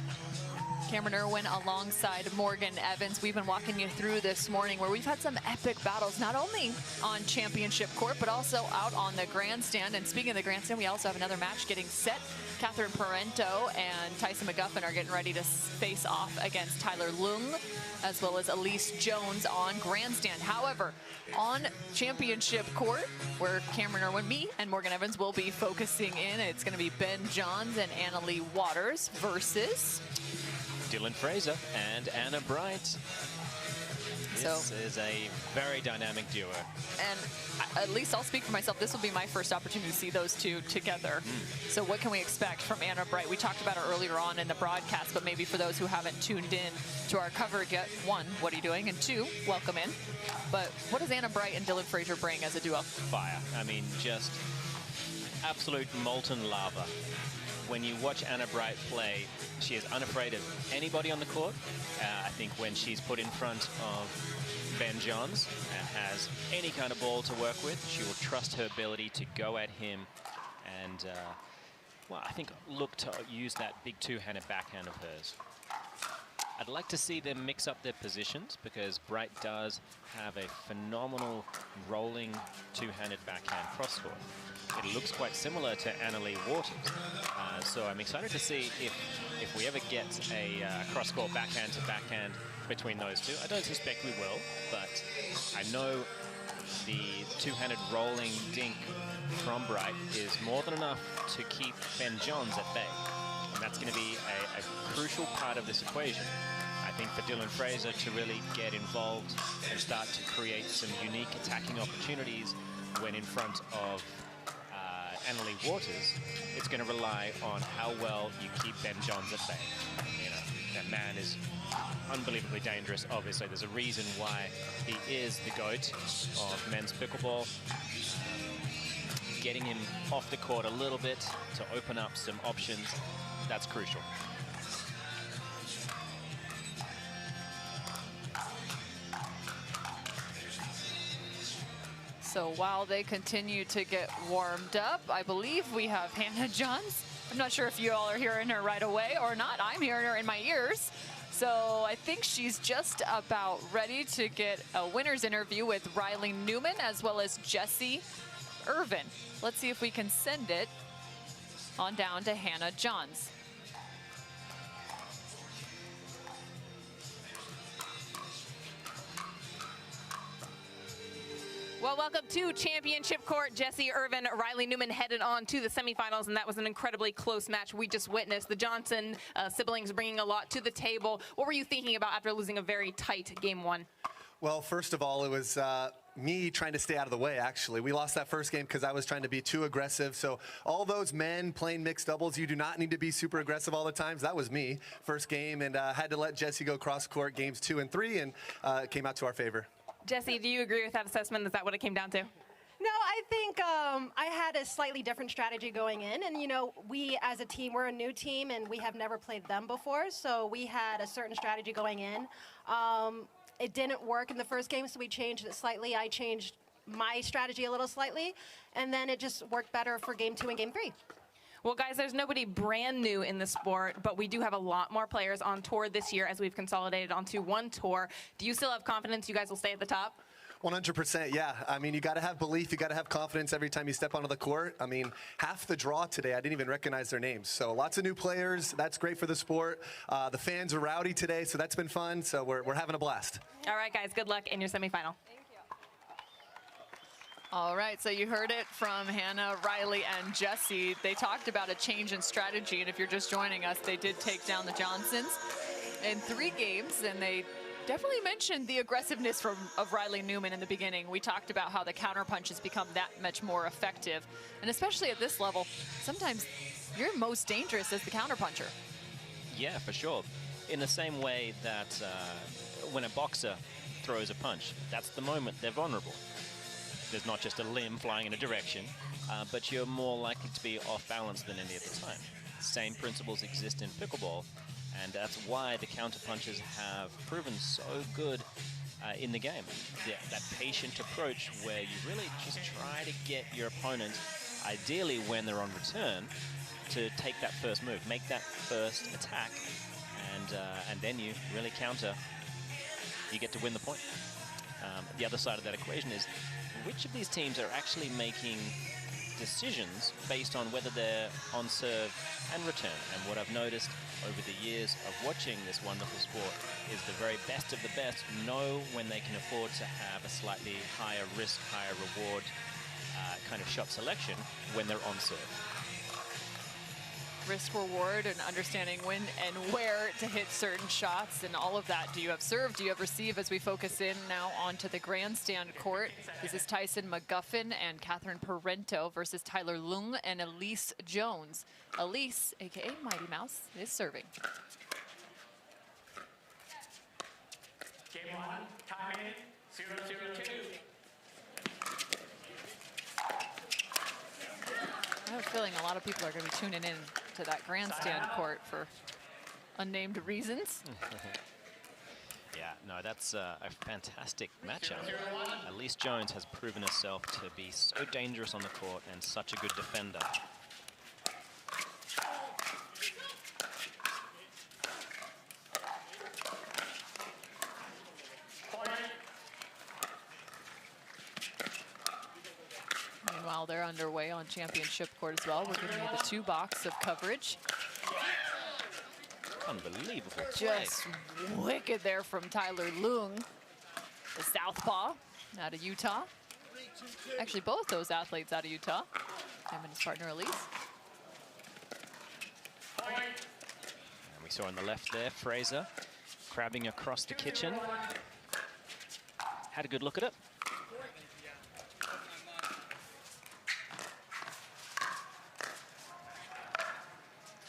Cameron Irwin alongside Morgan Evans. We've been walking you through this morning where we've had some epic battles, not only on championship court, but also out on the grandstand. And speaking of the grandstand, we also have another match getting set. Catherine Parenteau and Tyson McGuffin are getting ready to face off against Tyler Loong, as well as Allyce Jones on grandstand. However, on championship court, where Cameron Irwin, me, and Morgan Evans will be focusing in, it's going to be Ben Johns and Leigh Waters versus Dylan Fraser and Anna Bright. This is a very dynamic duo. And at least I'll speak for myself. This will be my first opportunity to see those two together. So what can we expect from Anna Bright? We talked about her earlier on in the broadcast, but maybe for those who haven't tuned in to our coverage yet, one, what are you doing? And two, welcome in. But what does Anna Bright and Dylan Fraser bring as a duo? Fire. I mean, just absolute molten lava. When you watch Anna Bright play, she is unafraid of anybody on the court. I think when she's put in front of Ben Johns and has any kind of ball to work with, she will trust her ability to go at him and, well, I think look to use that big two-handed backhand of hers. I'd like to see them mix up their positions because Bright does have a phenomenal rolling two-handed backhand cross-court. It looks quite similar to Leigh Waters. So I'm excited to see if we ever get a cross-court backhand to backhand between those two. I don't suspect we will, but I know the two-handed rolling dink from Bright is more than enough to keep Ben Johns at bay. And that's going to be a crucial part of this equation. I think for Dylan Fraser to really get involved and start to create some unique attacking opportunities when in front of Leigh Waters, it's going to rely on how well you keep Ben Johns at bay. You know, that man is unbelievably dangerous. Obviously, there's a reason why he is the GOAT of men's pickleball. Getting him off the court a little bit to open up some options, that's crucial. So while they continue to get warmed up, I believe we have Hannah Johns. I'm not sure if you all are hearing her right away or not. I'm hearing her in my ears. So I think she's just about ready to get a winner's interview with Riley Newman as well as Jessie Irvine. Let's see if we can send it on down to Hannah Johns. Well, welcome to championship court. Jessie Irvine, Riley Newman headed on to the semifinals, and that was an incredibly close match we just witnessed. The Johnson siblings bringing a lot to the table. What were you thinking about after losing a very tight game one? Well, first of all, it was me trying to stay out of the way, actually. We lost that first game because I was trying to be too aggressive. So all those men playing mixed doubles, you do not need to be super aggressive all the time. That was me, first game, and had to let Jessie go cross-court games 2 and 3, and it came out to our favor. Jessie, do you agree with that assessment? Is that what it came down to? No, I think I had a slightly different strategy going in. And, you know, we as a team, we're a new team, and we have never played them before. So we had a certain strategy going in. It didn't work in the first game, so we changed it slightly. I changed my strategy a little slightly, and then it just worked better for game 2 and game 3. Well, guys, there's nobody brand new in the sport, but we do have a lot more players on tour this year as we've consolidated onto one tour. Do you still have confidence you guys will stay at the top? 100%, yeah. I mean, you got to have belief. You got to have confidence every time you step onto the court. I mean, half the draw today, I didn't even recognize their names. So lots of new players. That's great for the sport. The fans are rowdy today, so that's been fun. So we're having a blast. All right, guys, good luck in your semifinal. All right, so you heard it from Hannah, Riley, and Jessie. They talked about a change in strategy, and if you're just joining us, they did take down the Johnsons in 3 games, and they definitely mentioned the aggressiveness of Riley Newman in the beginning. We talked about how the counterpunch has become that much more effective, and especially at this level, sometimes you're most dangerous as the counterpuncher. Yeah, for sure. In the same way that when a boxer throws a punch, that's the moment they're vulnerable. There's not just a limb flying in a direction, but you're more likely to be off balance than any other time. Same principles exist in pickleball, and that's why the counterpunches have proven so good in the game. That patient approach where you really just try to get your opponent, ideally when they're on return, to take that first move, make that first attack, and then you really counter. You get to win the point. The other side of that equation is which of these teams are actually making decisions based on whether they're on serve and return. And what I've noticed over the years of watching this wonderful sport is the very best of the best know when they can afford to have a slightly higher risk, higher reward kind of shot selection when they're on serve. Risk reward and understanding when and where to hit certain shots and all of that. Do you have serve? Do you have receive? As we focus in now onto the grandstand court. This is Tyson McGuffin and Catherine Parenteau versus Tyler Loong and Allyce Jones. Allyce, aka Mighty Mouse, is serving. Game 1, time in, 0-0-2. I have a feeling a lot of people are going to be tuning in to that grandstand court for unnamed reasons. Yeah, no, that's a fantastic matchup. Allyce Jones has proven herself to be so dangerous on the court and such a good defender. Meanwhile, they're underway on championship court as well. We're giving you the 2 box of coverage. Unbelievable play. Just wicked there from Tyler Loong, the southpaw out of Utah. Actually, both those athletes out of Utah. Him and his partner, Allyce. And we saw on the left there, Fraser crabbing across the kitchen. Had a good look at it.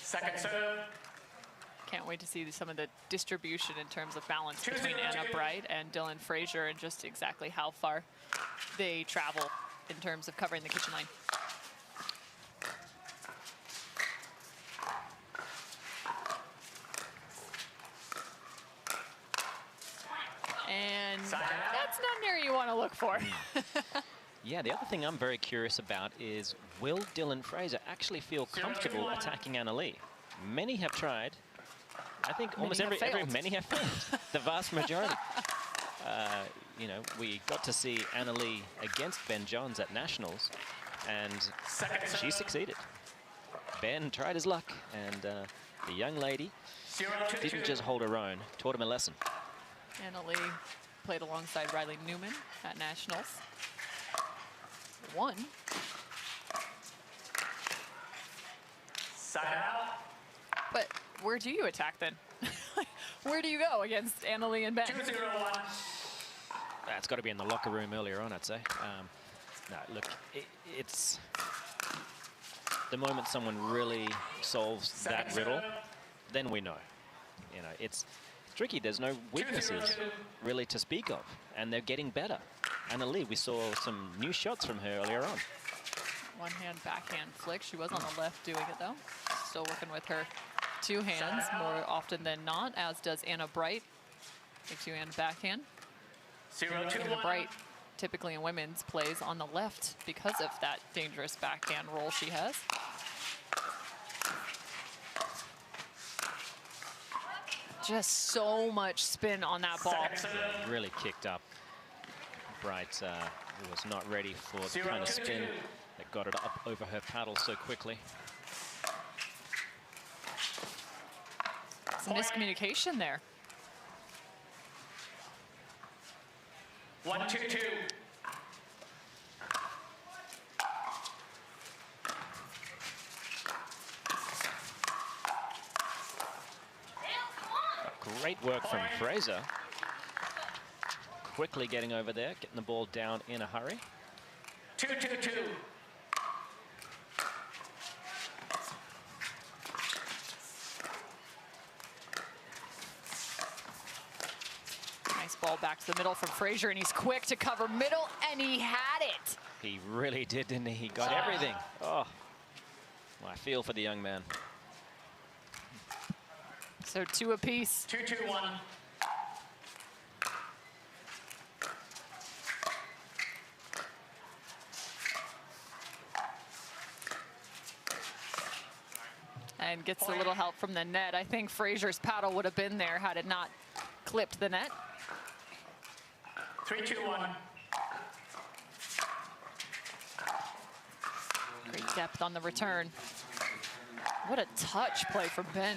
Second serve. Can't wait to see some of the distribution in terms of balance between Anna Wright and Dylan Frazier and just exactly how far they travel in terms of covering the kitchen line. And that's not near you want to look for. Yeah, the other thing I'm very curious about is, will Dylan Fraser actually feel comfortable attacking Anna Leigh? Many have tried. I think almost many have failed. The vast majority. You know, we got to see Anna Leigh against Ben Johns at Nationals, and she succeeded. Ben tried his luck, and the young lady didn't just hold her own, taught him a lesson. Anna Leigh played alongside Riley Newman at Nationals. Won. Side out. But where do you attack then? Where do you go against Anna Leigh and Ben? 2-0-1. That's got to be in the locker room earlier on, I'd say. No, look, it's the moment someone really solves that riddle, then we know. You know, it's tricky. There's no weaknesses really to speak of, and they're getting better. Anna Leigh, we saw some new shots from her earlier on. One hand backhand flick. She was on the left doing it though. Still working with her 2 hands more often than not, as does Anna Wright. A 2-hand backhand. 0-2-1. Anna Wright typically in women's plays on the left because of that dangerous backhand roll she has. Just so much spin on that ball. Really kicked up. Wright was not ready for the kind of spin that got it up over her paddle so quickly. Some miscommunication there. 1-2-2. Great work from Fraser. Quickly getting over there, getting the ball down in a hurry. 2-2-2. Nice ball back to the middle from Frazier, and he's quick to cover middle, and he had it. He really did, didn't he? He got everything. Oh, well, I feel for the young man. So 2 apiece. 2-2-1. and gets a little help from the net. I think Fraser's paddle would have been there had it not clipped the net. 3-2-1. Great depth on the return. What a touch play from Ben.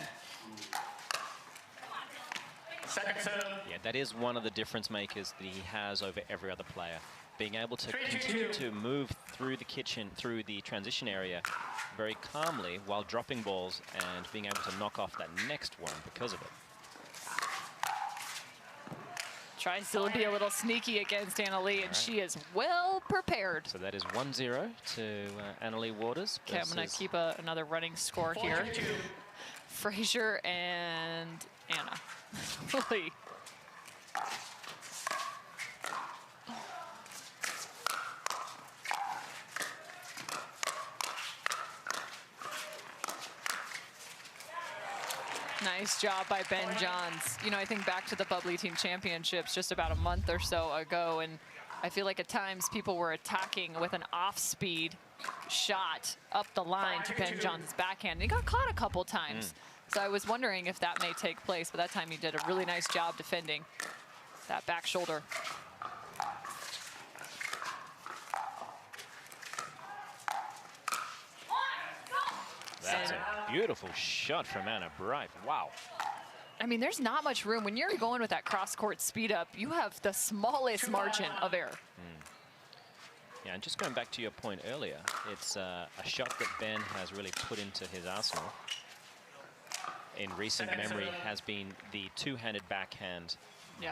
Second serve. Yeah, that is one of the difference makers that he has over every other player. Being able to continue to move through the kitchen, through the transition area very calmly while dropping balls and being able to knock off that next one because of it. Tries to be a little sneaky against Allyce, and she is well prepared. So that is 1-0 to Leigh Waters. Okay, I'm going to keep another running score here. Fraser and Anna. Leigh. Nice job by Ben Johns. You know, I think back to the Bubbly Team Championships just about a month or so ago, and I feel like at times people were attacking with an off-speed shot up the line to Ben Johns' backhand. He got caught a couple times. So I was wondering if that may take place, but that time he did a really nice job defending that back shoulder. That's a beautiful shot from Anna Wright. Wow. I mean, there's not much room. When you're going with that cross-court speed up, you have the smallest margin of error. Yeah, and just going back to your point earlier, it's a shot that Ben has really put into his arsenal. In recent memory has been the two-handed backhand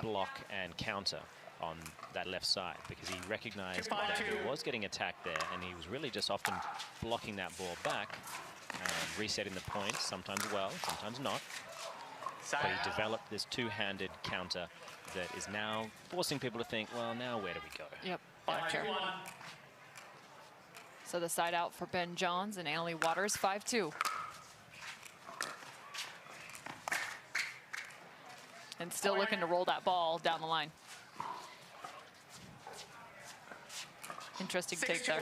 block and counter on that left side, because he recognized that he was getting attacked there, and he was really just often blocking that ball back, resetting the point, sometimes well, sometimes not. But he developed this two-handed counter that is now forcing people to think, well, now where do we go? Yep. So the side out for Ben Johns and Leigh Waters, 5-2. And still looking to roll that ball down the line. Interesting take there.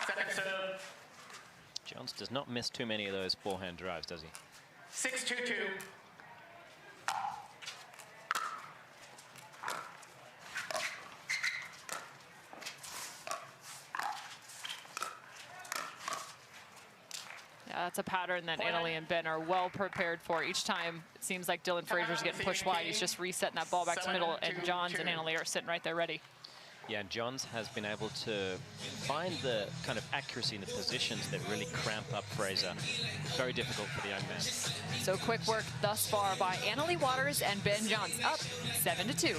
Second serve. Johns does not miss too many of those forehand drives, does he? 6-2-2. That's a pattern that Allyce and Ben are well prepared for. Each time it seems like Dylan Fraser's getting pushed wide. He's just resetting that ball back to middle, and Johns and Allyce are sitting right there ready. Yeah, and Johns has been able to find the kind of accuracy in the positions that really cramp up Fraser. Very difficult for the young man. So quick work thus far by Leigh Waters and Ben Johns, up 7-2.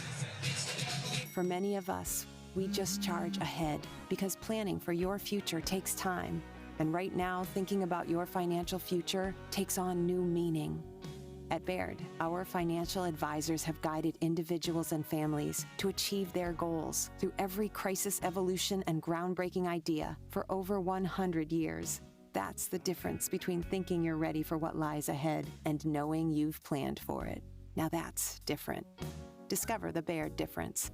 For many of us, we just charge ahead because planning for your future takes time. And right now, thinking about your financial future takes on new meaning. At Baird, our financial advisors have guided individuals and families to achieve their goals through every crisis evolution and groundbreaking idea for over 100 years. That's the difference between thinking you're ready for what lies ahead and knowing you've planned for it. Now that's different. Discover the Baird difference.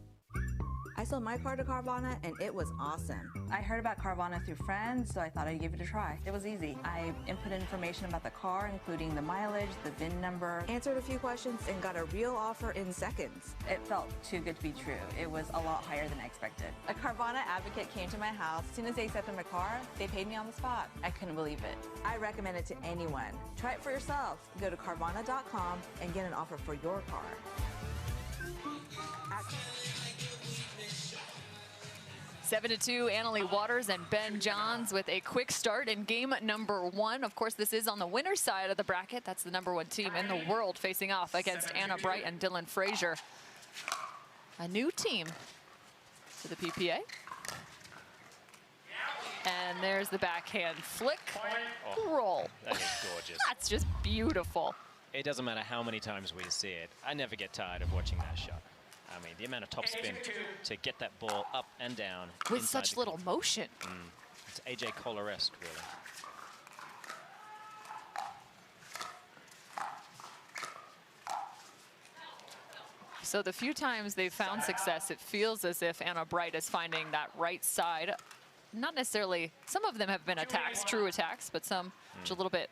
I sold my car to Carvana and it was awesome. I heard about Carvana through friends, so I thought I'd give it a try. It was easy. I input information about the car, including the mileage, the VIN number, answered a few questions, and got a real offer in seconds. It felt too good to be true. It was a lot higher than I expected. A Carvana advocate came to my house. As soon as they accepted my car, they paid me on the spot. I couldn't believe it. I recommend it to anyone. Try it for yourself. Go to Carvana.com and get an offer for your car. 7-2, Leigh Waters and Ben Johns with a quick start in game number 1. Of course, this is on the winner's side of the bracket. That's the #1 team in the world facing off against Anna Wright and Dylan Fraser. A new team to the PPA. And there's the backhand flick, roll. That is gorgeous. That's just beautiful. It doesn't matter how many times we see it. I never get tired of watching that shot. I mean, the amount of topspin to get that ball up and down. With such little motion. It's AJ Kohler-esque, really. So the few times they've found success, it feels as if Anna Wright is finding that right side. Not necessarily, some of them have been attacks, true attacks, but some just a little bit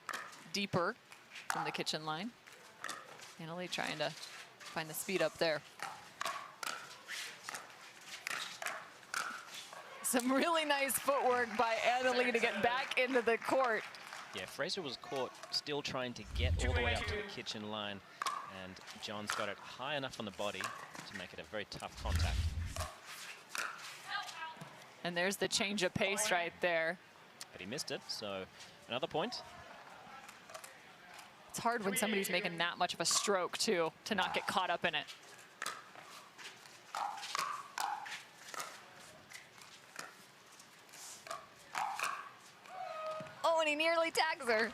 deeper from the kitchen line. Anna trying to find the speed up there. Some really nice footwork by Anna to get back into the court. Yeah, Fraser was caught still trying to get all the way up to the kitchen line, and John's got it high enough on the body to make it a very tough contact. And there's the change of pace right there. But he missed it, so another point. It's hard when somebody's making that much of a stroke, too, to not get caught up in it. Oh, and he nearly tags her.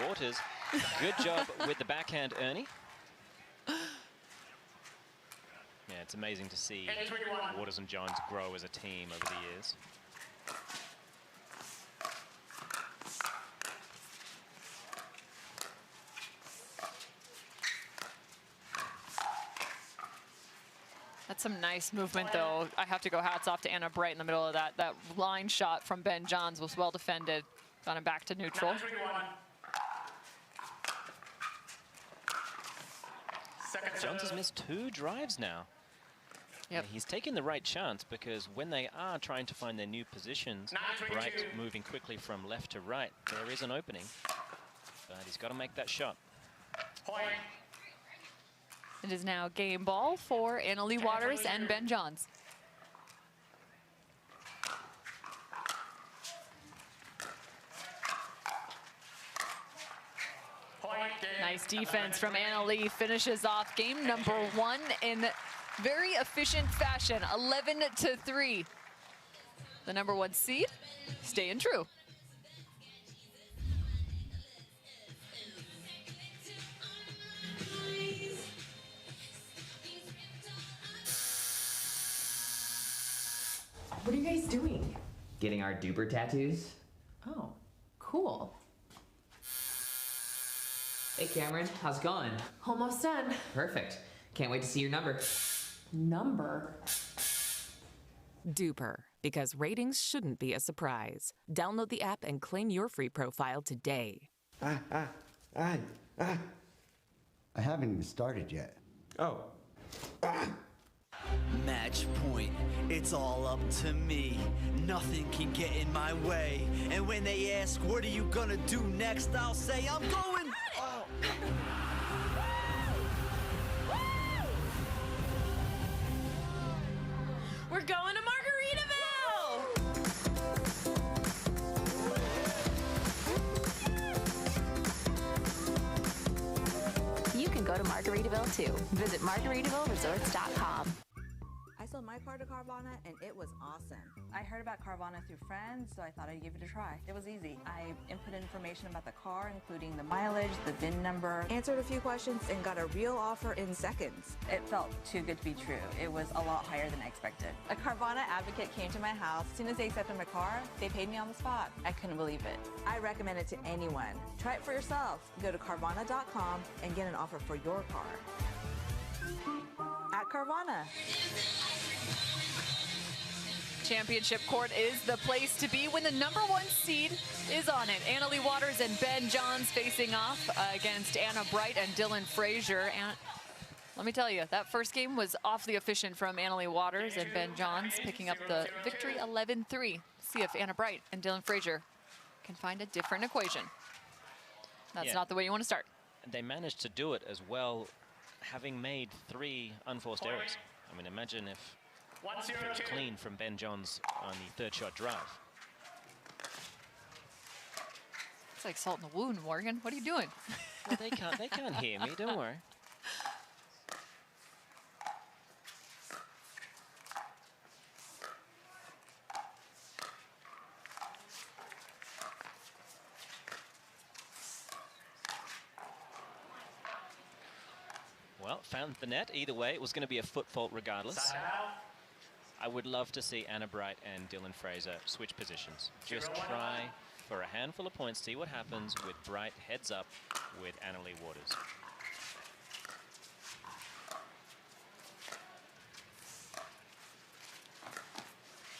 Waters, good job with the backhand, Ernie. Yeah, it's amazing to see Waters and Johns grow as a team over the years. That's some nice movement, though. I have to go hats off to Anna Wright in the middle of that. That line shot from Ben Johns was well defended. Got him back to neutral. Johns has missed 2 drives now. Yep. He's taken the right chance, because when they are trying to find their new positions, Wright moving quickly from left to right, there is an opening. But he's got to make that shot. It is now game ball for Leigh Waters and Ben Johns. Nice defense from Leigh. Finishes off game number 1 in very efficient fashion, 11-3. The number 1 seed staying true. What are you guys doing? Getting our duper tattoos. Oh, cool. Hey Cameron, how's it going? Almost done. Perfect. Can't wait to see your number. Number? Duper, because ratings shouldn't be a surprise. Download the app and claim your free profile today. I haven't even started yet. Oh. Match point. It's all up to me. Nothing can get in my way. And when they ask, what are you gonna do next? I'll say, I'm going. Oh. We're going to Margaritaville! You can go to Margaritaville too. Visit MargaritavilleResorts.com. I sold my car to Carvana and it was awesome. I heard about Carvana through friends, so I thought I'd give it a try. It was easy. I input information about the car, including the mileage, the VIN number, answered a few questions, and got a real offer in seconds. It felt too good to be true. It was a lot higher than I expected. A Carvana advocate came to my house. As soon as they accepted my car, they paid me on the spot. I couldn't believe it. I recommend it to anyone. Try it for yourself. Go to Carvana.com and get an offer for your car. At Carvana. Championship court is the place to be when the number 1 seed is on it. Leigh Waters and Ben Johns facing off against Anna Wright and Dylan Frazier. And let me tell you, that first game was awfully efficient from Leigh Waters and Ben Johns, picking up the victory 11-3. See if Anna Wright and Dylan Frazier can find a different equation. That's not the way you want to start. And they managed to do it as well, having made 3 unforced errors. I mean, imagine if it's clean from Ben Johns on the 3rd shot drive. It's like salt in the wound, Morgan. What are you doing? Well, they can't hear me, don't worry. Well, found the net. Either way, it was going to be a foot fault regardless. I would love to see Anna Wright and Dylan Frazier switch positions. Just try for a handful of points, see what happens with Wright heads up with Leigh Waters.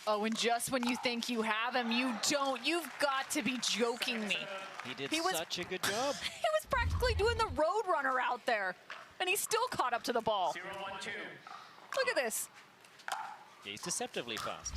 Oh, and just when you think you have him, you don't. You've got to be joking me. He did such a good job. He was practically doing the road runner out there, and he still caught up to the ball. 0-1-2. Look at this. Yeah, he's deceptively fast.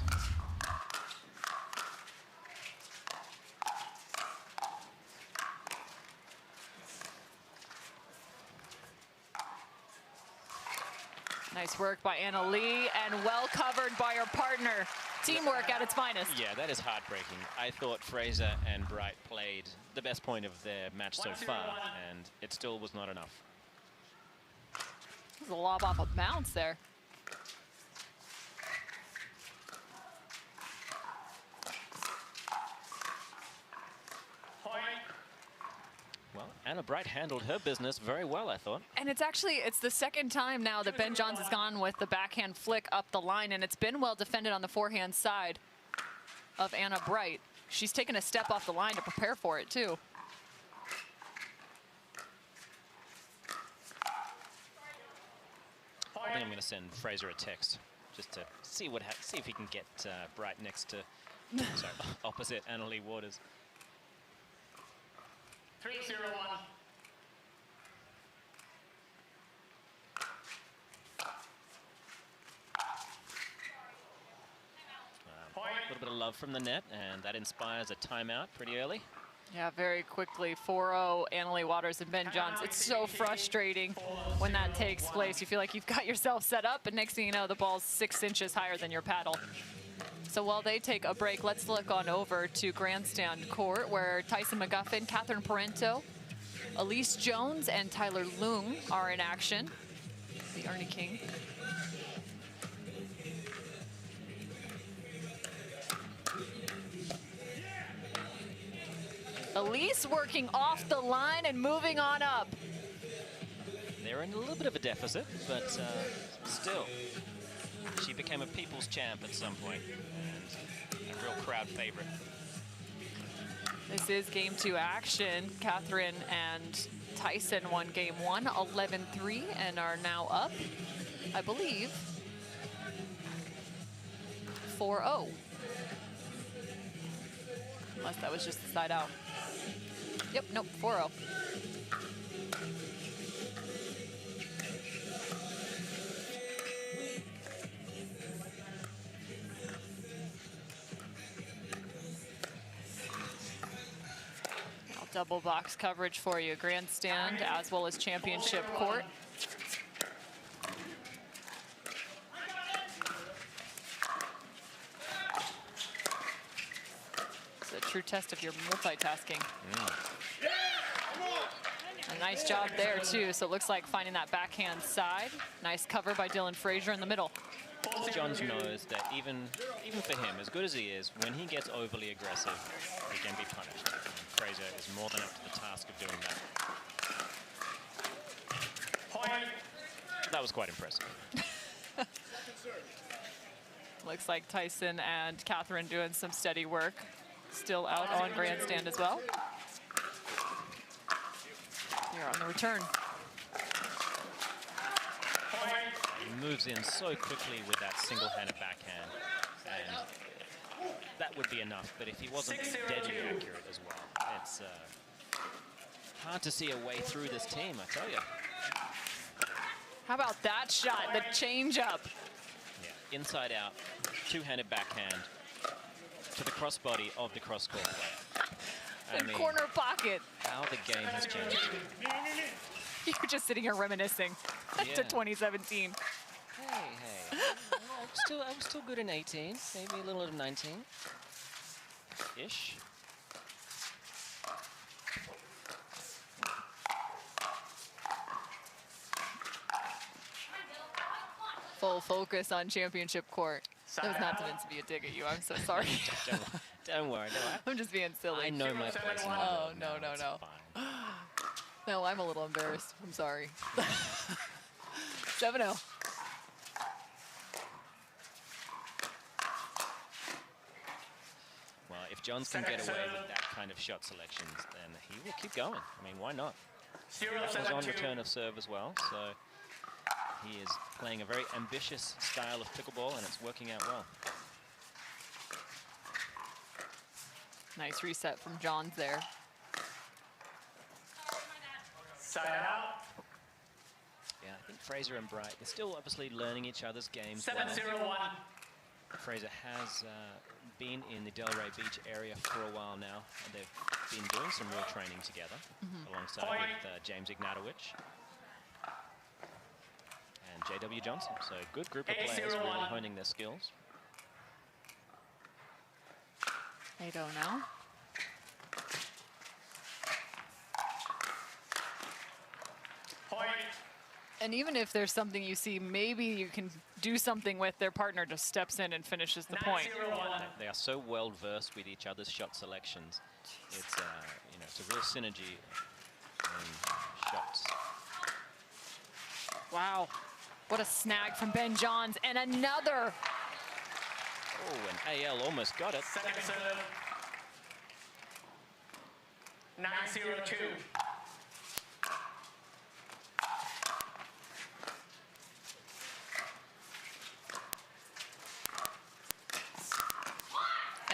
Nice work by Allyce, and well covered by her partner. Teamwork at its finest. Yeah, that is heartbreaking. I thought Fraser and Wright played the best point of their match so far, and it still was not enough. There's a lob off a bounce there. Well, Anna Bright handled her business very well, I thought. And it's the second time now that Ben Johns has gone with the backhand flick up the line, and it's been well defended on the forehand side of Anna Bright. She's taken a step off the line to prepare for it, too. I think I'm going to send Fraser a text just to see if he can get Bright next to, sorry, opposite Leigh Waters. 3-0-1. A little bit of love from the net, and that inspires a timeout pretty early. Yeah, very quickly, 4-0, Leigh Waters and Ben Johns. It's so frustrating when that takes place. You feel like you've got yourself set up, and next thing you know, the ball's 6 inches higher than your paddle. So while they take a break, let's look on over to Grandstand Court, where Tyson McGuffin, Catherine Parenteau, Allyce Jones, and Tyler Loong are in action. The Ernie King. Allyce working off the line and moving on up. They're in a little bit of a deficit, but still, she became a people's champ at some point, and a real crowd favorite. This is game 2 action. Catherine and Tyson won game 1, 11-3, and are now up, I believe, 4-0. Unless that was just the side out. Yep, nope, 4-0. Double box coverage for you. Grandstand as well as championship court. It's a true test of your multitasking. A nice job there too. So it looks like finding that backhand side. Nice cover by Dylan Frazier in the middle. Johns knows that even for him, as good as he is, when he gets overly aggressive, he can be punished. And Fraser is more than up to the task of doing that. That was quite impressive. Looks like Tyson and Catherine doing some steady work. Still out on Grandstand as well. Here on the return. He moves in so quickly with that single-handed backhand, and that would be enough. But if he wasn't deadly accurate as well, it's hard to see a way through this team, I tell you. How about that shot, the change-up? Yeah, inside out, two-handed backhand to the crossbody of the cross-court player. In corner pocket. How the game has changed. You're just sitting here reminiscing to 2017. Hey. I'm still good in 18, maybe a little of 19-ish. Full focus on championship court. That was not meant to be a dig at you. I'm so sorry. Don't worry. I'm just being silly. I know my place. Oh, no. No, I'm a little embarrassed. I'm sorry. 7-0. Well, if Johns can get away with that kind of shot selections, then he will keep going. I mean, why not? That was on return of serve as well, so he is playing a very ambitious style of pickleball, and it's working out well. Nice reset from Johns there. Side out. Yeah, I think Fraser and Bright, they're still obviously learning each other's games. 7-0-1. Fraser has been in the Delray Beach area for a while now, and they've been doing some real training together alongside with James Ignatowicz and J.W. Johnson. So good group of players really honing their skills. 8-0 now. And even if there's something you see, maybe you can do something with, their partner just steps in and finishes the point. They are so well versed with each other's shot selections. It's you know, it's a real synergy in shots. Wow, what a snag from Ben Johns, and another. Oh, and AL almost got it. Second serve. 9-0-2.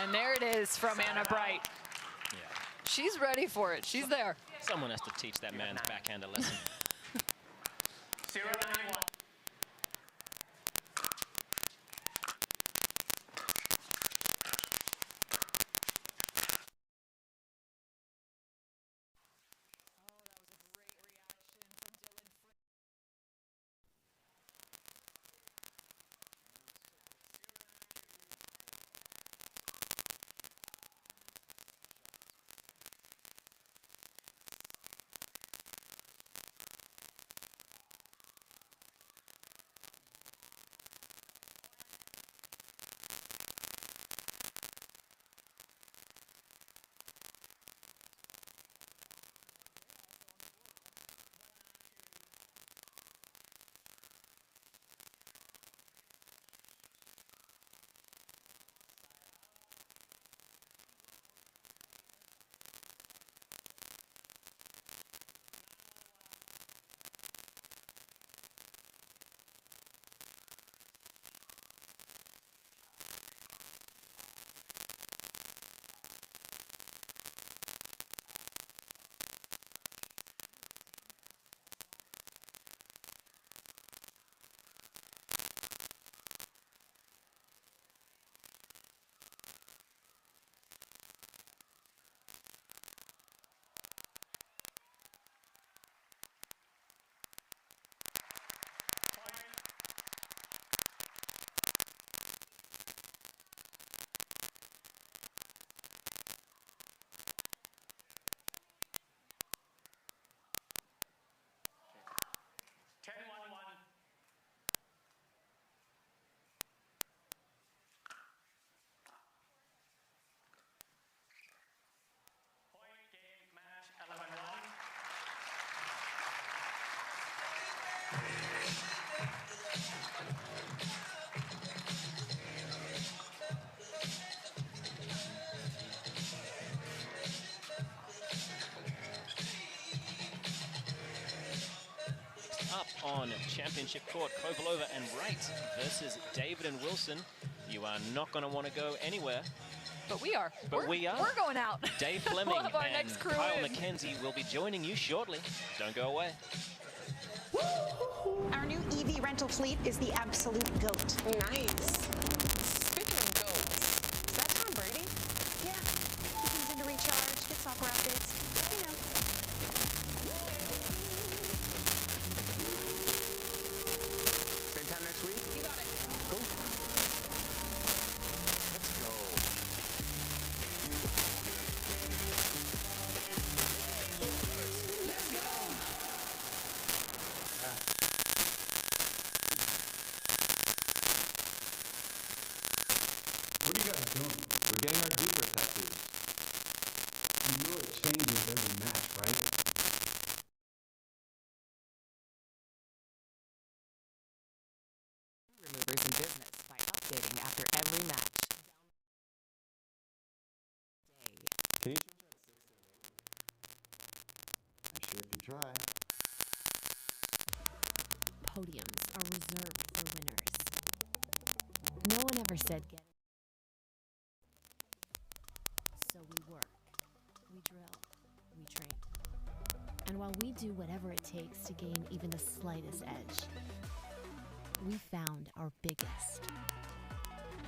And there it is from Anna Bright. Yeah. She's ready for it. She's there. Someone has to teach that man's backhand a lesson. 0-9-1. Up on championship court, Kovalova and Wright versus David and Wilson. You are not going to want to go anywhere. But we are. But we are. We're going out. Dave Fleming We'll have our and next crew Kyle in. McKenzie will be joining you shortly. Don't go away. Our new EV rental fleet is the absolute GOAT. Nice. Speaking of goats, is that Tom Brady? Yeah. He comes in to recharge, gets software updates. You know. Same time next week? You got it. Cool. Let's go. Let's go. What are you guys doing? We're getting our Duper tattoos. You know it changes every match, right? Removers in business by updating after every match. Can you I sure can try. Podiums are reserved for winners. No one ever said get it. So we work. We drill, we train. And while we do whatever it takes to gain even the slightest edge, we found our biggest.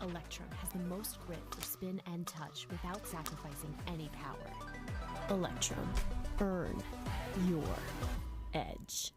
Electrum has the most grip for spin and touch without sacrificing any power. Electrum. Earn your edge.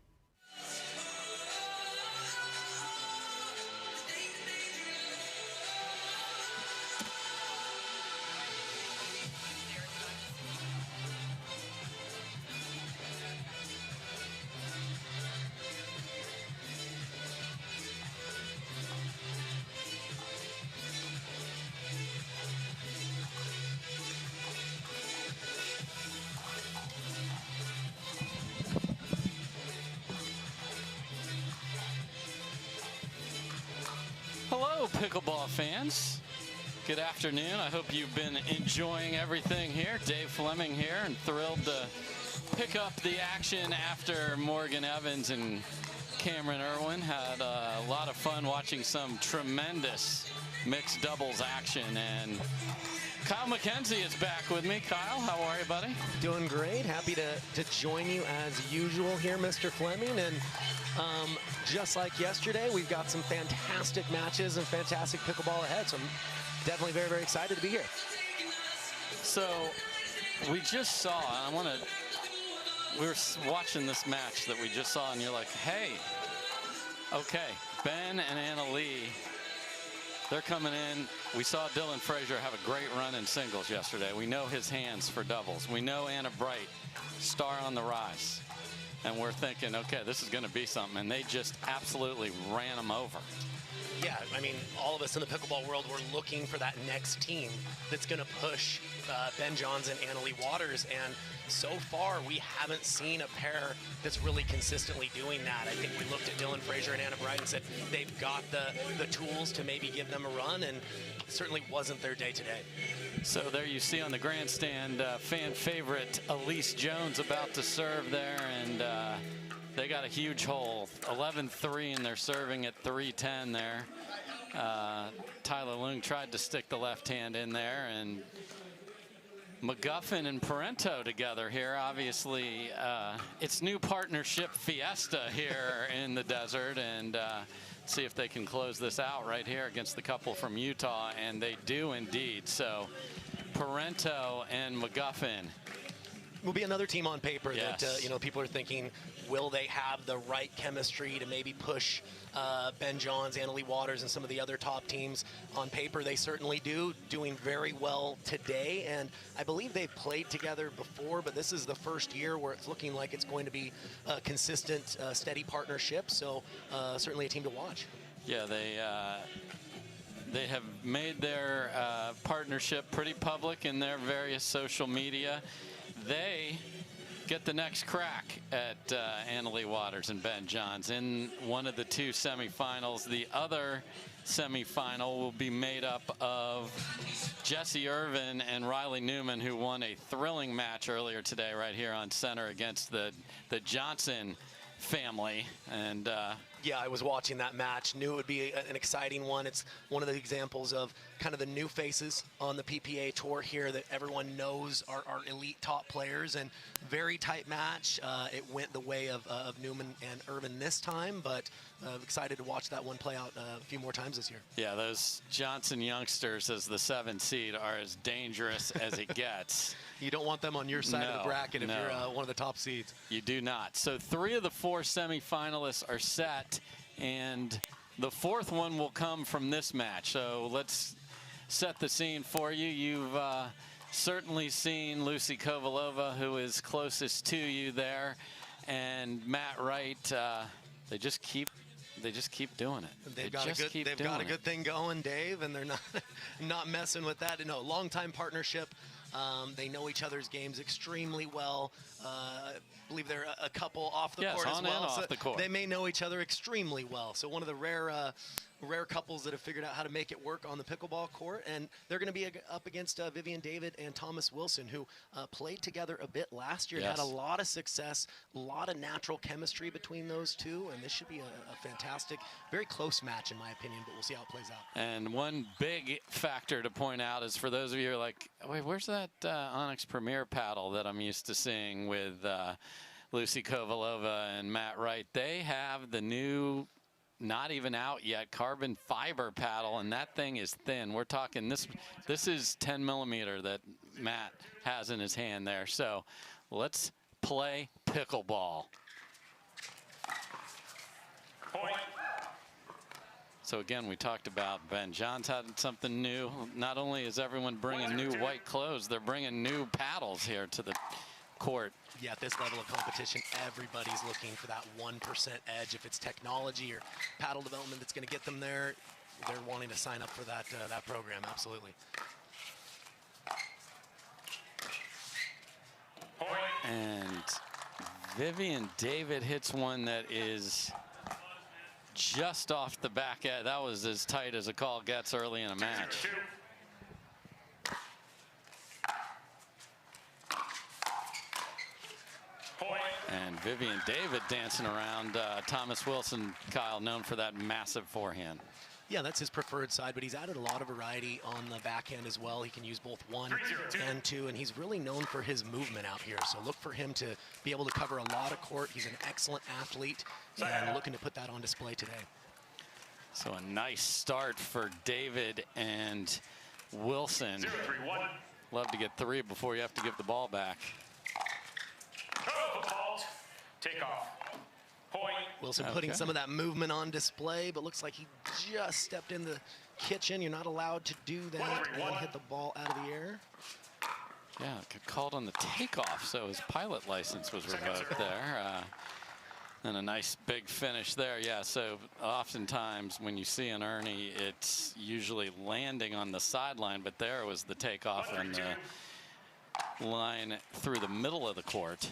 Hello, pickleball fans. Good afternoon. I hope you've been enjoying everything here. Dave Fleming here, and thrilled to pick up the action after Morgan Evans and Cameron Irwin had a lot of fun watching some tremendous mixed doubles action. And Kyle McKenzie is back with me. Kyle, how are you, buddy? Doing great. Happy to join you as usual here, Mr. Fleming. And just like yesterday, we've got some fantastic matches and fantastic pickleball ahead. So I'm definitely very, very excited to be here. So we just saw, we were watching this match that we just saw, and you're like, hey, okay, Ben and Allyce, they're coming in. We saw Dylan Frazier have a great run in singles yesterday. We know his hands for doubles. We know Anna Bright, star on the rise. And we're thinking, okay, this is going to be something. And they just absolutely ran them over. Yeah, I mean, all of us in the pickleball world, we're looking for that next team that's going to push Ben Johns and Leigh Waters. And so far, we haven't seen a pair that's really consistently doing that. I think we looked at Dylan Frazier and Anna Bright and said they've got the tools to maybe give them a run, and it certainly wasn't their day today. So there you see on the grandstand, fan favorite Allyce Jones about to serve there, and they got a huge hole, 11-3, and they're serving at 3-10 there. Tyler Loong tried to stick the left hand in there, and McGuffin and Parenteau together here. Obviously, it's new partnership fiesta here in the desert, and see if they can close this out right here against the couple from Utah, and they do indeed. So Parenteau and McGuffin will be another team on paper yes. that people are thinking, will they have the right chemistry to maybe push Ben Johns, Leigh Waters, and some of the other top teams? On paper, they certainly do, doing very well today. And I believe they've played together before, but this is the first year where it's looking like it's going to be a consistent, steady partnership. So certainly a team to watch. Yeah, they have made their partnership pretty public in their various social media. They get the next crack at Leigh Waters and Ben Johns in one of the two semifinals. The other semifinal will be made up of Jessie Irvine and Riley Newman, who won a thrilling match earlier today right here on center against the Johnson family. And yeah, I was watching that match, knew it would be an exciting one. It's one of the examples of kind of the new faces on the PPA tour here that everyone knows are elite top players, and very tight match. It went the way of Newman and Irvine this time, but excited to watch that one play out a few more times this year. Yeah, those Johnson youngsters as the 7 seed are as dangerous as it gets. You don't want them on your side of the bracket if you're one of the top seeds. You do not. So 3 of the 4 semifinalists are set, and the 4th one will come from this match. So let's set the scene for you. You've certainly seen Lucy Kovalova, who is closest to you there, and Matt Wright. They just keep doing it. They've got a good thing going, Dave, and they're not messing with that. No, long-time partnership. They know each other's games extremely well. I believe they're a couple off the court as well. On and off the court. They may know each other extremely well. So one of the rare rare couples that have figured out how to make it work on the pickleball court, and they're going to be up against Vivian David and Thomas Wilson, who played together a bit last year. Yes. Had a lot of success, a lot of natural chemistry between those two, and this should be a fantastic, very close match in my opinion, but we'll see how it plays out. And one big factor to point out is for those of you who are like, wait, where's that Onyx Premier paddle that I'm used to seeing with Lucy Kovalova and Matt Wright? They have the new, not even out yet, carbon fiber paddle, and that thing is thin. We're talking this is 10 millimeter that Matt has in his hand there. So let's play pickleball. Point. So again, we talked about Ben Johns had something new. Not only is everyone bringing new white clothes, they're bringing new paddles here to the court. Yeah, at this level of competition, everybody's looking for that 1% edge. If it's technology or paddle development that's going to get them there, they're wanting to sign up for that that program. Absolutely. And Vivian David hits one that is just off the back edge. That was as tight as a call gets early in a match. And Vivian David dancing around Thomas Wilson, Kyle, known for that massive forehand. Yeah, that's his preferred side, but he's added a lot of variety on the backhand as well. He can use both 1 and 2, and he's really known for his movement out here. So look for him to be able to cover a lot of court. He's an excellent athlete and looking to put that on display today. So a nice start for David and Wilson. 0-3-1. Love to get 3 before you have to give the ball back. Take off. Point. Wilson putting some of that movement on display, but looks like he just stepped in the kitchen. You're not allowed to do that and hit the ball out of the air. Yeah, called on the takeoff, so his pilot license was revoked there. And a nice big finish there. Yeah, so oftentimes when you see an Ernie, it's usually landing on the sideline, but there was the takeoff and the line through the middle of the court.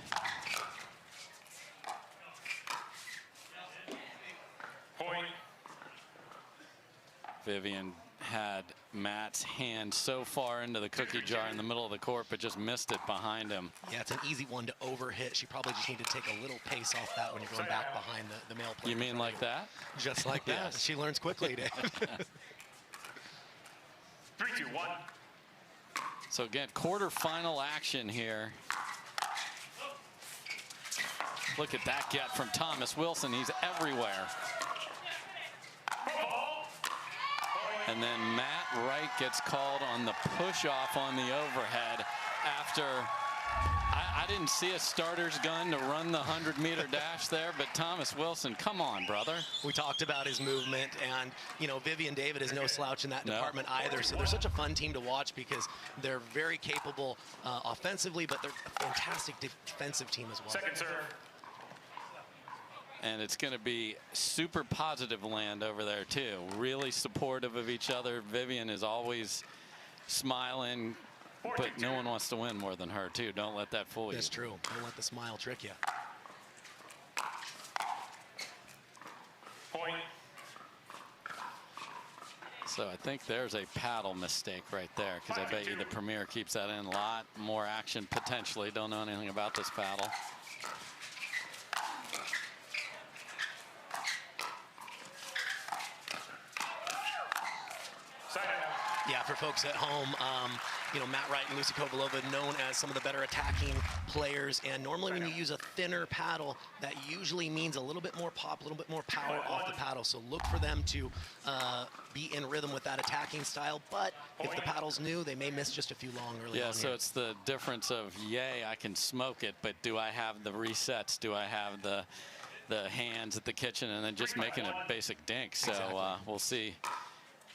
Point. Vivian had Matt's hand so far into the cookie jar in the middle of the court, but just missed it behind him. Yeah, it's an easy one to overhit. She probably just needed to take a little pace off that when you're going back behind the male player. You mean like that? Just like that. Yes. She learns quickly, Dave. 3-2-1. So again, quarterfinal action here. Look at that get from Thomas Wilson. He's everywhere. And then Matt Wright gets called on the push-off on the overhead after I didn't see a starter's gun to run the 100-meter dash there, but Thomas Wilson, come on, brother. We talked about his movement, and, you know, Vivian David is no slouch in that department either, so they're such a fun team to watch because they're very capable offensively, but they're a fantastic defensive team as well. Second serve. And it's going to be super positive land over there, too. Really supportive of each other. Vivian is always smiling, but no one wants to win more than her, too. Don't let that fool you. That's true. Don't let the smile trick you. Point. So I think there's a paddle mistake right there, because I bet you the Premier keeps that in. A lot more action potentially. Don't know anything about this paddle. Yeah, for folks at home, you know, Matt Wright and Lucy Kovalova known as some of the better attacking players, and normally when you use a thinner paddle, that usually means a little bit more pop, a little bit more power off the paddle. So look for them to be in rhythm with that attacking style, but if the paddle's new, they may miss just a few long early on. Yeah, so it's the difference of, yay, I can smoke it, but do I have the resets? Do I have the hands at the kitchen, and then just making a basic dink? So we'll see.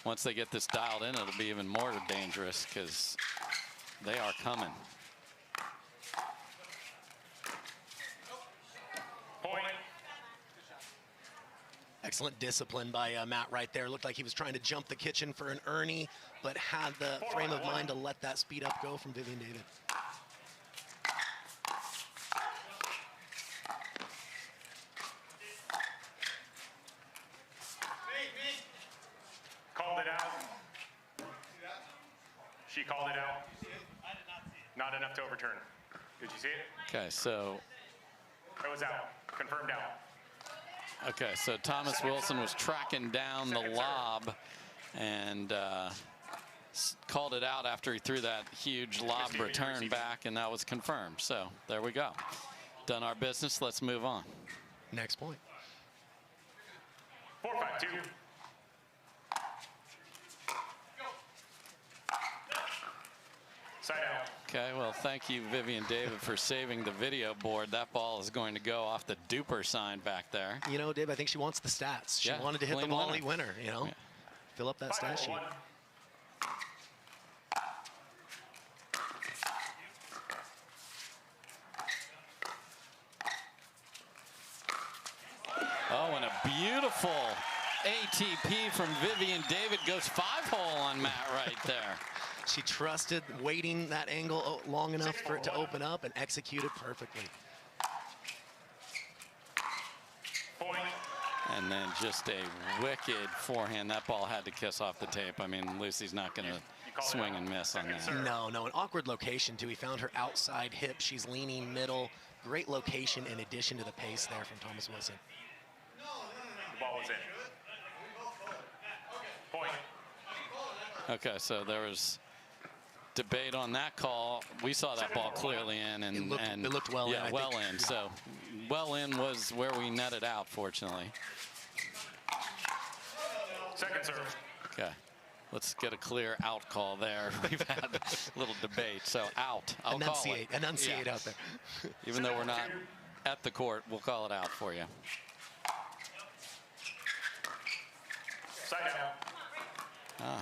Once they get this dialed in, it'll be even more dangerous because they are coming. Point. Excellent discipline by Matt right there. Looked like he was trying to jump the kitchen for an Ernie, but had the frame of mind to let that speed up go from Vivian David. She called it out. Not enough to overturn. Did you see it? Okay, so. It was out. Confirmed out. Okay, so Thomas Wilson was tracking down the lob and called it out after he threw that huge lob return back, and that was confirmed. So there we go. Done our business. Let's move on. Next point. 4-5-2. Side out. Okay, well, thank you, Vivian David, for saving the video board. That ball is going to go off the duper sign back there. You know, Dave, I think she wants the stats. She Yeah, wanted to hit the clean volley winner, you know. Yeah. Fill up that stat sheet. Oh, and a beautiful ATP from Vivian David. Goes 5-hole on Matt Wright there. She trusted waiting that angle long enough for it to open up and executed perfectly. And then just a wicked forehand. That ball had to kiss off the tape. I mean, Lucy's not going to swing and miss on that. No, an awkward location too. He found her outside hip. She's leaning middle. Great location in addition to the pace there from Thomas Wilson. The ball was in. Point. Okay, so there was debate on that call. We saw that ball clearly in, and it looked well in. Yeah, well in. So well in was where we netted out, fortunately. Second serve. Okay, let's get a clear out call there. We've had a little debate, so out. I'll call it. Enunciate out there. Even though we're not at the court, we'll call it out for you. Side out. Ah,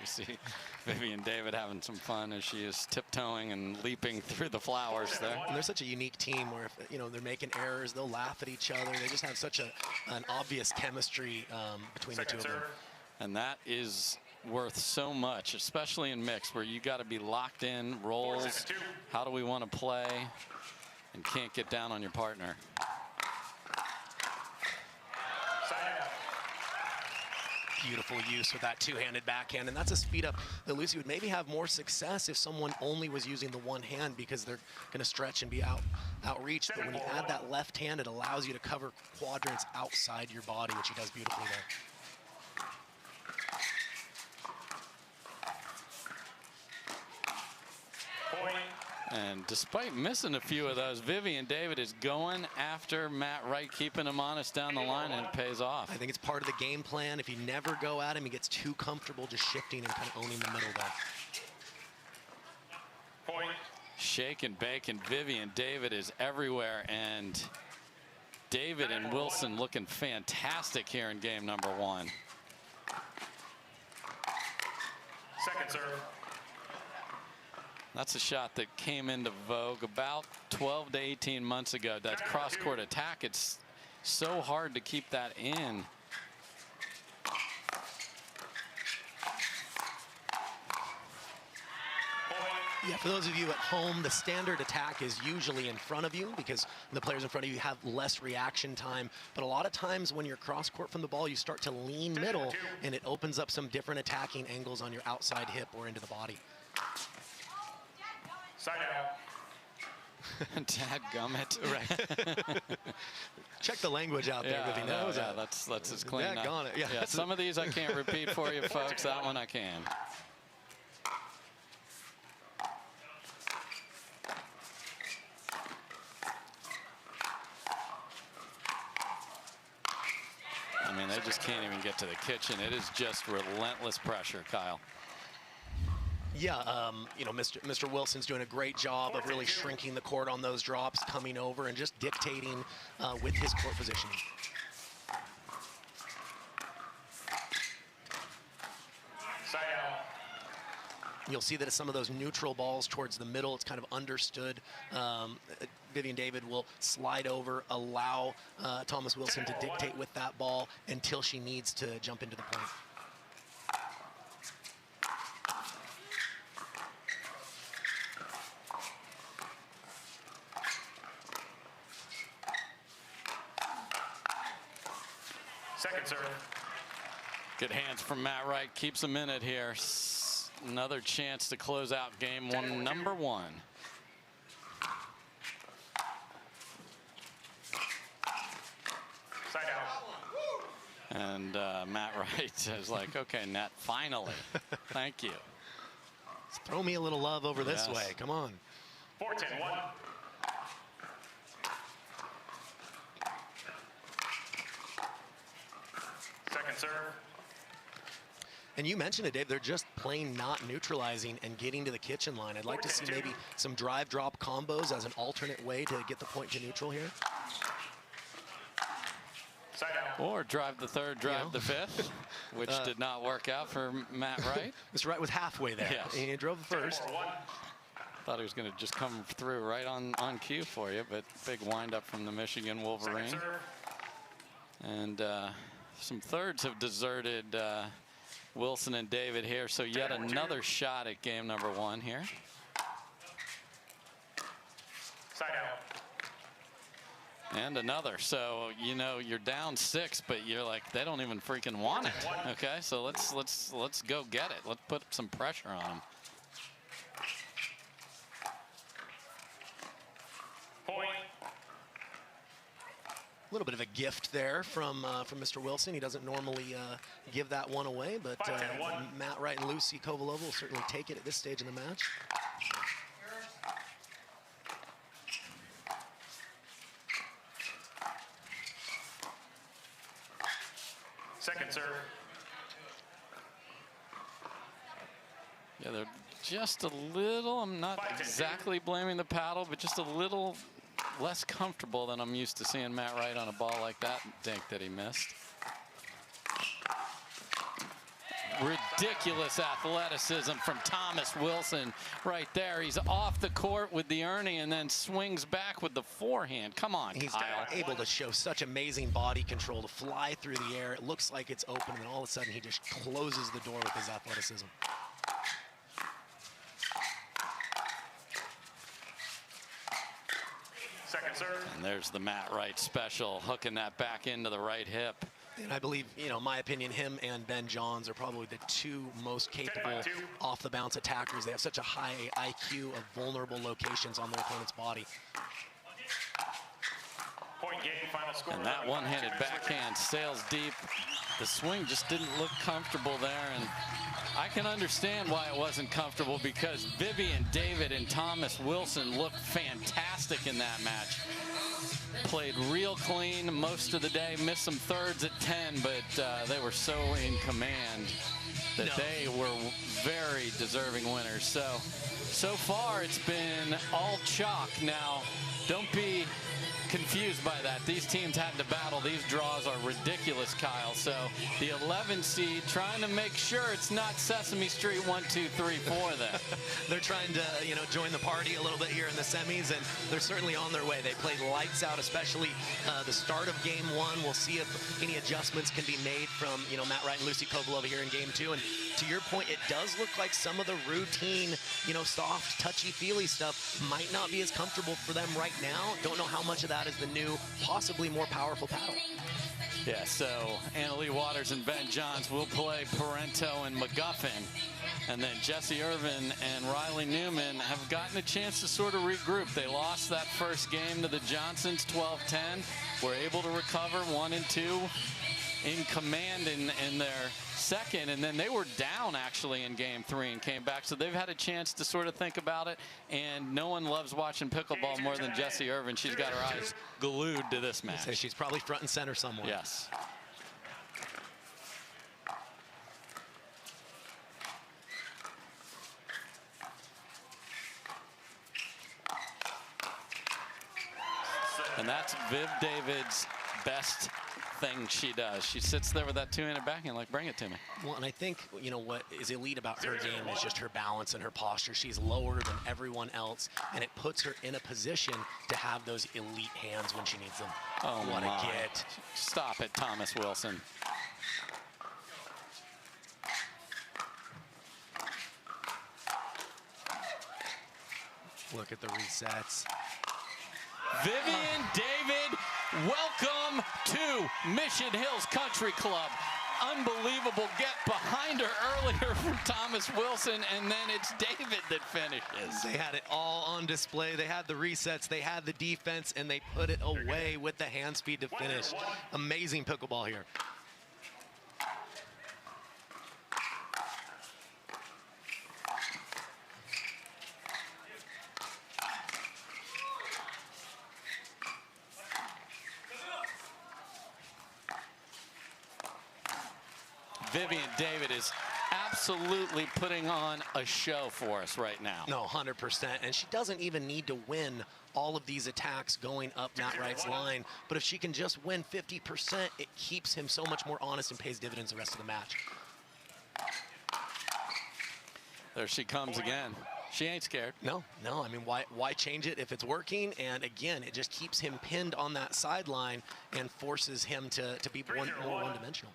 you see Vivian David having some fun as she is tiptoeing and leaping through the flowers there. And they're such a unique team where, if, you know, they're making errors, they'll laugh at each other. They just have such an obvious chemistry between the two of them. And that is worth so much, especially in mixed, where you got to be locked in, rolls. How do we want to play? And can't get down on your partner. Beautiful use with that two-handed backhand, and that's a speed up that Lucy would maybe have more success if someone only was using the one hand, because they're going to stretch and be outreached. But when you add that left hand, it allows you to cover quadrants outside your body, which he does beautifully there. And despite missing a few of those, Vivian David is going after Matt Wright, keeping him honest down the line, and it pays off. I think it's part of the game plan. If you never go at him, he gets too comfortable just shifting and kind of owning the middle there. Point. Shake and bake, and Vivian David is everywhere, and David and Wilson looking fantastic here in game number one. Second serve. That's a shot that came into vogue about 12 to 18 months ago. That cross-court attack, it's so hard to keep that in. Yeah, for those of you at home, the standard attack is usually in front of you because the players in front of you have less reaction time. But a lot of times when you're cross-court from the ball, you start to lean middle, and it opens up some different attacking angles on your outside hip or into the body. Side out. Dadgummit. Right. Check the language out there. Yeah, No, yeah, that's as clean. Daggone it. Yeah, some of these I can't repeat for you, folks. That one I can. I mean, they just can't even get to the kitchen. It is just relentless pressure, Kyle. Yeah, you know, Mr. Wilson's doing a great job of really shrinking the court on those drops, coming over and just dictating with his court positioning. Side out. You'll see that some of those neutral balls towards the middle, it's kind of understood. Vivian David will slide over, allow Thomas Wilson to dictate with that ball until she needs to jump into the point. Second serve. Good hands from Matt Wright. Keeps him in it here. another chance to close out game one, number one. Side out. And Matt Wright is like, okay, Nat, finally. Thank you. Let's throw me a little love over this way. Come on. 4-10-1. Second serve. And you mentioned it, Dave, they're just plain not neutralizing and getting to the kitchen line. I'd like to see maybe some drive drop combos as an alternate way to get the point to neutral here. Or drive the third, drive the fifth, which did not work out for Matt Wright. Mr. Wright was halfway there. Yes. He drove the first. Thought he was going to just come through right on cue for you, but big windup from the Michigan Wolverine. And some thirds have deserted Wilson and David here, so yet another shot at game number one here. Side out. And another. So, you know, you're down 6, but you're like, they don't even freaking want it. Okay, so let's go get it. Let's put some pressure on them. Point. A little bit of a gift there from Mr. Wilson. He doesn't normally give that one away, but Matt Wright and Lucy Kovalova will certainly take it at this stage in the match. Second serve. Yeah, they're just a little, I'm not exactly blaming the paddle, but just a little less comfortable than I'm used to seeing Matt Wright on a ball like that dink that he missed. Ridiculous athleticism from Thomas Wilson right there. He's off the court with the Ernie and then swings back with the forehand. Come on, He's Kyle. able to show such amazing body control to fly through the air. It looks like it's open, and all of a sudden he just closes the door with his athleticism. Second serve. And there's the Matt Wright special, hooking that back into the right hip. And I believe, you know, my opinion, him and Ben Johns are probably the two most capable off the bounce attackers. They have such a high IQ of vulnerable locations on their opponent's body. Point game, final score. And that one-handed backhand sails deep. The swing just didn't look comfortable there, and I can understand why it wasn't comfortable because Vivian David and Thomas Wilson looked fantastic in that match. Played real clean most of the day, missed some thirds at 10, but they were so in command that they were very deserving winners. So far it's been all chalk. Now, don't be confused by that. These teams had to battle. These draws are ridiculous, Kyle. So the 11 seed trying to make sure it's not Sesame Street 1, 2, 3, 4 then. They're trying to, you know, join the party a little bit here in the semis, and they're certainly on their way. They played lights out, especially the start of game one. We'll see if any adjustments can be made from, you know, Matt Wright and Lucy Kovalova here in game two. And to your point, it does look like some of the routine, you know, soft, touchy-feely stuff might not be as comfortable for them right now. Don't know how much of that is the new, possibly more powerful paddle. Yeah, so Leigh Waters and Ben Johns will play Parenteau and McGuffin. And then Jessie Irvine and Riley Newman have gotten a chance to sort of regroup. They lost that first game to the Johnsons 12-10. Were able to recover 1 and 2 in command in their second, and then they were down actually in game 3 and came back. So they've had a chance to sort of think about it, and no one loves watching pickleball more than Jessie Irvine. She's got her eyes glued to this match. So she's probably front and center somewhere. Yes. And that's Viv David's best thing she does. She sits there with that two-handed backhand like, bring it to me. Well, and I think, you know, what is elite about her game is just her balance and her posture. She's lower than everyone else, and it puts her in a position to have those elite hands when she needs them. Oh, what my. a get. Stop it, Thomas Wilson. Look at the resets. Vivian David, welcome to Mission Hills Country Club. unbelievable get behind her earlier from Thomas Wilson, and then it's David that finishes. They had it all on display. They had the resets, they had the defense, and they put it away with the hand speed to finish. Amazing pickleball here. Vivian David is absolutely putting on a show for us right now. No, 100%. And she doesn't even need to win all of these attacks going up Matt Wright's line. But if she can just win 50%, it keeps him so much more honest and pays dividends the rest of the match. There she comes again. She ain't scared. No. I mean, why change it if it's working? And again, it just keeps him pinned on that sideline and forces him to be more one-dimensional.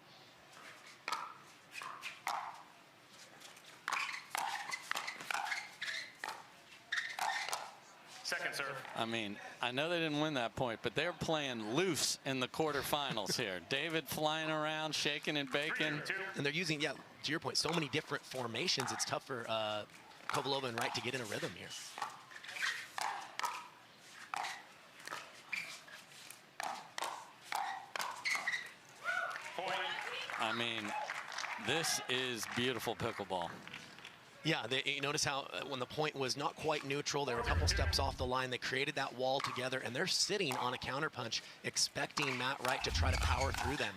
Second serve. I mean, I know they didn't win that point, but they're playing loose in the quarterfinals here. David flying around, shaking and baking. And they're using, to your point, so many different formations. It's tough for Kovalova and Wright to get in a rhythm here. I mean, this is beautiful pickleball. Yeah, you notice how when the point was not quite neutral, they were a couple steps off the line. They created that wall together, and they're sitting on a counterpunch, expecting Matt Wright to try to power through them.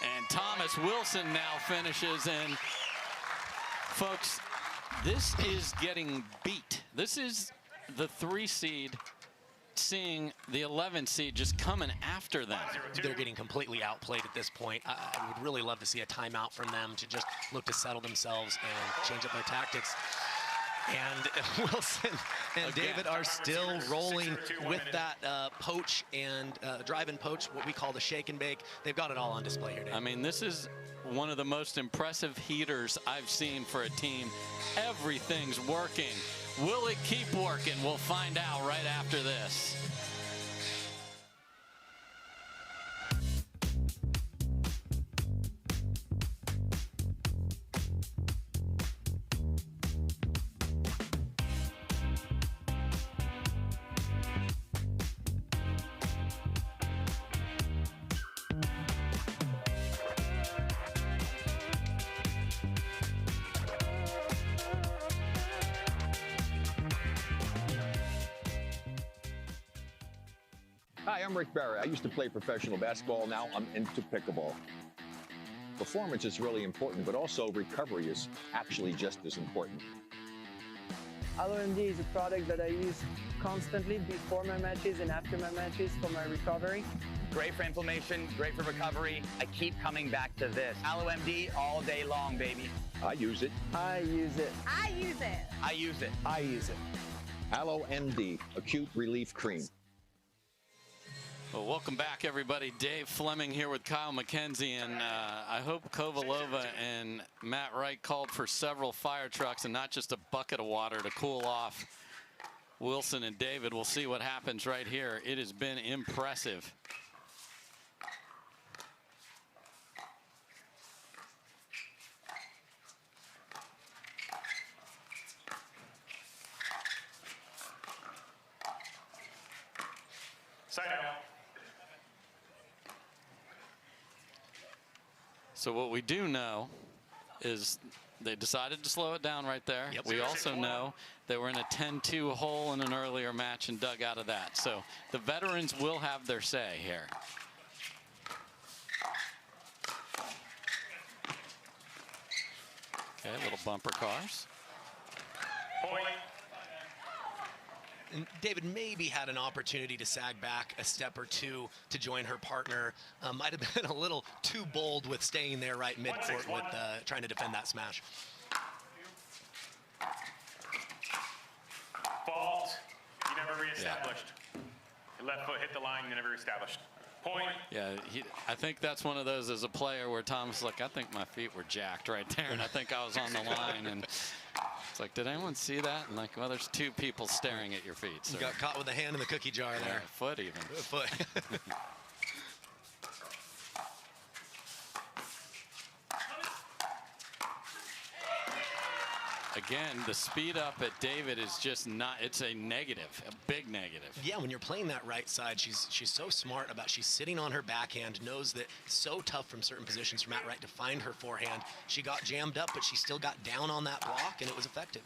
And Thomas Wilson now finishes, and folks, this is getting beat. This is the 3 seed seeing the 11 seed just coming after them. They're getting completely outplayed at this point. I would really love to see a timeout from them to just look to settle themselves and change up their tactics. And Wilson and David are still rolling with that poach and drive and poach, what we call the shake and bake. They've got it all on display here, Dave. I mean, this is one of the most impressive heaters I've seen for a team. Everything's working. Will it keep working? We'll find out right after this. Hi, I'm Rick Barry. I used to play professional basketball. Now I'm into pickleball. Performance is really important, but also recovery is actually just as important. LMD is a product that I use constantly before my matches and after my matches for my recovery. Great for inflammation, great for recovery. I keep coming back to this. AlloMD all day long, baby. I use it. I use it. I use it. I use it. I use it. AlloMD, Acute Relief Cream. Well, welcome back, everybody. Dave Fleming here with Kyle McKenzie, and I hope Kovalova and Matt Wright called for several fire trucks and not just a bucket of water to cool off Wilson and David. We'll see what happens right here. It has been impressive. Side out. So what we do know is they decided to slow it down right there. Yep. We also know they were in a 10-2 hole in an earlier match and dug out of that. So the veterans will have their say here. Okay, little bumper cars. Point. And David maybe had an opportunity to sag back a step or two to join her partner. Might have been a little too bold with staying there right midcourt with trying to defend that smash. Fault. You never reestablished. Your left foot hit the line, you never reestablished. Point. Yeah, I think that's one of those as a player where Tom's like, I think my feet were jacked right there, and I think I was on the line. And It's like, did anyone see that? And like, well, there's 2 people staring at your feet. So. You got caught with a hand in the cookie jar there. Foot even. Foot. Again, the speed up at David is just not, it's a negative, a big negative. Yeah, when you're playing that right side, she's so smart about, she's sitting on her backhand, knows that it's so tough from certain positions for Matt Wright to find her forehand. She got jammed up, but she still got down on that block, and it was effective.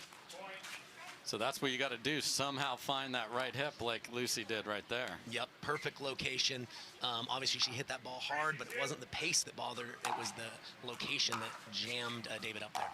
So that's what you got to do, somehow find that right hip like Lucy did right there. Yep, perfect location. Obviously, she hit that ball hard, but it wasn't the pace that bothered her. It was the location that jammed David up there.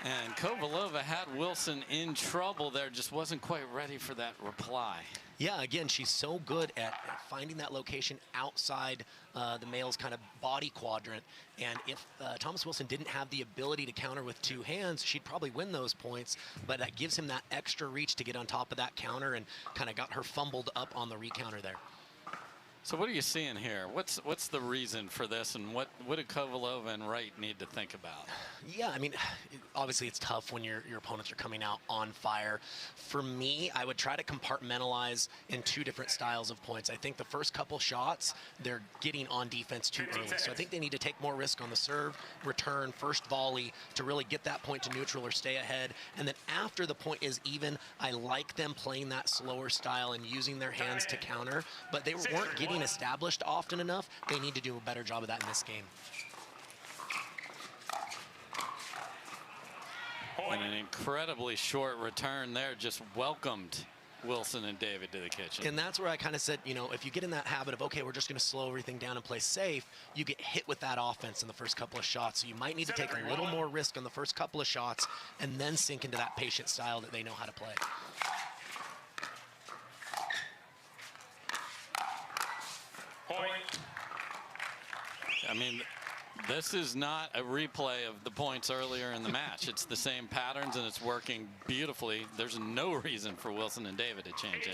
And Kovalova had Wilson in trouble there, just wasn't quite ready for that reply. Yeah, again, she's so good at finding that location outside the male's kind of body quadrant. And if Thomas Wilson didn't have the ability to counter with 2 hands, she'd probably win those points. But that gives him that extra reach to get on top of that counter and kind of got her fumbled up on the recounter there. So what are you seeing here? What's the reason for this, and what do Kovalova and Wright need to think about? Yeah, I mean, obviously it's tough when your opponents are coming out on fire. For me, I would try to compartmentalize in 2 different styles of points. I think the first couple shots, they're getting on defense too early. So I think they need to take more risk on the serve, return, first volley to really get that point to neutral or stay ahead. And then after the point is even, I like them playing that slower style and using their hands to counter, but they weren't getting established often enough. They need to do a better job of that in this game. And an incredibly short return there just welcomed Wilson and David to the kitchen. And that's where I kind of said, you know, if you get in that habit of, okay, we're just going to slow everything down and play safe, you get hit with that offense in the first couple of shots. So you might need to take a little more risk on the first couple of shots and then sink into that patient style that they know how to play. I mean, this is not a replay of the points earlier in the match. It's the same patterns, and it's working beautifully. There's no reason for Wilson and David to change it.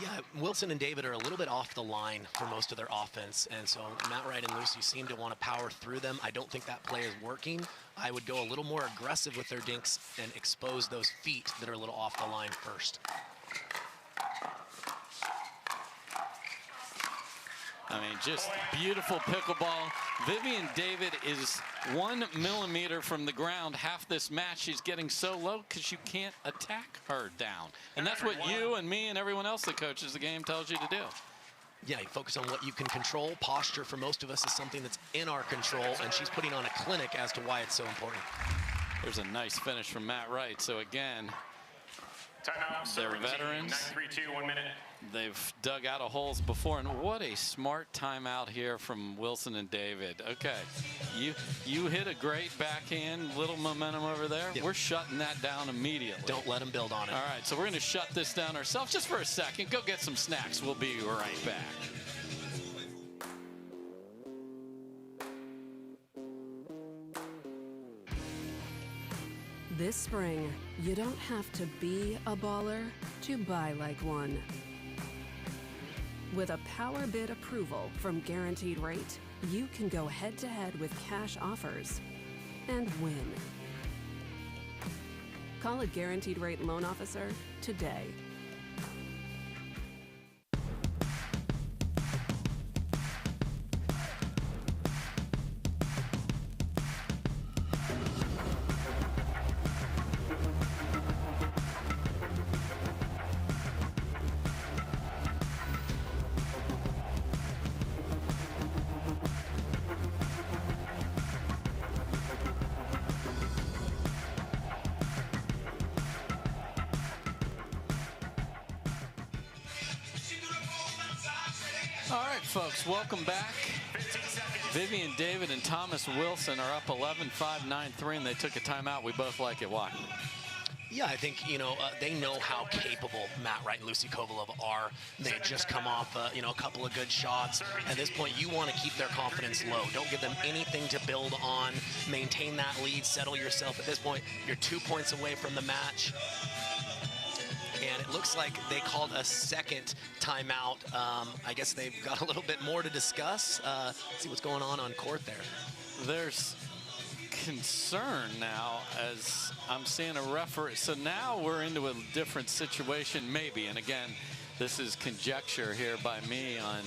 Yeah, Wilson and David are a little bit off the line for most of their offense, and so Matt Wright and Lucy seem to want to power through them. I don't think that play is working. I would go a little more aggressive with their dinks and expose those feet that are a little off the line first. I mean, just beautiful pickleball. Vivian David is 1 millimeter from the ground half this match. She's getting so low because you can't attack her down. And that's what you and me and everyone else that coaches the game tells you to do. Yeah, you focus on what you can control. Posture for most of us is something that's in our control, and she's putting on a clinic as to why it's so important. There's a nice finish from Matt Wright. So again, timeout. They're veterans. 9-3-2, 1 minute. They've dug out of holes before, and what a smart timeout here from Wilson and David. Okay, you hit a great backhand, little momentum over there. Yep. We're shutting that down immediately. Don't let them build on it. All right, so we're going to shut this down ourselves just for a second. Go get some snacks. We'll be right back. This spring, you don't have to be a baller to buy like one. With a power bid approval from Guaranteed Rate, you can go head-to-head with cash offers and win. Call a Guaranteed Rate loan officer today. All right, folks, welcome back. Vivian David and Thomas Wilson are up 11-5, 9-3, and they took a timeout. We both like it. Why? Yeah, I think, they know how capable Matt Wright and Lucy Kovalova are. They had just come off, a couple of good shots. At this point, you want to keep their confidence low. Don't give them anything to build on. Maintain that lead. Settle yourself. At this point, you're 2 points away from the match. And it looks like they called a second timeout. I guess they've got a little bit more to discuss. See what's going on court there. There's concern now as I'm seeing a referee. So now we're into a different situation, maybe. And again, this is conjecture here by me on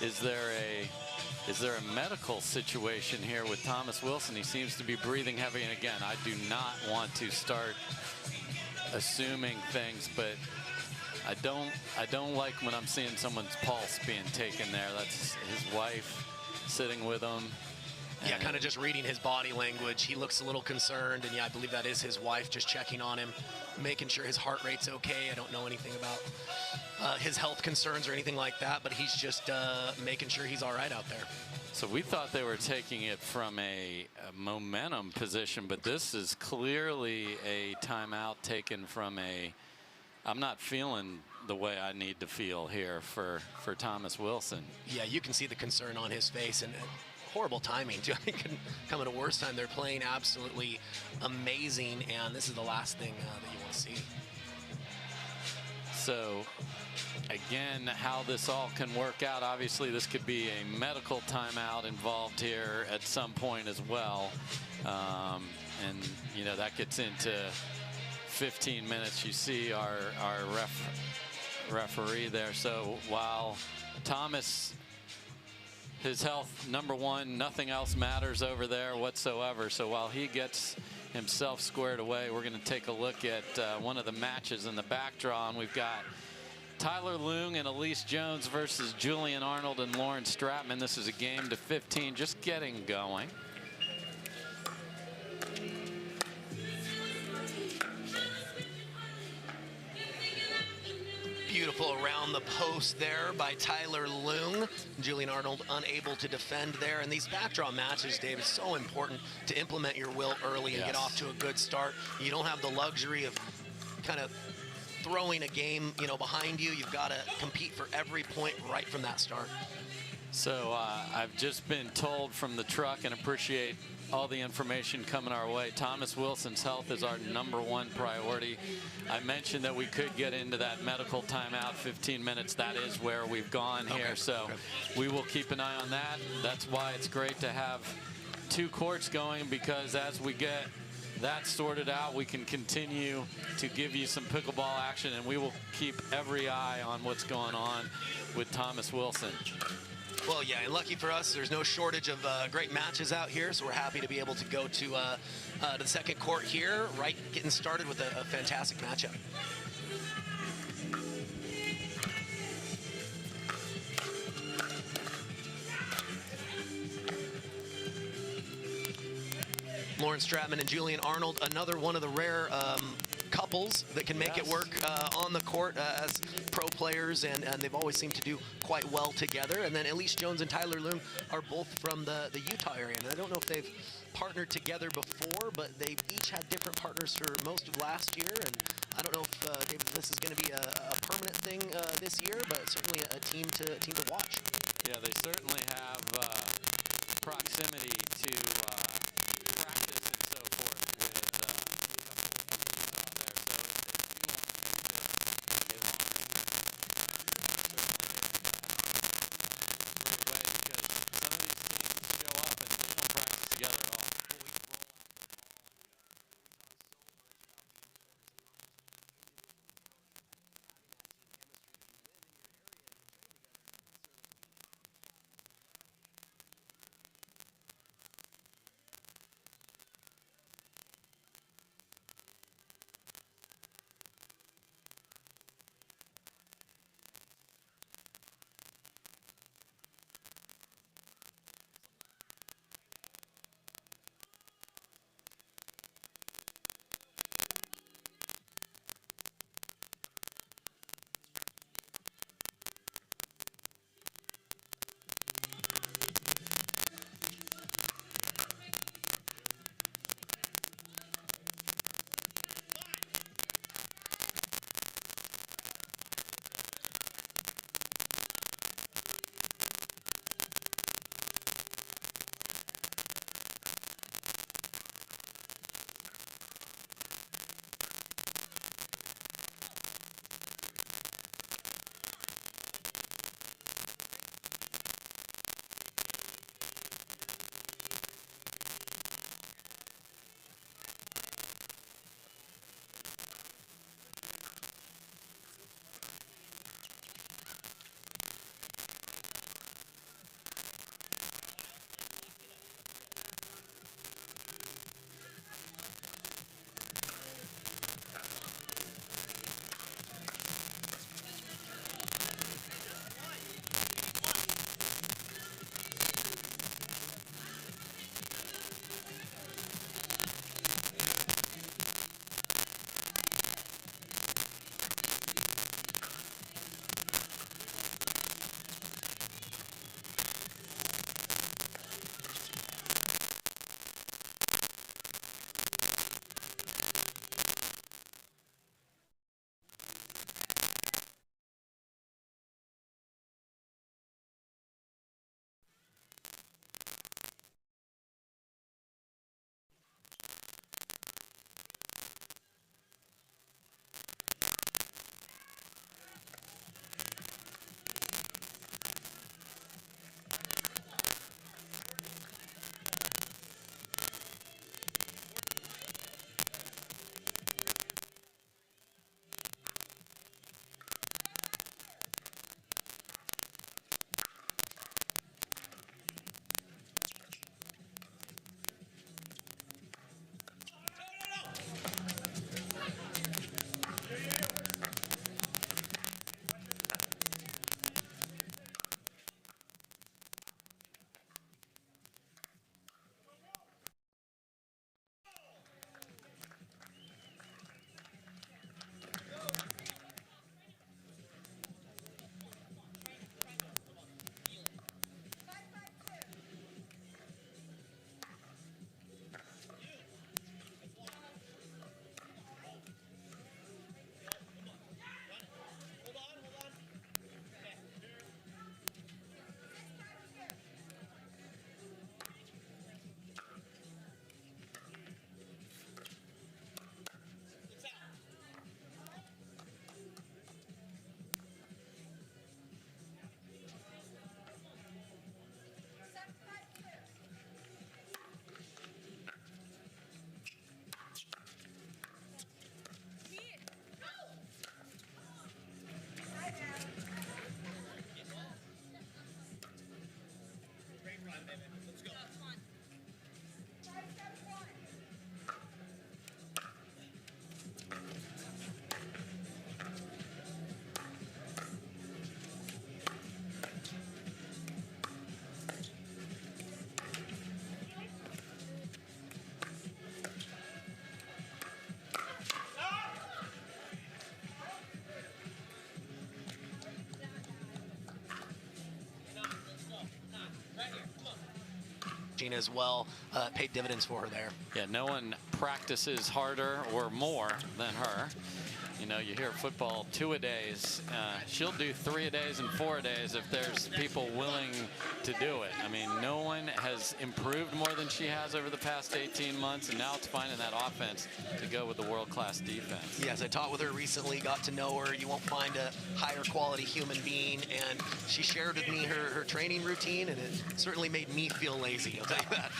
is there a medical situation here with Thomas Wilson? He seems to be breathing heavy. And again, I do not want to start assuming things, but I don't like when I'm seeing someone's pulse being taken there. That's his wife sitting with him. Yeah, kind of just reading his body language. He looks a little concerned, and yeah, I believe that is his wife just checking on him, making sure his heart rate's okay. I don't know anything about his health concerns or anything like that, but he's just making sure he's all right out there. So we thought they were taking it from a momentum position, but this is clearly a timeout taken from I'm not feeling the way I need to feel here for Thomas Wilson. Yeah, you can see the concern on his face, and horrible timing too. I think couldn't come at a worse time. They're playing absolutely amazing, and this is the last thing that you want to see. So again, how this all can work out, obviously this could be a medical timeout involved here at some point as well. And that gets into 15 minutes. You see our referee there. So while Thomas, his health #1, nothing else matters over there whatsoever. So while he gets himself squared away, we're going to take a look at one of the matches in the back draw. And we've got Tyler Loong and Allyce Jones versus Julian Arnold and Lauren Stratman. This is a game to 15, just getting going. Beautiful around the post there by Tyler Loong. Julian Arnold unable to defend there. And these backdraw matches, Dave, is so important to implement your will early and get off to a good start. You don't have the luxury of kind of throwing a game, behind you. You've got to compete for every point right from that start. So I've just been told from the truck, and appreciate all the information coming our way. Thomas Wilson's health is our #1 priority. I mentioned that we could get into that medical timeout, 15 minutes. That is where we've gone here. So we will keep an eye on that. That's why it's great to have 2 courts going, because as we get that sorted out, we can continue to give you some pickleball action, and we will keep every eye on what's going on with Thomas Wilson. Well, yeah, and lucky for us, there's no shortage of great matches out here, so we're happy to be able to go to the second court here, right getting started with a fantastic matchup. Lauren Stratman and Julian Arnold, another one of the rare couples that can make it work on the court as pro players, and they've always seemed to do quite well together. And then Allyce Jones and Tyler Loong are both from the Utah area, and I don't know if they've partnered together before, but they've each had different partners for most of last year, and I don't know if this is going to be a permanent thing this year, but certainly a team to watch. Yeah, they certainly have proximity to practice and so forth with encouraging as well. Paid dividends for her there. Yeah, no one practices harder or more than her. You know, you hear football 2-a-days. She'll do 3-a-days and 4-a-days if there's people willing to do it. I mean, no one has improved more than she has over the past 18 months, and now it's finding that offense to go with the world-class defense. Yes, I taught with her recently, got to know her. You won't find a higher quality human being, and she shared with me her training routine, and it certainly made me feel lazy, I'll tell you that.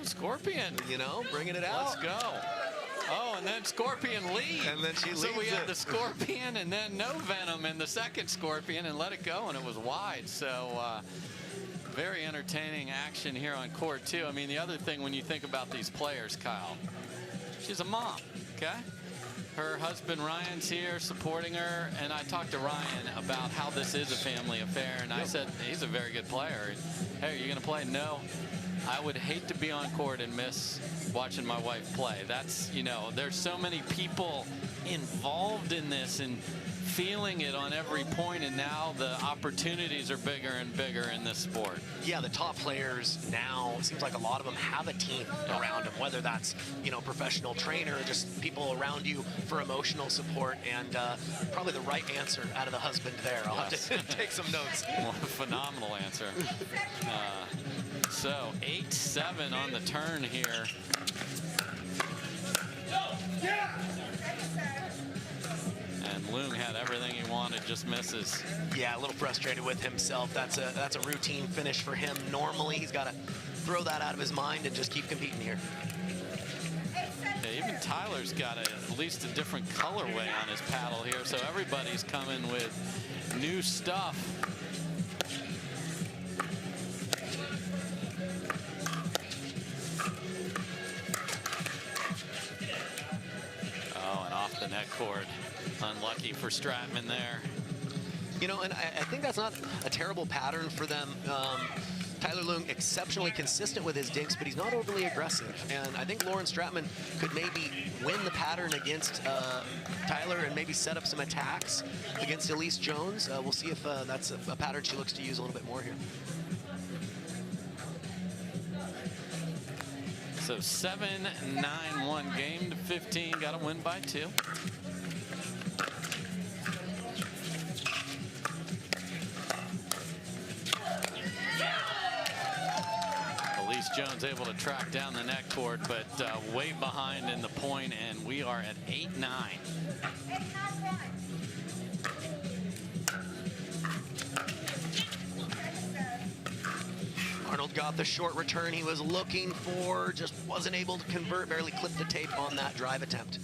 Scorpion, you know, bringing it out. Let's go. Oh, and then Scorpion leads. And then she leads. So we had the Scorpion and then no venom in the second Scorpion and let it go, and it was wide. So very entertaining action here on court two. I mean, the other thing when you think about these players, Kyle, she's a mom, okay? Her husband Ryan's here supporting her, and I talked to Ryan about how this is a family affair, and I said, he's a very good player. Hey, are you gonna play? No. I would hate to be on court and miss watching my wife play. That's, you know, there's so many people involved in this and feeling it on every point, and now the opportunities are bigger and bigger in this sport. Yeah, the top players now, it seems like a lot of them have a team around them, whether that's, you know, professional trainer or just people around you for emotional support, and probably the right answer out of the husband there. I'll have to take some notes. Well, phenomenal answer. So 8-7 on the turn here. And Loong had everything he wanted, just misses. Yeah, a little frustrated with himself. That's a routine finish for him. Normally, he's got to throw that out of his mind and just keep competing here. Yeah, even Tyler's got at least a different colorway on his paddle here, so everybody's coming with new stuff. The net cord. Unlucky for Stratman there. You know, and I think that's not a terrible pattern for them. Tyler Loong, exceptionally consistent with his dinks, but he's not overly aggressive. And I think Lauren Stratman could maybe win the pattern against Tyler and maybe set up some attacks against Allyce Jones. We'll see if that's a pattern she looks to use a little bit more here. So 7-9-1 game to 15. Got to win by 2. Allyce Jones able to track down the net cord, but way behind in the point, and we are at 8-9. Arnold got the short return he was looking for, just wasn't able to convert, barely clipped the tape on that drive attempt.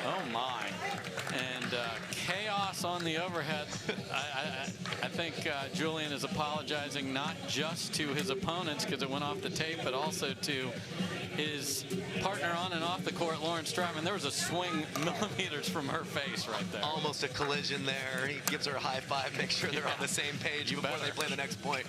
Oh my. And chaos on the overhead. I think Julian is apologizing not just to his opponents because it went off the tape, but also to his partner on and off the court, Lauren Stratman. There was a swing millimeters from her face right there. Almost a collision there. He gives her a high five, make sure they're on the same page before they play the next point.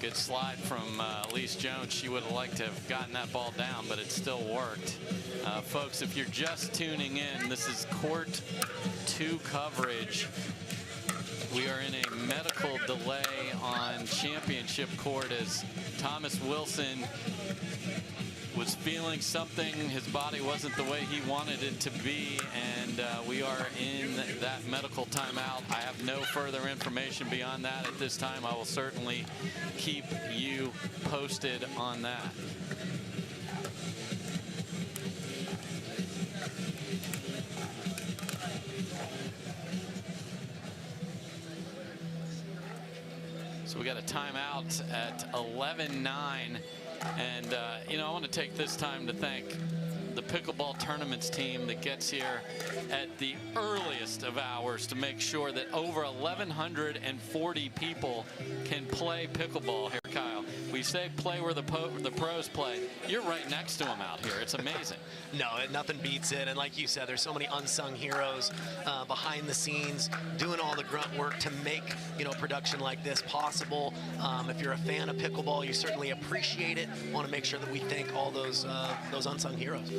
Good slide from Allyce Jones. She would have liked to have gotten that ball down, but it still worked. Folks, if you're just tuning in, this is court 2 coverage. We are in a medical delay on championship court as Thomas Wilson was feeling something. His body wasn't the way he wanted it to be, and we are in that medical timeout. I have no further information beyond that at this time. I will certainly keep you posted on that. So we got a timeout at 11-9. And, you know, I want to take this time to thank the pickleball tournaments team that gets here at the earliest of hours to make sure that over 1,140 people can play pickleball here, Kyle. We say play where the pros play. You're right next to them out here. It's amazing. No, nothing beats it. And like you said, there's so many unsung heroes behind the scenes doing all the grunt work to make, you know, production like this possible. If you're a fan of pickleball, you certainly appreciate it. Want to make sure that we thank all those unsung heroes.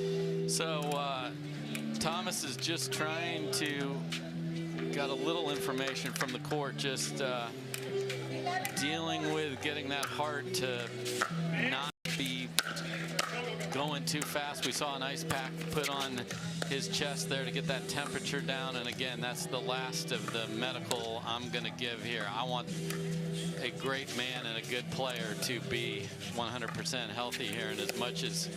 So Thomas is just trying to got a little information from the court, just dealing with getting that heart to not be going too fast. We saw an ice pack put on his chest there to get that temperature down. And again, that's the last of the medical I'm going to give here. I want a great man and a good player to be 100% healthy here. And as much as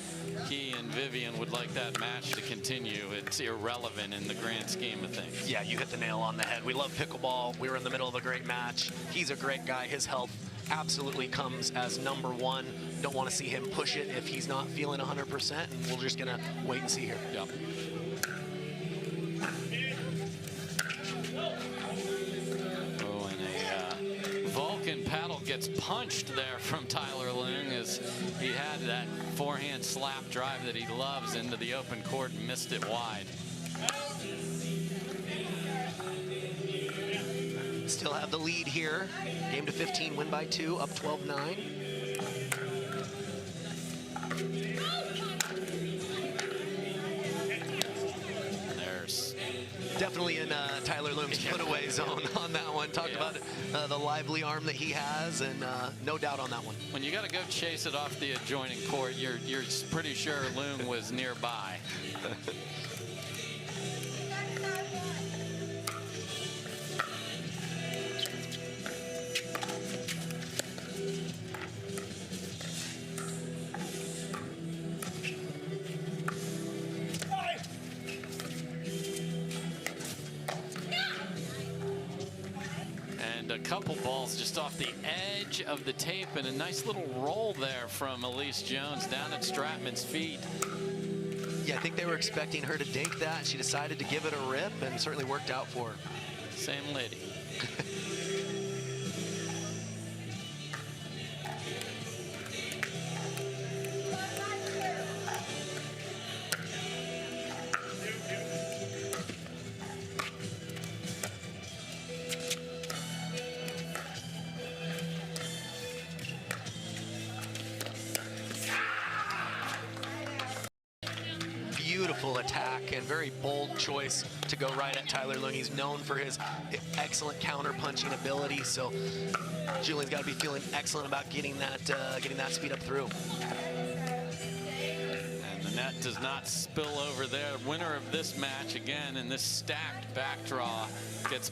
he and Vivian would like that match to continue, it's irrelevant in the grand scheme of things. Yeah, you hit the nail on the head. We love pickleball. We were in the middle of a great match. He's a great guy. His health absolutely comes as #1. Don't want to see him push it if he's not feeling 100%, and we're just gonna wait and see here. Yep. Oh, and a Vulcan paddle gets punched there from Tyler Loong as he had that forehand slap drive that he loves into the open court and missed it wide. Still have the lead here. Game to 15, win by 2, up 12-9. There's definitely in Tyler Loong's put-away zone on that one. Talked about the lively arm that he has, and no doubt on that one. When you got to go chase it off the adjoining court, you're pretty sure Loong was nearby. A couple balls just off the edge of the tape, and a nice little roll there from Allyce Jones down at Stratman's feet. Yeah, I think they were expecting her to dink that. She decided to give it a rip, and certainly worked out for her. Same lady. Attack and very bold choice to go right at Tyler Loong. He's known for his excellent counter punching ability, so Julian's got to be feeling excellent about getting that speed up through. And the net does not spill over there. Winner of this match again in this stacked back draw gets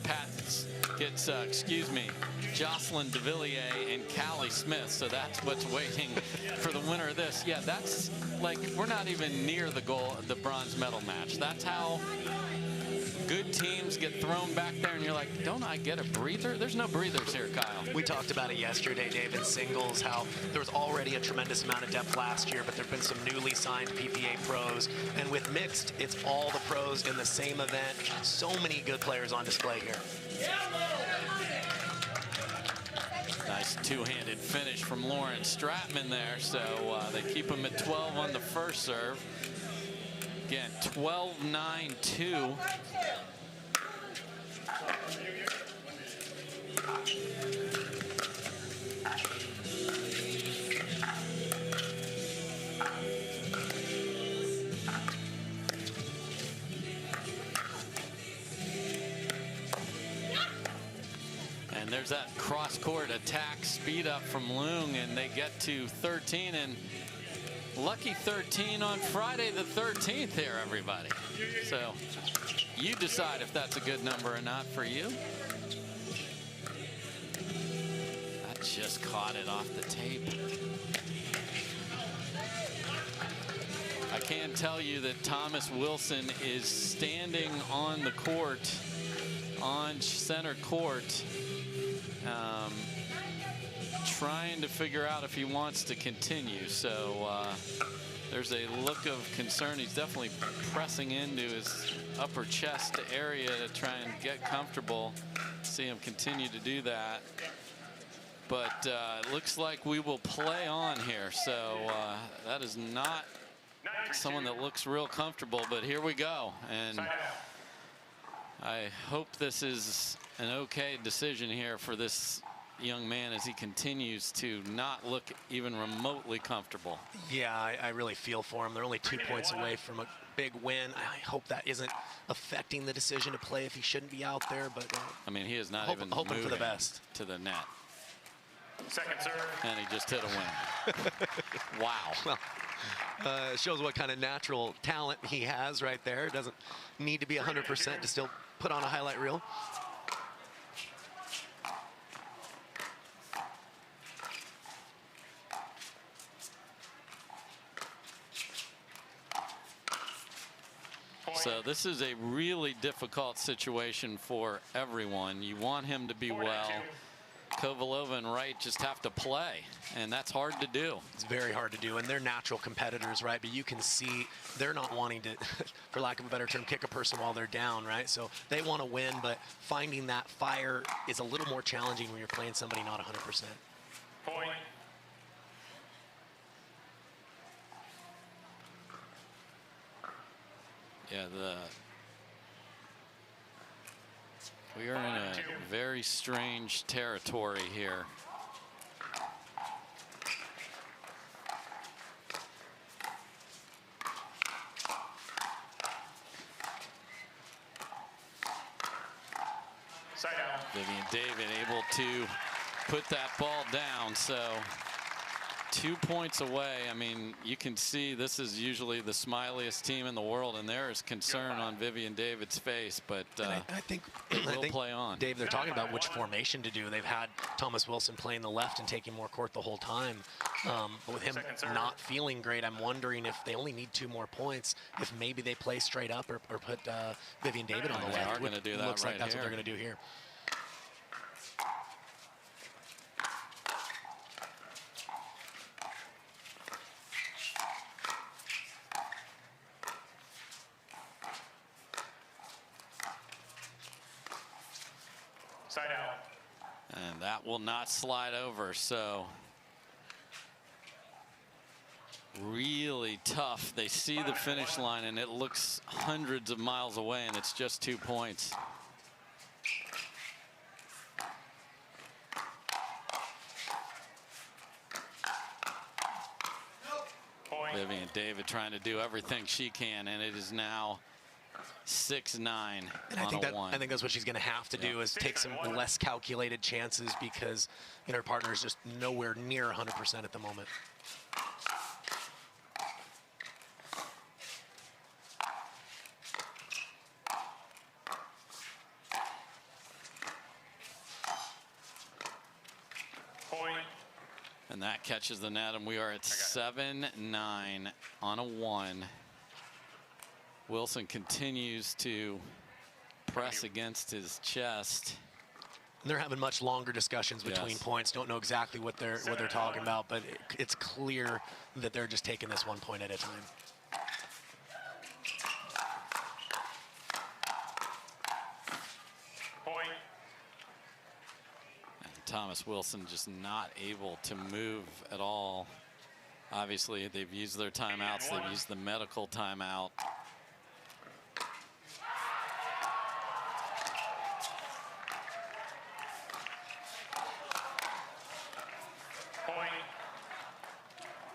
Jocelyn de Villiers and Callie Smith. So that's what's waiting for the winner of this. Yeah, that's like, we're not even near the goal of the bronze medal match. That's how good teams get thrown back there, and you're like, don't I get a breather? There's no breathers here, Kyle. We talked about it yesterday, Dave, in singles, how there was already a tremendous amount of depth last year, but there have been some newly signed PPA pros. And with mixed, it's all the pros in the same event. So many good players on display here. Nice two-handed finish from Lauren Stratman there, so they keep him at 12 on the first serve. Again, 12-9-2. And there's that cross-court attack speed up from Loong, and they get to 13, and lucky 13 on Friday the 13th here, everybody. So you decide if that's a good number or not for you. I just caught it off the tape. I can tell you that Thomas Wilson is standing on the court, on center court, trying to figure out if he wants to continue. So There's a look of concern. He's definitely pressing into his upper chest area to try and get comfortable. See him continue to do that. But it looks like we will play on here. So that is not someone that looks real comfortable, but here we go. And I hope this is an okay decision here for this young man as he continues to not look even remotely comfortable. Yeah, I really feel for him. They're only 2 points away from a big win. I hope that isn't affecting the decision to play if he shouldn't be out there. But I mean, he is not even hoping for the moving best to the net. Second serve. And he just hit a win. Wow. Well, shows what kind of natural talent he has right there. Doesn't need to be 100% to still put on a highlight reel. So this is a really difficult situation for everyone. You want him to be well. Kovalova and Wright just have to play, and that's hard to do. It's very hard to do, and they're natural competitors, right? But you can see they're not wanting to, for lack of a better term, kick a person while they're down, right? So they want to win, but finding that fire is a little more challenging when you're playing somebody not 100%. Point. Yeah, we are in a very strange territory here. Side out. Vivian David able to put that ball down, so 2 points away. I mean, you can see this is usually the smiliest team in the world, and there is concern on Vivian David's face, but I think we'll play on. Dave, they're talking about which formation to do. They've had Thomas Wilson playing the left and taking more court the whole time. But with him not feeling great, I'm wondering if they only need 2 more points, if maybe they play straight up or put Vivian David on the left. They are going to do that. Looks right like that's here. what they're going to do here. Side out. And that will not slide over, so really tough. They see the finish line and it looks hundreds of miles away, and it's just 2 points. Point. Vivian David trying to do everything she can, and it is now 6-9 And on a 1. I think that's what she's going to have to do is take some less calculated chances because her partner is just nowhere near 100% at the moment. Point. And that catches the net, and we are at 7-9 on a 1. Wilson continues to press against his chest. And they're having much longer discussions between points. Don't know exactly what they're talking about, but it's clear that they're just taking this 1 point at a time. Point. And Thomas Wilson just not able to move at all. Obviously, they've used their timeouts. They've used the medical timeout.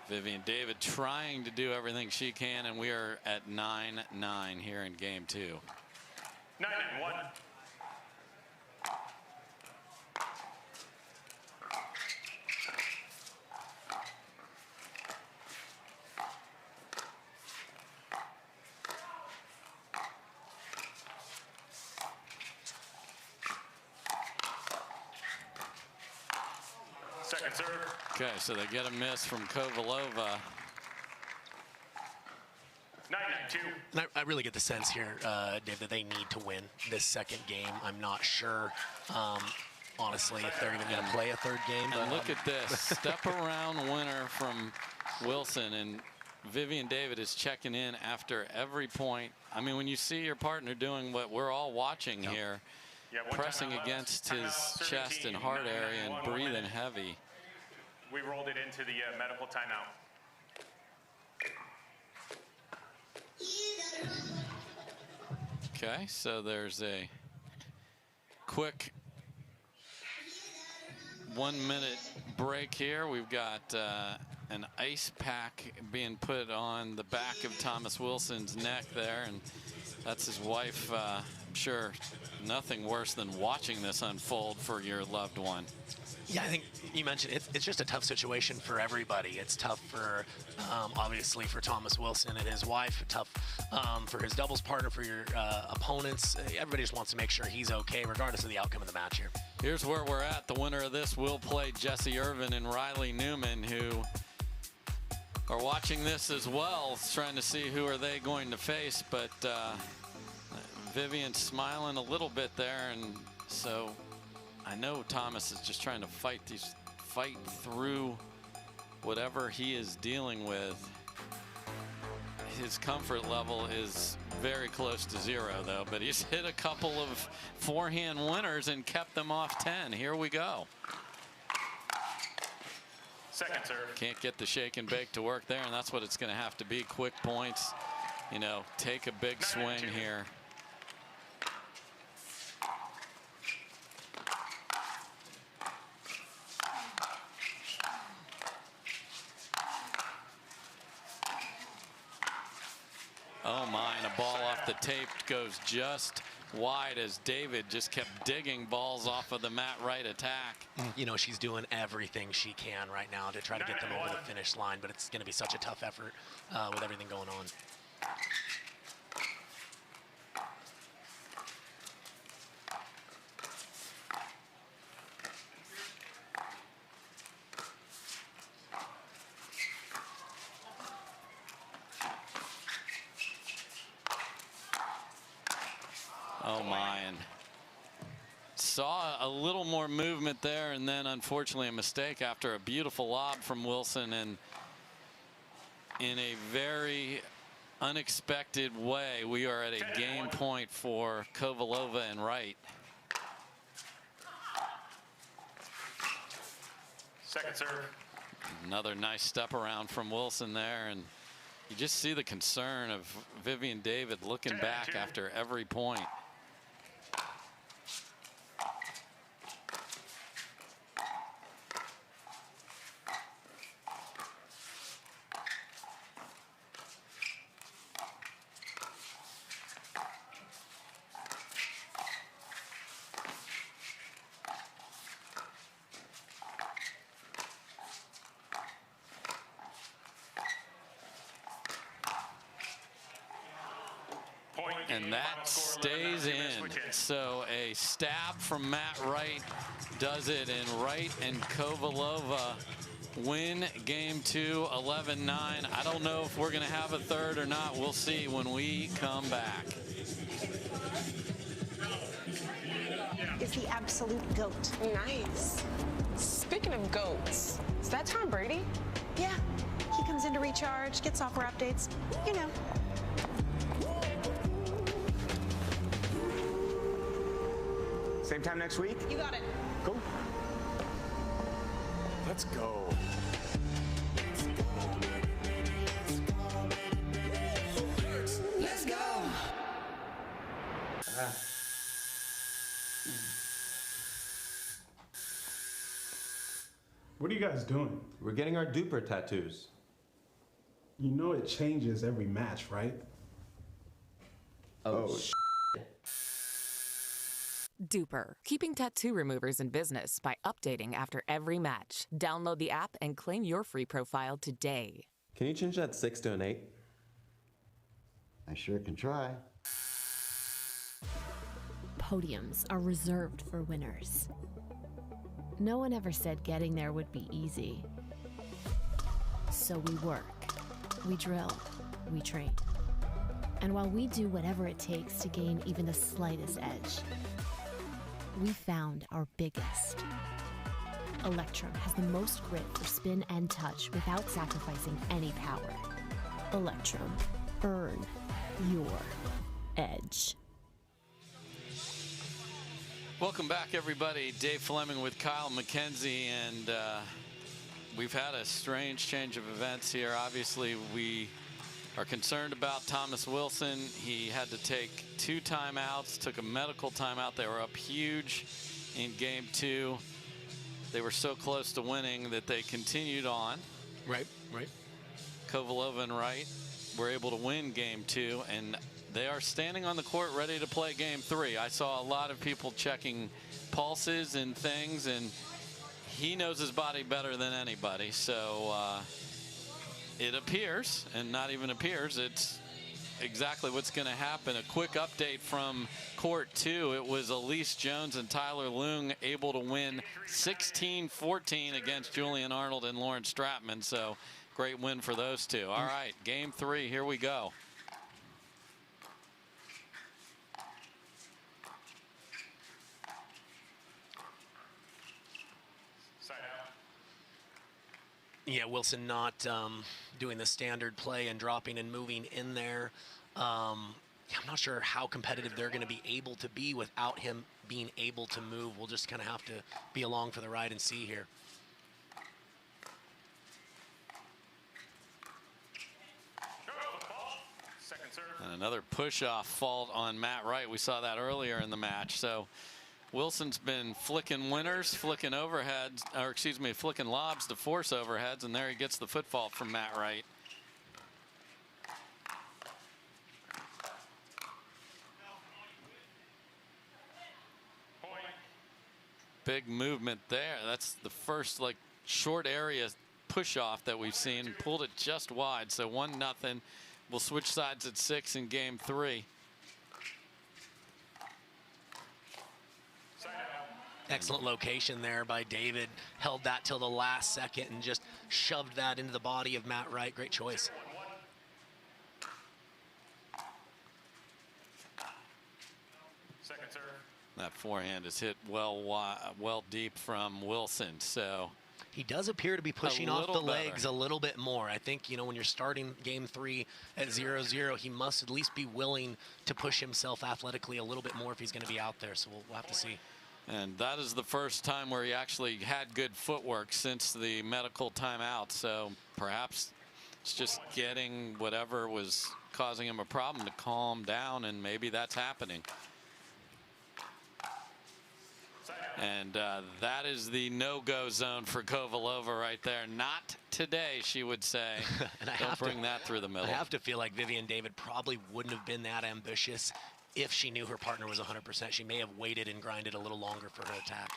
Vivian David trying to do everything she can, and we are at 9-9 here in game 2. 9-1. Second serve. Okay, so they get a miss from Kovalova. 9-2. And I really get the sense here, Dave, that they need to win this second game. I'm not sure, honestly, if they're even going to play a third game. And look at this. Step around winner from Wilson, and Vivian David is checking in after every point. I mean, when you see your partner doing what we're all watching here, pressing against his chest and heart area and breathing heavy. We rolled it into the medical timeout. Okay, so there's a quick 1 minute break here. We've got an ice pack being put on the back of Thomas Wilson's neck there, and that's his wife. I'm sure nothing worse than watching this unfold for your loved one. Yeah, I think you mentioned it's just a tough situation for everybody. It's tough for, obviously, for Thomas Wilson and his wife. Tough for his doubles partner, for your opponents. Everybody just wants to make sure he's okay, regardless of the outcome of the match here. Here's where we're at. The winner of this will play Jessie Irvine and Riley Newman, who are watching this as well, trying to see who are they going to face. But Vivian's smiling a little bit there, and so I know Thomas is just trying to fight through whatever he is dealing with. His comfort level is very close to zero, though, but he's hit a couple of forehand winners and kept them off 10. Here we go. Second serve. Can't get the shake and bake to work there, and that's what it's going to have to be. Quick points, you know, take a big swing here. Oh my, and a ball off the tape goes just wide as David just kept digging balls off of the Matt Wright attack. You know, she's doing everything she can right now to try to get them over the finish line, but it's going to be such a tough effort with everything going on. Oh my, and saw a little more movement there, and then unfortunately a mistake after a beautiful lob from Wilson, and in a very unexpected way we are at a game point for Kovalova and Wright. Second serve. Another nice step around from Wilson there, and you just see the concern of Vivian David looking back after every point. And that stays in. So a stab from Matt Wright does it, and Wright and Kovalova win game 2, 11-9. I don't know if we're going to have a third or not. We'll see when we come back. Is the absolute GOAT. Nice. Speaking of goats, is that Tom Brady? Yeah. He comes in to recharge, get software updates, you know. Same time next week? You got it. Cool. Let's go. Let's go. What are you guys doing? We're getting our duper tattoos. You know it changes every match, right? Oh, Duper, keeping tattoo removers in business by updating after every match. Download the app and claim your free profile today. Can you change that 6 to an 8? I sure can try. Podiums are reserved for winners. No one ever said getting there would be easy. So we work, we drill, we train. And while we do whatever it takes to gain even the slightest edge, we found our biggest. Electrum has the most grit for spin and touch without sacrificing any power. Electrum. Earn your edge. Welcome back, everybody. Dave Fleming with Kyle McKenzie, and we've had a strange change of events here. Obviously, we are concerned about Thomas Wilson. He had to take 2 timeouts, took a medical timeout. They were up huge in game 2. They were so close to winning that they continued on. Right. Kovalova and Wright were able to win game 2, and they are standing on the court ready to play game 3. I saw a lot of people checking pulses and things, and he knows his body better than anybody. So it appears, and not even appears, it's exactly what's going to happen. A quick update from court 2. It was Allyce Jones and Tyler Loong able to win 16-14 against Julian Arnold and Lauren Stratman. So great win for those two. All right, game 3, here we go. Yeah, Wilson not doing the standard play and dropping and moving in there. I'm not sure how competitive they're going to be able to be without him being able to move. We'll just kind of have to be along for the ride and see here. And another push-off fault on Matt Wright. We saw that earlier in the match. So Wilson's been flicking winners, flicking overheads, or excuse me, flicking lobs to force overheads, and there he gets the foot fault from Matt Wright. Big movement there. That's the first like short area push-off that we've seen. Pulled it just wide, so 1-0. We'll switch sides at 6 in game 3. Excellent location there by David. Held that till the last second and just shoved that into the body of Matt Wright. Great choice. Second serve. That forehand is hit well deep from Wilson. So he does appear to be pushing off the legs better. a little bit more. I think, when you're starting game 3 at 0-0, he must at least be willing to push himself athletically a little bit more if he's going to be out there. So we'll have to see. And that is the first time where he actually had good footwork since the medical timeout. So perhaps it's just getting whatever was causing him a problem to calm down, and maybe that's happening. And that is the no-go zone for Kovalova right there. Not today, she would say. And Don't bring that through the middle. I have to feel like Vivian David probably wouldn't have been that ambitious if she knew her partner was 100%. She may have waited and grinded a little longer for her attack.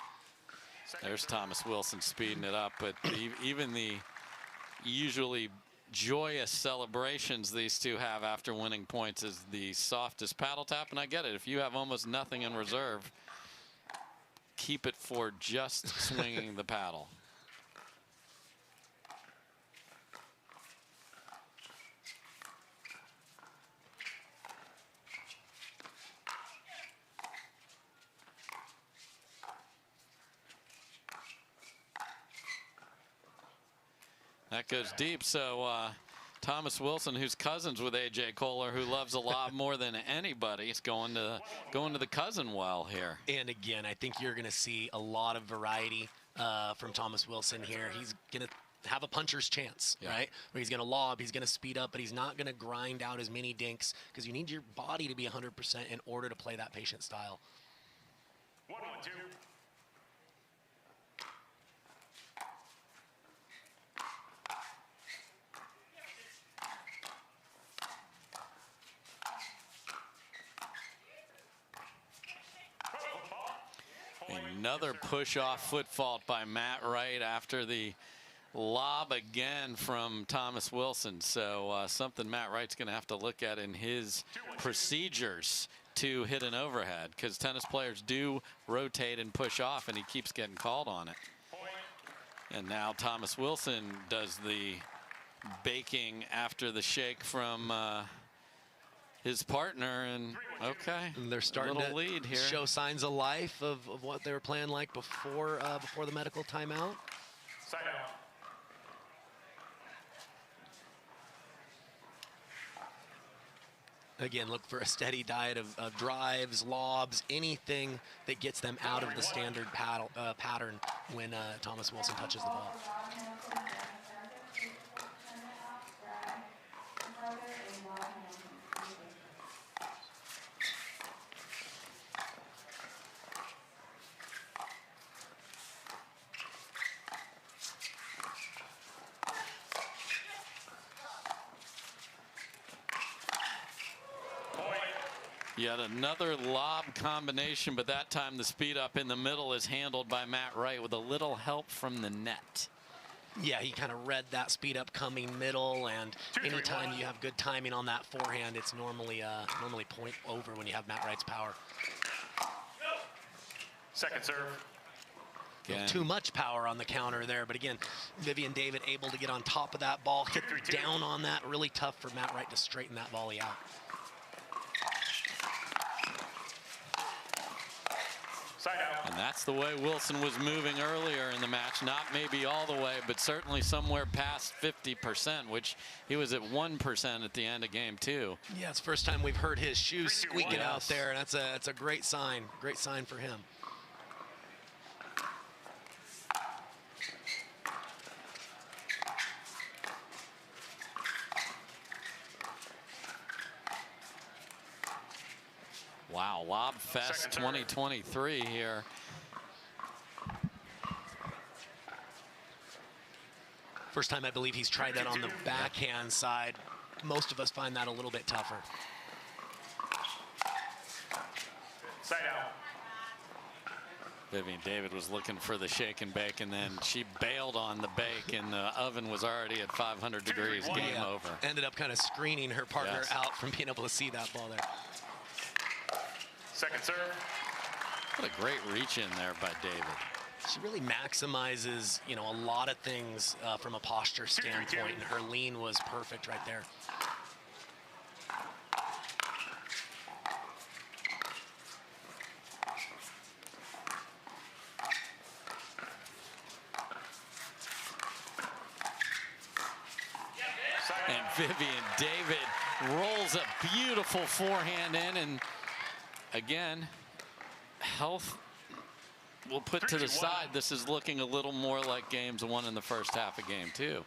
There's Thomas Wilson speeding it up, but even the usually joyous celebrations these two have after winning points is the softest paddle tap. And I get it. If you have almost nothing in reserve, keep it for just swinging the paddle. That goes deep. So Thomas Wilson, who's cousins with AJ Kohler, who loves a lob more than anybody, is going to the cousin well here. And again, I think you're going to see a lot of variety from Thomas Wilson here. He's going to have a puncher's chance, right? Where he's going to lob, he's going to speed up, but he's not going to grind out as many dinks because you need your body to be 100% in order to play that patient style. 1-1-2. Another push-off foot fault by Matt Wright after the lob again from Thomas Wilson. So something Matt Wright's going to have to look at in his procedures to hit an overhead, because tennis players do rotate and push off, and he keeps getting called on it. And now Thomas Wilson does the baking after the shake from his partner, and okay, and they're starting to lead here. Show signs of life of what they were playing like before the medical timeout. Side out. Again, look for a steady diet of drives, lobs, anything that gets them out of the standard pattern when Thomas Wilson touches the ball. Yet another lob combination, but that time the speed up in the middle is handled by Matt Wright with a little help from the net. Yeah, he kind of read that speed up coming middle, and anytime you have good timing on that forehand, it's normally point over when you have Matt Wright's power. Second serve. Too much power on the counter there, but again, Vivian David able to get on top of that ball, hit down on that. Really tough for Matt Wright to straighten that volley out. And that's the way Wilson was moving earlier in the match. Not maybe all the way, but certainly somewhere past 50%, which he was at 1% at the end of game 2. Yeah, it's the first time we've heard his shoes squeaking out there, and that's a great sign for him. Wow, Lob Fest 2023 here. First time I believe he's tried that on the backhand side. Most of us find that a little bit tougher. Side out. Vivian David was looking for the shake and bake, and then she bailed on the bake, and the oven was already at 500 degrees. Game over. Ended up kind of screening her partner out from being able to see that ball there. Second serve. What a great reach in there by David. She really maximizes, you know, a lot of things from a posture standpoint, and her lean was perfect right there. And Vivian David rolls a beautiful forehand in, and again, health we'll put to the side. This is looking a little more like games 1 in the first half of game 2.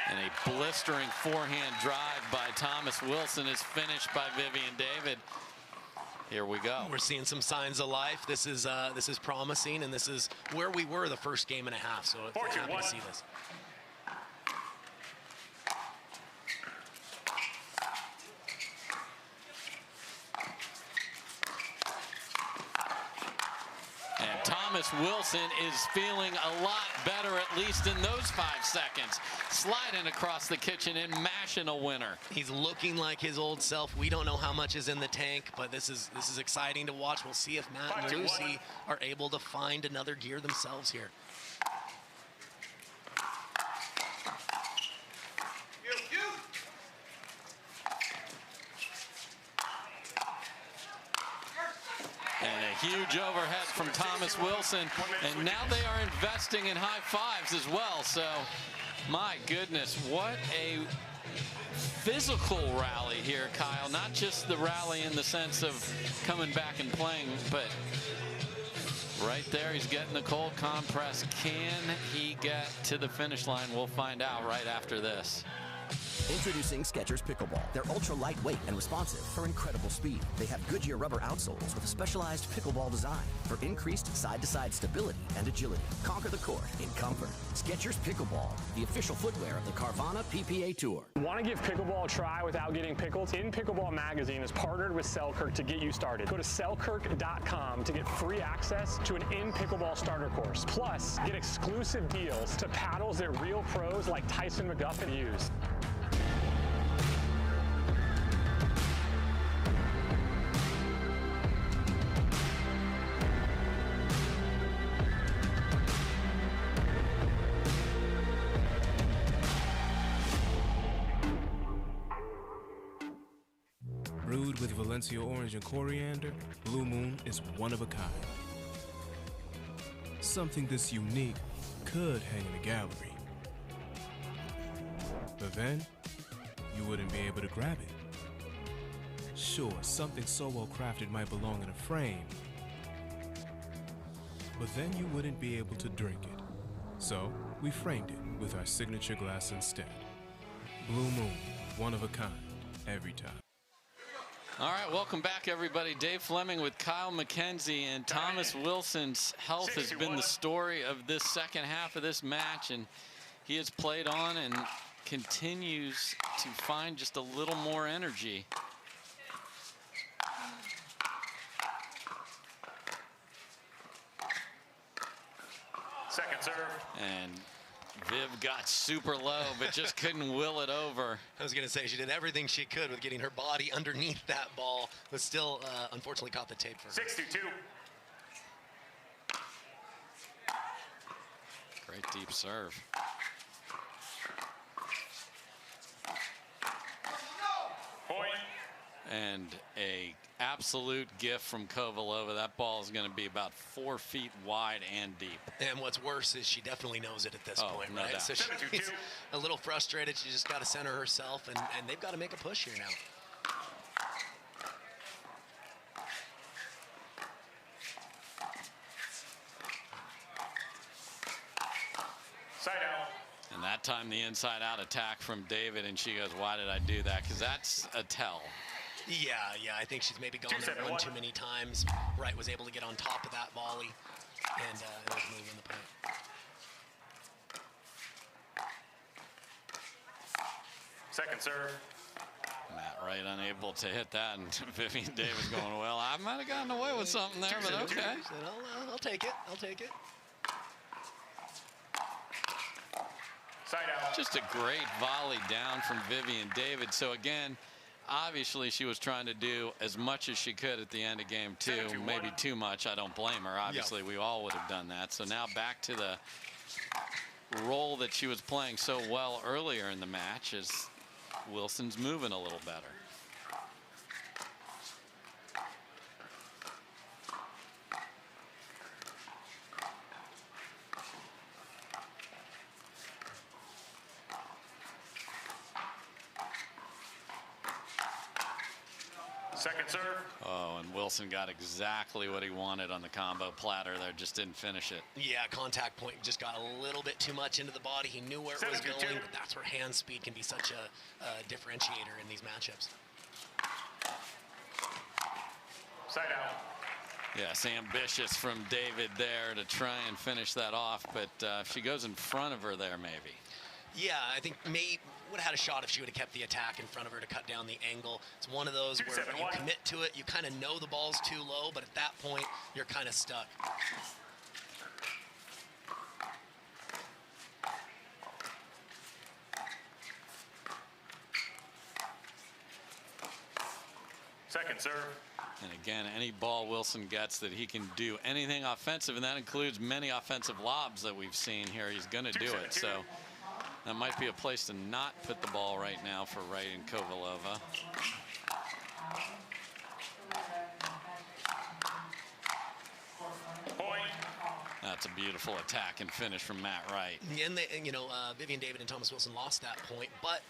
And a blistering forehand drive by Thomas Wilson is finished by Vivian David. Here we go. We're seeing some signs of life. This is promising, and this is where we were the first game and a half. So I'm happy to see this. Thomas Wilson is feeling a lot better, at least in those 5 seconds. Sliding across the kitchen and mashing a winner. He's looking like his old self. We don't know how much is in the tank, but this is exciting to watch. We'll see if Matt and Lucy are able to find another gear themselves here. Huge overhead from Thomas Wilson, and now they are investing in high fives as well. So, my goodness, what a physical rally here, Kyle. Not just the rally in the sense of coming back and playing, but right there, he's getting the cold compress. Can he get to the finish line? We'll find out right after this. Introducing Skechers Pickleball. They're ultra lightweight and responsive for incredible speed. They have Goodyear rubber outsoles with a specialized pickleball design for increased side-to-side stability and agility. Conquer the court in comfort. Skechers Pickleball, the official footwear of the Carvana PPA Tour. Want to give pickleball a try without getting pickled? In Pickleball Magazine is partnered with Selkirk to get you started. Go to selkirk.com to get free access to an in-pickleball starter course. Plus, get exclusive deals to paddles that real pros like Tyson McGuffin use. Brewed with Valencia orange and coriander, Blue Moon is one of a kind. Something this unique could hang in a gallery. But then, you wouldn't be able to grab it. Sure, something so well crafted might belong in a frame, but then you wouldn't be able to drink it. So we framed it with our signature glass instead. Blue Moon, one of a kind, every time. All right, welcome back, everybody. Dave Fleming with Kyle McKenzie, and Thomas Wilson's health has been the story of this second half of this match, and he has played on and continues to find just a little more energy. Second serve. And Viv got super low, but just couldn't will it over. I was going to say, she did everything she could with getting her body underneath that ball, but still, unfortunately, caught the tape for her. 6-2. Great deep serve. Point. And a absolute gift from Kovalova. That ball is going to be about 4 feet wide and deep. And what's worse is she definitely knows it at this point, no right? doubt. So she's a little frustrated. She just got to center herself, and they've got to make a push here now. Side out. And that time the inside out attack from David, and she goes, why did I do that? Because that's a tell. Yeah, I think she's maybe gone there one too many times. Wright was able to get on top of that volley and ultimately win the point. Second serve. Matt Wright unable to hit that, and Vivian Davis going, well, I might have gotten away with something there, but okay. I'll take it. I'll take it. Side out. Just a great volley down from Vivian David. So again, obviously she was trying to do as much as she could at the end of game two. Maybe too much. I don't blame her. Obviously, we all would have done that. So now back to the role that she was playing so well earlier in the match as Wilson's moving a little better. Second serve. Oh, and Wilson got exactly what he wanted on the combo platter there, just didn't finish it. Yeah, contact point just got a little bit too much into the body. He knew where it was going, but that's where hand speed can be such a differentiator in these matchups. Side out. Yes, ambitious from David there to try and finish that off, but if she goes in front of her there, maybe. Yeah, I think May would have had a shot if she would have kept the attack in front of her to cut down the angle. It's one of those where you commit to it, you kind of know the ball's too low, but at that point, you're kind of stuck. Second serve. And again, any ball Wilson gets that he can do anything offensive, and that includes many offensive lobs that we've seen here, he's going to do it. So that might be a place to not put the ball right now for Wright and Kovalova. Point. That's a beautiful attack and finish from Matt Wright. And Vivian David and Thomas Wilson lost that point, but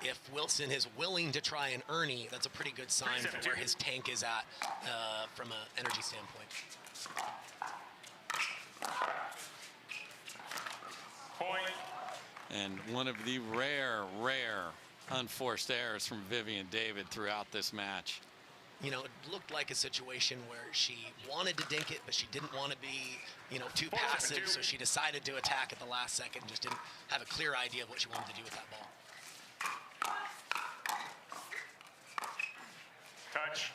if Wilson is willing to try an Ernie, that's a pretty good sign for where his tank is at from an energy standpoint. Point. And one of the rare unforced errors from Vivian David throughout this match. You know, it looked like a situation where she wanted to dink it, but she didn't want to be, too passive, so she decided to attack at the last second and just didn't have a clear idea of what she wanted to do with that ball. Touch.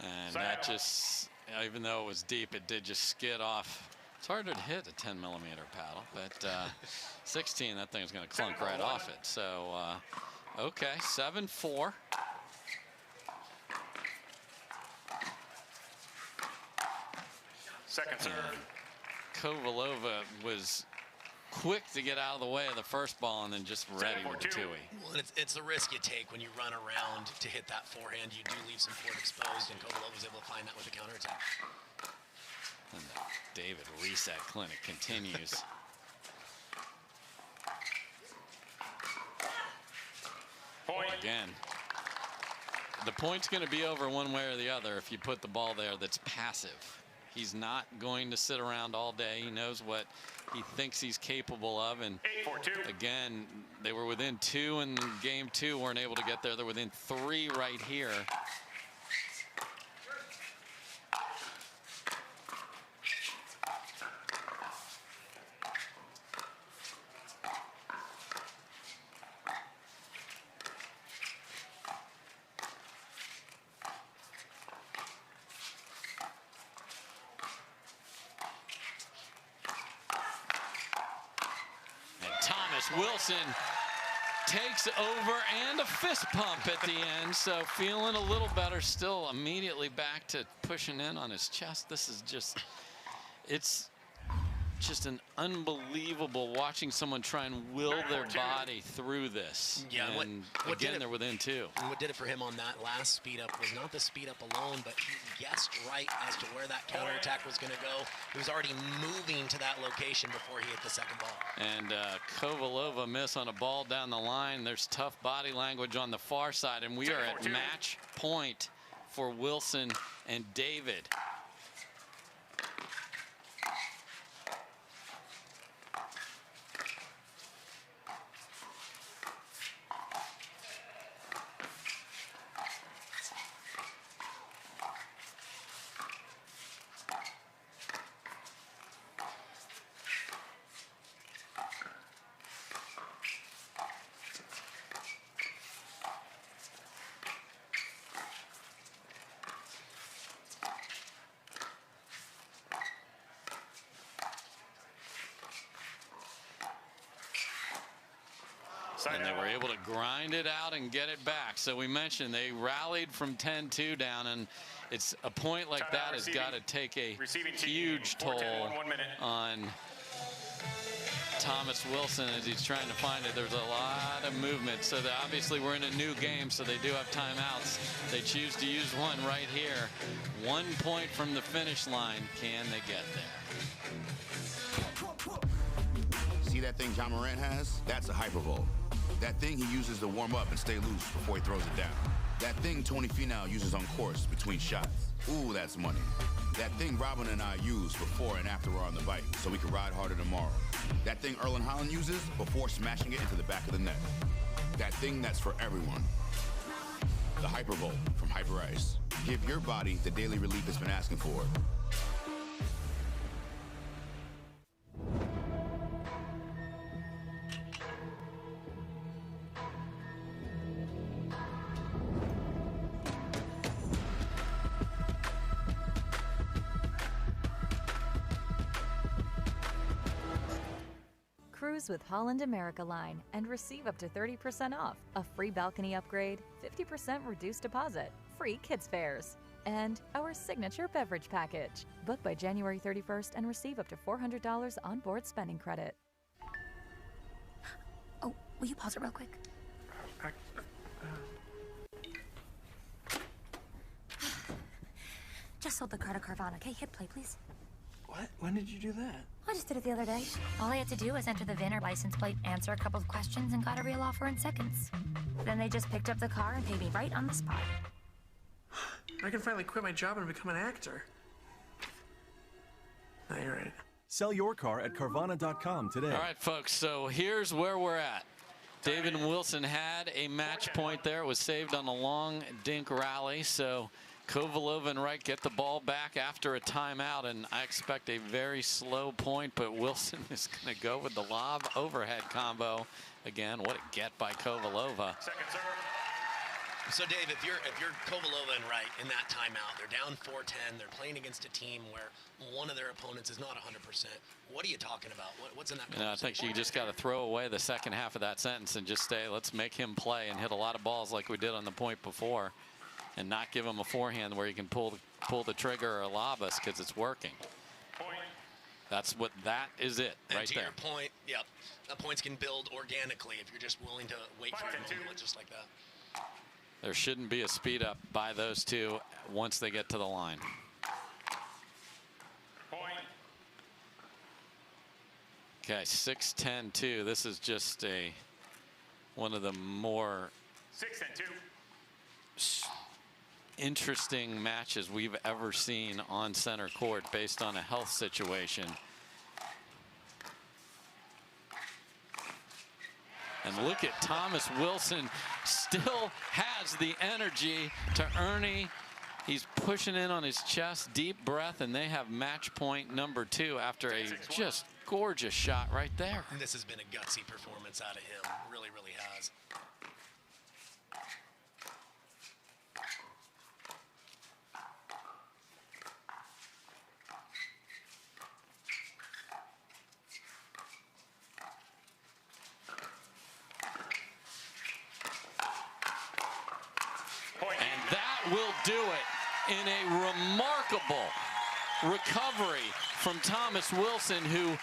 And that just, even though it was deep, it did just skid off. It's harder to hit a 10-millimeter paddle, but 16, that thing's going to clunk right off it. So, okay, 7-4. Second serve. Kovalova was quick to get out of the way of the first ball and then just ready with the two-way. Well, it's the risk you take when you run around to hit that forehand. You do leave some court exposed, and Kovalova was able to find that with the counterattack. And the David reset clinic continues. Again, the point's going to be over one way or the other if you put the ball there that's passive. He's not going to sit around all day. He knows what he thinks he's capable of. And again, they were within 2 in game 2, weren't able to get there. They're within 3 right here. Wilson takes over and a fist pump at the end, so feeling a little better. Still immediately back to pushing in on his chest. This is just, it's just an unbelievable watching someone try and will their body through this. Yeah, and what again, they're within 2. And what did it for him on that last speed up was not the speed up alone, but he guessed right as to where that counterattack was going to go. He was already moving to that location before he hit the second ball. And Kovalova miss on a ball down the line. There's tough body language on the far side, and we are at match point for Wilson and David. And they were able to grind it out and get it back. So we mentioned they rallied from 10-2 down, and it's a point like that has got to take a huge toll on Thomas Wilson as he's trying to find it. There's a lot of movement, so that obviously we're in a new game, so they do have timeouts. They choose to use one right here. 1 point from the finish line. Can they get there? See that thing John Morant has? That's a hypervolt. That thing he uses to warm up and stay loose before he throws it down. That thing Tony Finau uses on course between shots. Ooh, that's money. That thing Robin and I use before and after we're on the bike so we can ride harder tomorrow. That thing Erlen Haaland uses before smashing it into the back of the net. That thing that's for everyone. The Hypervolt from Hyper Ice. Give your body the daily relief it's been asking for. Cruise with Holland America Line and receive up to 30% off, a free balcony upgrade, 50% reduced deposit, free kids fares, and our signature beverage package. Book by January 31st and receive up to $400 onboard spending credit. Oh, will you pause it real quick? Just sold the car to Carvana. Okay, hit play, please. What? When did you do that? I just did it the other day. All I had to do was enter the VIN or license plate, answer a couple of questions, and got a real offer in seconds. Then they just picked up the car and paid me right on the spot. I can finally quit my job and become an actor. No, you're right. Sell your car at Carvana.com today. All right, folks, so here's where we're at. David Wilson had a match point there. It was saved on a long dink rally, so Kovalova and Wright get the ball back after a timeout, and I expect a very slow point, but Wilson is going to go with the lob overhead combo. Again, what a get by Kovalova. So Dave, if you're Kovalova and Wright in that timeout, they're down 4-10. They're playing against a team where one of their opponents is not 100%. What are you talking about? What's in that conversation? I think you just got to throw away the second half of that sentence and just say, let's make him play and hit a lot of balls like we did on the point before, and not give him a forehand where he can pull the trigger or lob us because it's working. That is it and right to there. Your point, yep. Points can build organically if you're just willing to wait for a moment just like that. There shouldn't be a speed up by those two once they get to the line. Okay, 6-10-2. This is just one of the more 6-2. Interesting matches we've ever seen on center court based on a health situation. And look at Thomas Wilson, still has the energy to Ernie. He's pushing in on his chest, deep breath, and they have match point number 2 after a just gorgeous shot right there. And this has been a gutsy performance out of him. Really, really has. And that will do it in a remarkable recovery from Thomas Wilson, who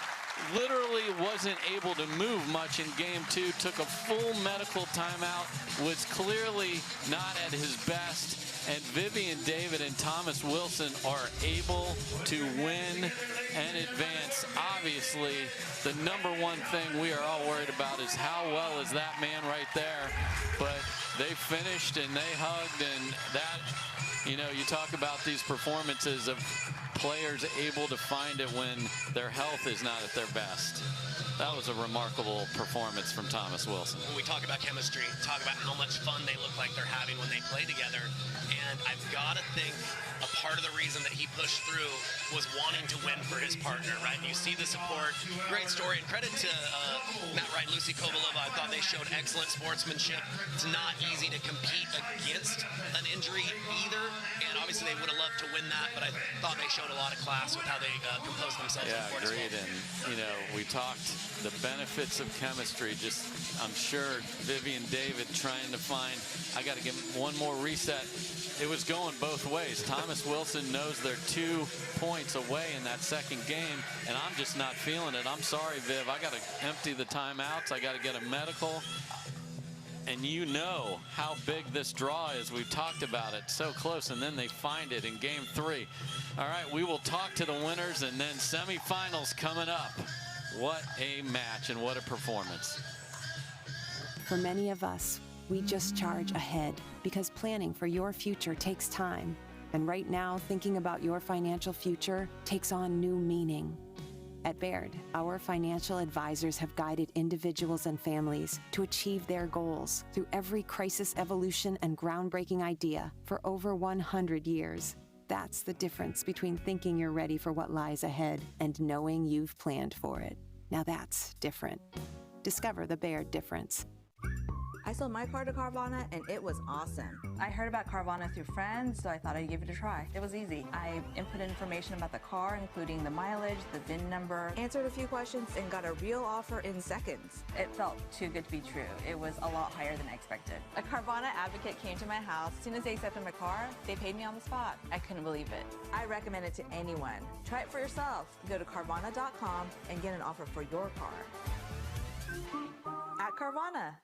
literally wasn't able to move much in game 2, took a full medical timeout, was clearly not at his best, and Vivian David and Thomas Wilson are able to win and advance. Obviously, the #1 thing we are all worried about is how well is that man right there, but they finished and they hugged, and that, you know, you talk about these performances of players able to find it when their health is not at their best. That was a remarkable performance from Thomas Wilson. When we talk about chemistry, talk about how much fun they look like they're having when they play together. And I've got to think a part of the reason that he pushed through was wanting to win for his partner, right? You see the support. Great story. And credit to Matt Wright, Lucy Kovalova. I thought they showed excellent sportsmanship. It's not easy to compete against an injury either. And obviously they would have loved to win that, but I thought they showed a lot of class with how they composed themselves. Yeah, agreed. And, you know, we talked the benefits of chemistry. Just, I'm sure Vivian David trying to find, I got to give one more reset. It was going both ways. Thomas Wilson knows they're 2 points away in that second game, and I'm just not feeling it. I'm sorry, Viv. I got to empty the timeouts. I got to get a medical. And you know how big this draw is. We've talked about it so close, and then they find it in game 3. All right, we will talk to the winners, and then semifinals coming up. What a match and what a performance. For many of us, we just charge ahead because planning for your future takes time. And right now, thinking about your financial future takes on new meaning. At Baird, our financial advisors have guided individuals and families to achieve their goals through every crisis evolution and groundbreaking idea for over 100 years. That's the difference between thinking you're ready for what lies ahead and knowing you've planned for it. Now that's different. Discover the Baird difference. I sold my car to Carvana and it was awesome. I heard about Carvana through friends, so I thought I'd give it a try. It was easy. I inputted information about the car, including the mileage, the VIN number, answered a few questions, and got a real offer in seconds. It felt too good to be true. It was a lot higher than I expected. A Carvana advocate came to my house. As soon as they accepted my car, they paid me on the spot. I couldn't believe it. I recommend it to anyone. Try it for yourself. Go to Carvana.com and get an offer for your car. At Carvana.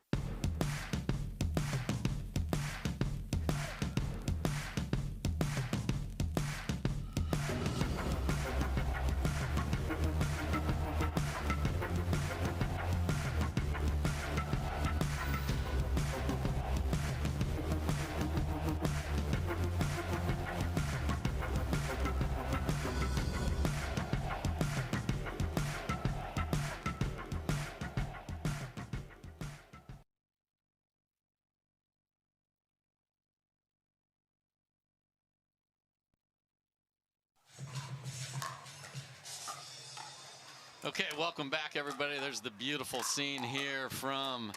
Okay, welcome back, everybody. There's the beautiful scene here from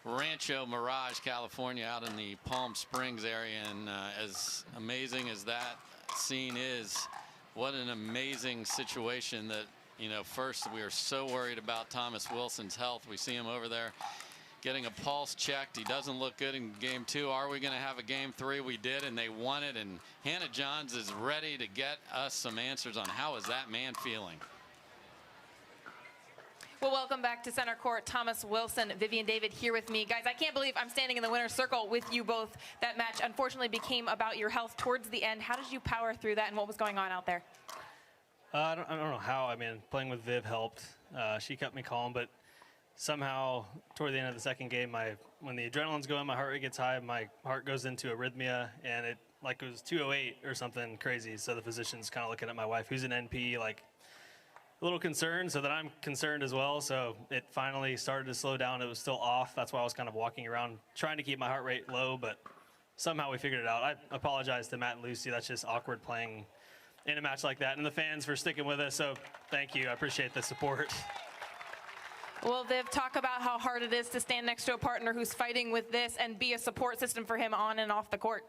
Rancho, Mirage, California, out in the Palm Springs area. And as amazing as that scene is, what an amazing situation that, you know, first we are so worried about Thomas Wilson's health. We see him over there getting a pulse checked. He doesn't look good in game 2. Are we going to have a game 3? We did, and they won it. And Hannah Johns is ready to get us some answers on how is that man feeling. Well, welcome back to center court. Thomas Wilson, Vivian David here with me. Guys, I can't believe I'm standing in the winner's circle with you both. That match unfortunately became about your health towards the end. How did you power through that, and what was going on out there? I don't know how. I mean, playing with Viv helped. She kept me calm, but somehow toward the end of the second game, when the adrenaline's going, my heart rate gets high, my heart goes into arrhythmia, and it was 208 or something crazy. So the physician's kind of looking at my wife, who's an NP, like a little concerned, so that I'm concerned as well. So it finally started to slow down. It was still off. That's why I was kind of walking around trying to keep my heart rate low, but somehow we figured it out. I apologize to Matt and Lucy. That's just awkward playing in a match like that, and the fans for sticking with us. So thank you. I appreciate the support. Well, Viv, talk about how hard it is to stand next to a partner who's fighting with this and be a support system for him on and off the court.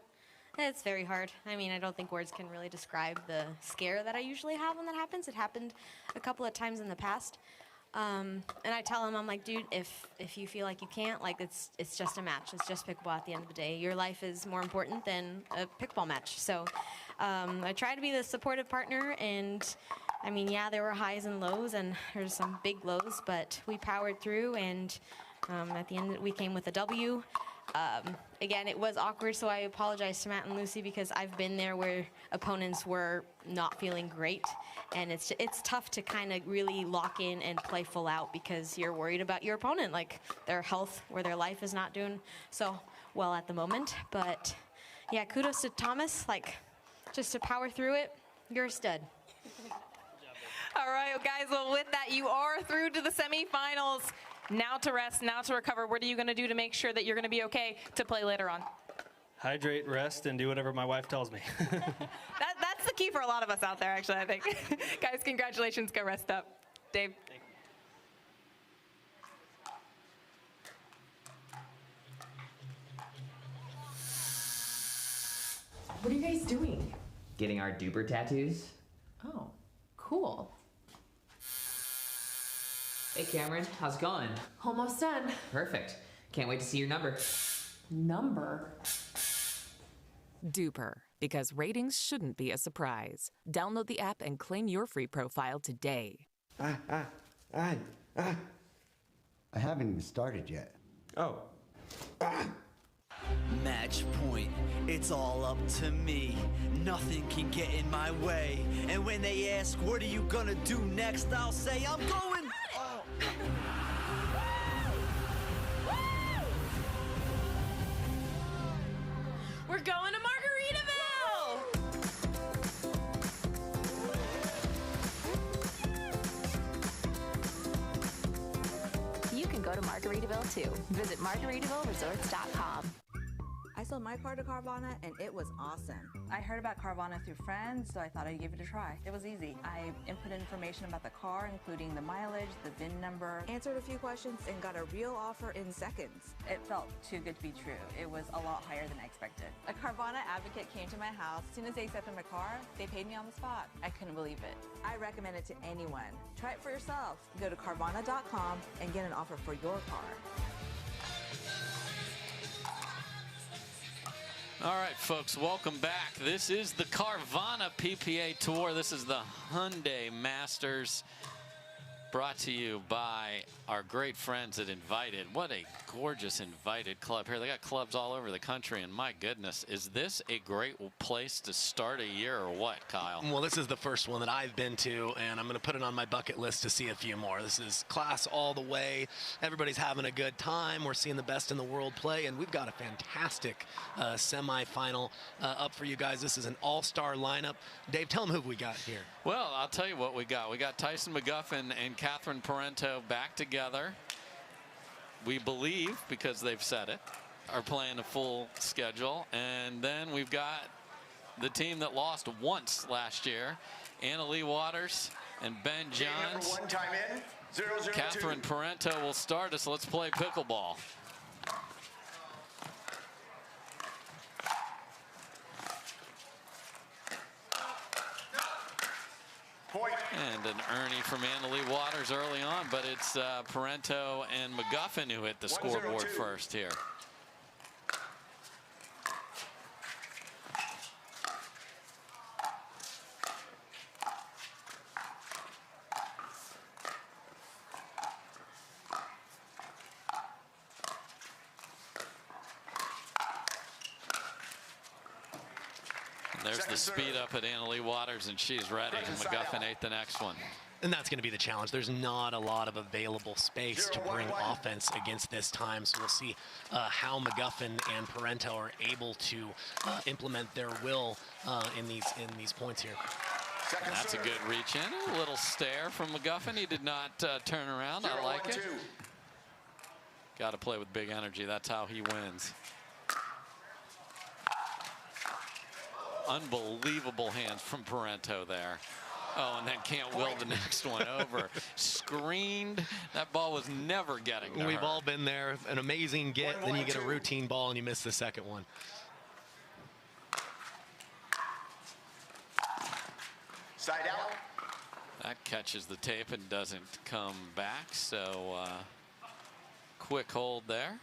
It's very hard. I mean, I don't think words can really describe the scare that I usually have when that happens. It happened a couple of times in the past. And I tell him, I'm like, dude, if you feel like you can't, like it's just a match. It's just pickleball at the end of the day. Your life is more important than a pickleball match. So I try to be the supportive partner, and I mean, yeah, there were highs and lows, and there's some big lows, but we powered through, and at the end we came with a W. Again, it was awkward, so I apologize to Matt and Lucy, because I've been there where opponents were not feeling great, and it's tough to kind of really lock in and play full out because you're worried about your opponent, like their health or their life is not doing so well at the moment. But yeah, kudos to Thomas, like just to power through it. You're a stud. All right, guys, well, with that, you are through to the semifinals. Now to rest, now to recover. What are you going to do to make sure that you're going to be okay to play later on? Hydrate, rest, and do whatever my wife tells me. That's the key for a lot of us out there, actually, I think. Guys, congratulations. Go rest up. Dave. Thank you. What are you guys doing? Getting our duper tattoos. Oh, cool. Hey Cameron, how's it going? Almost done. Perfect. Can't wait to see your number. Number? Duper, because ratings shouldn't be a surprise. Download the app and claim your free profile today. I haven't even started yet. Oh. Match point. It's all up to me. Nothing can get in my way. And when they ask, what are you gonna do next? I'll say, I'm going. Oh. We're going to Margaritaville! You can go to Margaritaville too. Visit MargaritavilleResorts.com. I sold my car to Carvana, and it was awesome. I heard about Carvana through friends, so I thought I'd give it a try. It was easy. I input information about the car, including the mileage, the VIN number, answered a few questions, and got a real offer in seconds. It felt too good to be true. It was a lot higher than I expected. A Carvana advocate came to my house. As soon as they accepted my car, they paid me on the spot. I couldn't believe it. I recommend it to anyone. Try it for yourself. Go to Carvana.com and get an offer for your car. All right, folks, welcome back. This is the Carvana PPA Tour. This is the Hyundai Masters, brought to you by our great friends at Invited. What a gorgeous Invited club here. They got clubs all over the country, and my goodness, is this a great place to start a year or what, Kyle? Well, this is the first one that I've been to, and I'm going to put it on my bucket list to see a few more. This is class all the way. Everybody's having a good time. We're seeing the best in the world play, and we've got a fantastic semifinal up for you guys. This is an all-star lineup. Dave, tell them who we got here. Well, I'll tell you what we got. We got Tyson McGuffin and Catherine Parenteau back together. We believe, because they've said it, are playing a full schedule. And then we've got the team that lost once last year, Leigh Waters and Ben Johns. Number one, time in, 002. Catherine Parenteau will start us. Let's play pickleball. Point. And an Ernie from Leigh Waters early on, but it's Parenteau and McGuffin who hit the scoreboard first here. There's the speed up at Leigh Waters, and she's ready. And McGuffin ate the next one. And that's going to be the challenge. There's not a lot of available space to bring offense against this time. So we'll see how McGuffin and Parenteau are able to implement their will in these points here. That's a good reach in. A little stare from McGuffin. He did not turn around. I like it. Got to play with big energy. That's how he wins. Unbelievable hands from Parenteau there. Oh, and then can't will the next one over. Screened. That ball was never getting to We've her. all been there. An amazing get, then you get a routine ball and you miss the second one. Side out. That catches the tape and doesn't come back. So quick hold there.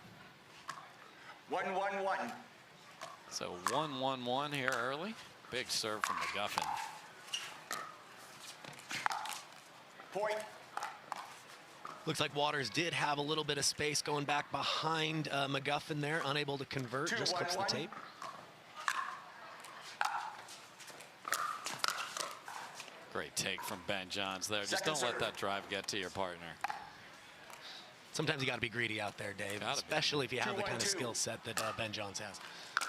1-1-1. So 1-1-1 here early. Big serve from McGuffin. Point. Looks like Waters did have a little bit of space going back behind McGuffin there, unable to convert, just clips the tape. Great take from Ben Johns there. Just don't let that drive get to your partner. Sometimes you got to be greedy out there, Dave, especially if you have the kind of skill set that Ben Johns has.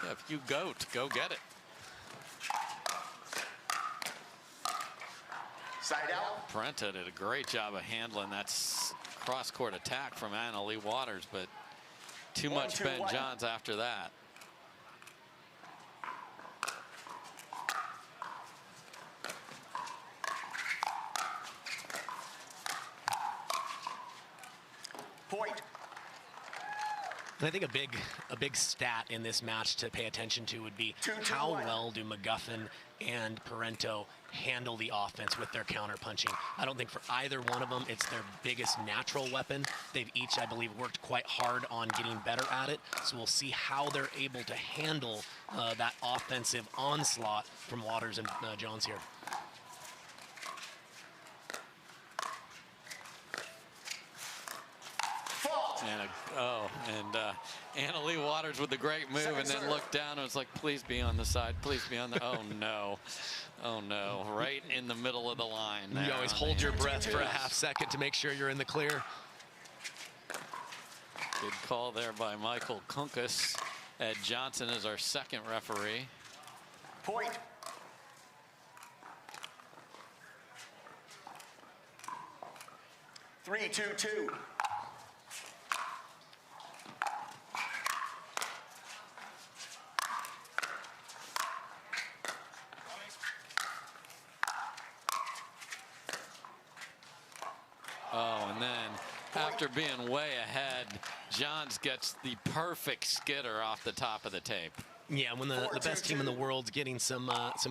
Yeah, if you go get it. Side out. Parenteau did a great job of handling that cross-court attack from Leigh Waters, but too much Ben Johns after that. Point. And I think a big stat in this match to pay attention to would be how well do McGuffin and Parenteau handle the offense with their counter punching. I don't think for either one of them it's their biggest natural weapon. They've each, I believe, worked quite hard on getting better at it. So we'll see how they're able to handle that offensive onslaught from Waters and Johns here. And Leigh Waters with the great move, and then looked down and was like, please be on the side, please be on the, oh no. Oh no, right in the middle of the line there. You always hold your breath for a half second to make sure you're in the clear. Good call there by Michael Kunkus. Ed Johnson is our second referee. Point. Three, 2-2. Oh, and then after being way ahead, Johns gets the perfect skidder off the top of the tape. Yeah, when the best team in the world's getting some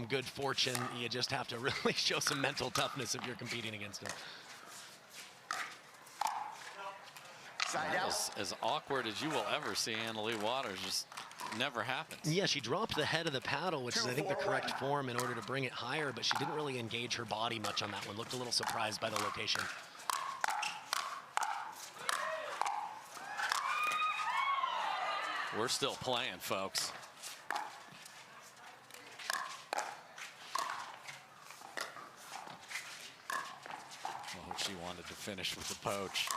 good fortune, you just have to really show some mental toughness if you're competing against them. As awkward as you will ever see Leigh Waters, just never happens. Yeah, she dropped the head of the paddle, which is, I think, the correct form in order to bring it higher, but she didn't really engage her body much on that one. Looked a little surprised by the location. We're still playing, folks. Oh, she wanted to finish with the poach.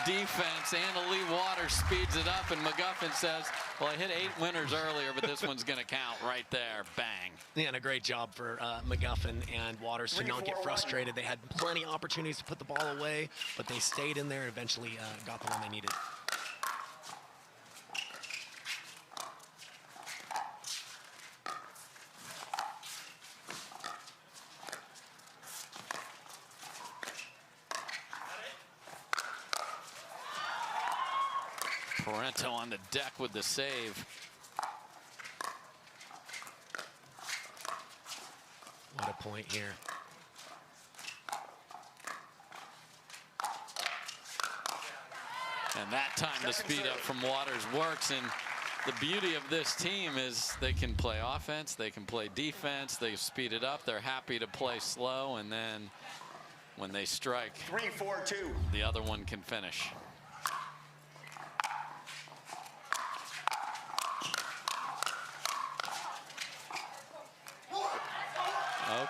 Defense, Leigh Waters speeds it up, and McGuffin says, well, I hit 8 winners earlier, but this one's going to count right there. Bang. Yeah, and a great job for McGuffin and Waters to not get frustrated. They had plenty of opportunities to put the ball away, but they stayed in there and eventually got the one they needed. Parenteau on the deck with the save. What a point here. And that time the speed up from Waters works, and The beauty of this team is they can play offense, they can play defense, they speed it up, they're happy to play slow, and then when they strike, 3-4-2. the other one can finish.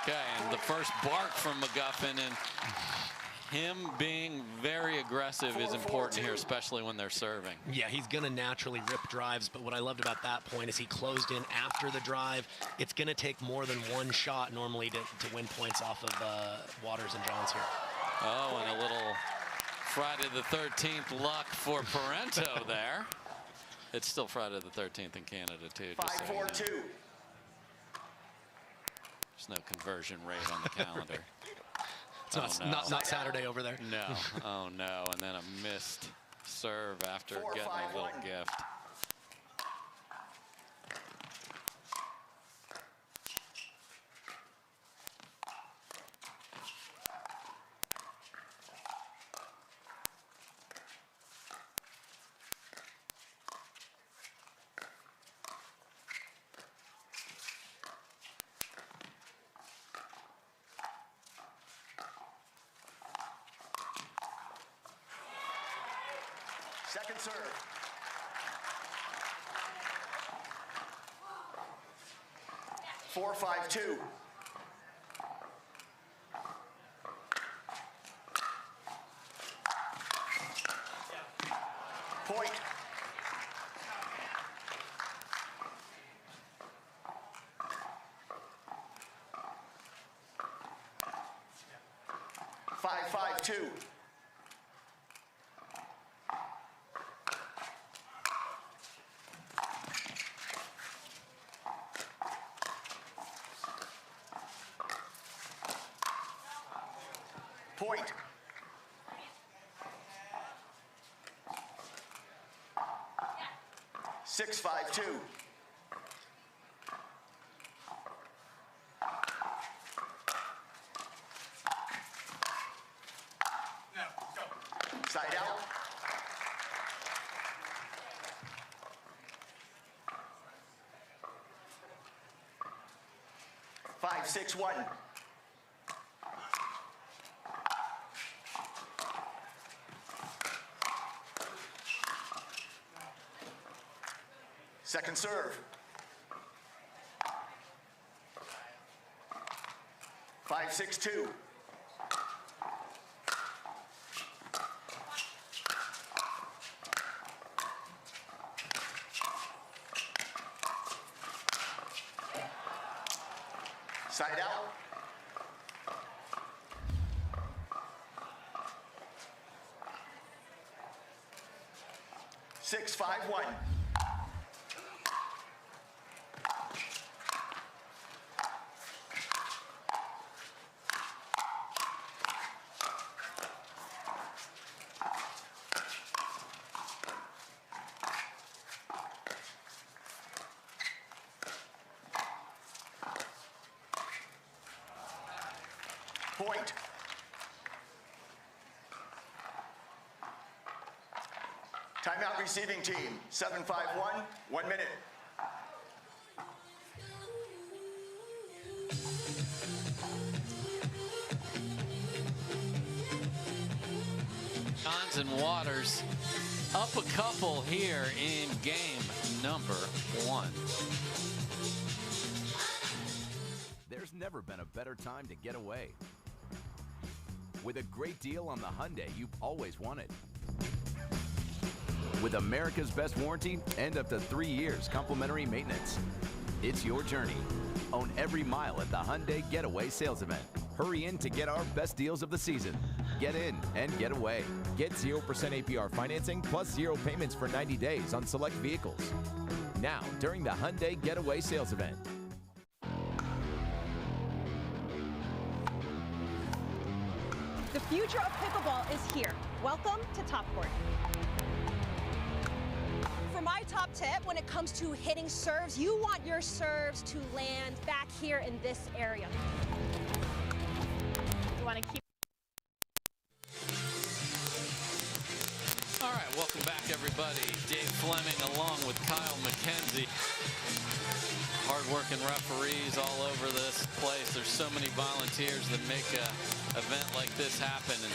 Okay, and the first bark from McGuffin, and him being very aggressive is important here, especially when they're serving. Yeah, he's going to naturally rip drives, but what I loved about that point is he closed in after the drive. It's going to take more than one shot normally to win points off of Waters and Johns here. Oh, and a little Friday the 13th luck for Parenteau there. It's still Friday the 13th in Canada, too. 5-4-2. There's no conversion rate on the calendar. It's not Saturday over there. No. Oh, no. And then a missed serve after getting a little gift. Second serve. Four, 5-2. Point. Five, 5-2. Point. Six, 5-2. Side out. Five, 6-1. Second serve. 5-6-2. Side out. Six, 5-1. Point. Timeout receiving team, 7-5-1, 1 minute. Johns and Waters up a couple here in game number 1. There's never been a better time to get away. With a great deal on the Hyundai you've always wanted. With America's best warranty and up to 3 years complimentary maintenance. It's your journey. Own every mile at the Hyundai Getaway Sales Event. Hurry in to get our best deals of the season. Get in and get away. Get 0% APR financing plus 0 payments for 90 days on select vehicles. Now, during the Hyundai Getaway Sales Event. The future of pickleball is here. Welcome to Top Court. For my top tip, when it comes to hitting serves, you want your serves to land back here in this area. You want to keep. All right, welcome back, everybody. buddy Dave Fleming along with Kyle McKenzie. Hard-working referees all over this place. There's so many volunteers that make an event like this happen, and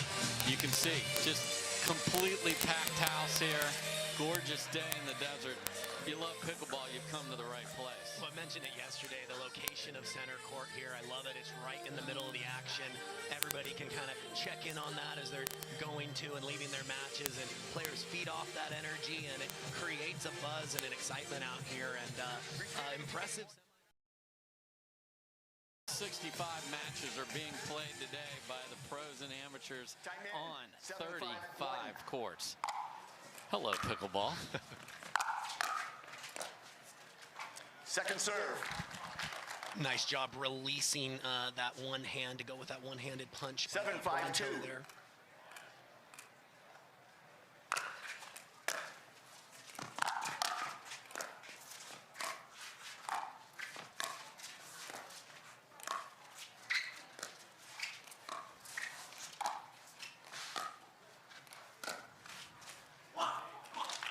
you can see just completely packed house here. Gorgeous day in the desert. If you love pickleball, you've come to the right place. Well, I mentioned it yesterday, the location of center court here. I love it. It's right in the middle of the action. Everybody can kind of check in on that as they're going to and leaving their matches, and players feed off that energy, and it creates a buzz and an excitement out here, and impressive. 65 matches are being played today by the pros and amateurs on 35 courts. Hello, pickleball. Second serve. Nice job releasing that one hand to go with that one-handed punch. 7-5-2 there.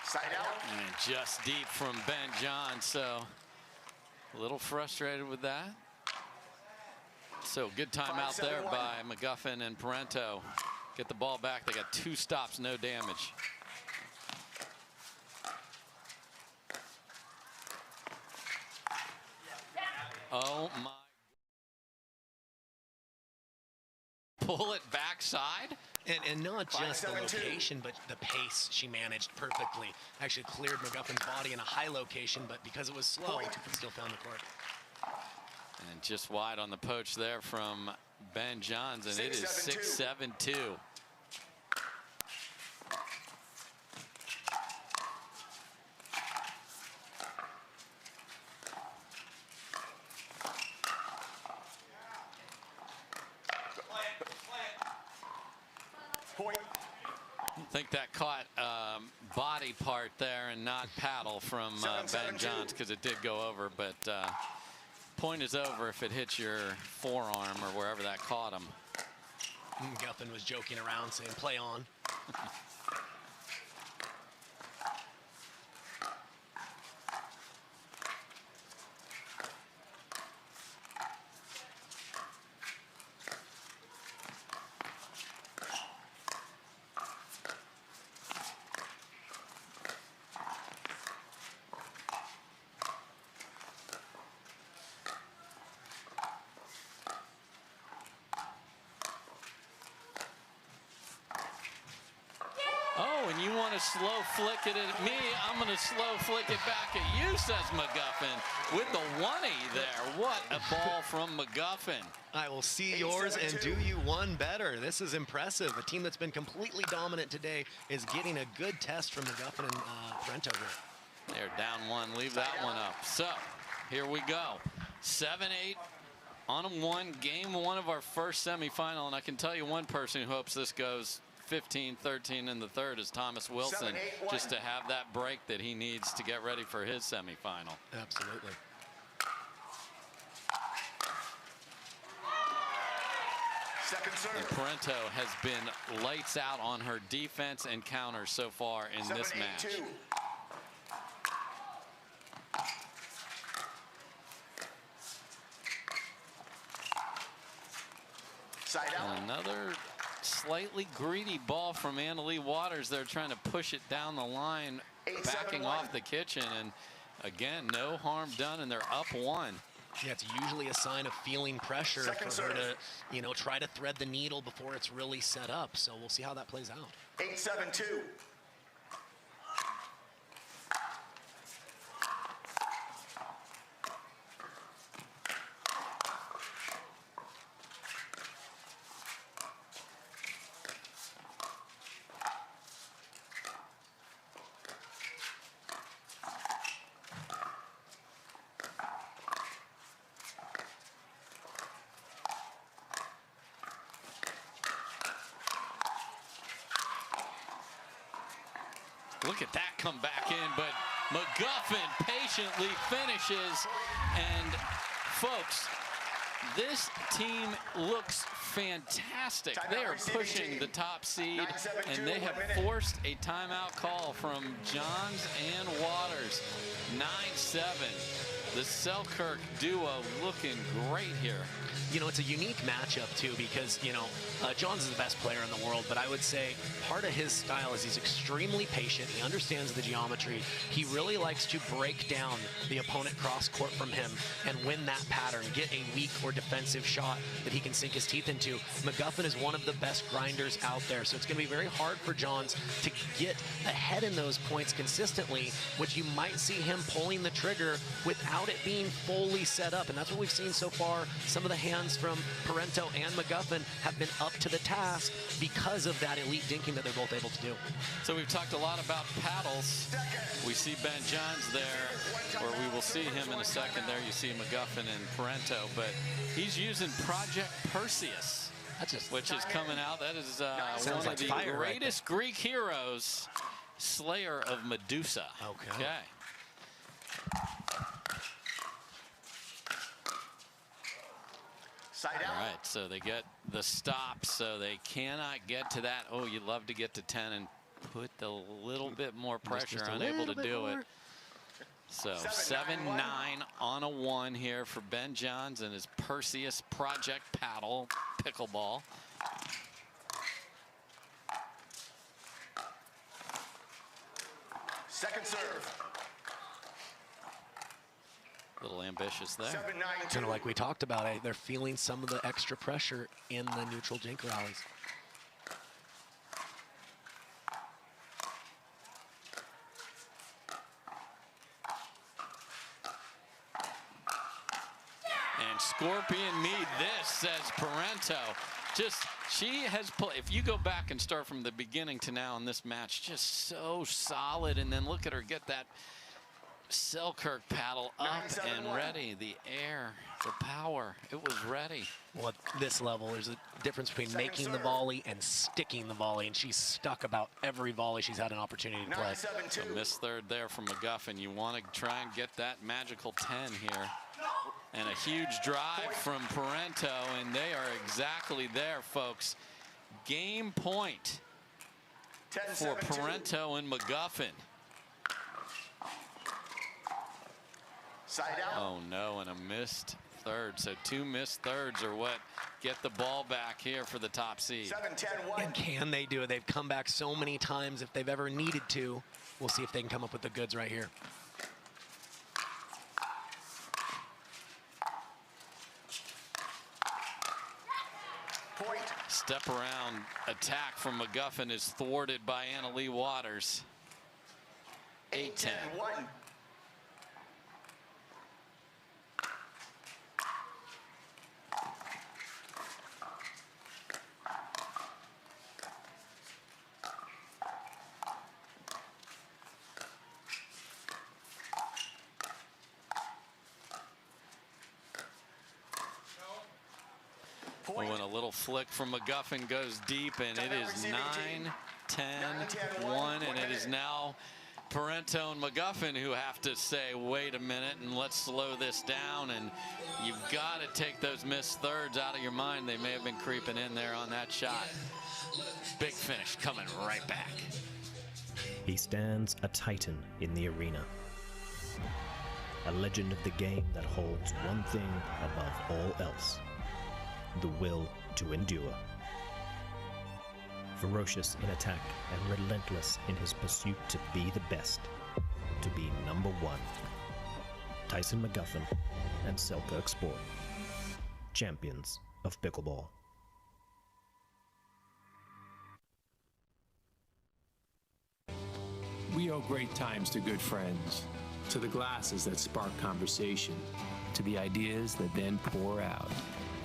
Side out. And just deep from Ben John, so a little frustrated with that. So good time out there by McGuffin and Parenteau. Get the ball back. They got 2 stops, no damage. Oh my. Pull it backside. And not just the location, but the pace she managed perfectly. Actually cleared McGuffin's body in a high location, but because it was slow, it still found the court. And just wide on the poach there from Ben Johns, and it is 6-7-2. Point. I think that caught body part there and not paddle from Ben Johns, because it did go over, but point is over if it hits your forearm or wherever that caught him. McGuffin was joking around saying play on. And you want to slow flick it at me, I'm going to slow flick it back at you, says McGuffin, with the 1-0 there. What a ball from McGuffin. I will see yours and do you one better. This is impressive. A team that's been completely dominant today is getting a good test from McGuffin and Rancho here. They're down 1, leave that one up. So here we go. 7-8 on a 1, game 1 of our first semifinal, and I can tell you one person who hopes this goes 15-13 in the third is Thomas Wilson, just to have that break that he needs to get ready for his semifinal. Absolutely. Second serve. And Parenteau has been lights out on her defense and counters so far in this match. Side out. Another slightly greedy ball from Leigh Waters. They're trying to push it down the line, backing off the kitchen, and again, no harm done, and they're up 1. Yeah, it's usually a sign of feeling pressure for her to, you know, try to thread the needle before it's really set up. So we'll see how that plays out. 8-7-2. Look at that come back in, but McGuffin patiently finishes. And folks, This team looks fantastic. They are pushing the top seed, and they have forced a timeout call from Johns and Waters. 9-7. The Selkirk duo looking great here. You know, it's a unique matchup, too, because, you know, Johns is the best player in the world, but I would say part of his style is he's extremely patient. He understands the geometry. He really likes to break down the opponent cross court from him and win that pattern, get a weak or defensive shot that he can sink his teeth into. McGuffin is one of the best grinders out there, so it's going to be very hard for Johns to get ahead in those points consistently, which you might see him pulling the trigger without it being fully set up, and that's what we've seen so far. Some of the hands from Parenteau and McGuffin have been up to the task because of that elite dinking that they're both able to do. So we've talked a lot about paddles. We see Ben Johns there, or we will see him in a second there. You see McGuffin and Parenteau, but he's using Project Perseus, which is coming out. That is one of the greatest Greek heroes, slayer of Medusa. Okay. All right, so they get the stop, so they cannot get to that. Oh, you'd love to get to 10 and put a little bit more pressure, unable to do it. So 7-9 on a 1 here for Ben Johns and his Perseus Project paddle pickleball. Second serve. A little ambitious there. Kind of like we talked about, they're feeling some of the extra pressure in the neutral jink rallies. And Scorpion Mead, this says Parenteau. Just, she has played, if you go back and start from the beginning to now in this match, just so solid, and then look at her get that Selkirk paddle up and ready. The air, the power, it was ready. Well, at this level, there's a difference between making the volley and sticking the volley, and she's stuck about every volley she's had an opportunity to play. A missed third there from McGuffin. You want to try and get that magical 10 here. And a huge drive from Parenteau, and they are exactly there, folks. Game point for Parenteau and McGuffin. Side out. Oh no, and a missed third. So 2 missed thirds are what get the ball back here for the top seed. 7-10-1. And can they do it? They've come back so many times if they've ever needed to. We'll see if they can come up with the goods right here. Point. Step around attack from McGuffin is thwarted by Leigh Waters. 8-10. 1. Oh, and a little flick from McGuffin goes deep, and it is 9-10-1, and it is now Parenteau and McGuffin who have to say, wait a minute, and let's slow this down, and you've got to take those missed thirds out of your mind. They may have been creeping in there on that shot. Big finish coming right back. He stands a titan in the arena. A legend of the game that holds one thing above all else: the will to endure. Ferocious in attack and relentless in his pursuit to be the best, to be number one. Tyson McGuffin and Selkirk Sport, champions of pickleball. We owe great times to good friends, to the glasses that spark conversation, to the ideas that then pour out.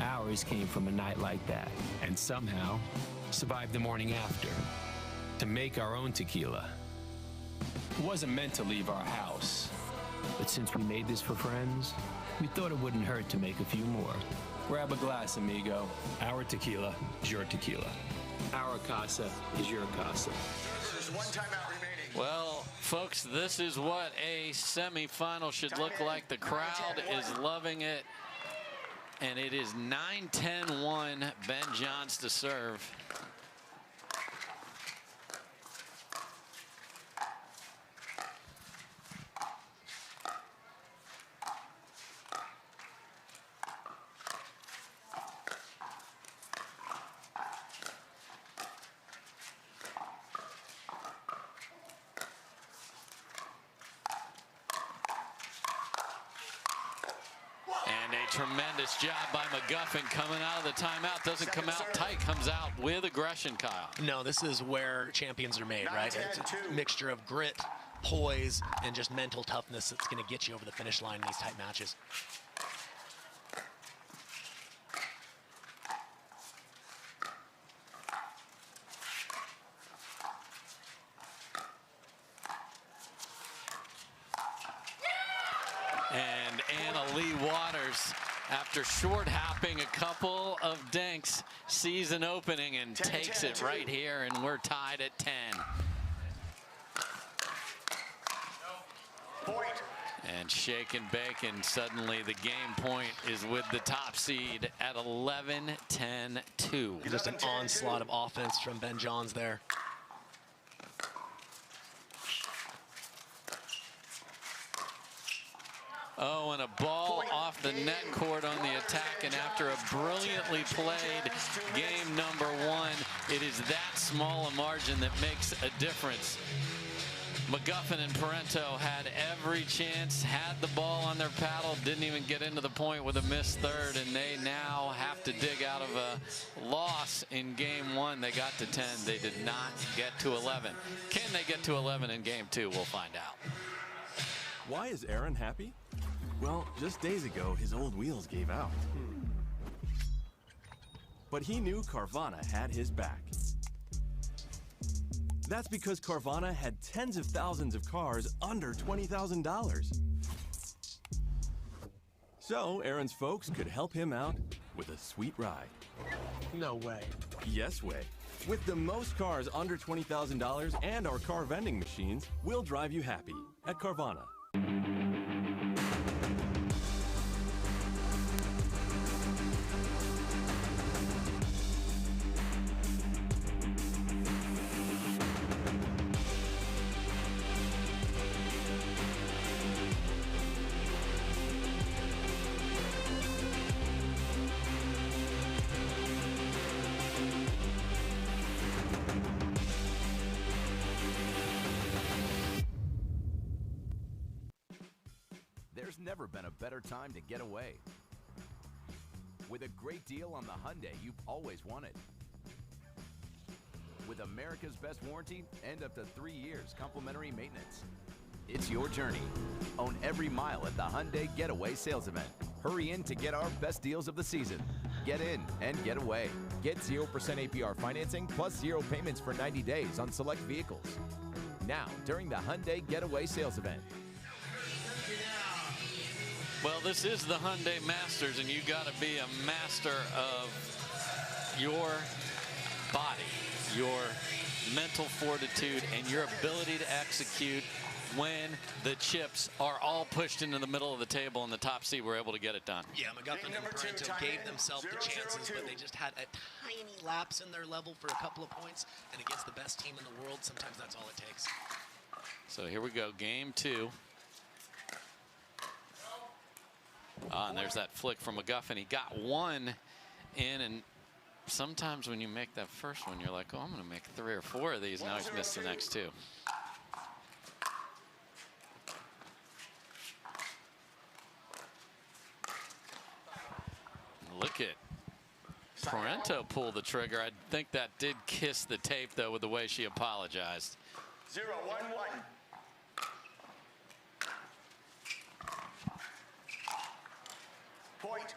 Ours came from a night like that, and somehow survived the morning after, to make our own tequila. It wasn't meant to leave our house, but since we made this for friends, we thought it wouldn't hurt to make a few more. Grab a glass, amigo. Our tequila is your tequila. Our casa is your casa. There's 1 timeout remaining. Well, folks, this is what a semifinal should look like. The crowd is loving it. And it is 9-10-1, Ben Johns to serve. Tremendous job by McGuffin coming out of the timeout. Doesn't come out tight, comes out with aggression, Kyle. No, this is where champions are made, right? It's a mixture of grit, poise, and just mental toughness that's going to get you over the finish line in these tight matches. And Leigh Waters, after short hopping a couple of dinks, sees an opening and takes it right here, and we're tied at 10. And shake and bake, and suddenly the game point is with the top seed at 11-10-2. Just an onslaught of offense from Ben Johns there. Oh, and a ball off the net court on the attack, and after a brilliantly played game number one, it is that small a margin that makes a difference. McGuffin and Parenteau had every chance, had the ball on their paddle, didn't even get into the point with a missed third, and they now have to dig out of a loss in game one. They got to 10. They did not get to 11. Can they get to 11 in game two? We'll find out. Why is Aaron happy? Well, just days ago, his old wheels gave out. But he knew Carvana had his back. That's because Carvana had tens of thousands of cars under $20,000. So Aaron's folks could help him out with a sweet ride. No way. Yes way. With the most cars under $20,000 and our car vending machines, we'll drive you happy at Carvana. There's never been a better time to get away. With a great deal on the Hyundai you've always wanted. With America's best warranty and up to 3 years complimentary maintenance. It's your journey. Own every mile at the Hyundai Getaway Sales Event. Hurry in to get our best deals of the season. Get in and get away. Get 0% APR financing plus 0 payments for 90 days on select vehicles. Now, during the Hyundai Getaway Sales Event. Well, this is the Hyundai Masters, and you got to be a master of your body, your mental fortitude, and your ability to execute when the chips are all pushed into the middle of the table and the top seed were able to get it done. Yeah, McGuffin and Parenteau gave themselves the chances, but they just had a tiny lapse in their level for a couple of points, and against the best team in the world, sometimes that's all it takes. So here we go, game two. And there's that flick from McGuffin. He got one in, and sometimes when you make that first one, you're like, oh, I'm going to make 3 or 4 of these. Now he's missed the next 2. Look at Parenteau pull the trigger. I think that did kiss the tape, though, with the way she apologized. 0-1-1. Point.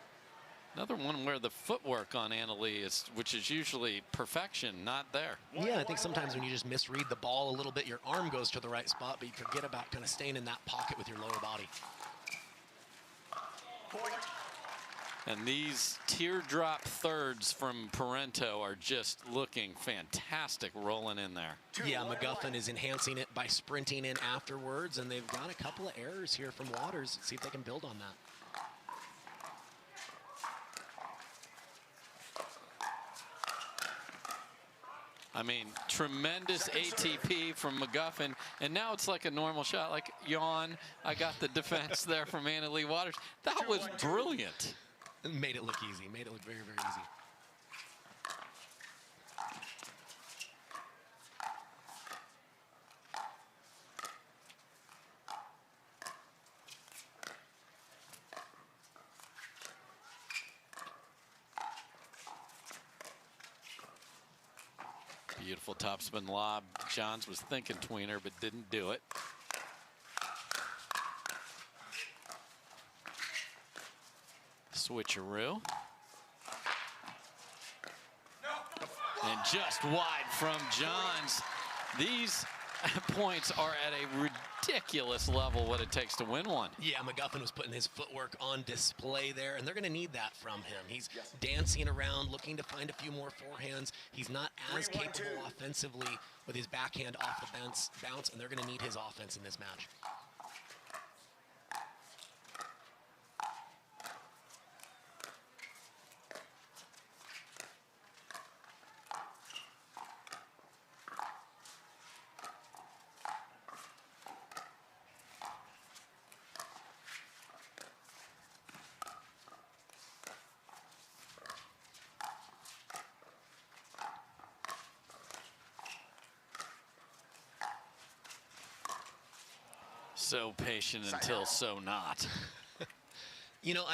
Another one where the footwork on Allyce, which is usually perfection, not there. Yeah, I think sometimes when you just misread the ball a little bit, your arm goes to the right spot, but you forget about kind of staying in that pocket with your lower body. Point. And these teardrop thirds from Parenteau are just looking fantastic rolling in there. Yeah, McGuffin is enhancing it by sprinting in afterwards, and they've got a couple of errors here from Waters. Let's see if they can build on that. I mean, tremendous ATP from McGuffin, and now it's like a normal shot. Like, yawn, I got the defense there from Leigh Waters. That was brilliant. Made it look easy. Made it look very, very easy. Beautiful topspin lob. Johns was thinking tweener, but didn't do it. Switcheroo. And just wide from Johns. These points are at a ridiculous level, what it takes to win one. Yeah, McGuffin was putting his footwork on display there, and they're going to need that from him. He's dancing around, looking to find a few more forehands. He's not as capable offensively with his backhand off the bounce, and they're going to need his offense in this match. So patient until so not. You know,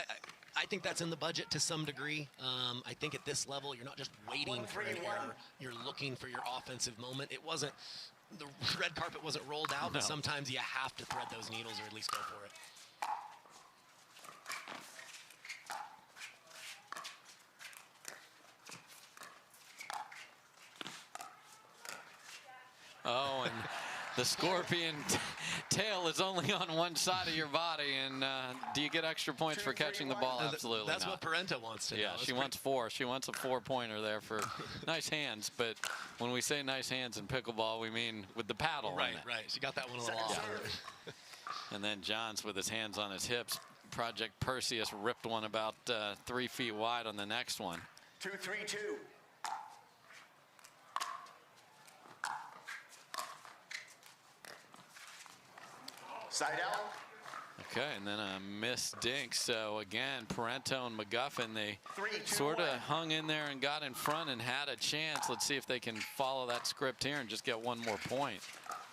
I think that's in the budget to some degree. I think at this level, you're not just waiting for an error. You're looking for your offensive moment. It wasn't, the red carpet wasn't rolled out, but sometimes you have to thread those needles or at least go for it. Oh, and the scorpion tail is only on one side of your body, and do you get extra points for catching the ball? Absolutely That's not. what Parenteau wants to do. Yeah, she wants 4. She wants a 4-pointer there for nice hands, but when we say nice hands in pickleball, we mean with the paddle. Right, right. She got that one a little off. And then Johns with his hands on his hips. Project Perseus ripped one about 3 feet wide on the next one. 2-3-2. Side out. Okay, and then a missed dink. So again, Parenteau and McGuffin, they sort of hung in there and got in front and had a chance. Let's see if they can follow that script here and just get one more point.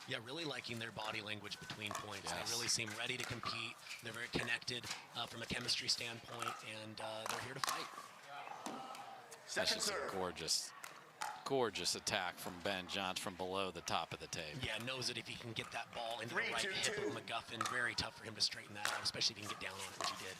Yeah, really liking their body language between points. Yes. They really seem ready to compete. They're very connected from a chemistry standpoint, and they're here to fight. That's just a gorgeous attack from Ben Johns from below the top of the table. Yeah, knows that if he can get that ball into the right hip of McGuffin, very tough for him to straighten that out, especially if he can get down on it, which he did.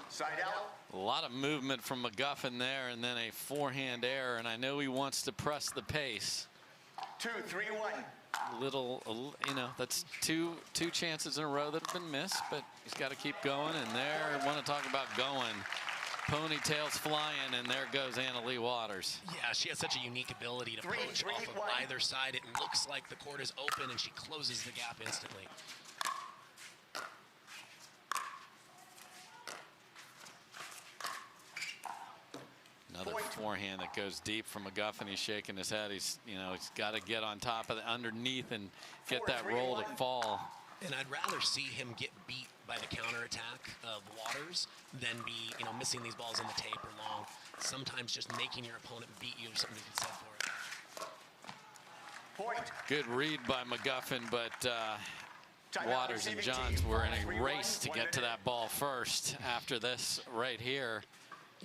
Side out. A lot of movement from McGuffin there, and then a forehand error, and I know he wants to press the pace. 2-3-1. You know, that's two chances in a row that have been missed, but he's got to keep going, and there, I want to talk about going. Ponytails flying, and there goes Leigh Waters. Yeah, she has such a unique ability to poach off of either side. It looks like the court is open, and she closes the gap instantly. Another forehand that goes deep from McGuffin. He's shaking his head. He's got to get on top of the underneath and get that roll to fall. And I'd rather see him get beat by the counterattack of Waters than be, missing these balls in the tape or long. Sometimes just making your opponent beat you or something to be said for it. Point. Good read by McGuffin, but Waters and Johns were in a race to get to that ball first after this right here.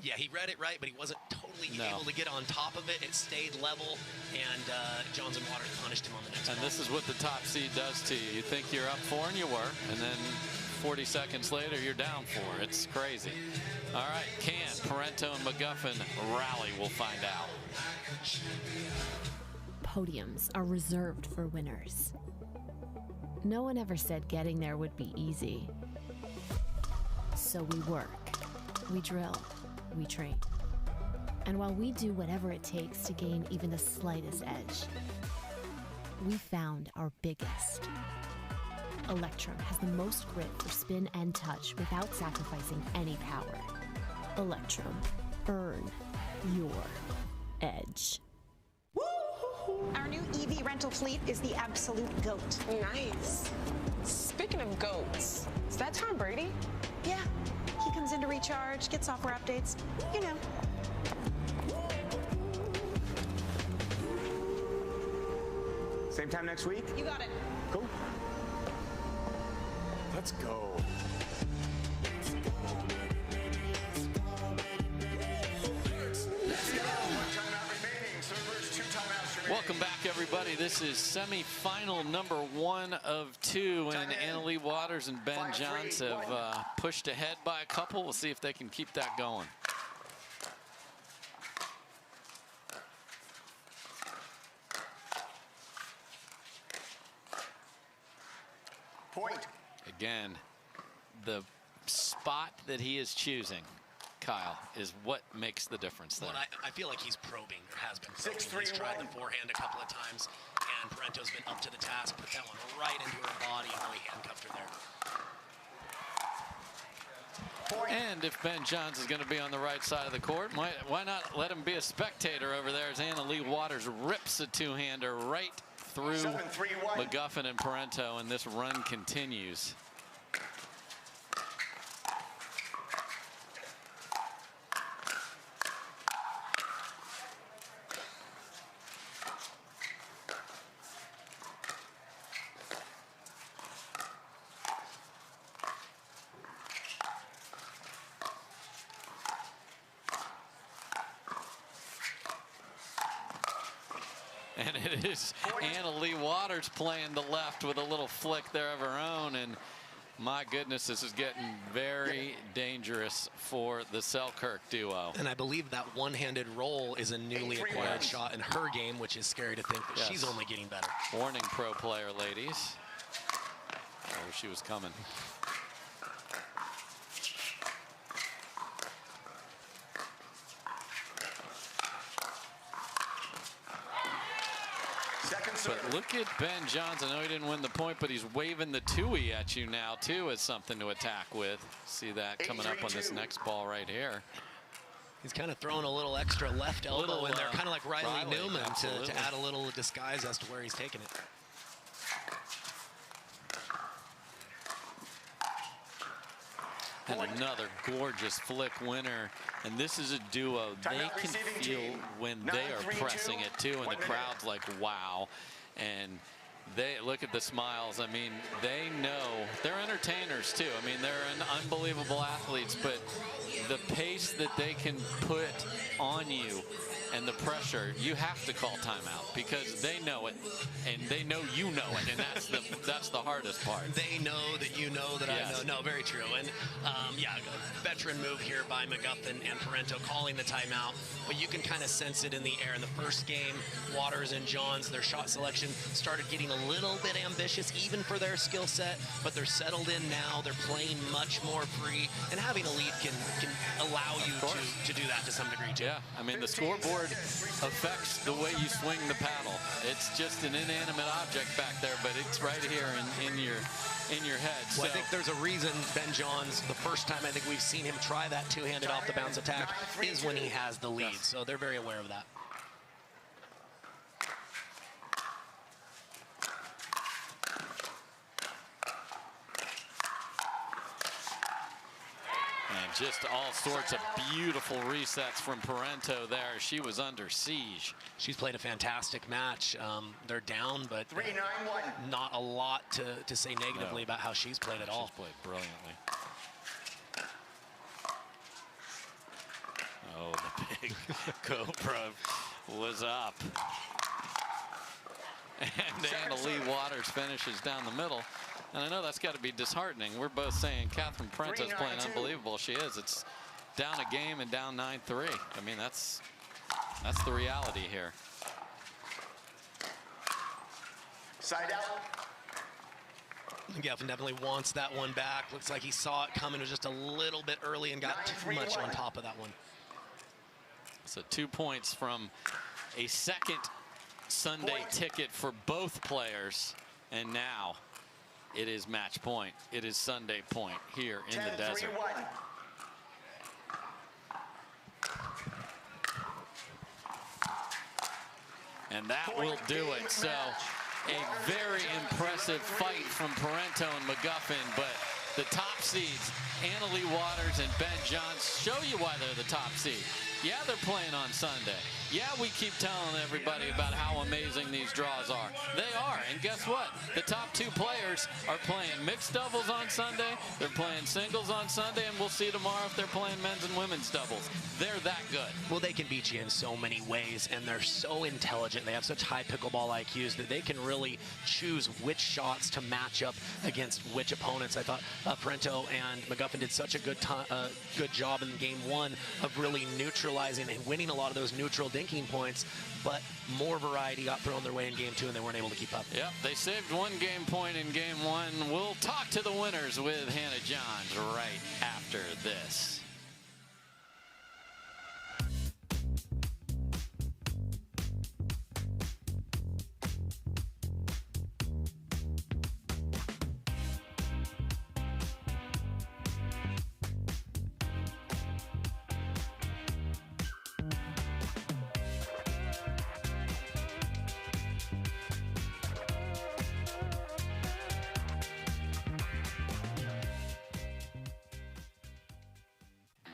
Yeah, he read it right, but he wasn't totally able to get on top of it. It stayed level, and Johns and Waters punished him on the next ball. And this is what the top seed does to you. You think you're up 4, and you were, and then 40 seconds later, you're down 4. It's crazy. All right, can Parenteau and McGuffin rally? We'll find out. Podiums are reserved for winners. No one ever said getting there would be easy. So we work, we drill, we train. And while we do whatever it takes to gain even the slightest edge, we found our biggest. Electrum has the most grip for spin and touch without sacrificing any power. Electrum. Earn your edge. Our new EV rental fleet is the absolute GOAT. Nice. Speaking of goats, is that Tom Brady? Yeah, he comes in to recharge, get software updates, you know. Same time next week? You got it. Cool. Let's go. Welcome back, everybody. This is semifinal number 1 of 2, and Leigh Waters and Ben Johns have pushed ahead by a couple. We'll see if they can keep that going. Point. Again, the spot that he is choosing, Kyle, is what makes the difference there. Well, I feel like he's probing, or has been probing. He's tried the forehand a couple of times, and Parenteau's been up to the task, put that one right into her body, and really handcuffed her there. And if Ben Johns is going to be on the right side of the court, why not let him be a spectator over there as Leigh Waters rips a two-hander right through McGuffin and Parenteau, and this run continues. And it is Leigh Waters playing the left with a little flick there of her own. And my goodness, this is getting very dangerous for the Selkirk duo. And I believe that one-handed roll is a newly acquired shot in her game, which is scary to think that she's only getting better. Warning, pro player, ladies. Oh, she was coming. But look at Ben Johns. I know he didn't win the point, but he's waving the two-y at you now, too, as something to attack with. See that coming up on this next ball right here. He's kind of throwing a little extra left elbow in there, kind of like Riley Newman, to add a little disguise as to where he's taking it. And another gorgeous flick winner. And this is a duo. They can feel when they are pressing it, too, and the crowd's like, wow. And they look at the smiles. I mean, they know they're entertainers too. I mean, they're unbelievable athletes, but the pace that they can put on you and the pressure, you have to call timeout because they know it and they know you know it, and that's the hardest part. They know that you know that I know. No, very true. And yeah, veteran move here by McGuffin and Parenteau calling the timeout, but you can kind of sense it in the air. In the first game, Waters and Johns, their shot selection started getting a little bit ambitious even for their skill set, but they're settled in now. They're playing much more free, and having a lead can allow you to do that to some degree too. Yeah, I mean, the scoreboard affects the way you swing the paddle. It's just an inanimate object back there, but it's right here in your head. Well, I think there's a reason Ben Johns, the first time I think we've seen him try that two-handed off the bounce attack is when he has the lead. So they're very aware of that. And just all sorts of beautiful resets from Parenteau there. She was under siege. She's played a fantastic match. They're down, but not a lot to say negatively about how she's played at all. She's played brilliantly. Oh, the big Cobra was up. And Leigh Waters finishes down the middle. And I know that's got to be disheartening. We're both saying Catherine Parenteau's playing unbelievable. She is. It's down a game and down 9-3. I mean, that's the reality here. Side out. McGuffin definitely wants that one back. Looks like he saw it coming. It was just a little bit early and got too much on top of that one. So 2 points from a second Sunday ticket for both players. And now it is match point. It is Sunday point here in the desert. And that will do it. So a very impressive fight from Parenteau and McGuffin, but the top seeds, Leigh Waters and Ben Johns, show you why they're the top seed. Yeah, they're playing on Sunday. Yeah, we keep telling everybody about how amazing these draws are. They are, and guess what? The top 2 players are playing mixed doubles on Sunday, they're playing singles on Sunday, and we'll see tomorrow if they're playing men's and women's doubles. They're that good. Well, they can beat you in so many ways, and they're so intelligent. They have such high pickleball IQs that they can really choose which shots to match up against which opponents. I thought Parenteau and McGuffin did such a good job in game 1 of really neutralizing and winning a lot of those neutral dinking points, but more variety got thrown their way in game 2, and they weren't able to keep up. Yep, they saved 1 game point in game 1. We'll talk to the winners with Hannah Johns right after this.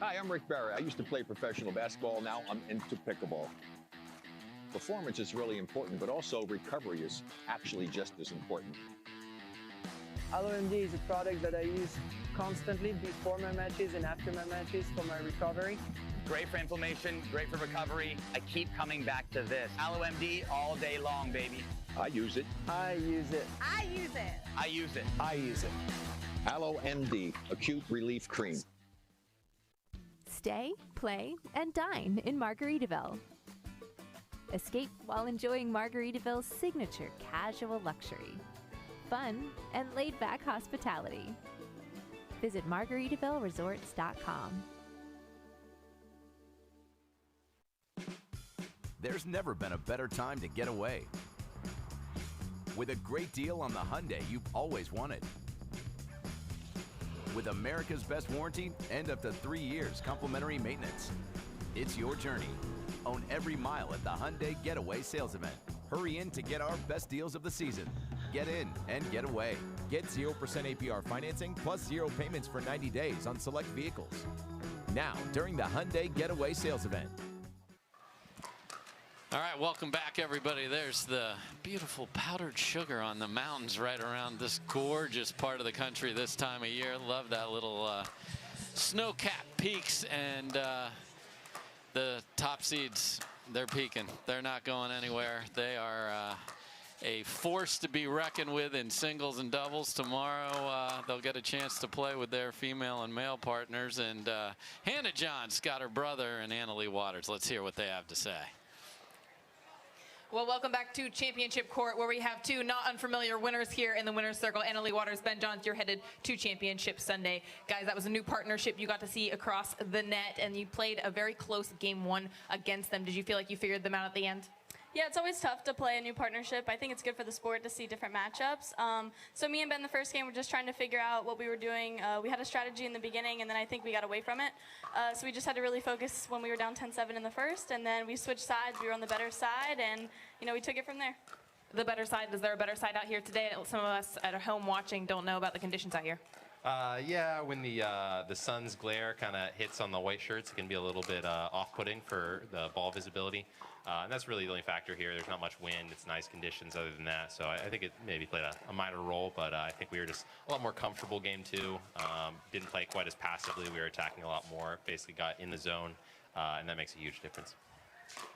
Hi, I'm Rick Barry. I used to play professional basketball. Now I'm into pickleball. Performance is really important, but also recovery is actually just as important. LOMD is a product that I use constantly before my matches and after my matches for my recovery. Great for inflammation, great for recovery. I keep coming back to this. LOMD all day long, baby. I use it. I use it. I use it. I use it. I use it. LOMD, Acute Relief Cream. Stay, play, and dine in Margaritaville. Escape while enjoying Margaritaville's signature casual luxury, fun, and laid-back hospitality. Visit MargaritavilleResorts.com. There's never been a better time to get away. With a great deal on the Hyundai you've always wanted. With America's best warranty and up to 3 years complimentary maintenance. It's your journey. Own every mile at the Hyundai Getaway Sales Event. Hurry in to get our best deals of the season. Get in and get away. Get 0% APR financing plus 0 payments for 90 days on select vehicles. Now, during the Hyundai Getaway Sales Event. All right, welcome back, everybody. There's the beautiful powdered sugar on the mountains right around this gorgeous part of the country this time of year. Love that little snow-capped peaks, and the top seeds, they're peaking. They're not going anywhere. They are a force to be reckoned with in singles and doubles. Tomorrow, they'll get a chance to play with their female and male partners. And Hannah Johns got her brother and Leigh Waters. Let's hear what they have to say. Well, welcome back to Championship Court, where we have 2 not unfamiliar winners here in the winner's circle. Leigh Waters, Ben Johns, you're headed to Championship Sunday. Guys, that was a new partnership you got to see across the net, and you played a very close game 1 against them. Did you feel like you figured them out at the end? Yeah, it's always tough to play a new partnership. I think it's good for the sport to see different matchups. So me and Ben, the first game, were just trying to figure out what we were doing. We had a strategy in the beginning, and then I think we got away from it. So we just had to really focus when we were down 10-7 in the first, and then we switched sides. We were on the better side, and we took it from there. The better side, is there a better side out here today? Some of us at home watching don't know about the conditions out here. Yeah, when the sun's glare kind of hits on the white shirts, it can be a little bit off-putting for the ball visibility. And that's really the only factor here. There's not much wind. It's nice conditions other than that. So I think it maybe played a minor role, but I think we were just a lot more comfortable game 2. Didn't play quite as passively. We were attacking a lot more. Basically got in the zone, and that makes a huge difference.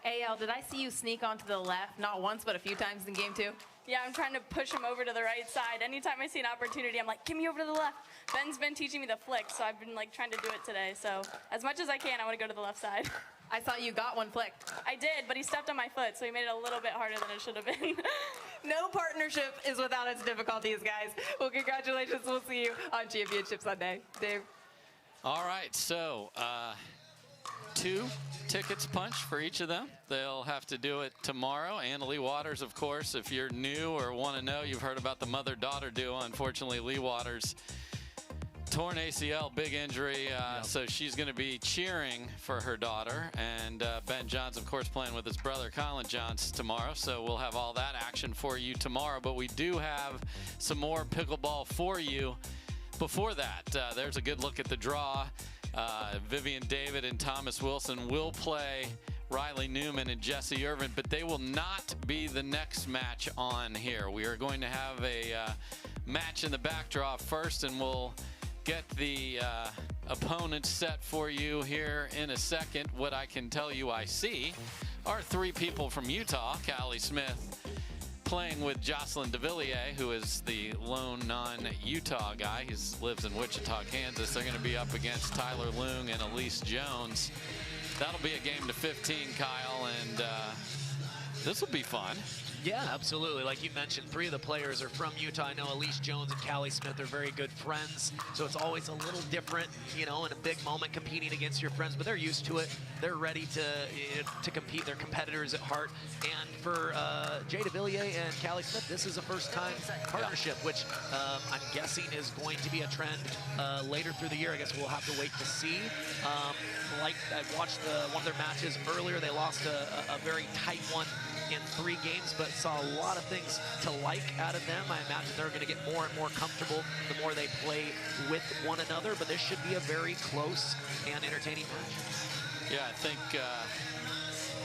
AL, did I see you sneak onto the left, not once, but a few times in game 2? Yeah, I'm trying to push him over to the right side. Anytime I see an opportunity, I'm like, give me over to the left. Ben's been teaching me the flick, so I've been trying to do it today. So as much as I can, I want to go to the left side. I saw you got one flicked. I did, but he stepped on my foot, so he made it a little bit harder than it should have been. No partnership is without its difficulties, guys. Well, congratulations. We'll see you on Championship Sunday. Dave. All right, so 2 tickets punched for each of them. They'll have to do it tomorrow. Leigh Waters, of course, if you're new or want to know, you've heard about the mother-daughter duo. Unfortunately, Leigh Waters torn ACL, big injury, so she's going to be cheering for her daughter. And Ben Johns, of course, playing with his brother Colin Johns tomorrow, so we'll have all that action for you tomorrow. But we do have some more pickleball for you. Before that, there's a good look at the draw. Vivian David and Thomas Wilson will play Riley Newman and Jessie Irvine, but they will not be the next match on here. We are going to have a match in the back draw first, and we'll get the opponents set for you here in a second. What I can tell you I see are 3 people from Utah. Callie Smith playing with Jocelyn DeVilliers, who is the lone non-Utah guy. He lives in Wichita, Kansas. They're going to be up against Tyler Loong and Allyce Jones. That'll be a game to 15, Kyle, and this will be fun. Yeah, absolutely. Like you mentioned, 3 of the players are from Utah. I know Allyce Jones and Callie Smith are very good friends, so it's always a little different, you know, in a big moment competing against your friends, but they're used to it. They're ready to compete. They're competitors at heart. And for Jay DeVilliers and Callie Smith, this is a first-time partnership, which I'm guessing is going to be a trend later through the year. I guess we'll have to wait to see. Like I watched one of their matches earlier. They lost a very tight one in 3 games, but saw a lot of things to like out of them. I imagine they're going to get more and more comfortable the more they play with one another, but this should be a very close and entertaining match. Yeah, I think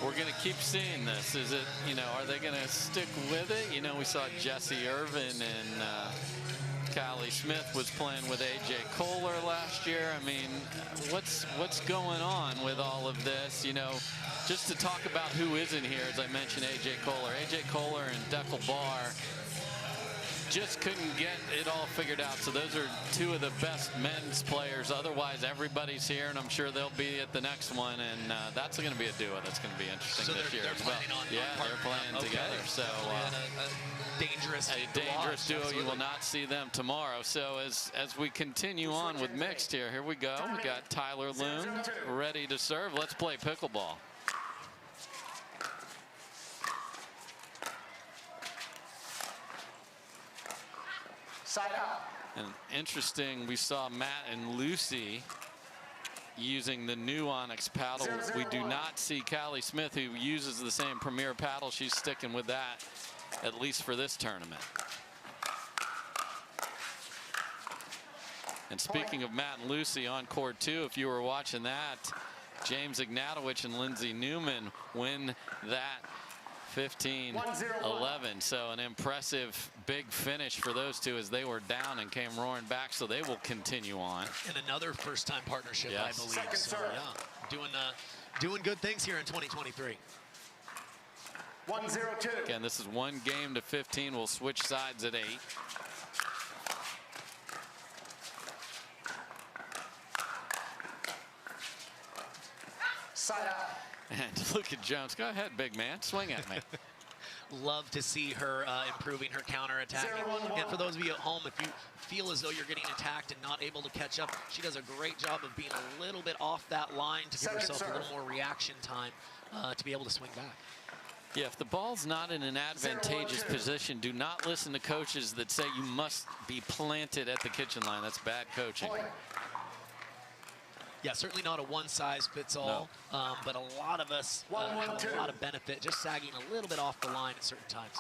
we're going to keep seeing this. Is it, you know, are they going to stick with it? You know, we saw Jessie Irvine and Callie Smith was playing with A.J. Kohler last year. I mean, what's going on with all of this? You know, just to talk about who isn't here, as I mentioned, A.J. Kohler. A.J. Kohler and Deckel Barr just couldn't get it all figured out. So those are 2 of the best men's players. Otherwise, everybody's here, and I'm sure they'll be at the next one. And that's going to be a duo that's going to be interesting this year as well. They're playing together. So a dangerous duo. You will not see them tomorrow. So as we continue on with mixed here we go. We got Tyler Loong ready to serve. Let's play pickleball. Side out. And interesting, we saw Matt and Lucy using the new Onyx paddle. We do not see Callie Smith, who uses the same Premier paddle. She's sticking with that, at least for this tournament. And speaking of Matt and Lucy on court 2, if you were watching that, James Ignatowicz and Lindsay Newman win that 15-11. So an impressive big finish for those 2 as they were down and came roaring back. So they will continue on. And another first-time partnership, yes. I believe. So yeah, doing good things here in 2023. 1-0-2. Again, this is 1 game to 15. We'll switch sides at 8. Side out. And look at Jones. Go ahead, big man. Swing at me. Love to see her improving her counterattack. And for those of you at home, if you feel as though you're getting attacked and not able to catch up, she does a great job of being a little bit off that line to give herself a little more reaction time to be able to swing back. Yeah, if the ball's not in an advantageous position, do not listen to coaches that say you must be planted at the kitchen line. That's bad coaching. Yeah, certainly not a one-size-fits-all, but a lot of us have a lot of benefit just sagging a little bit off the line at certain times.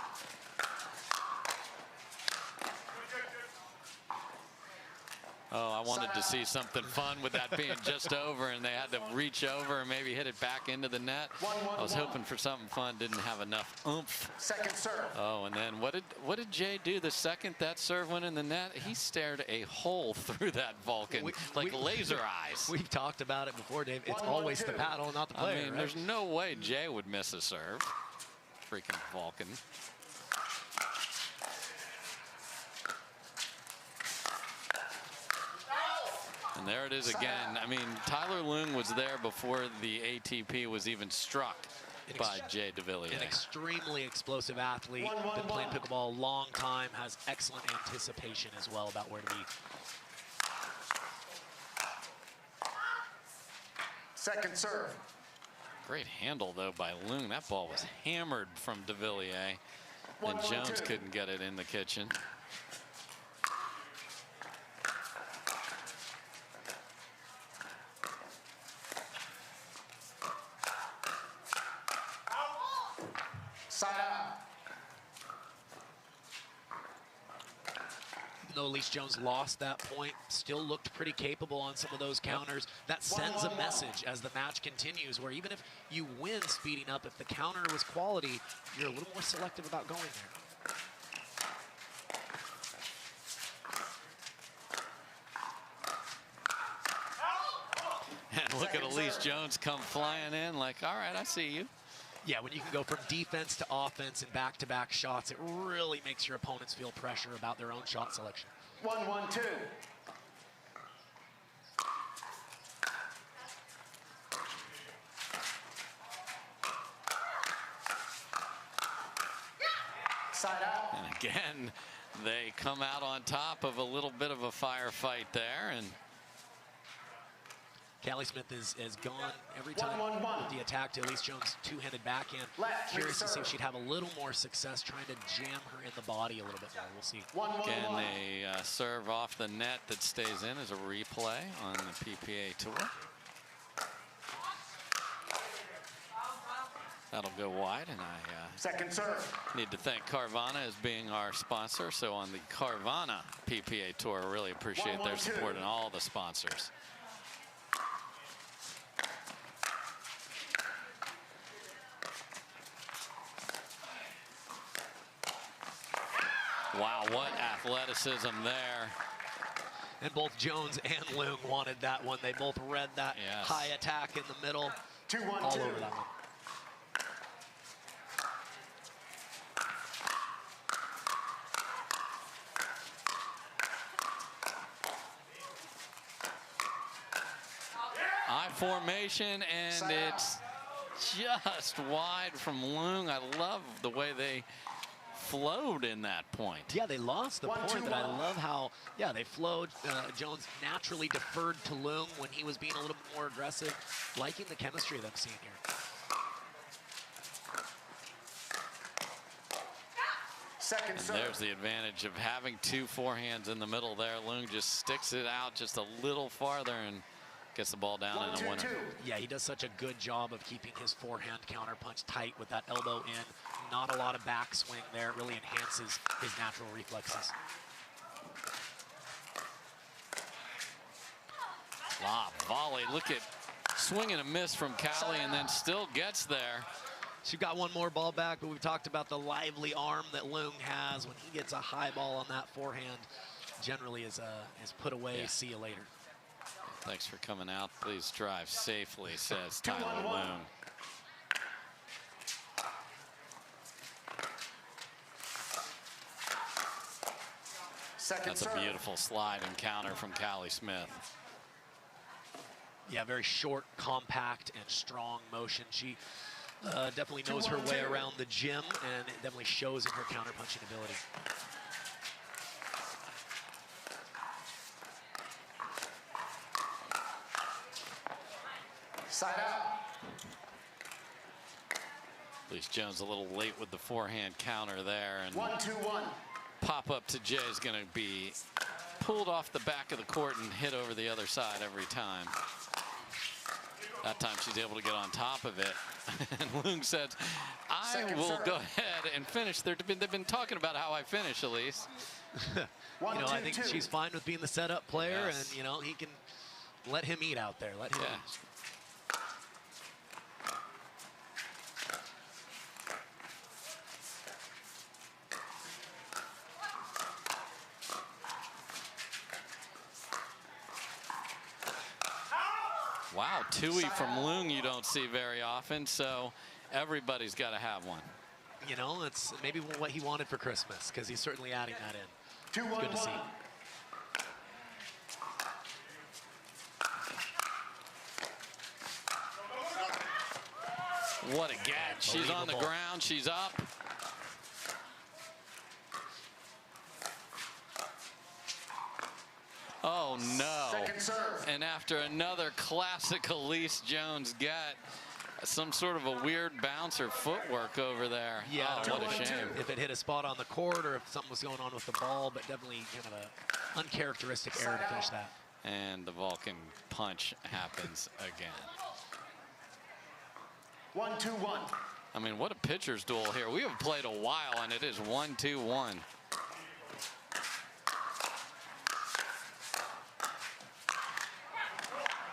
Oh, I wanted to see something fun with that being just over, and they had to reach over and maybe hit it back into the net. I was hoping for something fun, didn't have enough oomph. Second serve. Oh, and then what did Jay do the second that serve went in the net? He stared a hole through that Vulcan, like laser eyes. We've talked about it before, Dave. It's always the paddle, not the player. I mean, there's no way Jay would miss a serve. Freaking Vulcan. And there it is again. I mean, Tyler Loong was there before the ATP was even struck by Jay DeVilliers. An extremely explosive athlete. Been playing pickleball a long time. Has excellent anticipation as well about where to be. Second serve. Great handle, though, by Loong. That ball was hammered from de Villiers, and Jones couldn't get it in the kitchen. Side out. Even though Allyce Jones lost that point, still looked pretty capable on some of those counters. That sends a message as the match continues, where even if you win speeding up, if the counter was quality, you're a little more selective about going there. And look at Allyce Jones come flying in like, all right, I see you. Yeah, when you can go from defense to offense and back-to-back shots, it really makes your opponents feel pressure about their own shot selection. 1-1-2. Side out. And again, they come out on top of a little bit of a firefight there, and Callie Smith has gone every time with the attack to Allyce Jones' two-handed backhand. Curious to see if she'd have a little more success trying to jam her in the body a little bit more. We'll see. again, a serve off the net that stays in as a replay on the PPA Tour. That'll go wide, and I Second serve. need to thank Carvana as being our sponsor. So on the Carvana PPA Tour, I really appreciate their support and all the sponsors. Wow, what athleticism there. And both Jones and Loong wanted that one. They both read that high attack in the middle. 2-1-2. All over that one. I formation, and it's just wide from Loong. I love the way they flowed in that point. Yeah, they lost the point, but I love how, they flowed. Jones naturally deferred to Loong when he was being a little bit more aggressive. Liking the chemistry that I'm seeing here. Second serve. There's the advantage of having two forehands in the middle there. Loong just sticks it out just a little farther and gets the ball down in a winner. Yeah, he does such a good job of keeping his forehand counterpunch tight with that elbow in. Not a lot of backswing there. It really enhances his natural reflexes. Lob, volley. Look at swing and a miss from Callie, and then still gets there. She got one more ball back, but we've talked about the lively arm that Loong has. When he gets a high ball on that forehand, generally is put away. Yeah. See you later. Thanks for coming out. Please drive safely, says Tyler Loong. That's a beautiful slide and counter from Callie Smith. Yeah, very short, compact, and strong motion. She definitely knows her way around the gym, and it definitely shows in her counterpunching ability. Side out. Allyce Jones a little late with the forehand counter there, and 1-2-1. pop up to Jay is going to be pulled off the back of the court and hit over the other side every time. That time she's able to get on top of it. And Loong said, I will go ahead and finish. They've been talking about how I finish, Allyce. I think she's fine with being the setup player, and, he can let him eat out there. Let him eat. Wow, two-y from Loong you don't see very often, so everybody's got to have one. It's maybe what he wanted for Christmas, because he's certainly adding that in. It's good to see. What a get. She's on the ground. She's up. Oh, Oh, no. Second serve. And after another classic Allyce Jones get, some sort of a weird bounce or footwork over there. Yeah, oh, what a shame. If it hit a spot on the court or if something was going on with the ball, but definitely kind of an uncharacteristic error to finish that. And the Vulcan punch happens again. 1-2-1. I mean, what a pitcher's duel here. We have played a while, and it is 1-2-1.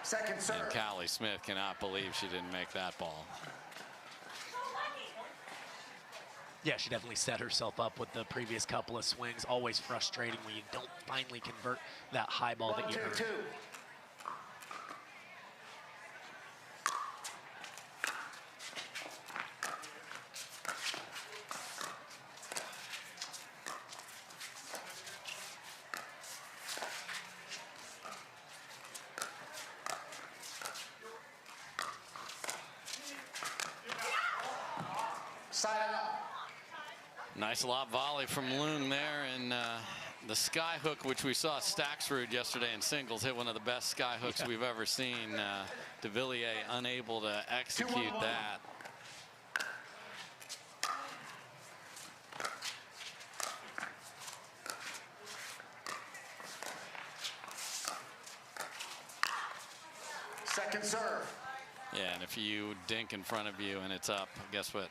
Second serve. And Callie Smith cannot believe she didn't make that ball. Yeah, she definitely set herself up with the previous couple of swings. Always frustrating when you don't finally convert that high ball that you earned. 1-2-2. Nice lob volley from Loong there, and the sky hook, which we saw Staxrud yesterday in singles, hit one of the best sky hooks we've ever seen. De Villiers unable to execute that. Second serve. Yeah, and if you dink in front of you and it's up, guess what?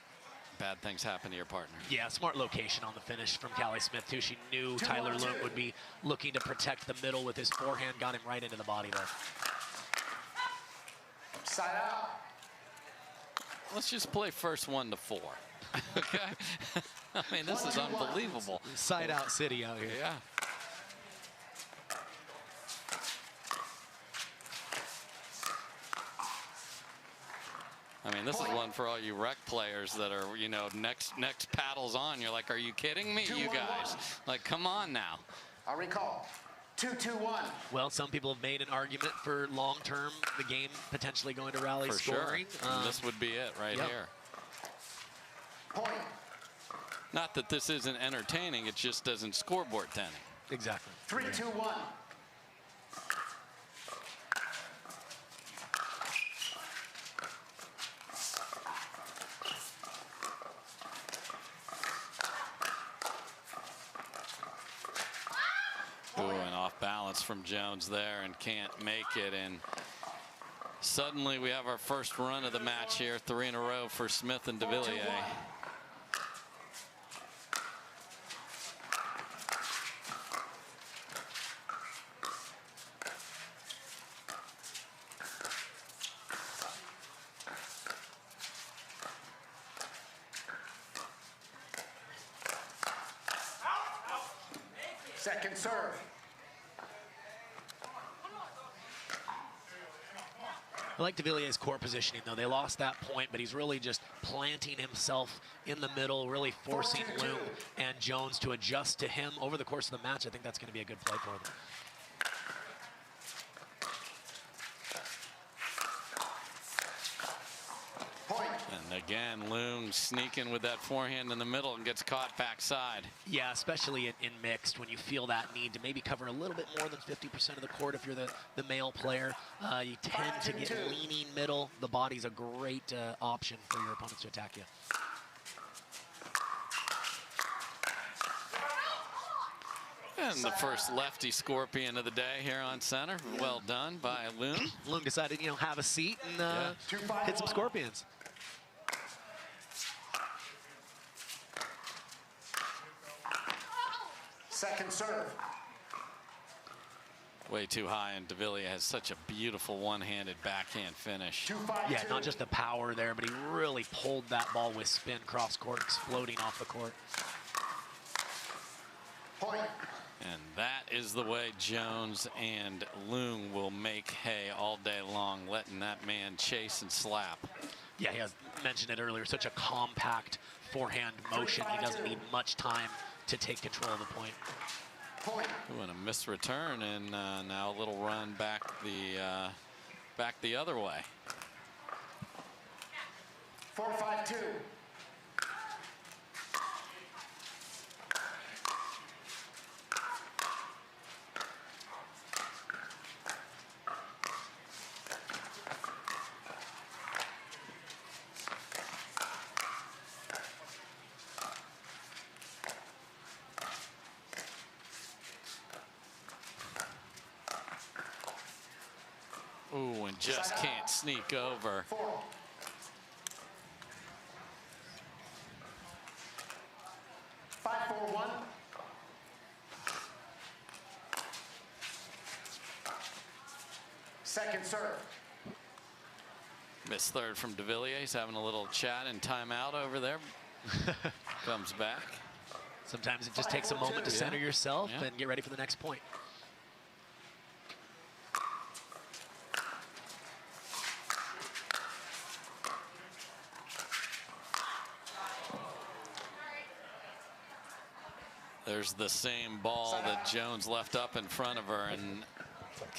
Bad things happen to your partner. Yeah, smart location on the finish from Callie Smith, too. She knew Tyler Loong would be looking to protect the middle with his forehand, got him right into the body there. Side out. Let's just play first 1 to 4. Okay? I mean, this is unbelievable. Side out city out here. Yeah. I mean, this is one for all you rec players that are, you know, next paddles on. You're like, are you kidding me, you guys? Like, come on now. I recall. 2-2-1. Well, some people have made an argument for long-term, the game potentially going to rally For scoring. sure. This would be it right here. Point. Not that this isn't entertaining, it just doesn't scoreboard tending. Exactly. 3-2-1. Balance from Jones there and can't make it, and suddenly we have our first run of the match here, 3 in a row for Smith and De Villiers. Second serve. I like De Villiers' core positioning, though. They lost that point, but he's really just planting himself in the middle, really forcing Loong and Jones to adjust to him over the course of the match. I think that's going to be a good play for them. And again, Loong sneaking with that forehand in the middle and gets caught backside. Yeah, especially in mixed, when you feel that need to maybe cover a little bit more than 50% of the court if you're the male player. You tend to get leaning middle. The body's a great option for your opponents to attack you. And the first lefty scorpion of the day here on center. Well done by Loong. Loong decided, you know, have a seat and hit some scorpions. Second serve. Way too high, and De Villiers has such a beautiful one-handed backhand finish. Yeah, not just the power there, but he really pulled that ball with spin cross court, exploding off the court. Point. And that is the way Jones and Loong will make hay all day long, letting that man chase and slap. Yeah, he has mentioned it earlier, such a compact forehand motion. He doesn't need much time to take control of the point. Ooh, and a missed return, and now a little run back the other way. 4-5-2. Ooh, and just can't sneak over. 5-4-1. Second serve. Missed third from de Villiers, having a little chat and timeout over there. Comes back. Sometimes it just takes a moment to center yourself and get ready for the next point. There's the same ball that Jones left up in front of her, and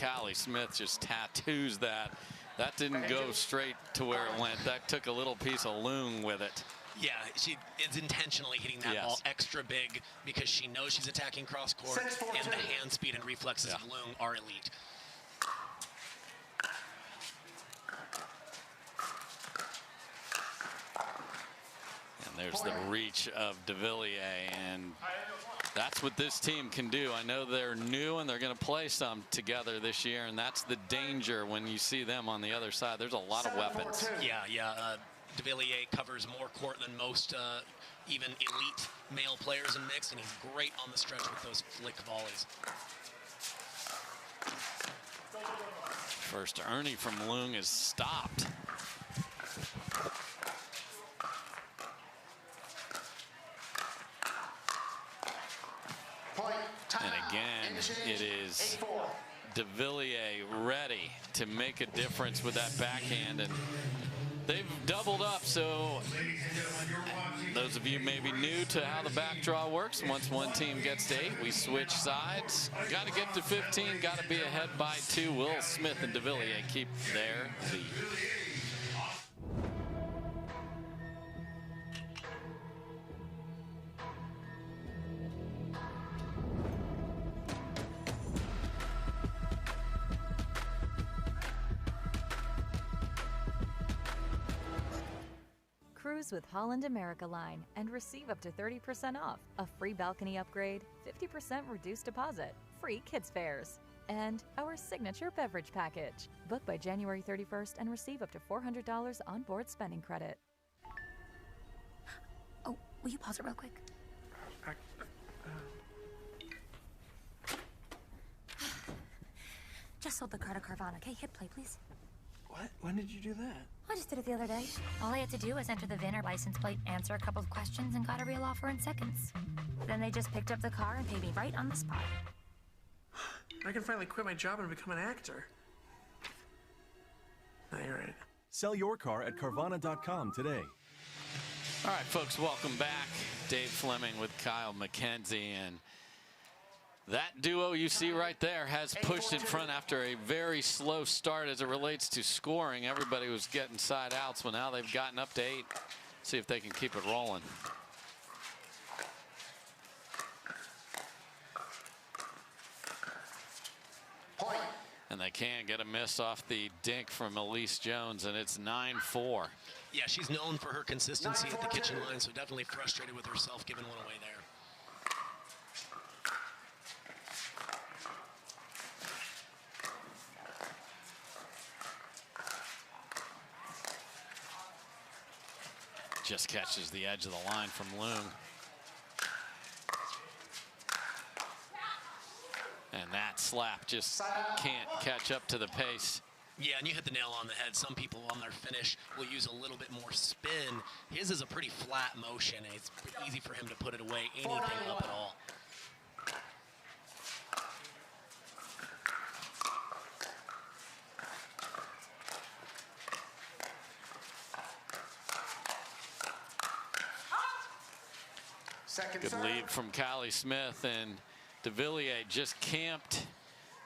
Callie Smith just tattoos that. That didn't go straight to where it went. That took a little piece of Loong with it. Yeah, she is intentionally hitting that ball extra big because she knows she's attacking cross court, and the hand speed and reflexes of Loong are elite. And there's the reach of de Villiers, and that's what this team can do. I know they're new and they're going to play some together this year, and that's the danger when you see them on the other side. There's a lot of weapons. Yeah. De Villiers covers more court than most even elite male players in mixed, and he's great on the stretch with those flick volleys. First Ernie from Loong is stopped. And again, it is de Villiers ready to make a difference with that backhand, and they've doubled up. So those of you maybe new to how the back draw works, once one team gets to 8, we switch sides. Got to get to 15, got to be ahead by 2. Will Smith and de Villiers keep their lead. Cruise with Holland America Line and receive up to 30% off, a free balcony upgrade, 50% reduced deposit, free kids fares, and our signature beverage package. Book by January 31st and receive up to $400 onboard spending credit. Oh, will you pause it real quick? Just sold the car to Carvana. Okay, hit play, please. What? When did you do that? I just did it the other day. All I had to do was enter the VIN or license plate, answer a couple of questions, and got a real offer in seconds. Then they just picked up the car and paid me right on the spot. I can finally quit my job and become an actor. No, you're right. Sell your car at Carvana.com today. All right, folks, welcome back. Dave Fleming with Kyle McKenzie, and that duo you see right there has pushed in front after a very slow start as it relates to scoring. Everybody was getting side outs, but now they've gotten up to 8. See if they can keep it rolling. And they can get a miss off the dink from Allyce Jones, and it's 9-4. Yeah, she's known for her consistency at the kitchen line, so definitely frustrated with herself giving one away there. Just catches the edge of the line from Loong. And that slap just can't catch up to the pace. Yeah, and you hit the nail on the head. Some people on their finish will use a little bit more spin. His is a pretty flat motion, and it's easy for him to put it away anything up at all. Good lead from Callie Smith, and de Villiers just camped.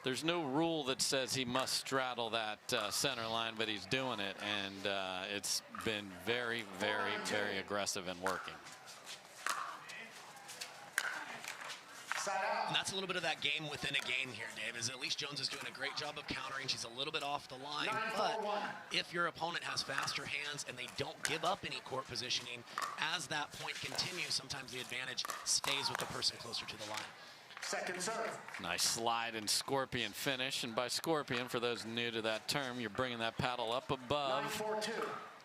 There's no rule that says he must straddle that center line, but he's doing it, and it's been very, very, very aggressive and working. And that's a little bit of that game within a game here, Dave, is Allyce Jones is doing a great job of countering. She's a little bit off the line, but if your opponent has faster hands and they don't give up any court positioning, as that point continues, sometimes the advantage stays with the person closer to the line. Second serve. Nice slide and scorpion finish. And by scorpion, for those new to that term, you're bringing that paddle up above 9-4-2.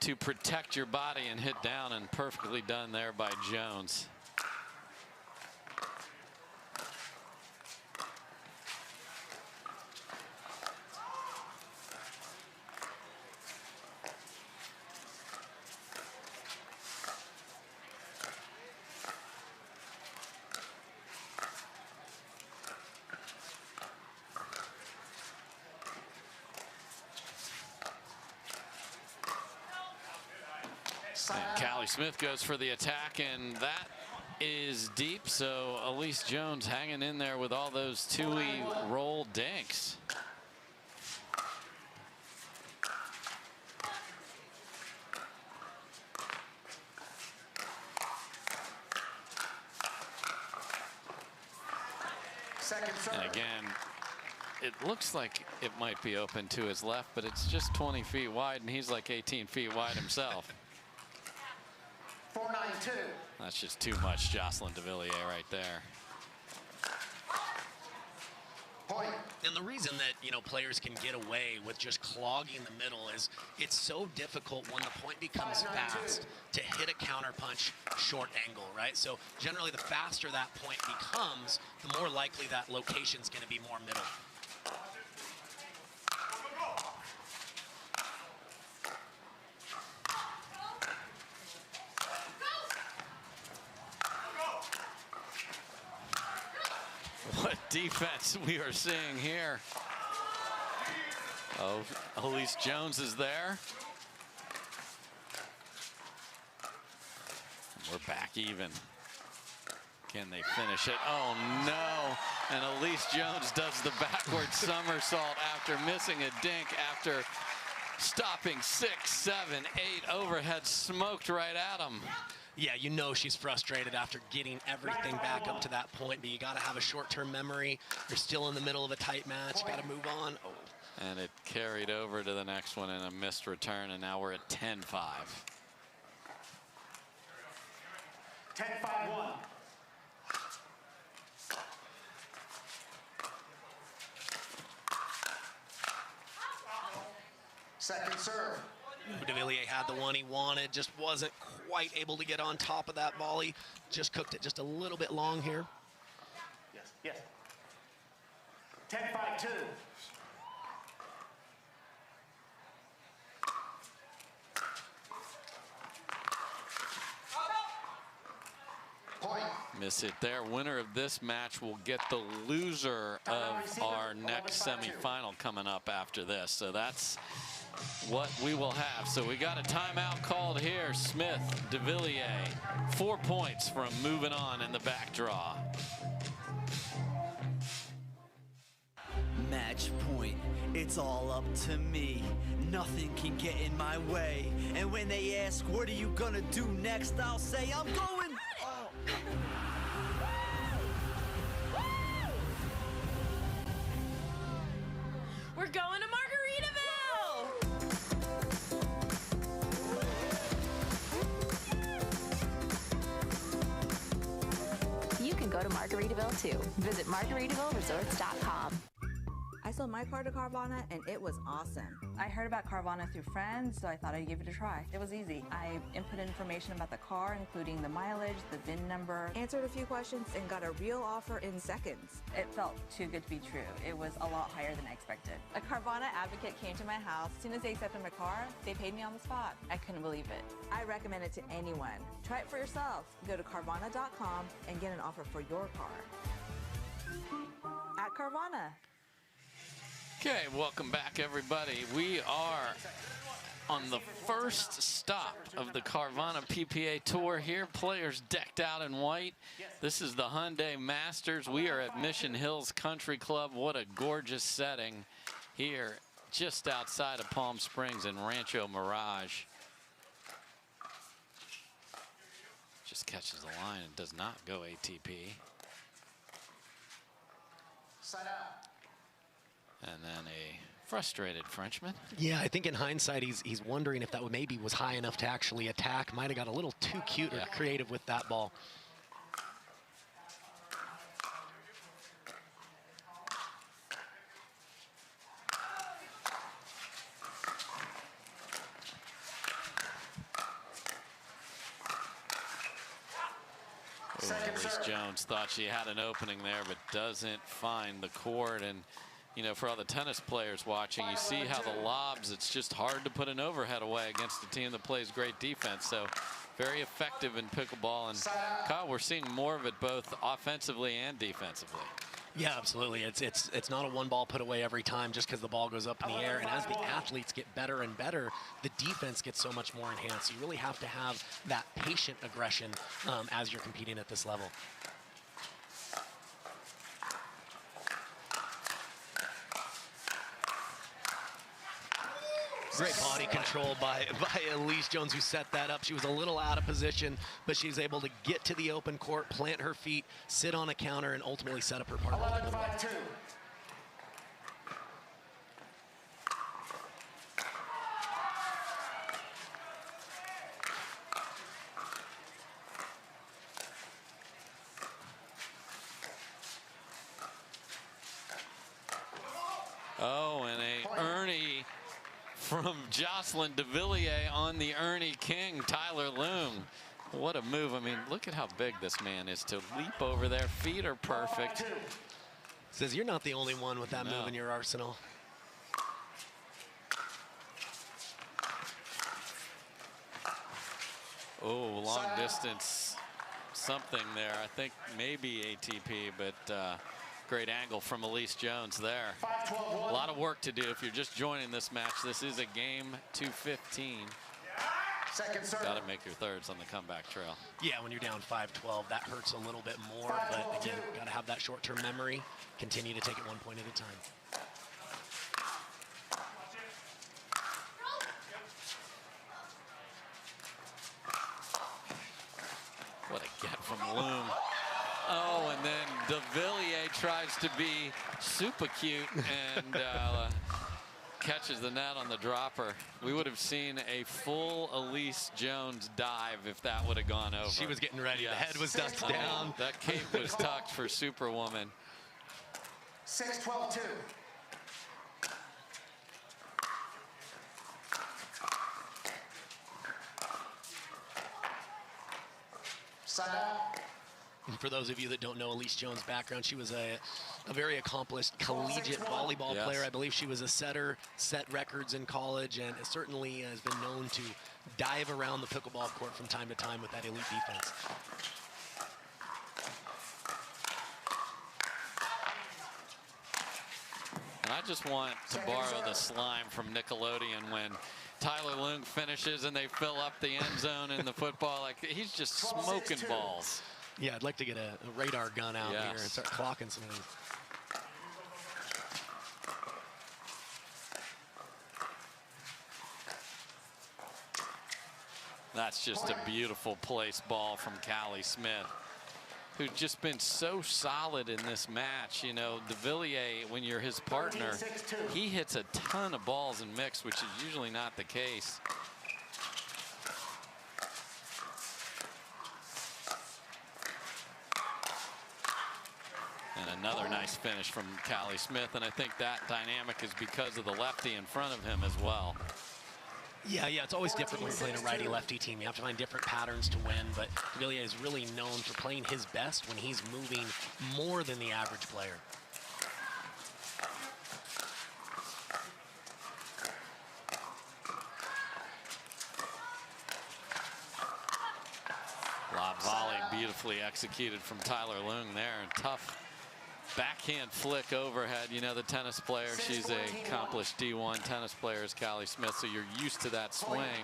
to protect your body and hit down, and perfectly done there by Jones. And Callie Smith goes for the attack, and that is deep. So Allyce Jones hanging in there with all those two-y roll dinks. Second serve. And again, it looks like it might be open to his left, but it's just 20 feet wide, and he's like 18 feet wide himself. 4-9-2. That's just too much Jocelyn de Villiers right there. Point. And the reason that, you know, players can get away with just clogging the middle is it's so difficult when the point becomes fast to hit a counterpunch short angle, right? So generally the faster that point becomes, the more likely that location's going to be more middle. What defense we are seeing here. Oh, Allyce Jones is there. We're back even. Can they finish it? Oh no. And Allyce Jones does the backward somersault after missing a dink, after stopping 6, 7, 8 overhead, smoked right at him. Yeah, you know she's frustrated after getting everything back up to that point, but you got to have a short-term memory. You're still in the middle of a tight match. You got to move on. Oh. And it carried over to the next one in a missed return, and now we're at 10-5. 10-5-1. Second serve. De Villiers had the one he wanted, just wasn't quite able to get on top of that volley. Just cooked it just a little bit long here. Yes, yes. 10-5-2. Point. Miss it there. Winner of this match will get the loser of our next semifinal coming up after this. So that's what we will have. So we got a timeout called here. Smith, de Villiers, 4 points from moving on in the back draw. Match point, it's all up to me. Nothing can get in my way. And when they ask, what are you gonna do next? I'll say, I'm going. Oh. We're going to Margaritaville! You can go to Margaritaville too. Visit MargaritavilleResorts.com. I sold my car to Carvana and it was awesome. I heard about Carvana through friends, so I thought I'd give it a try. It was easy. I input information about the car, including the mileage, the VIN number, answered a few questions, and got a real offer in seconds. It felt too good to be true. It was a lot higher than I expected. A Carvana advocate came to my house. As soon as they accepted my car, they paid me on the spot. I couldn't believe it. I recommend it to anyone. Try it for yourself. Go to Carvana.com and get an offer for your car. At Carvana. Okay, welcome back, everybody. We are on the first stop of the Carvana PPA Tour here. Players decked out in white. This is the Hyundai Masters. We are at Mission Hills Country Club. What a gorgeous setting here just outside of Palm Springs in Rancho Mirage. Just catches the line and does not go ATP. Side out. And then a frustrated Frenchman. Yeah, I think in hindsight, he's wondering if that maybe was high enough to actually attack. Might have got a little too cute or creative with that ball. Allyce Jones thought she had an opening there, but doesn't find the court. And you know, for all the tennis players watching, you see how the lobs, it's just hard to put an overhead away against a team that plays great defense. So very effective in pickleball. And Kyle, we're seeing more of it both offensively and defensively. Yeah, absolutely. It's not a one ball put away every time just because the ball goes up in the air. And as the athletes get better and better, the defense gets so much more enhanced. So you really have to have that patient aggression as you're competing at this level. Great body control by Allyce Jones, who set that up. She was a little out of position, but she was able to get to the open court, plant her feet, sit on a counter, and ultimately set up her partner. 11-5-2. Oh, and a Ernie from Jocelyn de Villiers on the Ernie King, Tyler Loong. What a move. I mean, look at how big this man is to leap over there. Feet are perfect. Says you're not the only one with that move in your arsenal. Oh, long distance something there. I think maybe ATP, but great angle from Allyce Jones there. A lot of work to do if you're just joining this match. This is a game to 15. Got to make your thirds on the comeback trail. Yeah, when you're down 5-12, that hurts a little bit more. But again, got to have that short-term memory. Continue to take it 1 point at a time. What a get from Loong. Oh, and then de Villiers tries to be super cute and catches the net on the dropper. We would have seen a full Allyce Jones dive if that would have gone over. She was getting ready. Yes. The head was ducked down. That cape was tucked for Superwoman. 6-12-2. Side out. And for those of you that don't know Allyce Jones' background, she was a very accomplished collegiate volleyball player. I believe she was a setter, set records in college, and certainly has been known to dive around the pickleball court from time to time with that elite defense. And I just want to borrow the slime from Nickelodeon when Tyler Loong finishes and they fill up the end zone in the football. Like, he's just smoking balls. Yeah, I'd like to get a radar gun out here and start clocking some of these. That's just a beautiful place ball from Callie Smith, who's just been so solid in this match. You know, de Villiers, when you're his partner, he hits a ton of balls in mix, which is usually not the case. And another nice finish from Callie Smith, and I think that dynamic is because of the lefty in front of him as well. Yeah, it's always different when you're playing a righty-lefty team. You have to find different patterns to win, but de Villiers is really known for playing his best when he's moving more than the average player. Lob volley beautifully executed from Tyler Loong there, and tough backhand flick overhead. You know, the tennis player, she's a accomplished D1 tennis player, is Callie Smith, so you're used to that swing.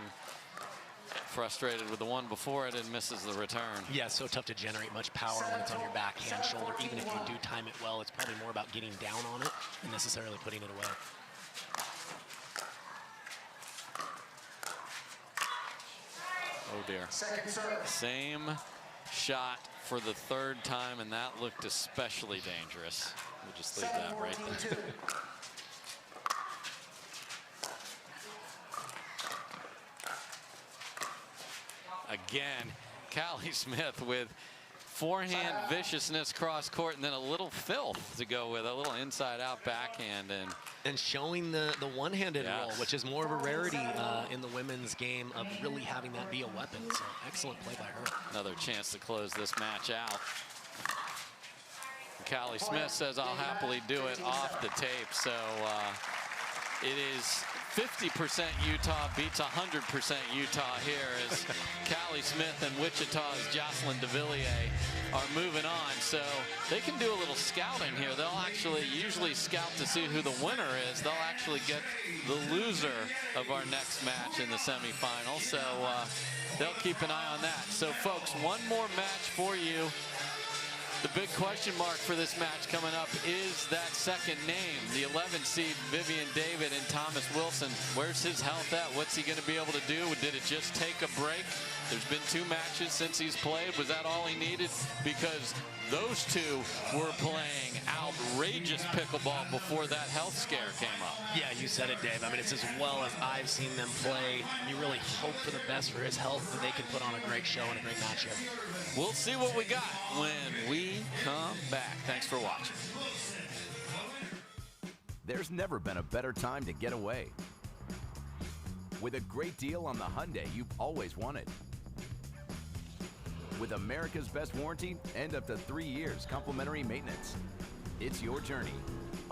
Frustrated with the one before it and misses the return. Yeah, it's so tough to generate much power when it's on your backhand shoulder. Even if you do time it well, it's probably more about getting down on it than necessarily putting it away. Oh dear. Same shot for the third time, and that looked especially dangerous. We'll just leave that right there. Again, Callie Smith with forehand viciousness cross court, and then a little filth to go with, a little inside-out backhand. And showing the one-handed roll, which is more of a rarity in the women's game of really having that be a weapon. So excellent play by her. Another chance to close this match out. Callie Smith says, I'll happily do it off the tape. So it is 50% Utah beats 100% Utah here as Callie Smith and Wichita's Jocelyn DeVilliers are moving on. So they can do a little scouting here. They'll actually usually scout to see who the winner is. They'll actually get the loser of our next match in the semifinal. So they'll keep an eye on that. So folks, one more match for you. The big question mark for this match coming up is that second name, the 11 seed Vivian David and Thomas Wilson. Where's his health at? What's he going to be able to do? Did it just take a break? There's been 2 matches since he's played. Was that all he needed? Because those two were playing outrageous pickleball before that health scare came up. Yeah, you said it, Dave. I mean, it's as well as I've seen them play. You really hope for the best for his health, that they can put on a great show and a great match here. We'll see what we got when we come back. Thanks for watching. There's never been a better time to get away. With a great deal on the Hyundai you've always wanted. With America's best warranty and up to 3 years complimentary maintenance. It's your journey.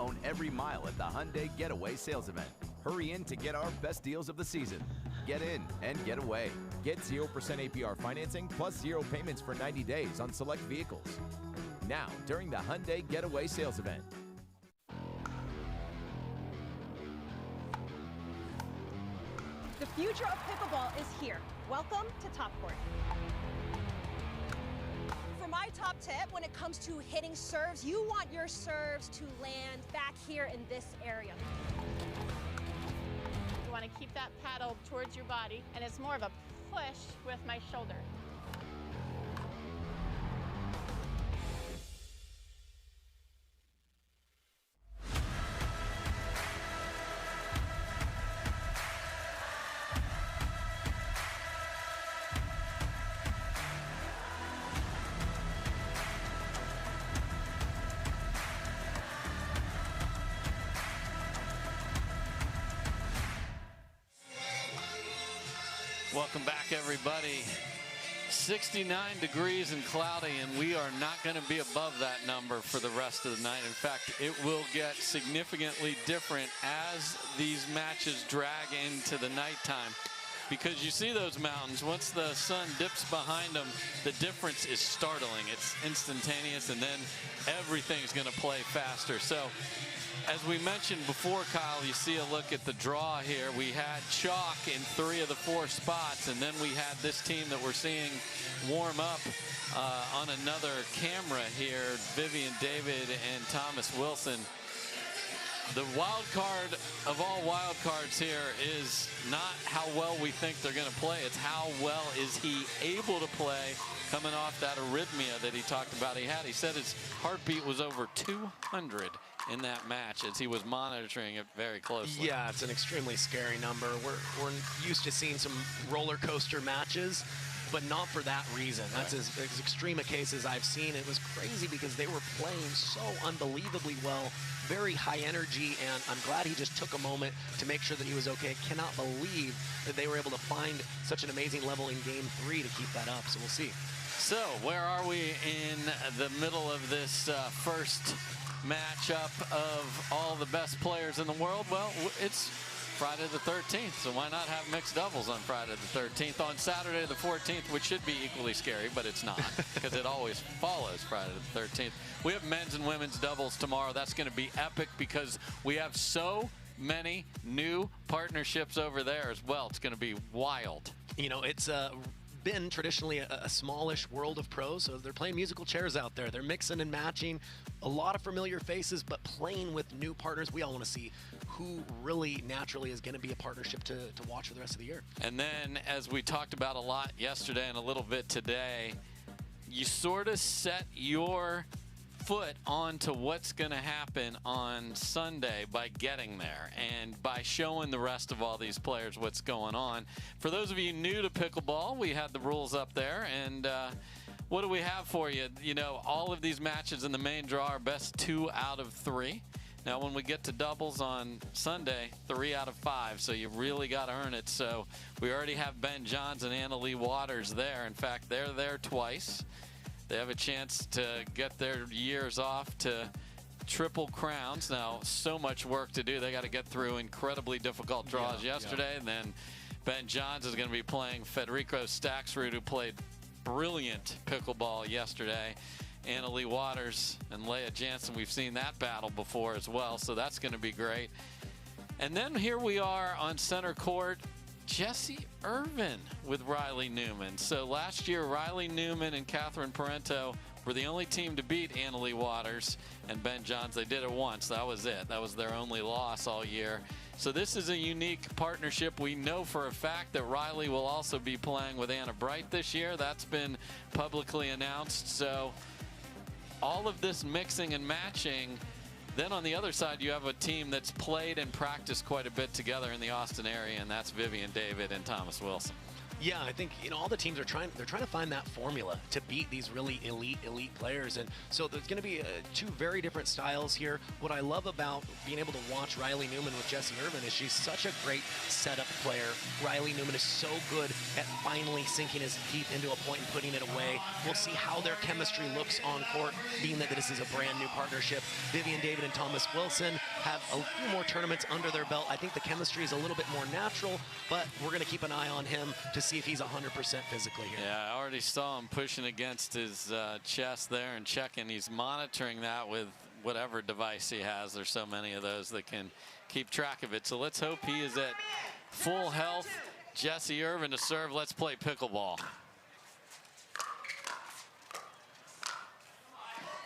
Own every mile at the Hyundai Getaway Sales Event. Hurry in to get our best deals of the season. Get in and get away. Get 0% APR financing plus 0 payments for 90 days on select vehicles. Now, during the Hyundai Getaway Sales Event. The future of pickleball is here. Welcome to Top Court. For my top tip, when it comes to hitting serves, you want your serves to land back here in this area. You want to keep that paddle towards your body, and it's more of a push with my shoulder. Welcome back, everybody. 69 degrees and cloudy, and we are not going to be above that number for the rest of the night. In fact, it will get significantly different as these matches drag into the nighttime. Because you see those mountains, once the sun dips behind them, the difference is startling. It's instantaneous, and then everything's going to play faster. So, as we mentioned before, Kyle, you see a look at the draw here. We had chalk in 3 of the 4 spots, and then we had this team that we're seeing warm up on another camera here, Vivian David and Thomas Wilson. The wild card of all wild cards here is not how well we think they're going to play. It's how well is he able to play coming off that arrhythmia that he talked about he had. He said his heartbeat was over 200 in that match as he was monitoring it very closely. Yeah, it's an extremely scary number. We're used to seeing some roller coaster matches, but not for that reason. That's as extreme a case as I've seen. It was crazy because they were playing so unbelievably well, very high energy, and I'm glad he just took a moment to make sure that he was okay. Cannot believe that they were able to find such an amazing level in game 3 to keep that up, so we'll see. So where are we in the middle of this first matchup of all the best players in the world? Well, it's Friday the 13th, so why not have mixed doubles on Friday the 13th? On Saturday the 14th, which should be equally scary, but it's not, because it always follows Friday the 13th. We have men's and women's doubles tomorrow. That's going to be epic because we have so many new partnerships over there as well. It's going to be wild. You know, it's been traditionally a smallish world of pros, so they're playing musical chairs out there. They're mixing and matching a lot of familiar faces, but playing with new partners. We all want to see who really naturally is going to be a partnership to watch for the rest of the year. And then, as we talked about a lot yesterday and a little bit today, you sort of set your foot onto what's going to happen on Sunday by getting there and by showing the rest of all these players what's going on. For those of you new to pickleball, we had the rules up there, and What do we have for you? You know, all of these matches in the main draw are best 2 out of 3. Now, when we get to doubles on Sunday, 3 out of 5, so you really got to earn it. So we already have Ben Johns and Leigh Waters there. In fact, they're there twice. They have a chance to get their years off to triple crowns. Now, so much work to do. They got to get through incredibly difficult draws yesterday. And then Ben Johns is going to be playing Federico Staxrud, who played brilliant pickleball yesterday. Leigh Waters and Leah Jansen, we've seen that battle before as well, so that's going to be great. And then here we are on center court, Jessie Irvine with Riley Newman. So last year, Riley Newman and Catherine Parenteau were the only team to beat Leigh Waters and Ben Johns. They did it once. That was it. That was their only loss all year. So this is a unique partnership. We know for a fact that Riley will also be playing with Anna Bright this year. That's been publicly announced. So all of this mixing and matching. Then on the other side, you have a team that's played and practiced quite a bit together in the Austin area, and that's Vivian David and Thomas Wilson. Yeah, I think, you know, all the teams are trying to find that formula to beat these really elite players. And so there's going to be 2 very different styles here. What I love about being able to watch Riley Newman with Jessie Irvine is she's such a great setup player. Riley Newman is so good at finally sinking his teeth into a point and putting it away. We'll see how their chemistry looks on court, being that this is a brand new partnership. Vivian David and Thomas Wilson have a few more tournaments under their belt. I think the chemistry is a little bit more natural, but we're going to keep an eye on him to see if he's 100% physically here. Yeah, I already saw him pushing against his chest there and checking. He's monitoring that with whatever device he has. There's so many of those that can keep track of it. So let's hope he is at full health. Jessie Irvine to serve. Let's play pickleball.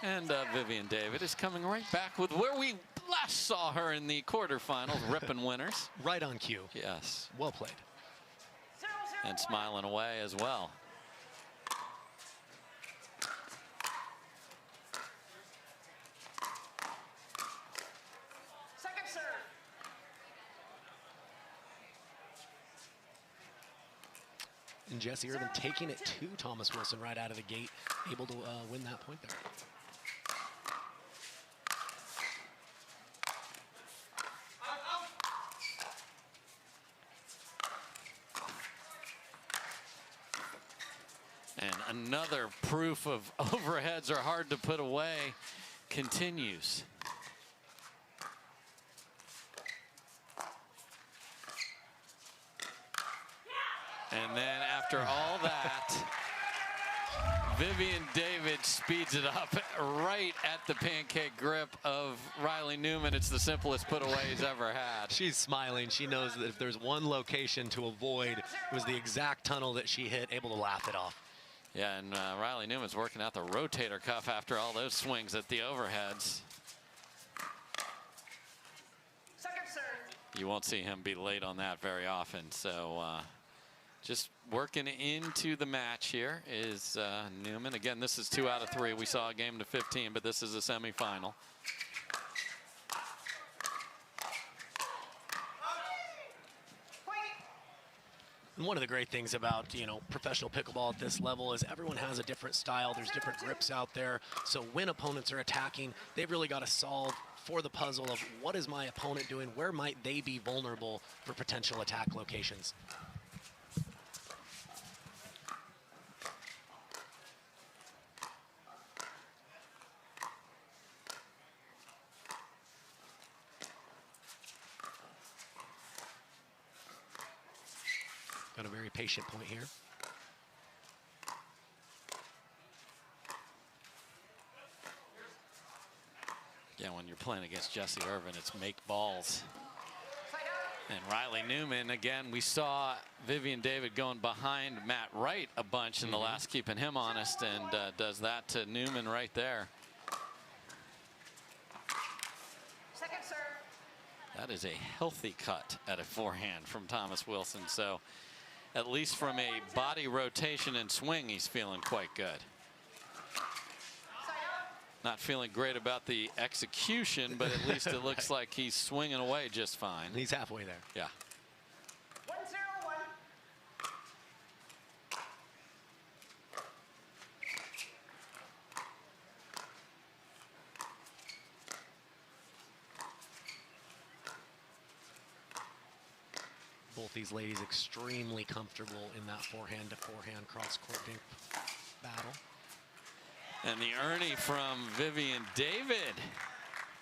And Vivian David is coming right back with where we last saw her in the quarterfinals, ripping winners. Right on cue. Yes. Well played. And smiling away as well. Second serve. And Jessie Irvine taking it to Thomas Wilson right out of the gate, able to win that point there. And another proof of overheads are hard to put away continues. And then after all that, Vivian David speeds it up right at the pancake grip of Riley Newman. It's the simplest put away he's ever had. She's smiling. She knows that if there's one location to avoid, it was the exact tunnel that she hit, able to laugh it off. Yeah, and Riley Newman's working out the rotator cuff after all those swings at the overheads. Second serve. You won't see him be late on that very often. So just working into the match here is Newman. Again, this is 2 out of 3. We saw a game to 15, but this is a semifinal. And one of the great things about, you know, professional pickleball at this level is everyone has a different style. There's different grips out there. So when opponents are attacking, they've really got to solve for the puzzle of what is my opponent doing? Where might they be vulnerable for potential attack locations? Got a very patient point here. Yeah, when you're playing against Jessie Irvine, it's make balls. And Riley Newman, again, we saw Vivian David going behind Matt Wright a bunch in the last, keeping him honest, and does that to Newman right there. Second serve. That is a healthy cut at a forehand from Thomas Wilson. So at least from a body rotation and swing, he's feeling quite good. Not feeling great about the execution, but at least it looks like he's swinging away just fine. He's halfway there. Yeah. 1-0-1. both these ladies extremely comfortable in that forehand to forehand cross-court battle. And the Ernie from Vivian David.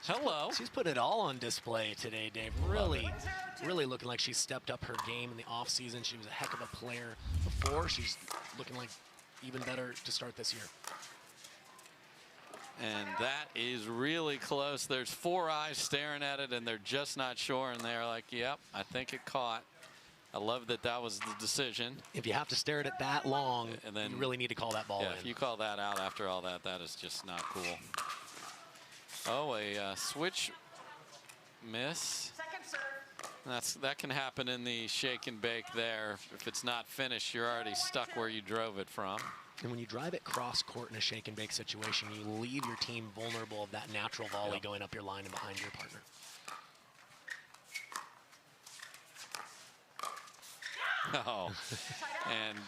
Hello. She's put it all on display today, Dave. Really looking like she's stepped up her game in the offseason. She was a heck of a player before. She's looking like even better to start this year. And that is really close. There's 4 eyes staring at it, and they're just not sure. And they're like, yep, I think it caught. I love that that was the decision. If you have to stare at it that long, and then you really need to call that ball in. If you call that out after all that, that is just not cool. Oh, a switch miss. That can happen in the shake and bake there. If it's not finished, you're already stuck where you drove it from. And when you drive it cross court in a shake and bake situation, you leave your team vulnerable of that natural volley going up your line and behind your partner. Oh, and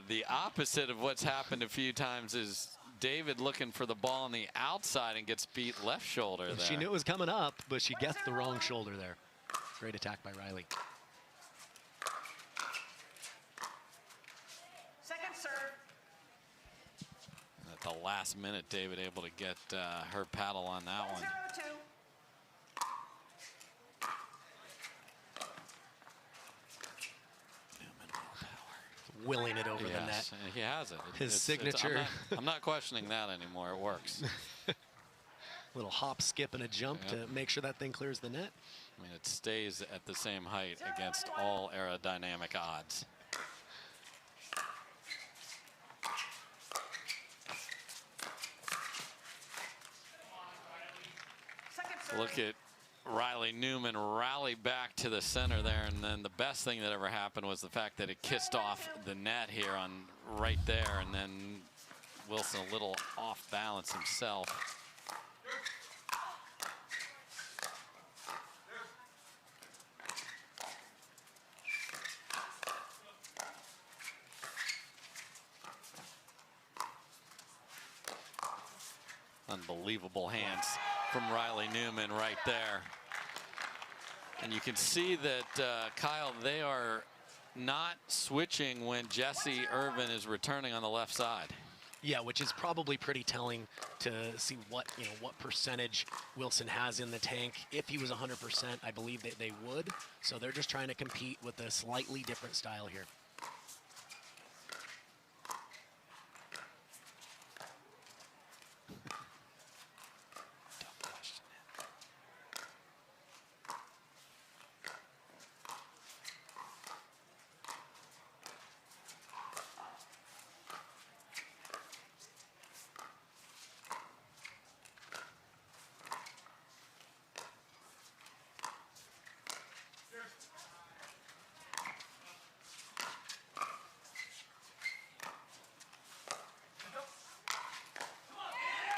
the opposite of what's happened a few times is David looking for the ball on the outside and gets beat left shoulder there. She knew it was coming up, but she gets the wrong shoulder there. Great attack by Riley. Second serve. At the last minute, David able to get her paddle on that one. 0-2. Willing it over the net. He has it. His signature. I'm not questioning that anymore. It works. Little hop, skip, and a jump to make sure that thing clears the net. I mean, it stays at the same height against all aerodynamic odds. Look at Riley Newman rally back to the center there, and then the best thing that ever happened was the fact that it kissed off the net here on right there, and then Wilson a little off balance himself. Unbelievable hands from Riley Newman right there. And you can see that, Kyle, they are not switching when Jessie Irvine is returning on the left side. Yeah, which is probably pretty telling to see what percentage Wilson has in the tank. If he was 100%, I believe that they would. So they're just trying to compete with a slightly different style here.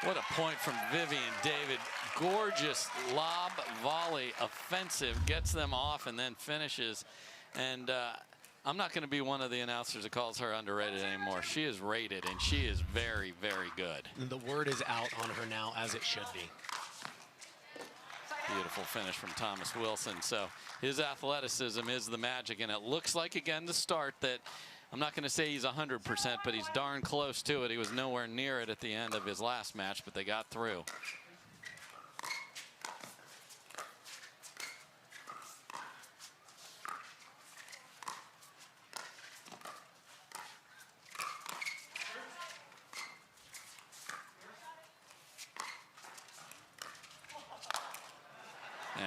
What a point from Vivian David. Gorgeous lob volley, offensive, gets them off and then finishes. And I'm not going to be one of the announcers that calls her underrated anymore. She is rated, and she is very, very good. The word is out on her now, as it should be. Beautiful finish from Thomas Wilson. So his athleticism is the magic, and it looks like, again, the start that I'm not going to say he's 100%, but he's darn close to it. He was nowhere near it at the end of his last match, but they got through.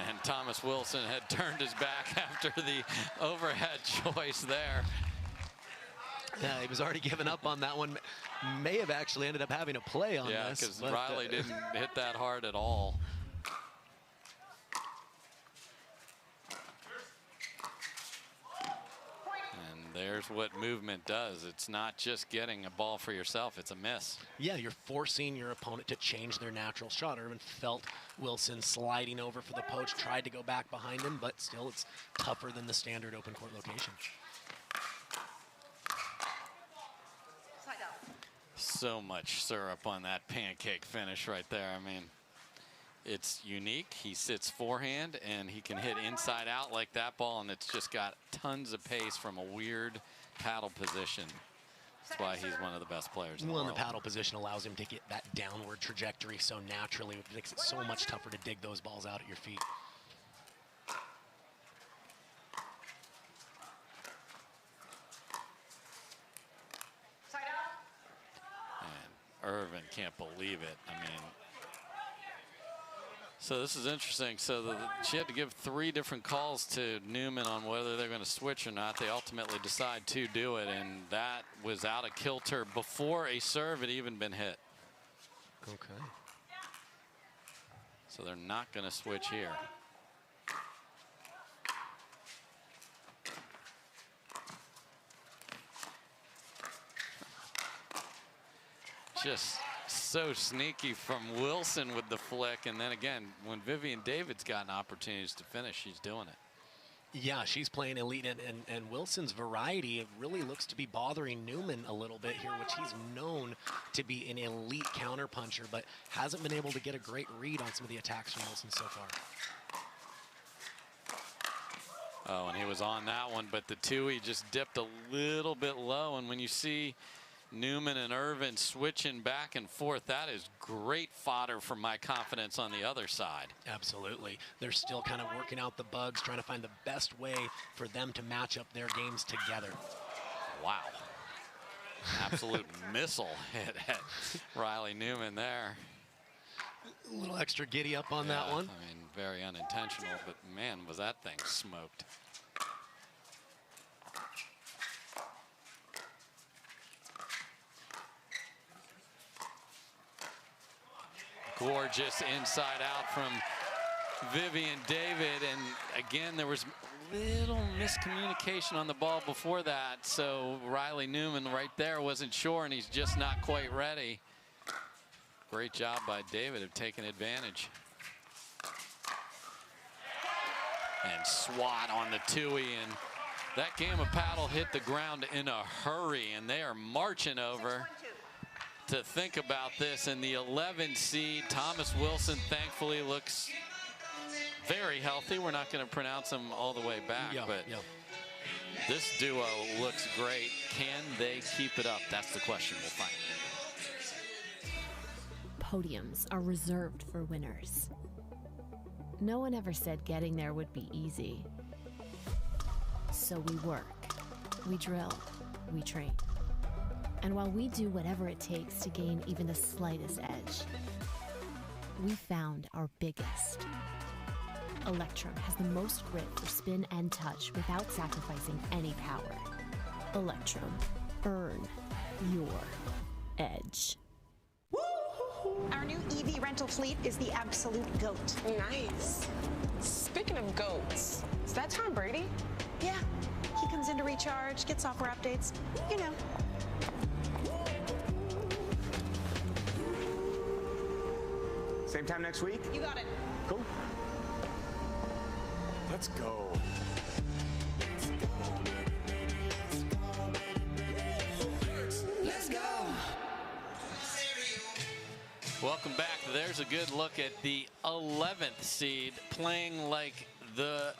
And Thomas Wilson had turned his back after the overhead choice there. Yeah, he was already giving up on that one. May have actually ended up having a play on this. Yeah, because Riley didn't hit that hard at all. And there's what movement does. It's not just getting a ball for yourself, it's a miss. Yeah, you're forcing your opponent to change their natural shot. Irvine felt Wilson sliding over for the poach, tried to go back behind him, but still it's tougher than the standard open court location. So much syrup on that pancake finish right there. I mean, It's unique. He sits forehand, and he can hit inside out like that ball, and it's just got tons of pace from a weird paddle position. That's why he's one of the best players in the world. The paddle position allows him to get that downward trajectory so naturally. It makes it so much tougher to dig those balls out at your feet. And Irvine can't believe it. I mean, so this is interesting. So she had to give 3 different calls to Newman on whether they're going to switch or not. They ultimately decide to do it, and that was out of kilter before a serve had even been hit. Okay. So they're not going to switch here. Just so sneaky from Wilson with the flick, and then again, when Vivian David's gotten opportunities to finish, she's doing it. Yeah, she's playing elite, and Wilson's variety really looks to be bothering Newman a little bit here, which he's known to be an elite counterpuncher, but hasn't been able to get a great read on some of the attacks from Wilson so far. Oh, and he was on that one, but the he just dipped a little bit low, and when you see Newman and Irvine switching back and forth, that is great fodder for my confidence on the other side. Absolutely. They're still kind of working out the bugs, trying to find the best way for them to match up their games together. Wow. Absolute missile hit at Riley Newman there. A little extra giddy up on that one. I mean, very unintentional, but man, was that thing smoked. Gorgeous inside out from Vivian David, and again there was little miscommunication on the ball before that, so Riley Newman right there wasn't sure, and he's just not quite ready. Great job by David of taking advantage. And swat on the and that game of paddle hit the ground in a hurry, and they are marching over to think about this. And the 11 seed, Thomas Wilson, thankfully looks very healthy. We're not going to pronounce him all the way back, but this duo looks great. Can they keep it up? That's the question we'll find. Podiums are reserved for winners. No one ever said getting there would be easy. So we work, we drill, we train. And while we do whatever it takes to gain even the slightest edge, we found our biggest. Electrum has the most grip for spin and touch without sacrificing any power. Electrum, earn your edge. Our new EV rental fleet is the absolute GOAT. Nice. Speaking of goats, is that Tom Brady? Yeah, he comes in to recharge, get software updates, you know. Same time next week? You got it. Cool. Let's go. Let's go. Welcome back. There's a good look at the 11th seed playing like the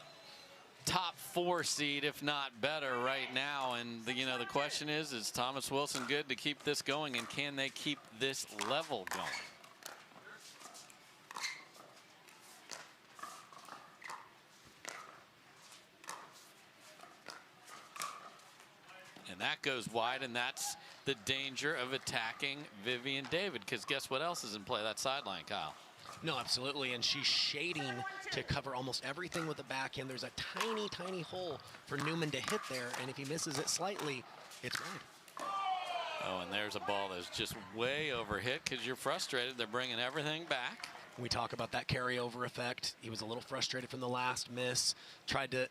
top 4 seed, if not better right now. And the question is Thomas Wilson good to keep this going, and can they keep this level going? And that goes wide, and that's the danger of attacking Vivian David, because guess what else is in play? That sideline, Kyle. No, absolutely, and she's shading to cover almost everything with the backhand. There's a tiny, tiny hole for Newman to hit there, and if he misses it slightly, it's wide. Oh, and there's a ball that's just way overhit because you're frustrated. They're bringing everything back. We talk about that carryover effect. He was a little frustrated from the last miss, tried to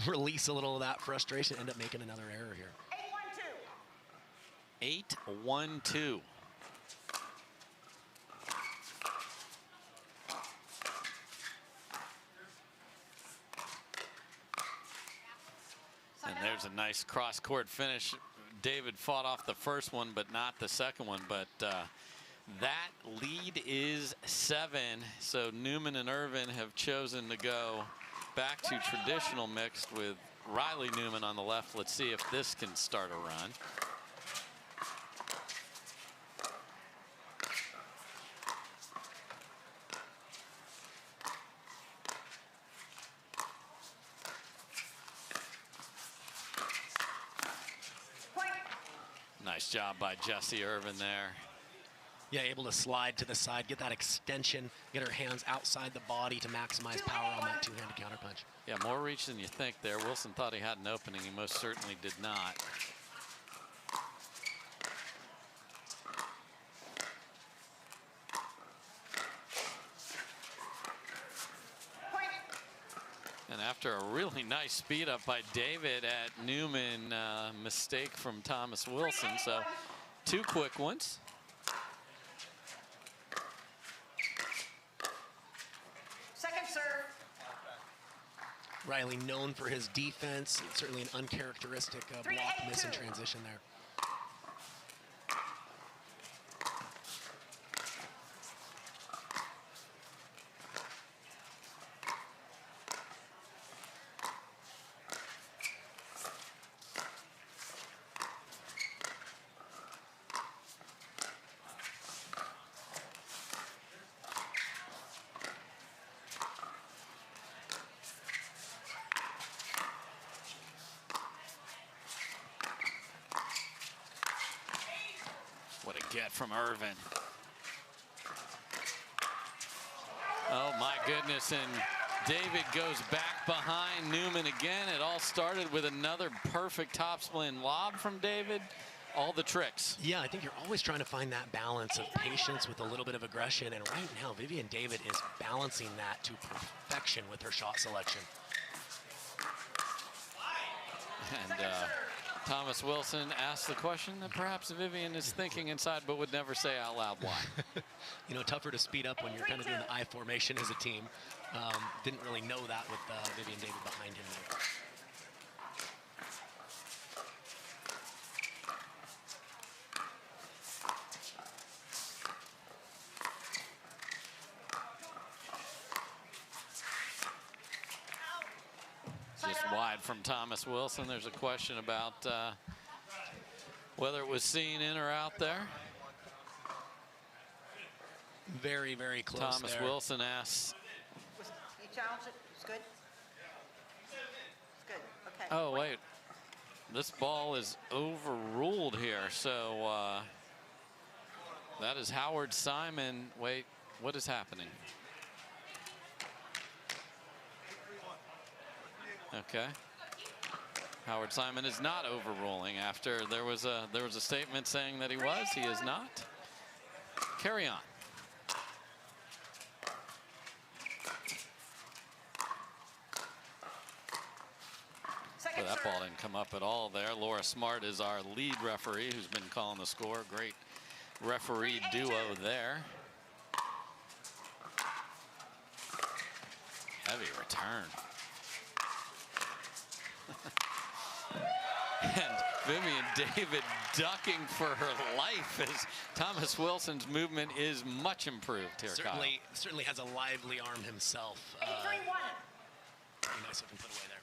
release a little of that frustration, end up making another error here. 8-1-2. And there's a nice cross-court finish. David fought off the first one, but not the second one. But That lead is 7. So Newman and Irvine have chosen to go back to traditional mixed with Riley Newman on the left. Let's see if this can start a run. Nice job by Jessie Irvine there. Yeah, able to slide to the side, get that extension, get her hands outside the body to maximize power on that two-handed counterpunch. Yeah, more reach than you think there. Wilson thought he had an opening. He most certainly did not. And after a really nice speed up by David at Newman, mistake from Thomas Wilson. So 2 quick ones. Second serve. Riley known for his defense, certainly an uncharacteristic block miss in transition there. What a get from Irvine. Oh my goodness, and David goes back behind Newman again. It all started with another perfect topspin lob from David. All the tricks. Yeah, I think you're always trying to find that balance of patience with a little bit of aggression, and right now Vivian David is balancing that to perfection with her shot selection. And Thomas Wilson asked the question that perhaps Vivian is thinking inside but would never say out loud why. You know, tougher to speed up when you're kind of doing the I formation as a team. Didn't really know that with Vivian David behind him there. Just wide from Thomas Wilson. There's a question about whether it was seen in or out there. Very, very close. Thomas Wilson asks. You challenged it. It's good. It's good. Okay. Oh, wait. This ball is overruled here. So that is Howard Simon. Wait, what is happening? Okay. Howard Simon is not overruling after there was a statement saying that he was. He is not. Carry on. Well, that ball didn't come up at all there. Laura Smart is our lead referee who's been calling the score. Great referee duo there. Heavy return. And Vivian David ducking for her life as Thomas Wilson's movement is much improved here. Certainly has a lively arm himself. Pretty nice looking put away there.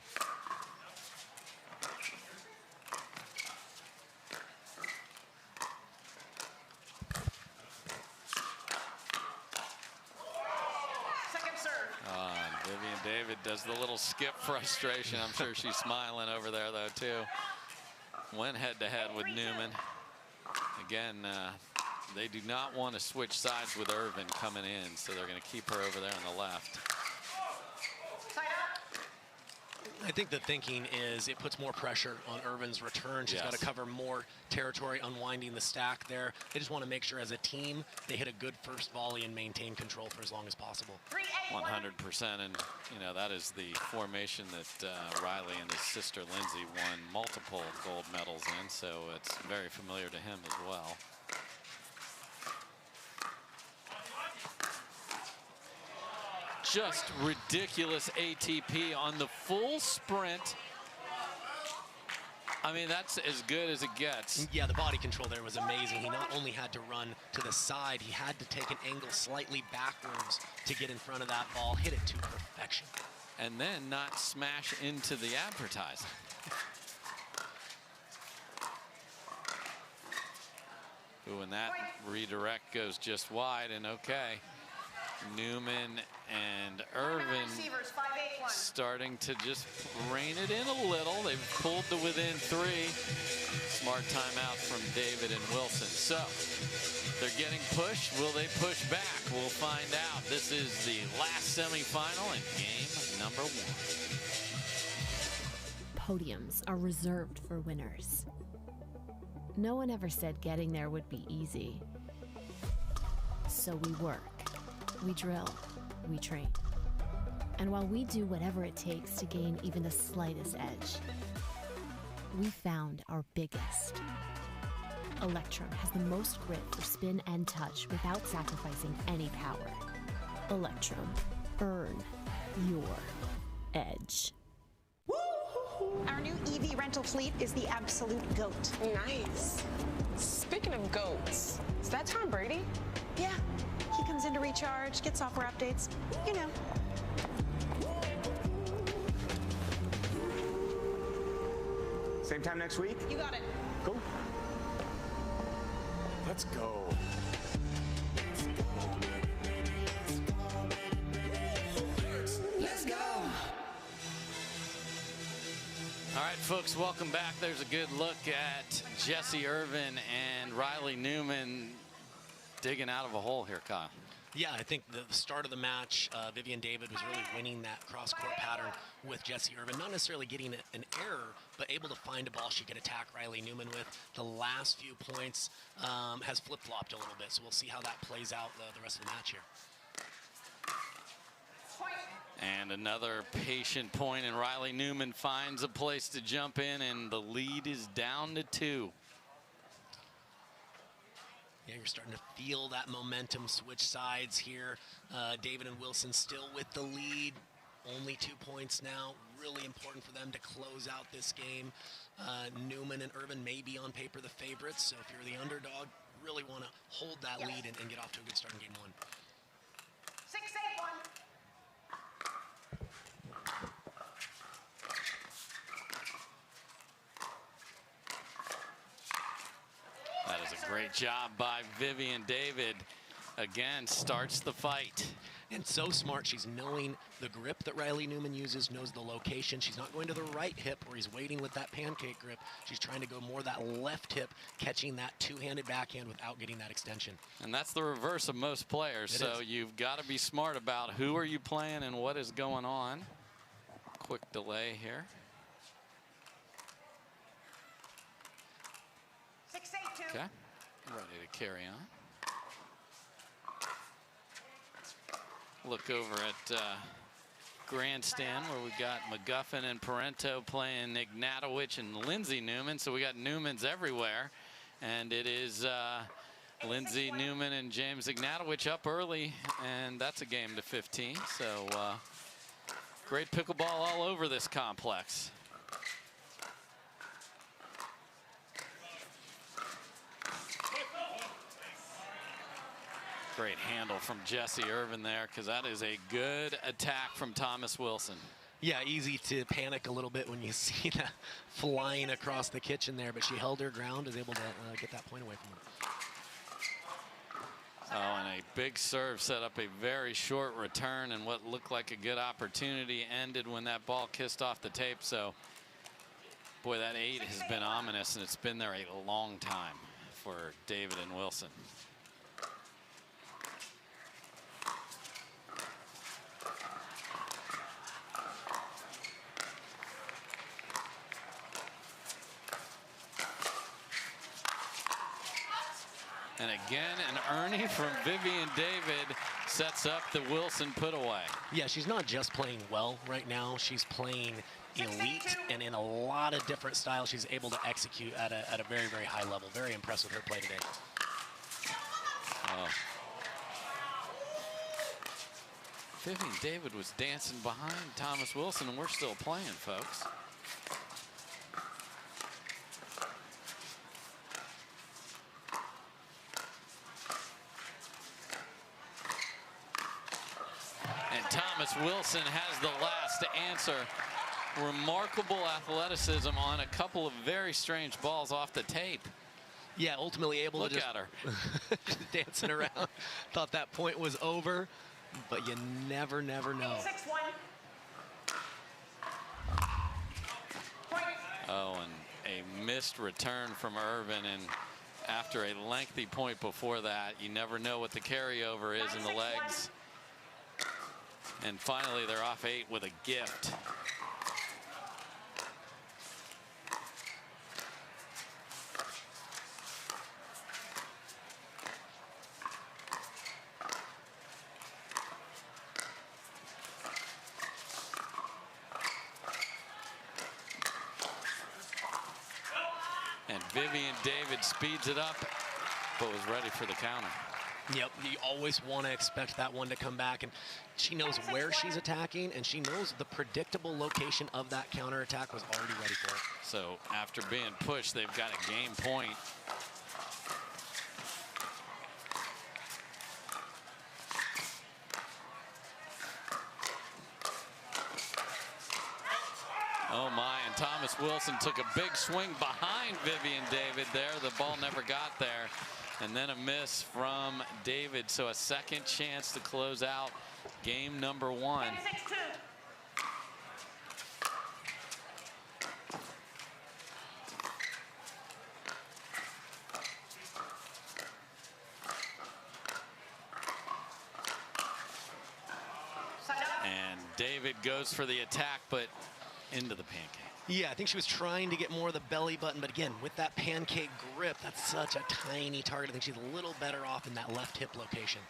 Vivian David does the little skip frustration. I'm sure she's smiling over there, though, too. Went head-to-head with Newman. Again, they do not want to switch sides with Irvine coming in, so they're going to keep her over there on the left. I think the thinking is it puts more pressure on Irvine's return. She's got to cover more territory, unwinding the stack there. They just want to make sure as a team they hit a good first volley and maintain control for as long as possible. 100%, and you know that is the formation that Riley and his sister Lindsay won multiple gold medals in, so it's very familiar to him as well. Just ridiculous ATP on the full sprint. I mean, that's as good as it gets. Yeah, the body control there was amazing. He not only had to run to the side, he had to take an angle slightly backwards to get in front of that ball, hit it to perfection. And then not smash into the advertising. Ooh, and that redirect goes just wide, and okay. Newman and Irvine starting to just rein it in a little. They've pulled to within 3. Smart timeout from David and Wilson. So they're getting pushed. Will they push back? We'll find out. This is the last semifinal and game number 1. Podiums are reserved for winners. No one ever said getting there would be easy. So we work. We drill, we train. And while we do whatever it takes to gain even the slightest edge, we found our biggest. Electrum has the most grip for spin and touch without sacrificing any power. Electrum, earn your edge. Our new EV rental fleet is the absolute GOAT. Nice. Speaking of goats, is that Tom Brady? Yeah. He comes in to recharge, get software updates, you know. Same time next week? You got it. Cool. Let's go. Let's go. All right, folks, welcome back. There's a good look at Jessie Irvine and Riley Newman digging out of a hole here, Kyle. Yeah, I think the start of the match, Vivian David was really winning that cross-court pattern with Jessie Irvine, not necessarily getting an error, but able to find a ball she could attack Riley Newman with. The last few points has flip-flopped a little bit, so we'll see how that plays out the rest of the match here. And another patient point, and Riley Newman finds a place to jump in, and the lead is down to 2. Yeah, you're starting to feel that momentum switch sides here. David and Wilson still with the lead. Only 2 points now. Really important for them to close out this game. Newman and Irvine may be on paper the favorites, so if you're the underdog, really want to hold that lead and get off to a good start in game 1. 6-8-1. That is a great job by Vivian David. Again, starts the fight. And so smart. She's knowing the grip that Riley Newman uses, knows the location. She's not going to the right hip where he's waiting with that pancake grip. She's trying to go more that left hip, catching that two-handed backhand without getting that extension. And that's the reverse of most players. So you've got to be smart about who are you playing and what is going on. Quick delay here. 6-8-2. Okay, ready to carry on. Look over at grandstand where we got McGuffin and Parenteau playing Ignatowicz and Lindsay Newman. So we got Newmans everywhere, and it is Lindsay Newman and James Ignatowicz up early, and that's a game to 15. So great pickleball all over this complex. Great handle from Jessie Irvine there, because that is a good attack from Thomas Wilson. Yeah, easy to panic a little bit when you see that flying across the kitchen there, but she held her ground, was able to get that point away from her. Oh, and a big serve set up a very short return, and what looked like a good opportunity ended when that ball kissed off the tape. So, boy, that 8 has been ominous, and it's been there a long time for David and Wilson. And again, an Ernie from Vivian David sets up the Wilson put away. Yeah, she's not just playing well right now. She's playing elite and in a lot of different styles. She's able to execute at a very, very high level. Very impressed with her play today. Oh. Vivian David was dancing behind Thomas Wilson, and we're still playing, folks. Thomas Wilson has the last answer. Remarkable athleticism on a couple of very strange balls off the tape. Yeah, ultimately able Look to just, at her. just dancing around. Thought that point was over, but you never know. 6-1. Oh, and a missed return from Irvine, and after a lengthy point before that, you never know what the carryover is in the legs. And finally, they're off 8 with a gift. And Vivian David speeds it up, but was ready for the counter. Yep, you always want to expect that one to come back, and she knows where she's attacking, and she knows the predictable location of that counterattack was already ready for it. So after being pushed, they've got a game point. Oh my, and Thomas Wilson took a big swing behind Vivian David there. The ball never got there. And then a miss from David. So a second chance to close out game number 1. And David goes for the attack, but into the pancake. Yeah, I think she was trying to get more of the belly button, but again, with that pancake grip, that's such a tiny target. I think she's a little better off in that left hip location.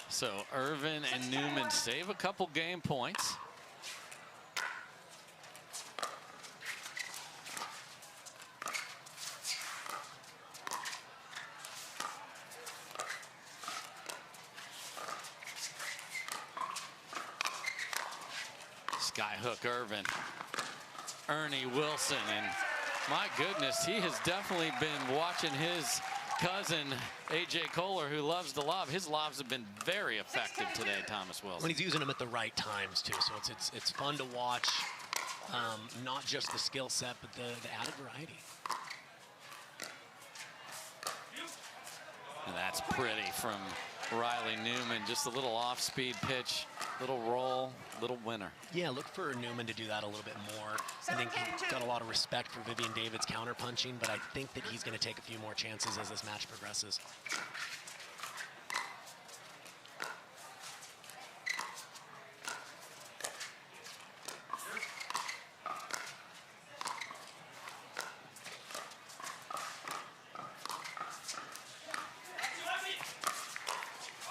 So Irvine and Newman save a couple game points. Skyhook Irvine. Ernie Wilson, and my goodness, he has definitely been watching his cousin AJ Kohler, who loves to lob. His lobs have been very effective today, Thomas Wilson. When he's using them at the right times too, so it's fun to watch. Not just the skill set, but the added variety. And that's pretty from Riley Newman. Just a little off-speed pitch, little roll, little winner. Yeah, look for Newman to do that a little bit more. I think he's got a lot of respect for Vivian David's counter-punching, but I think that he's going to take a few more chances as this match progresses.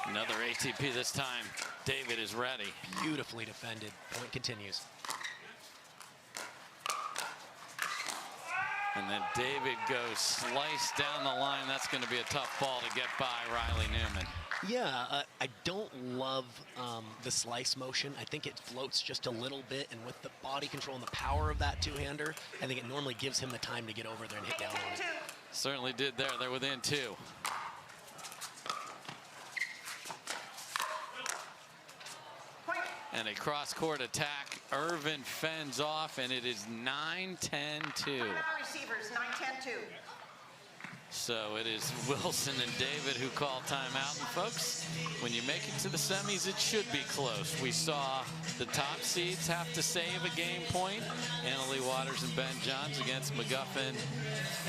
Another ATP this time. David is ready. Beautifully defended. Point continues. And then David goes slice down the line. That's going to be a tough ball to get by Riley Newman. Yeah, I don't love the slice motion. I think it floats just a little bit, and with the body control and the power of that two-hander, I think it normally gives him the time to get over there and hit down on it. Certainly did there. They're within 2. And a cross-court attack. Irvine fends off, and it is 9-10-2. Receivers, 9-10-2. So it is Wilson and David who call timeout. And folks, when you make it to the semis, it should be close. We saw the top seeds have to save a game point. Leigh Waters and Ben Johns against McGuffin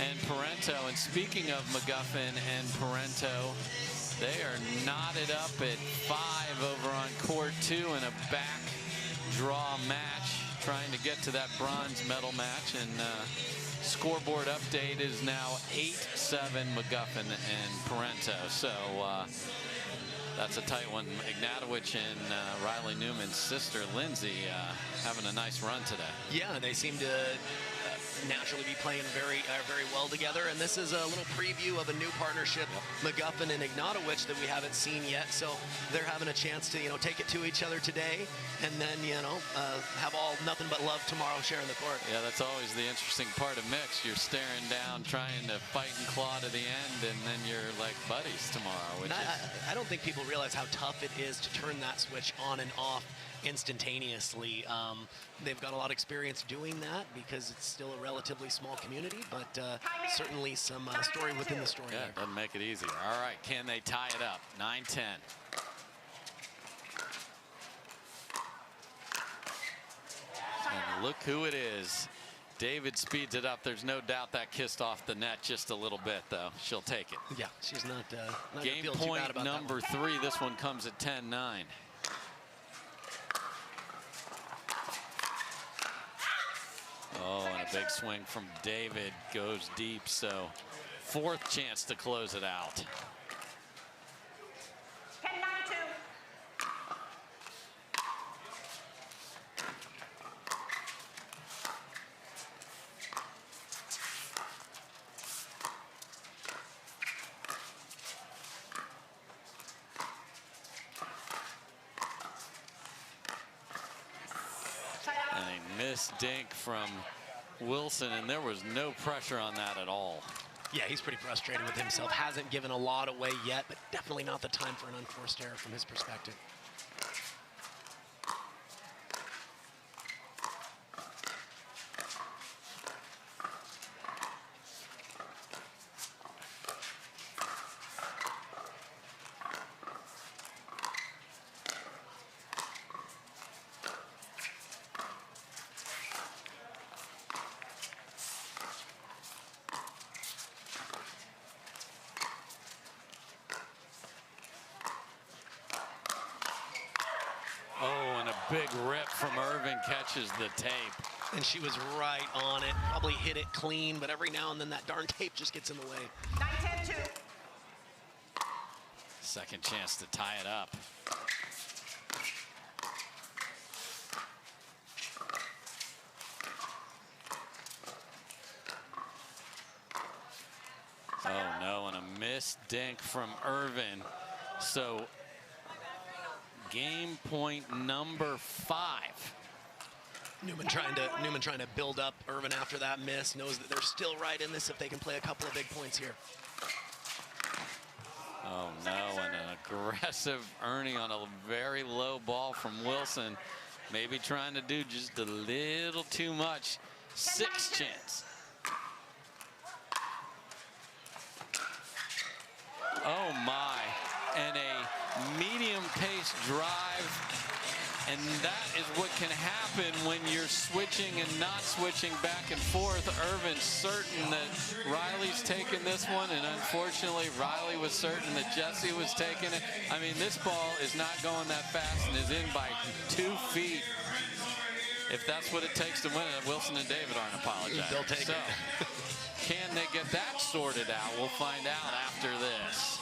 and Parenteau. And speaking of McGuffin and Parenteau, they are knotted up at 5 over on court 2 in a back draw match, trying to get to that bronze medal match. And scoreboard update is now 8-7 McGuffin and Parenteau. So that's a tight one. Ignatowicz and Riley Newman's sister Lindsay having a nice run today. Yeah, they seem to naturally be playing very well together, and this is a little preview of a new partnership, McGuffin and Ignatowicz, that we haven't seen yet. So they're having a chance to take it to each other today, and then have all nothing but love tomorrow sharing the court. Yeah, that's always the interesting part of mix. You're staring down, trying to fight and claw to the end, and then you're like buddies tomorrow. I don't think people realize how tough it is to turn that switch on and off instantaneously. They've got a lot of experience doing that because it's still a relatively small community, but certainly some story within the story. Yeah, it doesn't make it easier. All right, can they tie it up? 9-10. And look who it is. David speeds it up. There's no doubt that kissed off the net just a little bit, though. She'll take it. Yeah, she's not game feel too bad point about number 3. This one comes at 10-9. Oh, and a big swing from David goes deep, so 4th chance to close it out. 10-9-2. And a missed dink from Wilson, and there was no pressure on that at all. Yeah, he's pretty frustrated with himself. Hasn't given a lot away yet, but definitely not the time for an unforced error from his perspective. Big rip from Irvine catches the tape. And she was right on it. Probably hit it clean, but every now and then that darn tape just gets in the way. 9-10-2. Second chance to tie it up. Oh no, and a missed dink from Irvine. So game point number 5. Newman trying to build up Irvine after that miss. Knows that they're still right in this if they can play a couple of big points here. Oh no, and an aggressive Ernie on a very low ball from Wilson. Maybe trying to do just a little too much. 6th chance. Oh my, and a medium pace drive. And that is what can happen when you're switching and not switching back and forth. Irvin's certain that Riley's taking this one, and unfortunately Riley was certain that Jessie was taking it. I mean, this ball is not going that fast and is in by 2 feet. If that's what it takes to win it, Wilson and David aren't apologizing. They'll take it. Can they get that sorted out? We'll find out after this.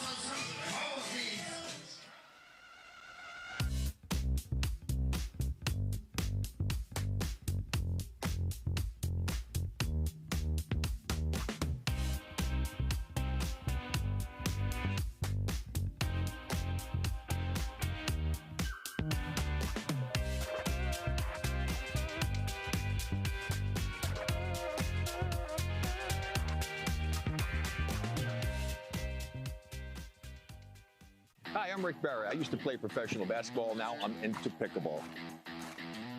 Hi, I'm Rick Barry. I used to play professional basketball. Now I'm into pickleball.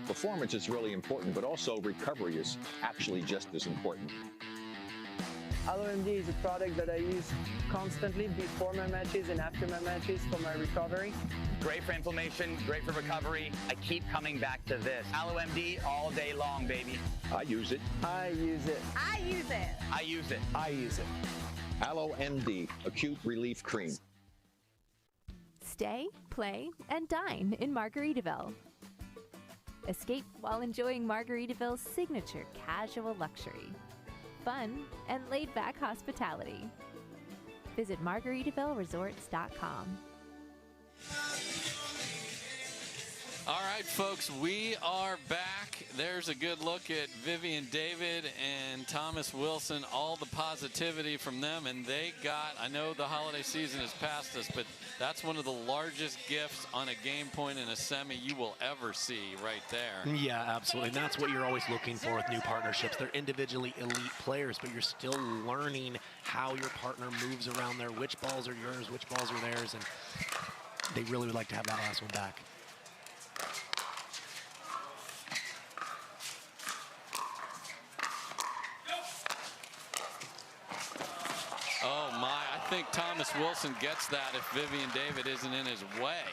Performance is really important, but also recovery is actually just as important. LMD is a product that I use constantly before my matches and after my matches for my recovery. Great for inflammation, great for recovery. I keep coming back to this. AlloMD all day long, baby. I use it. I use it. I use it. I use it. I use it. AlloMD, Acute Relief Cream. Stay, play, and dine in Margaritaville. Escape while enjoying Margaritaville's signature casual luxury, fun, and laid-back hospitality. Visit MargaritavilleResorts.com. All right, folks, we are back. There's a good look at Vivian David and Thomas Wilson, all the positivity from them, and they got, I know the holiday season has passed us, but that's one of the largest gifts on a game point in a semi you will ever see right there. Yeah, absolutely. And that's what you're always looking for with new partnerships. They're individually elite players, but you're still learning how your partner moves around there, which balls are yours, which balls are theirs, and they really would like to have that last one back. think Thomas Wilson gets that if Vivian David isn't in his way.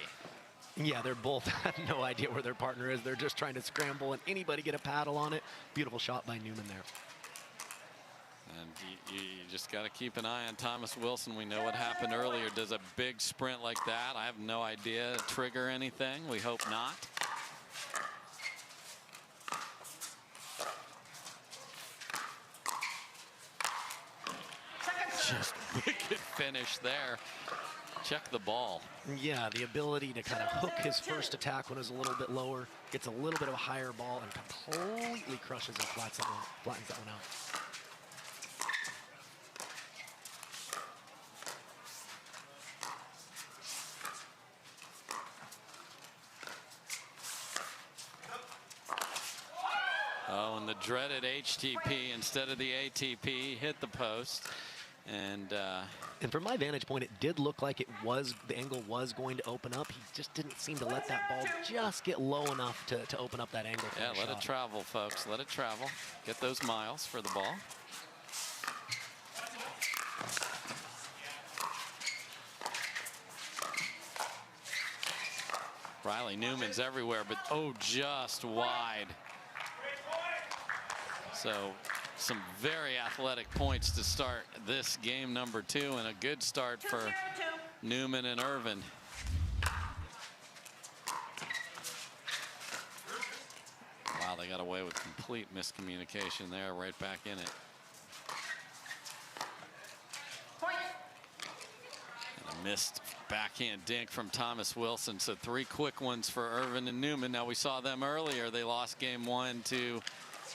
Yeah, they're both have no idea where their partner is. They're just trying to scramble and anybody get a paddle on it. Beautiful shot by Newman there. And you just got to keep an eye on Thomas Wilson. We know what happened earlier. Does a big sprint like that, I have no idea, trigger anything? We hope not. Just wicked finish there. Check the ball. Yeah, the ability to kind of hook his first attack when it was a little bit lower, gets a little bit of a higher ball and completely crushes and flattens that one out. Oh, and the dreaded HTP instead of the ATP hit the post. And from my vantage point, it did look like the angle was going to open up. He just didn't seem to let that ball just get low enough to open up that angle. Yeah, let it travel, folks. Let it travel. Get those miles for the ball. Riley Newman's everywhere, but oh, just wide. So some very athletic points to start this game number 2, and a good start for Newman and Irvine. Wow, they got away with complete miscommunication there, right back in it. And a missed backhand dink from Thomas Wilson. So 3 quick ones for Irvine and Newman. Now we saw them earlier. They lost game 1 to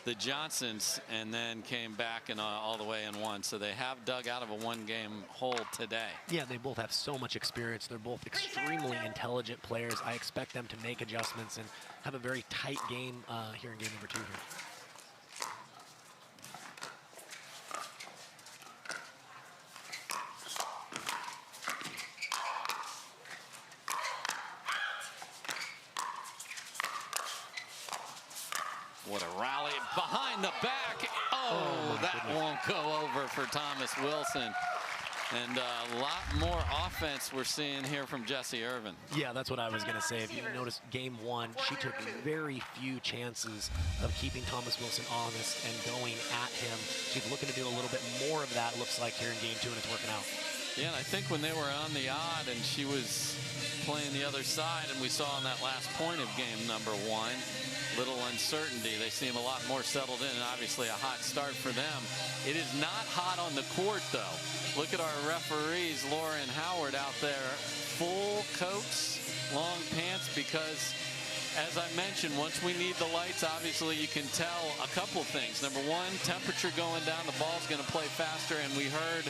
the Johnsons and then came back and all the way and won. So they have dug out of a 1-game hole today. Yeah, they both have so much experience. They're both extremely intelligent players. I expect them to make adjustments and have a very tight game here in game number 2 here. What a rally behind the back. Oh, that won't go over for Thomas Wilson. And a lot more offense we're seeing here from Jessie Irvine. Yeah, that's what I was going to say. If you notice game 1, she took very few chances of keeping Thomas Wilson honest and going at him. She's looking to do a little bit more of that, looks like, here in game 2, and it's working out. Yeah, and I think when they were on the odd and she was playing the other side, and we saw on that last point of game number 1, little uncertainty. They seem a lot more settled in, and obviously a hot start for them. It is not hot on the court, though. Look at our referees, Laura and Howard, out there. Full coats, long pants, because, as I mentioned, once we need the lights, obviously you can tell a couple things. Number 1, temperature going down, the ball's going to play faster, and we heard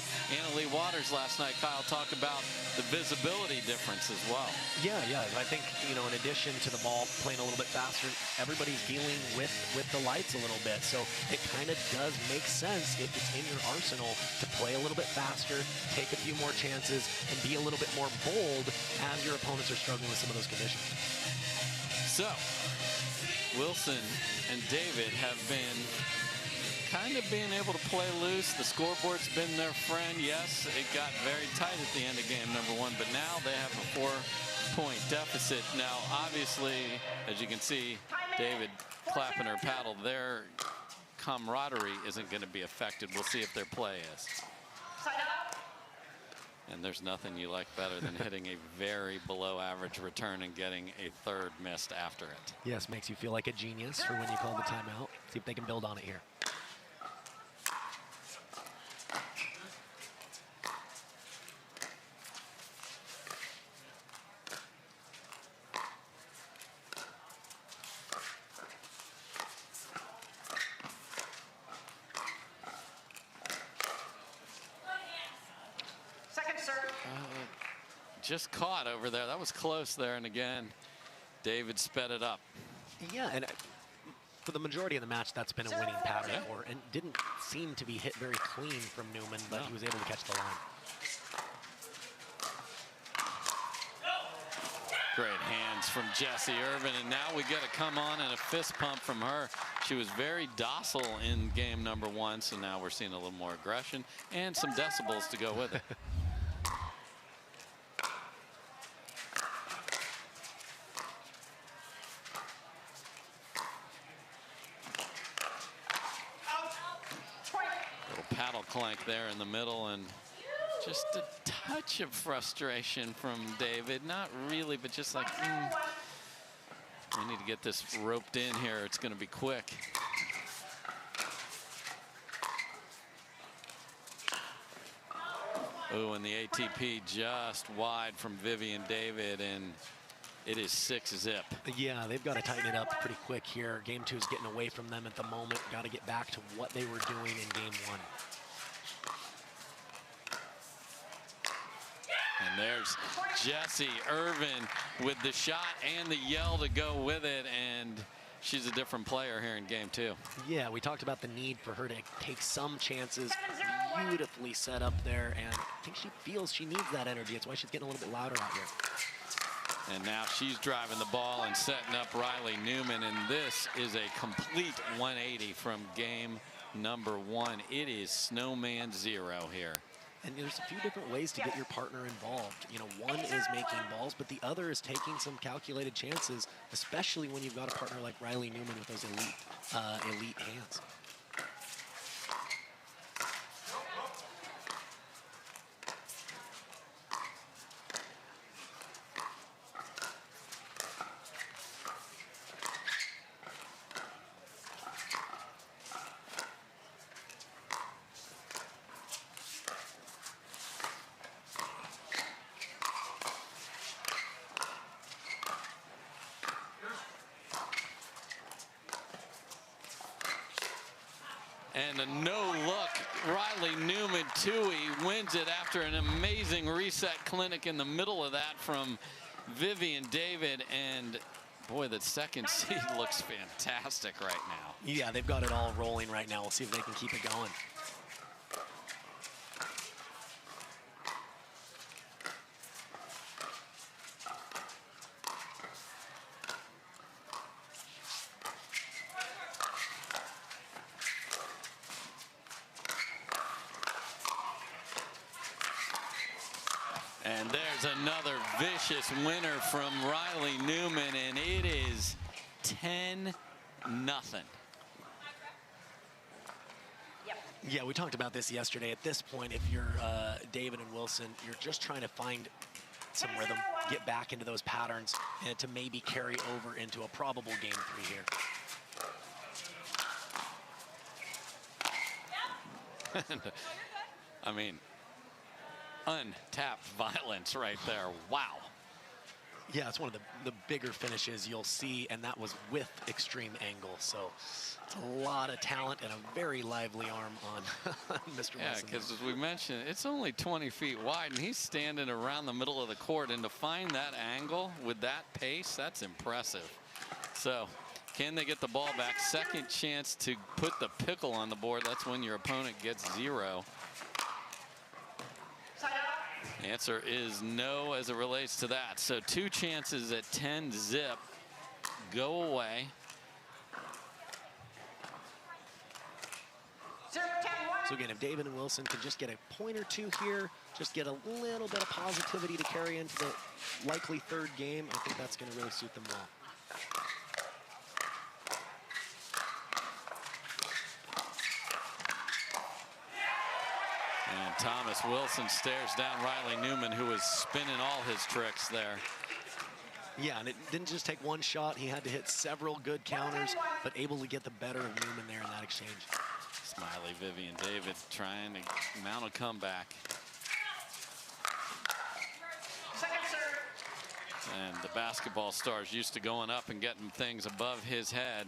Leigh Waters last night, Kyle, talk about the visibility difference as well. Yeah. I think, in addition to the ball playing a little bit faster, everybody's dealing with the lights a little bit. So it kind of does make sense if it's in your arsenal to play a little bit faster, take a few more chances, and be a little bit more bold as your opponents are struggling with some of those conditions. So, Wilson and David have been kind of being able to play loose. The scoreboard's been their friend. Yes, it got very tight at the end of game number 1, but now they have a 4-point deficit. Now, obviously, as you can see, David clapping her paddle, their camaraderie isn't going to be affected. We'll see if their play is. And there's nothing you like better than hitting a very below average return and getting a 3rd missed after it. Yes, makes you feel like a genius for when you call the timeout. See if they can build on it here. Just caught over there. That was close there, and again, David sped it up. Yeah, and for the majority of the match, that's been a winning pattern for, and didn't seem to be hit very clean from Newman, but he was able to catch the line. Great hands from Jessie Irvine, and now we get a come on and a fist pump from her. She was very docile in game number 1, so now we're seeing a little more aggression and some decibels to go with it. paddle clank there in the middle, and just a touch of frustration from David. Not really, but just like, I need to get this roped in here. It's going to be quick. Oh, and the ATP just wide from Vivian David, and it is 6-zip. Yeah, they've got to tighten it up pretty quick here. Game 2 is getting away from them at the moment. Got to get back to what they were doing in Game 1. And there's Jessie Irvine with the shot and the yell to go with it, and she's a different player here in Game 2. Yeah, we talked about the need for her to take some chances. Beautifully set up there, and I think she feels she needs that energy. That's why she's getting a little bit louder out here. And now she's driving the ball and setting up Riley Newman, and this is a complete 180 from game number 1. It is snowman 0 here. And there's a few different ways to get your partner involved. You know, one is making balls, but the other is taking some calculated chances, especially when you've got a partner like Riley Newman with those elite hands. And a no-look Riley Newman Tui wins it after an amazing reset clinic in the middle of that from Vivian David. And boy, the second seed looks fantastic right now. Yeah, they've got it all rolling right now. We'll see if they can keep it going. And there's another vicious winner from Riley Newman, and it is 10-0. Yeah, we talked about this yesterday. At this point, if you're David and Wilson, you're just trying to find some rhythm, get back into those patterns, and to maybe carry over into a probable Game 3 here. I mean, untapped violence right there. Wow. Yeah, it's one of the bigger finishes you'll see, and that was with extreme angle. So it's a lot of talent and a very lively arm on Mr. Yeah, Wilson. because as we mentioned, it's only 20 feet wide, and he's standing around the middle of the court, and to find that angle with that pace, that's impressive. So can they get the ball back? Second chance to put the pickle on the board. That's when your opponent gets 0. Answer is no as it relates to that. So 2 chances at 10-zip go away. So again, if David and Wilson can just get a point or two here, just get a little bit of positivity to carry into the likely 3rd game, I think that's going to really suit them well. And Thomas Wilson stares down Riley Newman, who was spinning all his tricks there. Yeah, and it didn't just take one shot. He had to hit several good counters, but able to get the better of Newman there in that exchange. Smiley Vivian David trying to mount a comeback. And the basketball stars used to going up and getting things above his head.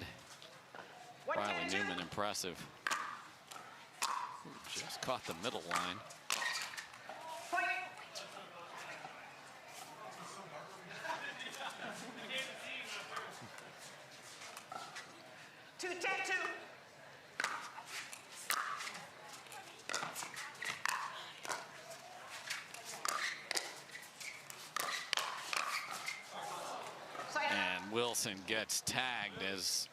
Riley Newman impressive. Just caught the middle line. And Wilson gets tagged as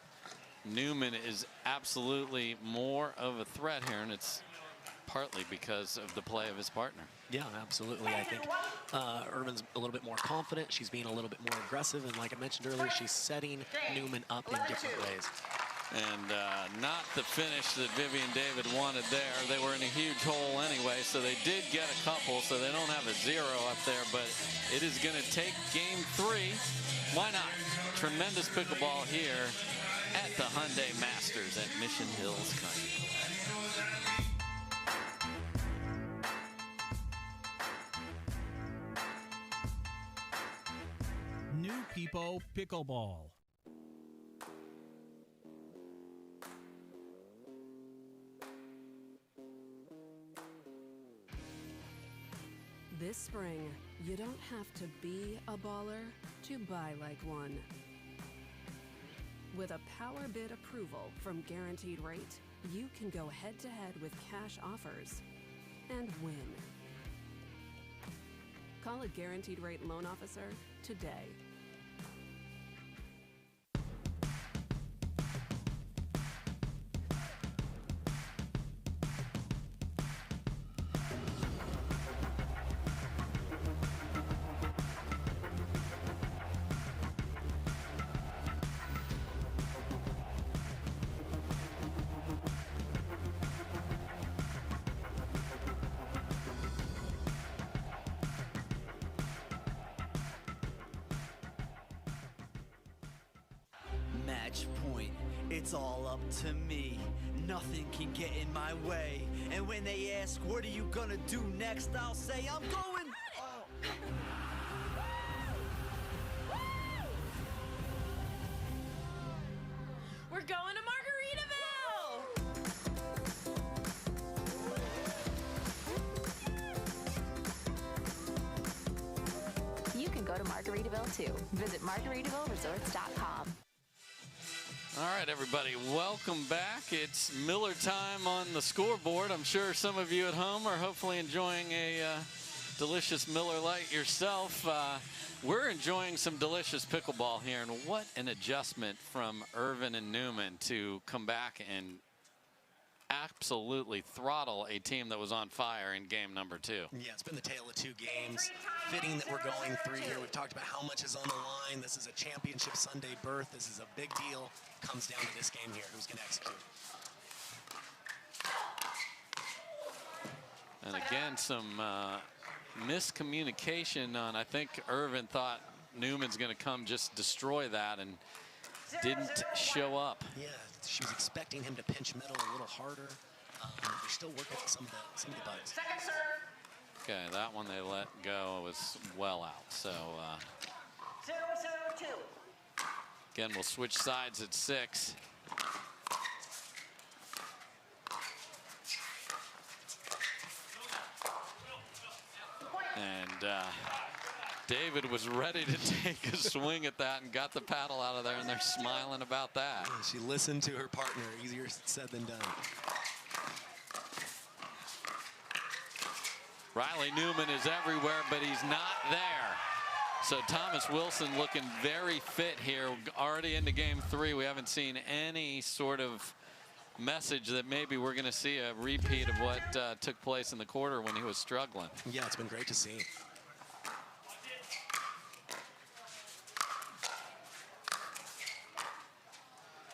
Newman is absolutely more of a threat here, and it's partly because of the play of his partner. Yeah, absolutely. I think Irvin's a little bit more confident. She's being a little bit more aggressive. And like I mentioned earlier, she's setting Newman up in different ways. And not the finish that Vivian David wanted there. They were in a huge hole anyway, so they did get a couple, so they don't have a 0 up there, but it is going to take game 3. Why not? Tremendous pickleball here at the Hyundai Masters at Mission Hills Country. New People Pickleball. This spring, you don't have to be a baller to buy like one. With a power bid approval from Guaranteed Rate, you can go head-to-head with cash offers and win. Call a Guaranteed Rate loan officer today. Match point, it's all up to me. Nothing can get in my way. And when they ask, what are you gonna do next? I'll say, I'm going. We're going to Margaritaville! You can go to Margaritaville too. Visit MargaritavilleResorts.com. All right, everybody, welcome back. It's Miller time on the scoreboard. I'm sure some of you at home are hopefully enjoying a delicious Miller Lite yourself. We're enjoying some delicious pickleball here, and what an adjustment from Irvine and Newman to come back and absolutely throttle a team that was on fire in game number 2. Yeah, it's been the tale of 2 games. Fitting that we're going 3 here. We've talked about how much is on the line. This is a championship Sunday berth. This is a big deal. Comes down to this game here. Who's going to execute? And again, some miscommunication on, I think Irvine thought Newman's going to come just destroy that and didn't show up. Yeah, she was expecting him to pinch middle a little harder. They're still working on some of the bugs. Second serve. Okay, that one they let go was well out. So 0-0-2. again, we'll switch sides at 6. And David was ready to take a swing at that and got the paddle out of there, and they're smiling about that. She listened to her partner. Easier said than done. Riley Newman is everywhere, but he's not there. So Thomas Wilson looking very fit here. Already into game 3. We haven't seen any sort of message that maybe we're going to see a repeat of what took place in the quarter when he was struggling. Yeah, it's been great to see.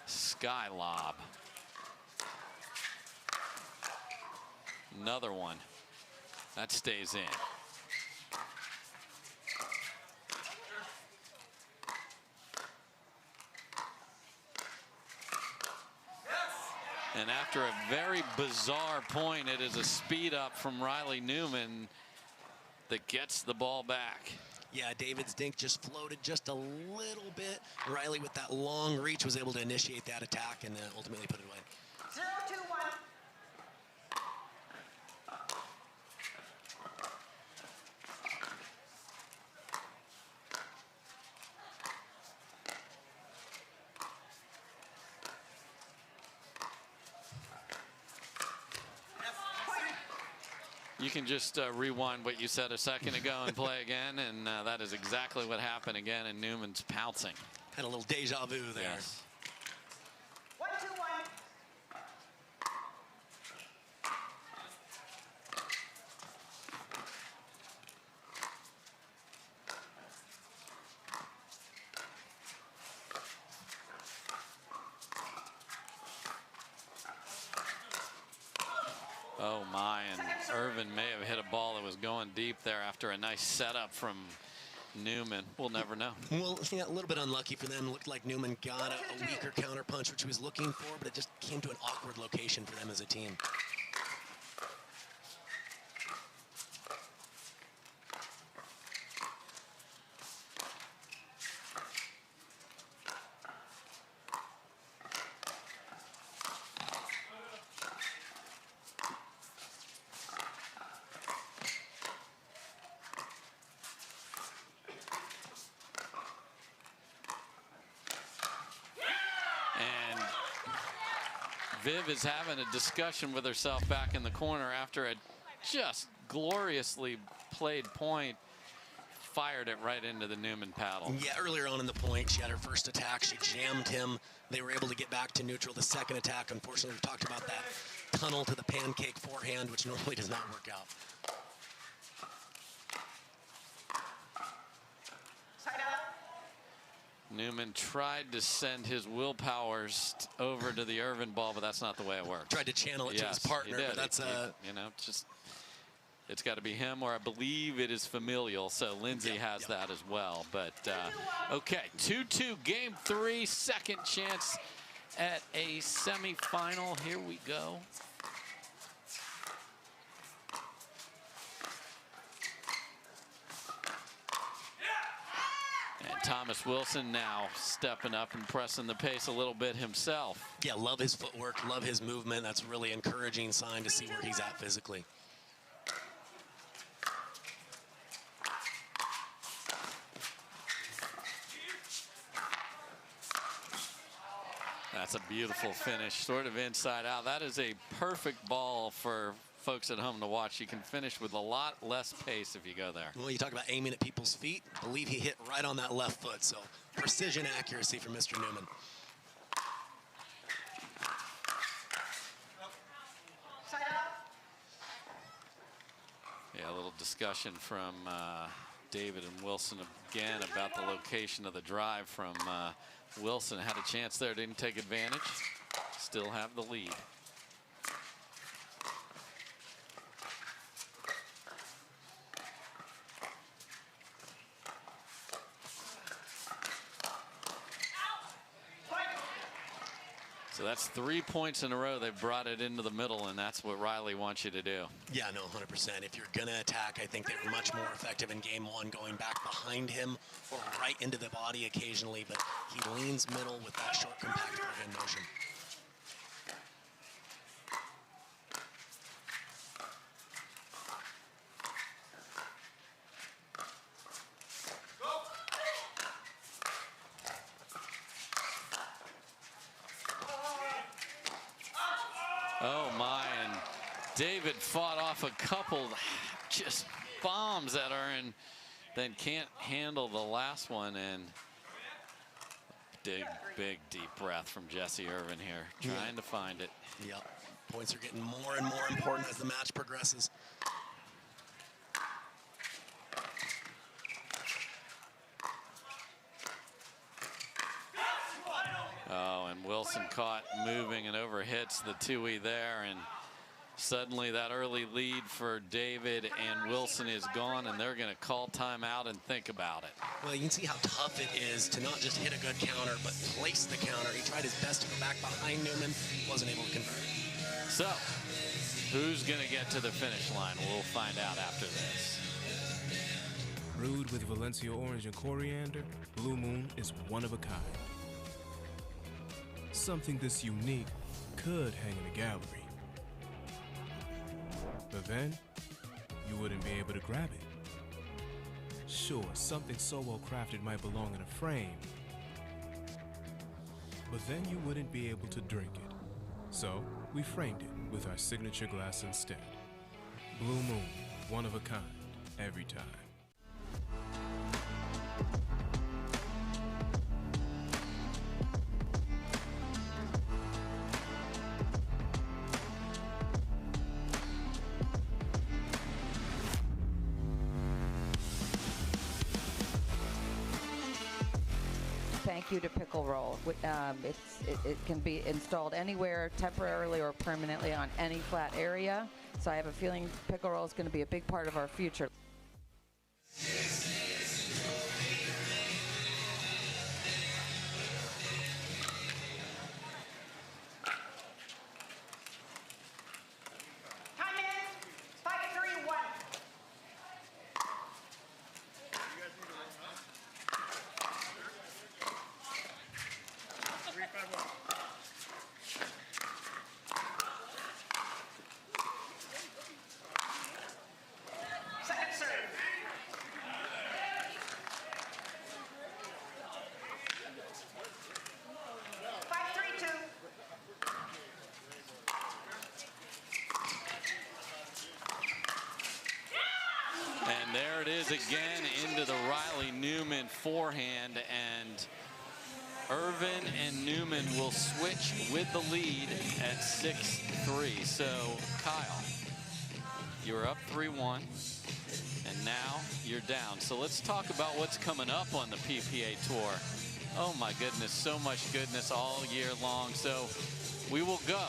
Sky lob. Another one. That stays in. And after a very bizarre point, it is a speed up from Riley Newman that gets the ball back. Yeah, David's dink just floated just a little bit. Riley, with that long reach, was able to initiate that attack and ultimately put it away. 0-2-1. You can just rewind what you said a second ago and play again, and that is exactly what happened again, and Newman's pouncing. Had a little deja vu there. Yes. 1-2-1. my, and Irvine may have hit a ball that was going deep there after a nice setup from Newman. We'll never know. Well, yeah, a little bit unlucky for them. Looked like Newman got a weaker counter punch, which he was looking for, but it just came to an awkward location for them as a team. Viv is having a discussion with herself back in the corner after a just gloriously played point. Fired it right into the Newman paddle. Yeah, earlier on in the point, she had her first attack. She jammed him. They were able to get back to neutral. The second attack, unfortunately, we talked about that tunnel to the pancake forehand, which normally does not work out. Newman tried to send his willpowers over to the Irvine ball, but that's not the way it works. Tried to channel it to his partner, but that's you know, just it's got to be him, or I believe it is familial. So Lindsay has that as well. But okay, 2-2, game 3, second chance at a semifinal. Here we go. Thomas Wilson now stepping up and pressing the pace a little bit himself. Yeah, love his footwork, love his movement. That's a really encouraging sign to see where he's at physically. That's a beautiful finish, sort of inside out. That is a perfect ball for folks at home to watch. You can finish with a lot less pace if you go there. Well, you talk about aiming at people's feet. I believe he hit right on that left foot, so precision accuracy from Mr. Newman. Yeah, a little discussion from David and Wilson again about the location of the drive from Wilson. Had a chance there, didn't take advantage. Still have the lead. So that's 3 points in a row. They've brought it into the middle, and that's what Riley wants you to do. Yeah, no, 100%. If you're going to attack, I think they were much more effective in game 1, going back behind him or right into the body occasionally, but he leans middle with that short, compact forehand motion. Oh my, and David fought off a couple just bombs that are in, then can't handle the last one, and big deep breath from Jessie Irvine here, trying to find it. Yep, points are getting more and more important as the match progresses. Oh, and Wilson caught moving and overhits the two-way there, and suddenly that early lead for David and Wilson is gone, and they're going to call timeout and think about it. Well, you can see how tough it is to not just hit a good counter, but place the counter. He tried his best to go back behind Newman, wasn't able to convert. So, who's going to get to the finish line? We'll find out after this. Brewed with Valencia orange and coriander, Blue Moon is one of a kind. Something this unique could hang in a gallery. But then, you wouldn't be able to grab it. Sure, something so well crafted might belong in a frame, but then you wouldn't be able to drink it. So, we framed it with our signature glass instead. Blue Moon, one of a kind, every time. Thank you to Pickle Roll. It can be installed anywhere temporarily or permanently on any flat area. So I have a feeling pickle roll is going to be a big part of our future. Time in. 5, 3, 1. Second serve. 5, 3, 2. And there it is again into the Riley Newman forehand, and Irvine and Newman will switch with the lead at 6-3. So Kyle, you're up 3-1, and now you're down. So let's talk about what's coming up on the PPA Tour. Oh my goodness, so much goodness all year long. So we will go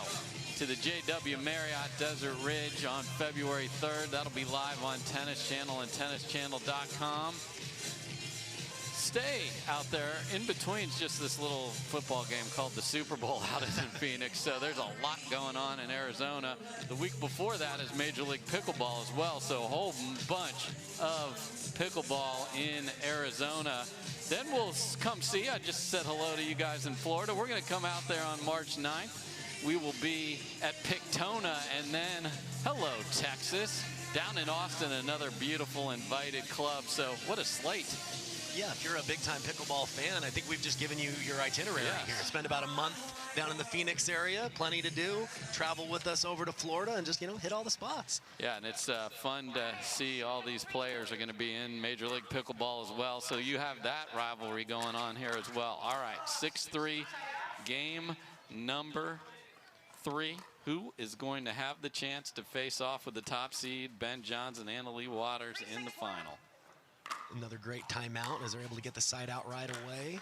to the JW Marriott Desert Ridge on February 3rd. That'll be live on Tennis Channel and tennischannel.com. Stay out there. In between's just this little football game called the Super Bowl out in Phoenix. So there's a lot going on in Arizona. The week before that is Major League Pickleball as well. So a whole bunch of pickleball in Arizona. Then we'll come see. I just said hello to you guys in Florida. We're going to come out there on March 9th. We will be at Pictona, and then hello, Texas. Down in Austin, another beautiful invited club. So what a slate. Yeah, if you're a big-time pickleball fan, I think we've just given you your itinerary here. Spend about a month down in the Phoenix area, plenty to do. Travel with us over to Florida and just, hit all the spots. Yeah, and it's fun to see all these players are going to be in Major League Pickleball as well. So you have that rivalry going on here as well. All right, 6-3 game number 3. Who is going to have the chance to face off with the top seed, Ben Johns and Leigh Waters, in the final? Another great timeout as they're able to get the side out right away.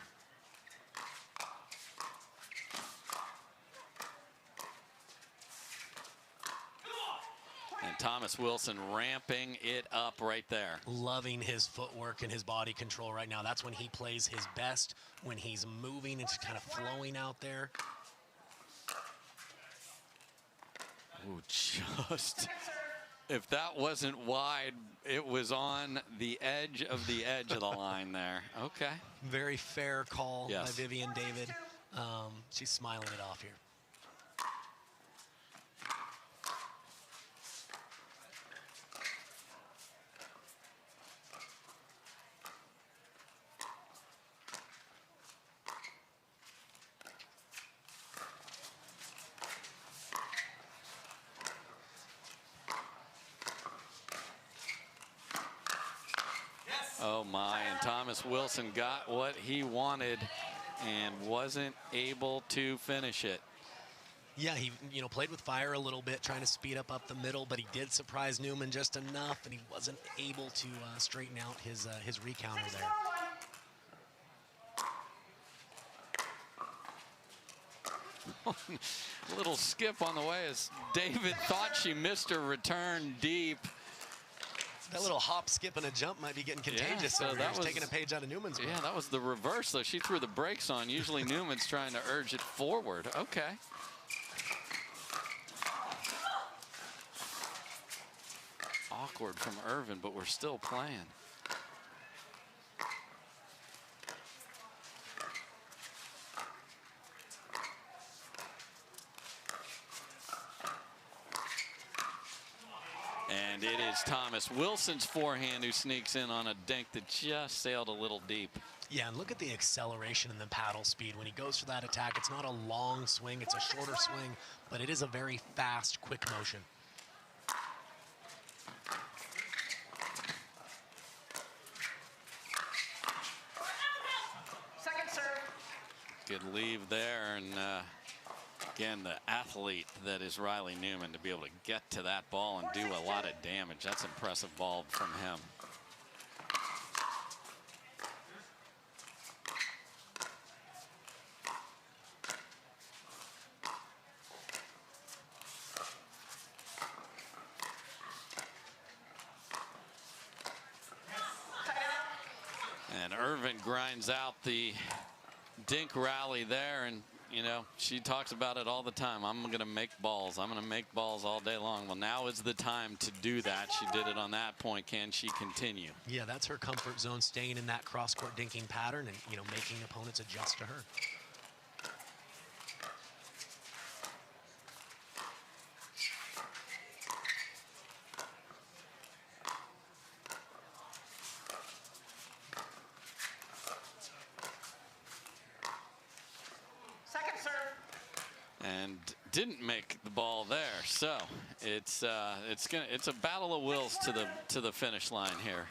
And Thomas Wilson ramping it up right there. Loving his footwork and his body control right now. That's when he plays his best, when he's moving. It's kind of flowing out there. Ooh, just, if that wasn't wide, it was on the edge of the line there. Okay. Very fair call Yes. by Vivian David. She's smiling it off here. Oh my, and Thomas Wilson got what he wanted and wasn't able to finish it. Yeah, he played with fire a little bit, trying to speed up the middle, but he did surprise Newman just enough, and he wasn't able to straighten out his recounter there. Little skip on the way as David thought she missed her return deep. That little hop, skip, and a jump might be getting contagious. Yeah, so that was taking a page out of Newman's book. Yeah, that was the reverse, though. She threw the brakes on. Usually Newman's trying to urge it forward. Okay. Awkward from Irvine, but we're still playing. And it is Thomas Wilson's forehand who sneaks in on a dink that just sailed a little deep. Yeah, and look at the acceleration and the paddle speed. When he goes for that attack, it's not a long swing, it's a shorter swing, but it is a very fast, quick motion. Second serve. Good leave there, and again, the athlete that is Riley Newman, to be able to get to that ball and do a lot of damage. That's impressive ball from him. Irvine grinds out the dink rally there, and you know, she talks about it all the time. I'm going to make balls. I'm going to make balls all day long. Well, now is the time to do that. She did it on that point. Can she continue? Yeah, that's her comfort zone, staying in that cross-court dinking pattern and, you know, making opponents adjust to her. And didn't make the ball there, so it's a battle of wills to the finish line here.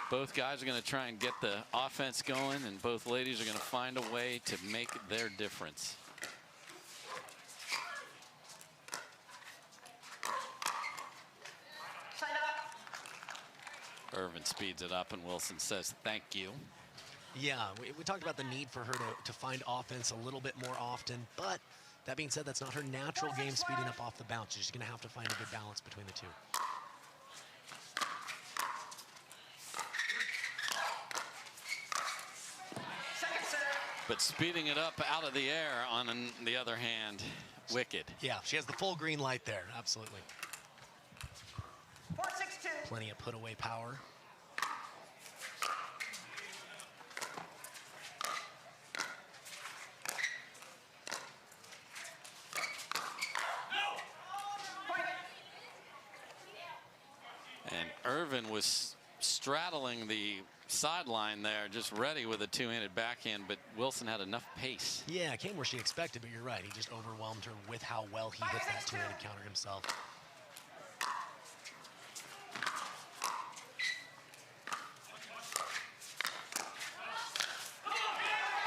Both guys are going to try and get the offense going, and both ladies are going to find a way to make their difference. Irvine speeds it up, and Wilson says thank you. Yeah, we talked about the need for her to find offense a little bit more often, but that being said, that's not her natural game, speeding up off the bounce. She's going to have to find a good balance between the two. But speeding it up out of the air, on the other hand, wicked. Yeah, she has the full green light there, absolutely. 4-6-2. Plenty of put-away power. And Irvine was straddling the sideline there, just ready with a two-handed backhand, but Wilson had enough pace. Yeah, it came where she expected, but you're right. He just overwhelmed her with how well he hits that two-handed counter himself.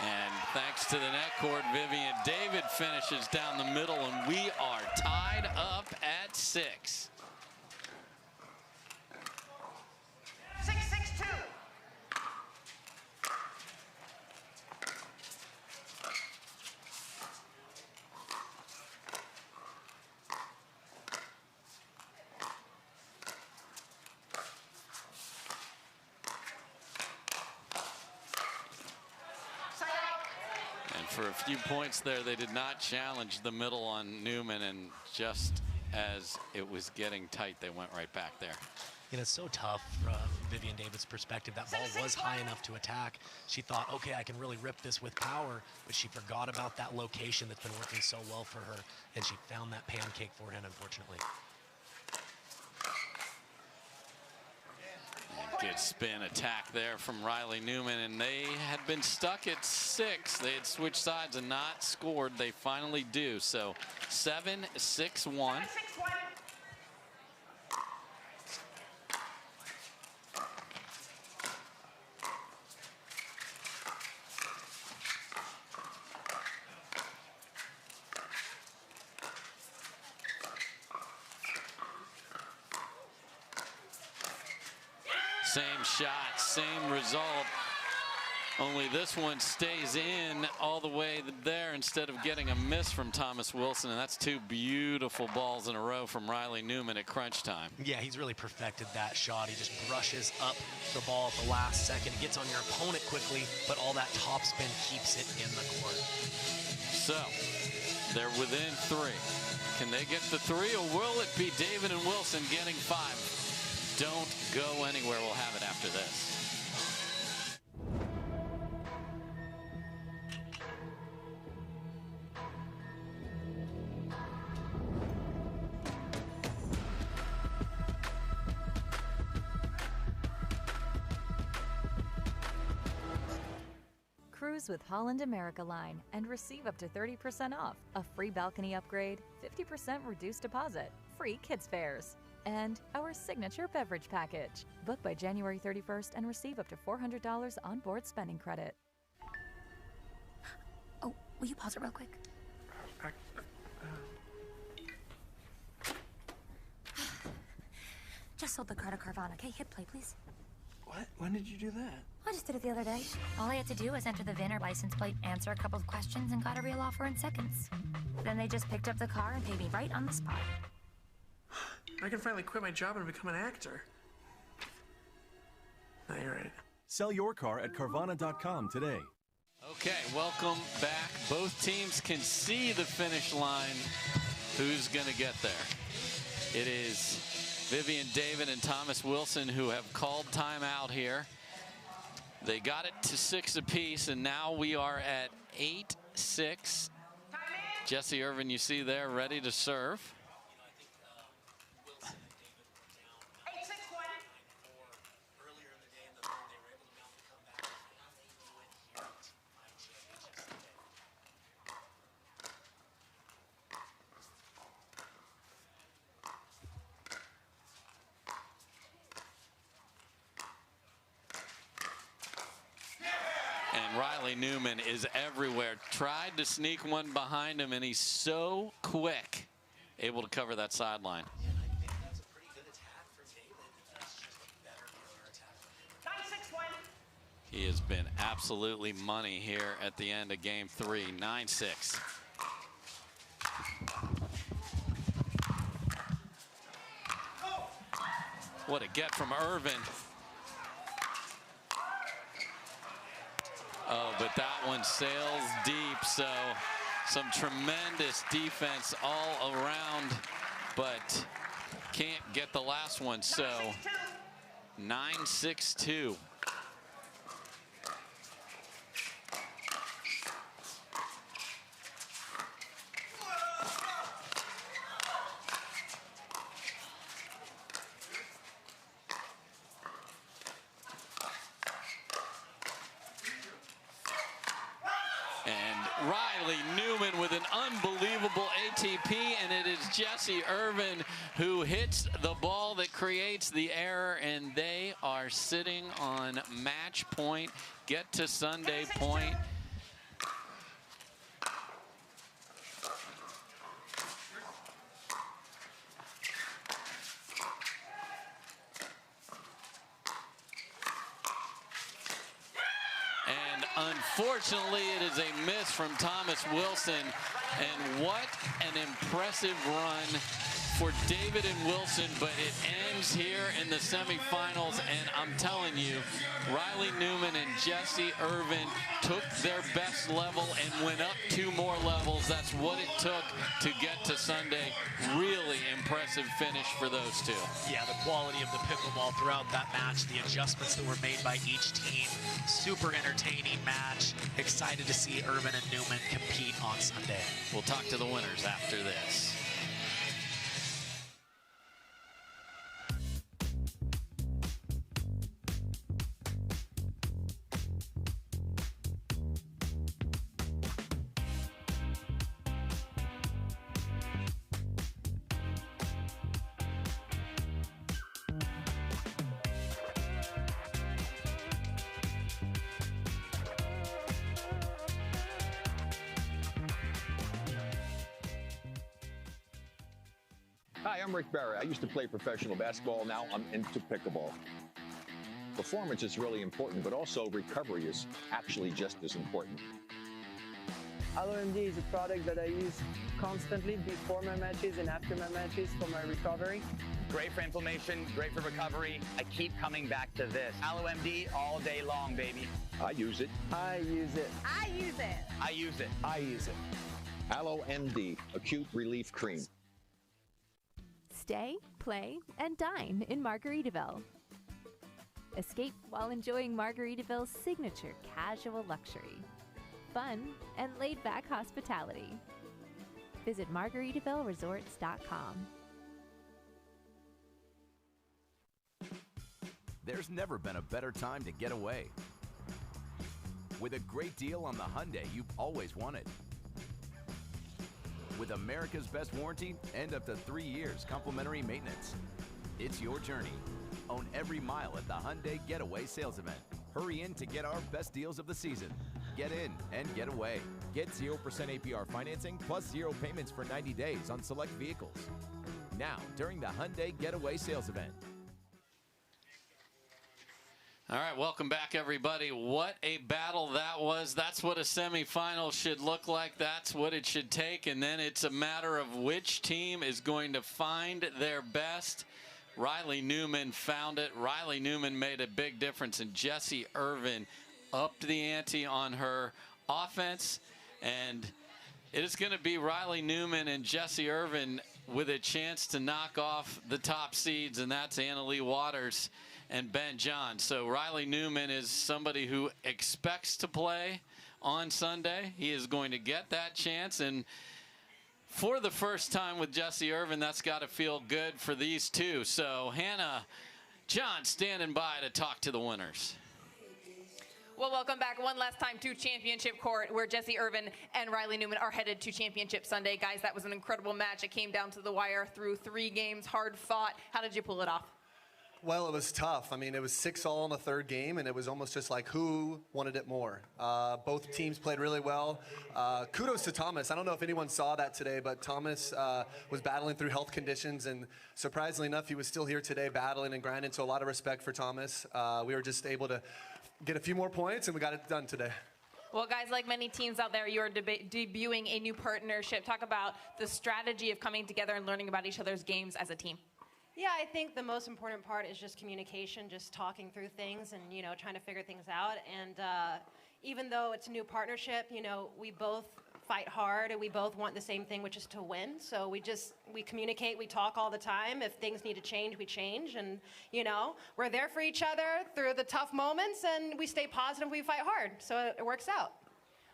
And thanks to the net court, Vivian David finishes down the middle, and we are tied up at 6. 6-6-2. And for a few points there, they did not challenge the middle on Newman, and just as it was getting tight, they went right back there. You know, it's so tough from Vivian David's perspective. That ball was high enough to attack. She thought, okay, I can really rip this with power, but she forgot about that location that's been working so well for her, and she found that pancake forehand, unfortunately. And good spin attack there from Riley Newman, and they had been stuck at 6. They had switched sides and not scored. They finally do. So 7-6-1. Same shot, same result. Only this one stays in all the way there instead of getting a miss from Thomas Wilson. And that's 2 beautiful balls in a row from Riley Newman at crunch time. Yeah, he's really perfected that shot. He just brushes up the ball at the last second. It gets on your opponent quickly, but all that topspin keeps it in the court. So they're within 3. Can they get the 3, or will it be David and Wilson getting 5? Don't go anywhere. We'll have it after this. Cruise with Holland America Line and receive up to 30% off, a free balcony upgrade, 50% reduced deposit, free kids fares, and our signature beverage package. Book by January 31st and receive up to $400 onboard spending credit. Oh, will you pause it real quick? Just sold the car to Carvana. Okay, hit play, please. What? When did you do that? I just did it the other day. All I had to do was enter the VIN or license plate, answer a couple of questions, and got a real offer in seconds. Then they just picked up the car and paid me right on the spot. I can finally quit my job and become an actor. No, you're right. Sell your car at Carvana.com today. Okay, welcome back. Both teams can see the finish line. Who's going to get there? It is Vivian David and Thomas Wilson who have called timeout here. They got it to 6 apiece, and now we are at 8-6. Jessie Irvine, you see there, ready to serve. Newman is everywhere. Tried to sneak one behind him, and he's so quick, able to cover that sideline. He has been absolutely money here at the end of game 3. 9-6. What a get from Irvine. Oh, but that one sails deep, so some tremendous defense all around, but can't get the last one, so 9-6-2. Newman with an unbelievable ATP, and it is Jessie Irvine who hits the ball that creates the error, and they are sitting on match point, get to Sunday point. Unfortunately, it is a miss from Thomas Wilson, and what an impressive run for David and Wilson, but it ends here in the semifinals, and I'm telling you, Riley Newman and Jessie Irvine took their best level and went up 2 more levels. That's what it took to get to Sunday. Really impressive finish for those two. Yeah, the quality of the pickleball throughout that match, the adjustments that were made by each team. Super entertaining match. Excited to see Irvine and Newman compete on Sunday. We'll talk to the winners after this. Hi, I'm Rick Barry. I used to play professional basketball. Now I'm into pickleball. Performance is really important, but also recovery is actually just as important. LMD is a product that I use constantly before my matches and after my matches for my recovery. Great for inflammation, great for recovery. I keep coming back to this. AlloMD all day long, baby. I use it. I use it. I use it. I use it. I use it. AlloMD, Acute Relief Cream. Stay, play, and dine in Margaritaville. Escape while enjoying Margaritaville's signature casual luxury, fun, and laid-back hospitality. Visit MargaritavilleResorts.com. There's never been a better time to get away. With a great deal on the Hyundai you've always wanted. With America's best warranty and up to 3 years complimentary maintenance. It's your journey. Own every mile at the Hyundai Getaway Sales Event. Hurry in to get our best deals of the season. Get in and get away. Get 0% APR financing plus 0 payments for 90 days on select vehicles. Now, during the Hyundai Getaway Sales Event. All right, welcome back, everybody. What a battle that was. That's what a semifinal should look like. That's what it should take. And then it's a matter of which team is going to find their best. Riley Newman found it. Riley Newman made a big difference, and Jessie Irvine upped the ante on her offense. And it is going to be Riley Newman and Jessie Irvine with a chance to knock off the top seeds, and that's Leigh Waters and Ben Johns. So Riley Newman is somebody who expects to play on Sunday. He is going to get that chance, and for the first time with Jessie Irvine, that's got to feel good for these two. So Hannah John standing by to talk to the winners. Well, welcome back one last time to Championship Court, where Jessie Irvine and Riley Newman are headed to Championship Sunday. Guys, that was an incredible match. It came down to the wire through 3 games, hard fought. How did you pull it off? Well, it was tough. I mean, it was 6-all in the 3rd game, and it was almost just like who wanted it more. Both teams played really well. Kudos to Thomas. I don't know if anyone saw that today, but Thomas was battling through health conditions, and surprisingly enough, he was still here today battling and grinding, so a lot of respect for Thomas. We were just able to get a few more points, and we got it done today. Well, guys, like many teams out there, you are debuting a new partnership. Talk about the strategy of coming together and learning about each other's games as a team. Yeah, I think the most important part is just communication, just talking through things and, trying to figure things out. And even though it's a new partnership, we both fight hard and we both want the same thing, which is to win. So we communicate, we talk all the time. If things need to change, we change. And, we're there for each other through the tough moments, and we stay positive, we fight hard. So it works out.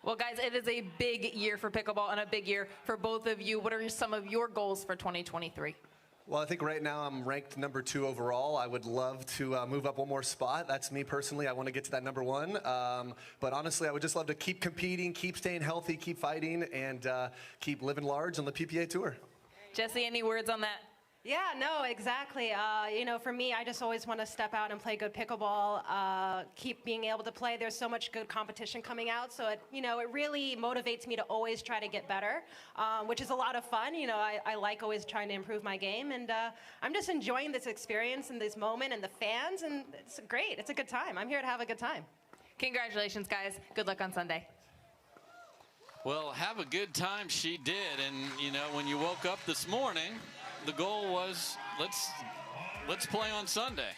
Well, guys, it is a big year for pickleball and a big year for both of you. What are some of your goals for 2023? Well, I think right now I'm ranked number 2 overall. I would love to move up one more spot. That's me personally. I want to get to that number 1. But honestly, I would just love to keep competing, keep staying healthy, keep fighting, and keep living large on the PPA Tour. Jessie, any words on that? Yeah, no, exactly. For me, I just always want to step out and play good pickleball, keep being able to play. There's so much good competition coming out, so it really motivates me to always try to get better, which is a lot of fun. I like always trying to improve my game, and I'm just enjoying this experience and this moment and the fans, and it's great. It's a good time. I'm here to have a good time. Congratulations, guys. Good luck on Sunday. Well, have a good time. She did, and when you woke up this morning, the goal was let's play on Sunday.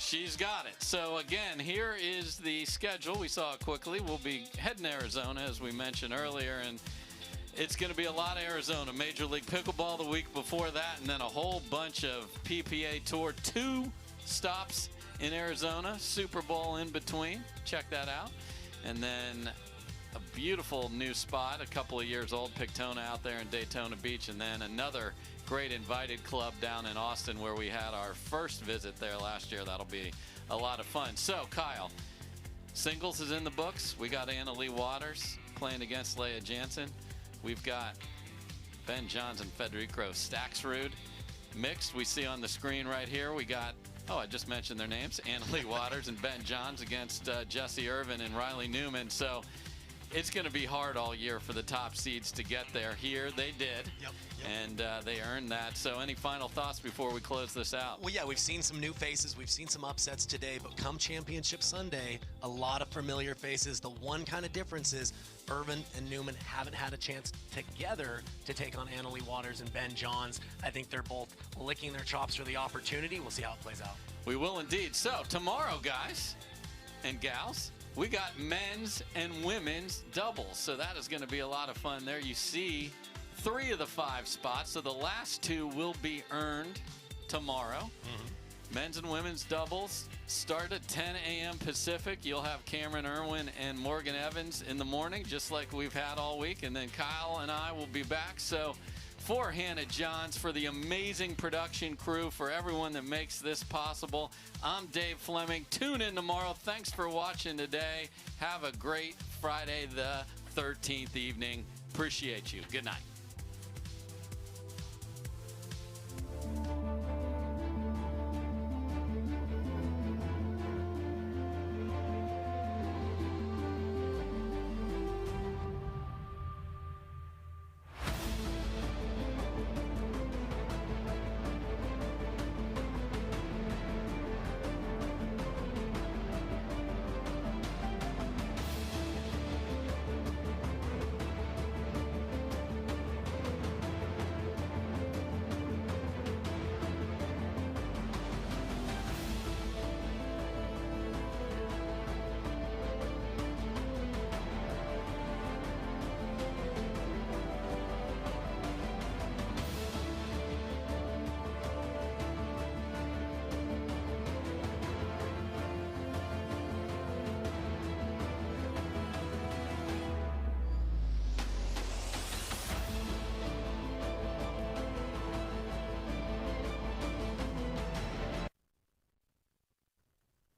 She's got it. So again, here is the schedule. We saw it quickly. We'll be heading to Arizona, as we mentioned earlier, and it's going to be a lot of Arizona. Major League Pickleball the week before that, and then a whole bunch of PPA Tour. 2 stops in Arizona, Super Bowl in between. Check that out. And then a beautiful new spot, a couple of years old, Pictona out there in Daytona Beach, and then another great invited club down in Austin where we had our first visit there last year. That'll be a lot of fun. So, Kyle, singles is in the books. We got Leigh Waters playing against Leah Jansen. We've got Ben Johns and Federico Staxrud. Mixed, we see on the screen right here, we got, I just mentioned their names, Leigh Waters and Ben Johns against Jessie Irvine and Riley Newman. So it's going to be hard all year for the top seeds to get there. Here they did. Yep. And they earned that. So any final thoughts before we close this out? Well, yeah, we've seen some new faces. We've seen some upsets today. But come Championship Sunday, a lot of familiar faces. The one kind of difference is Irvine and Newman haven't had a chance together to take on Leigh Waters and Ben Johns. I think they're both licking their chops for the opportunity. We'll see how it plays out. We will indeed. So tomorrow, guys and gals, we got men's and women's doubles. So that is going to be a lot of fun there. You see 3 of the 5 spots, so the last 2 will be earned tomorrow. Men's and women's doubles start at 10 a.m. Pacific. You'll have Cameron Irwin and Morgan Evans in the morning, just like we've had all week, and then Kyle and I will be back. So for Hannah Johns, for the amazing production crew, for everyone that makes this possible, I'm Dave Fleming. Tune in tomorrow. Thanks for watching today. Have a great Friday the 13th evening. Appreciate you. Good night.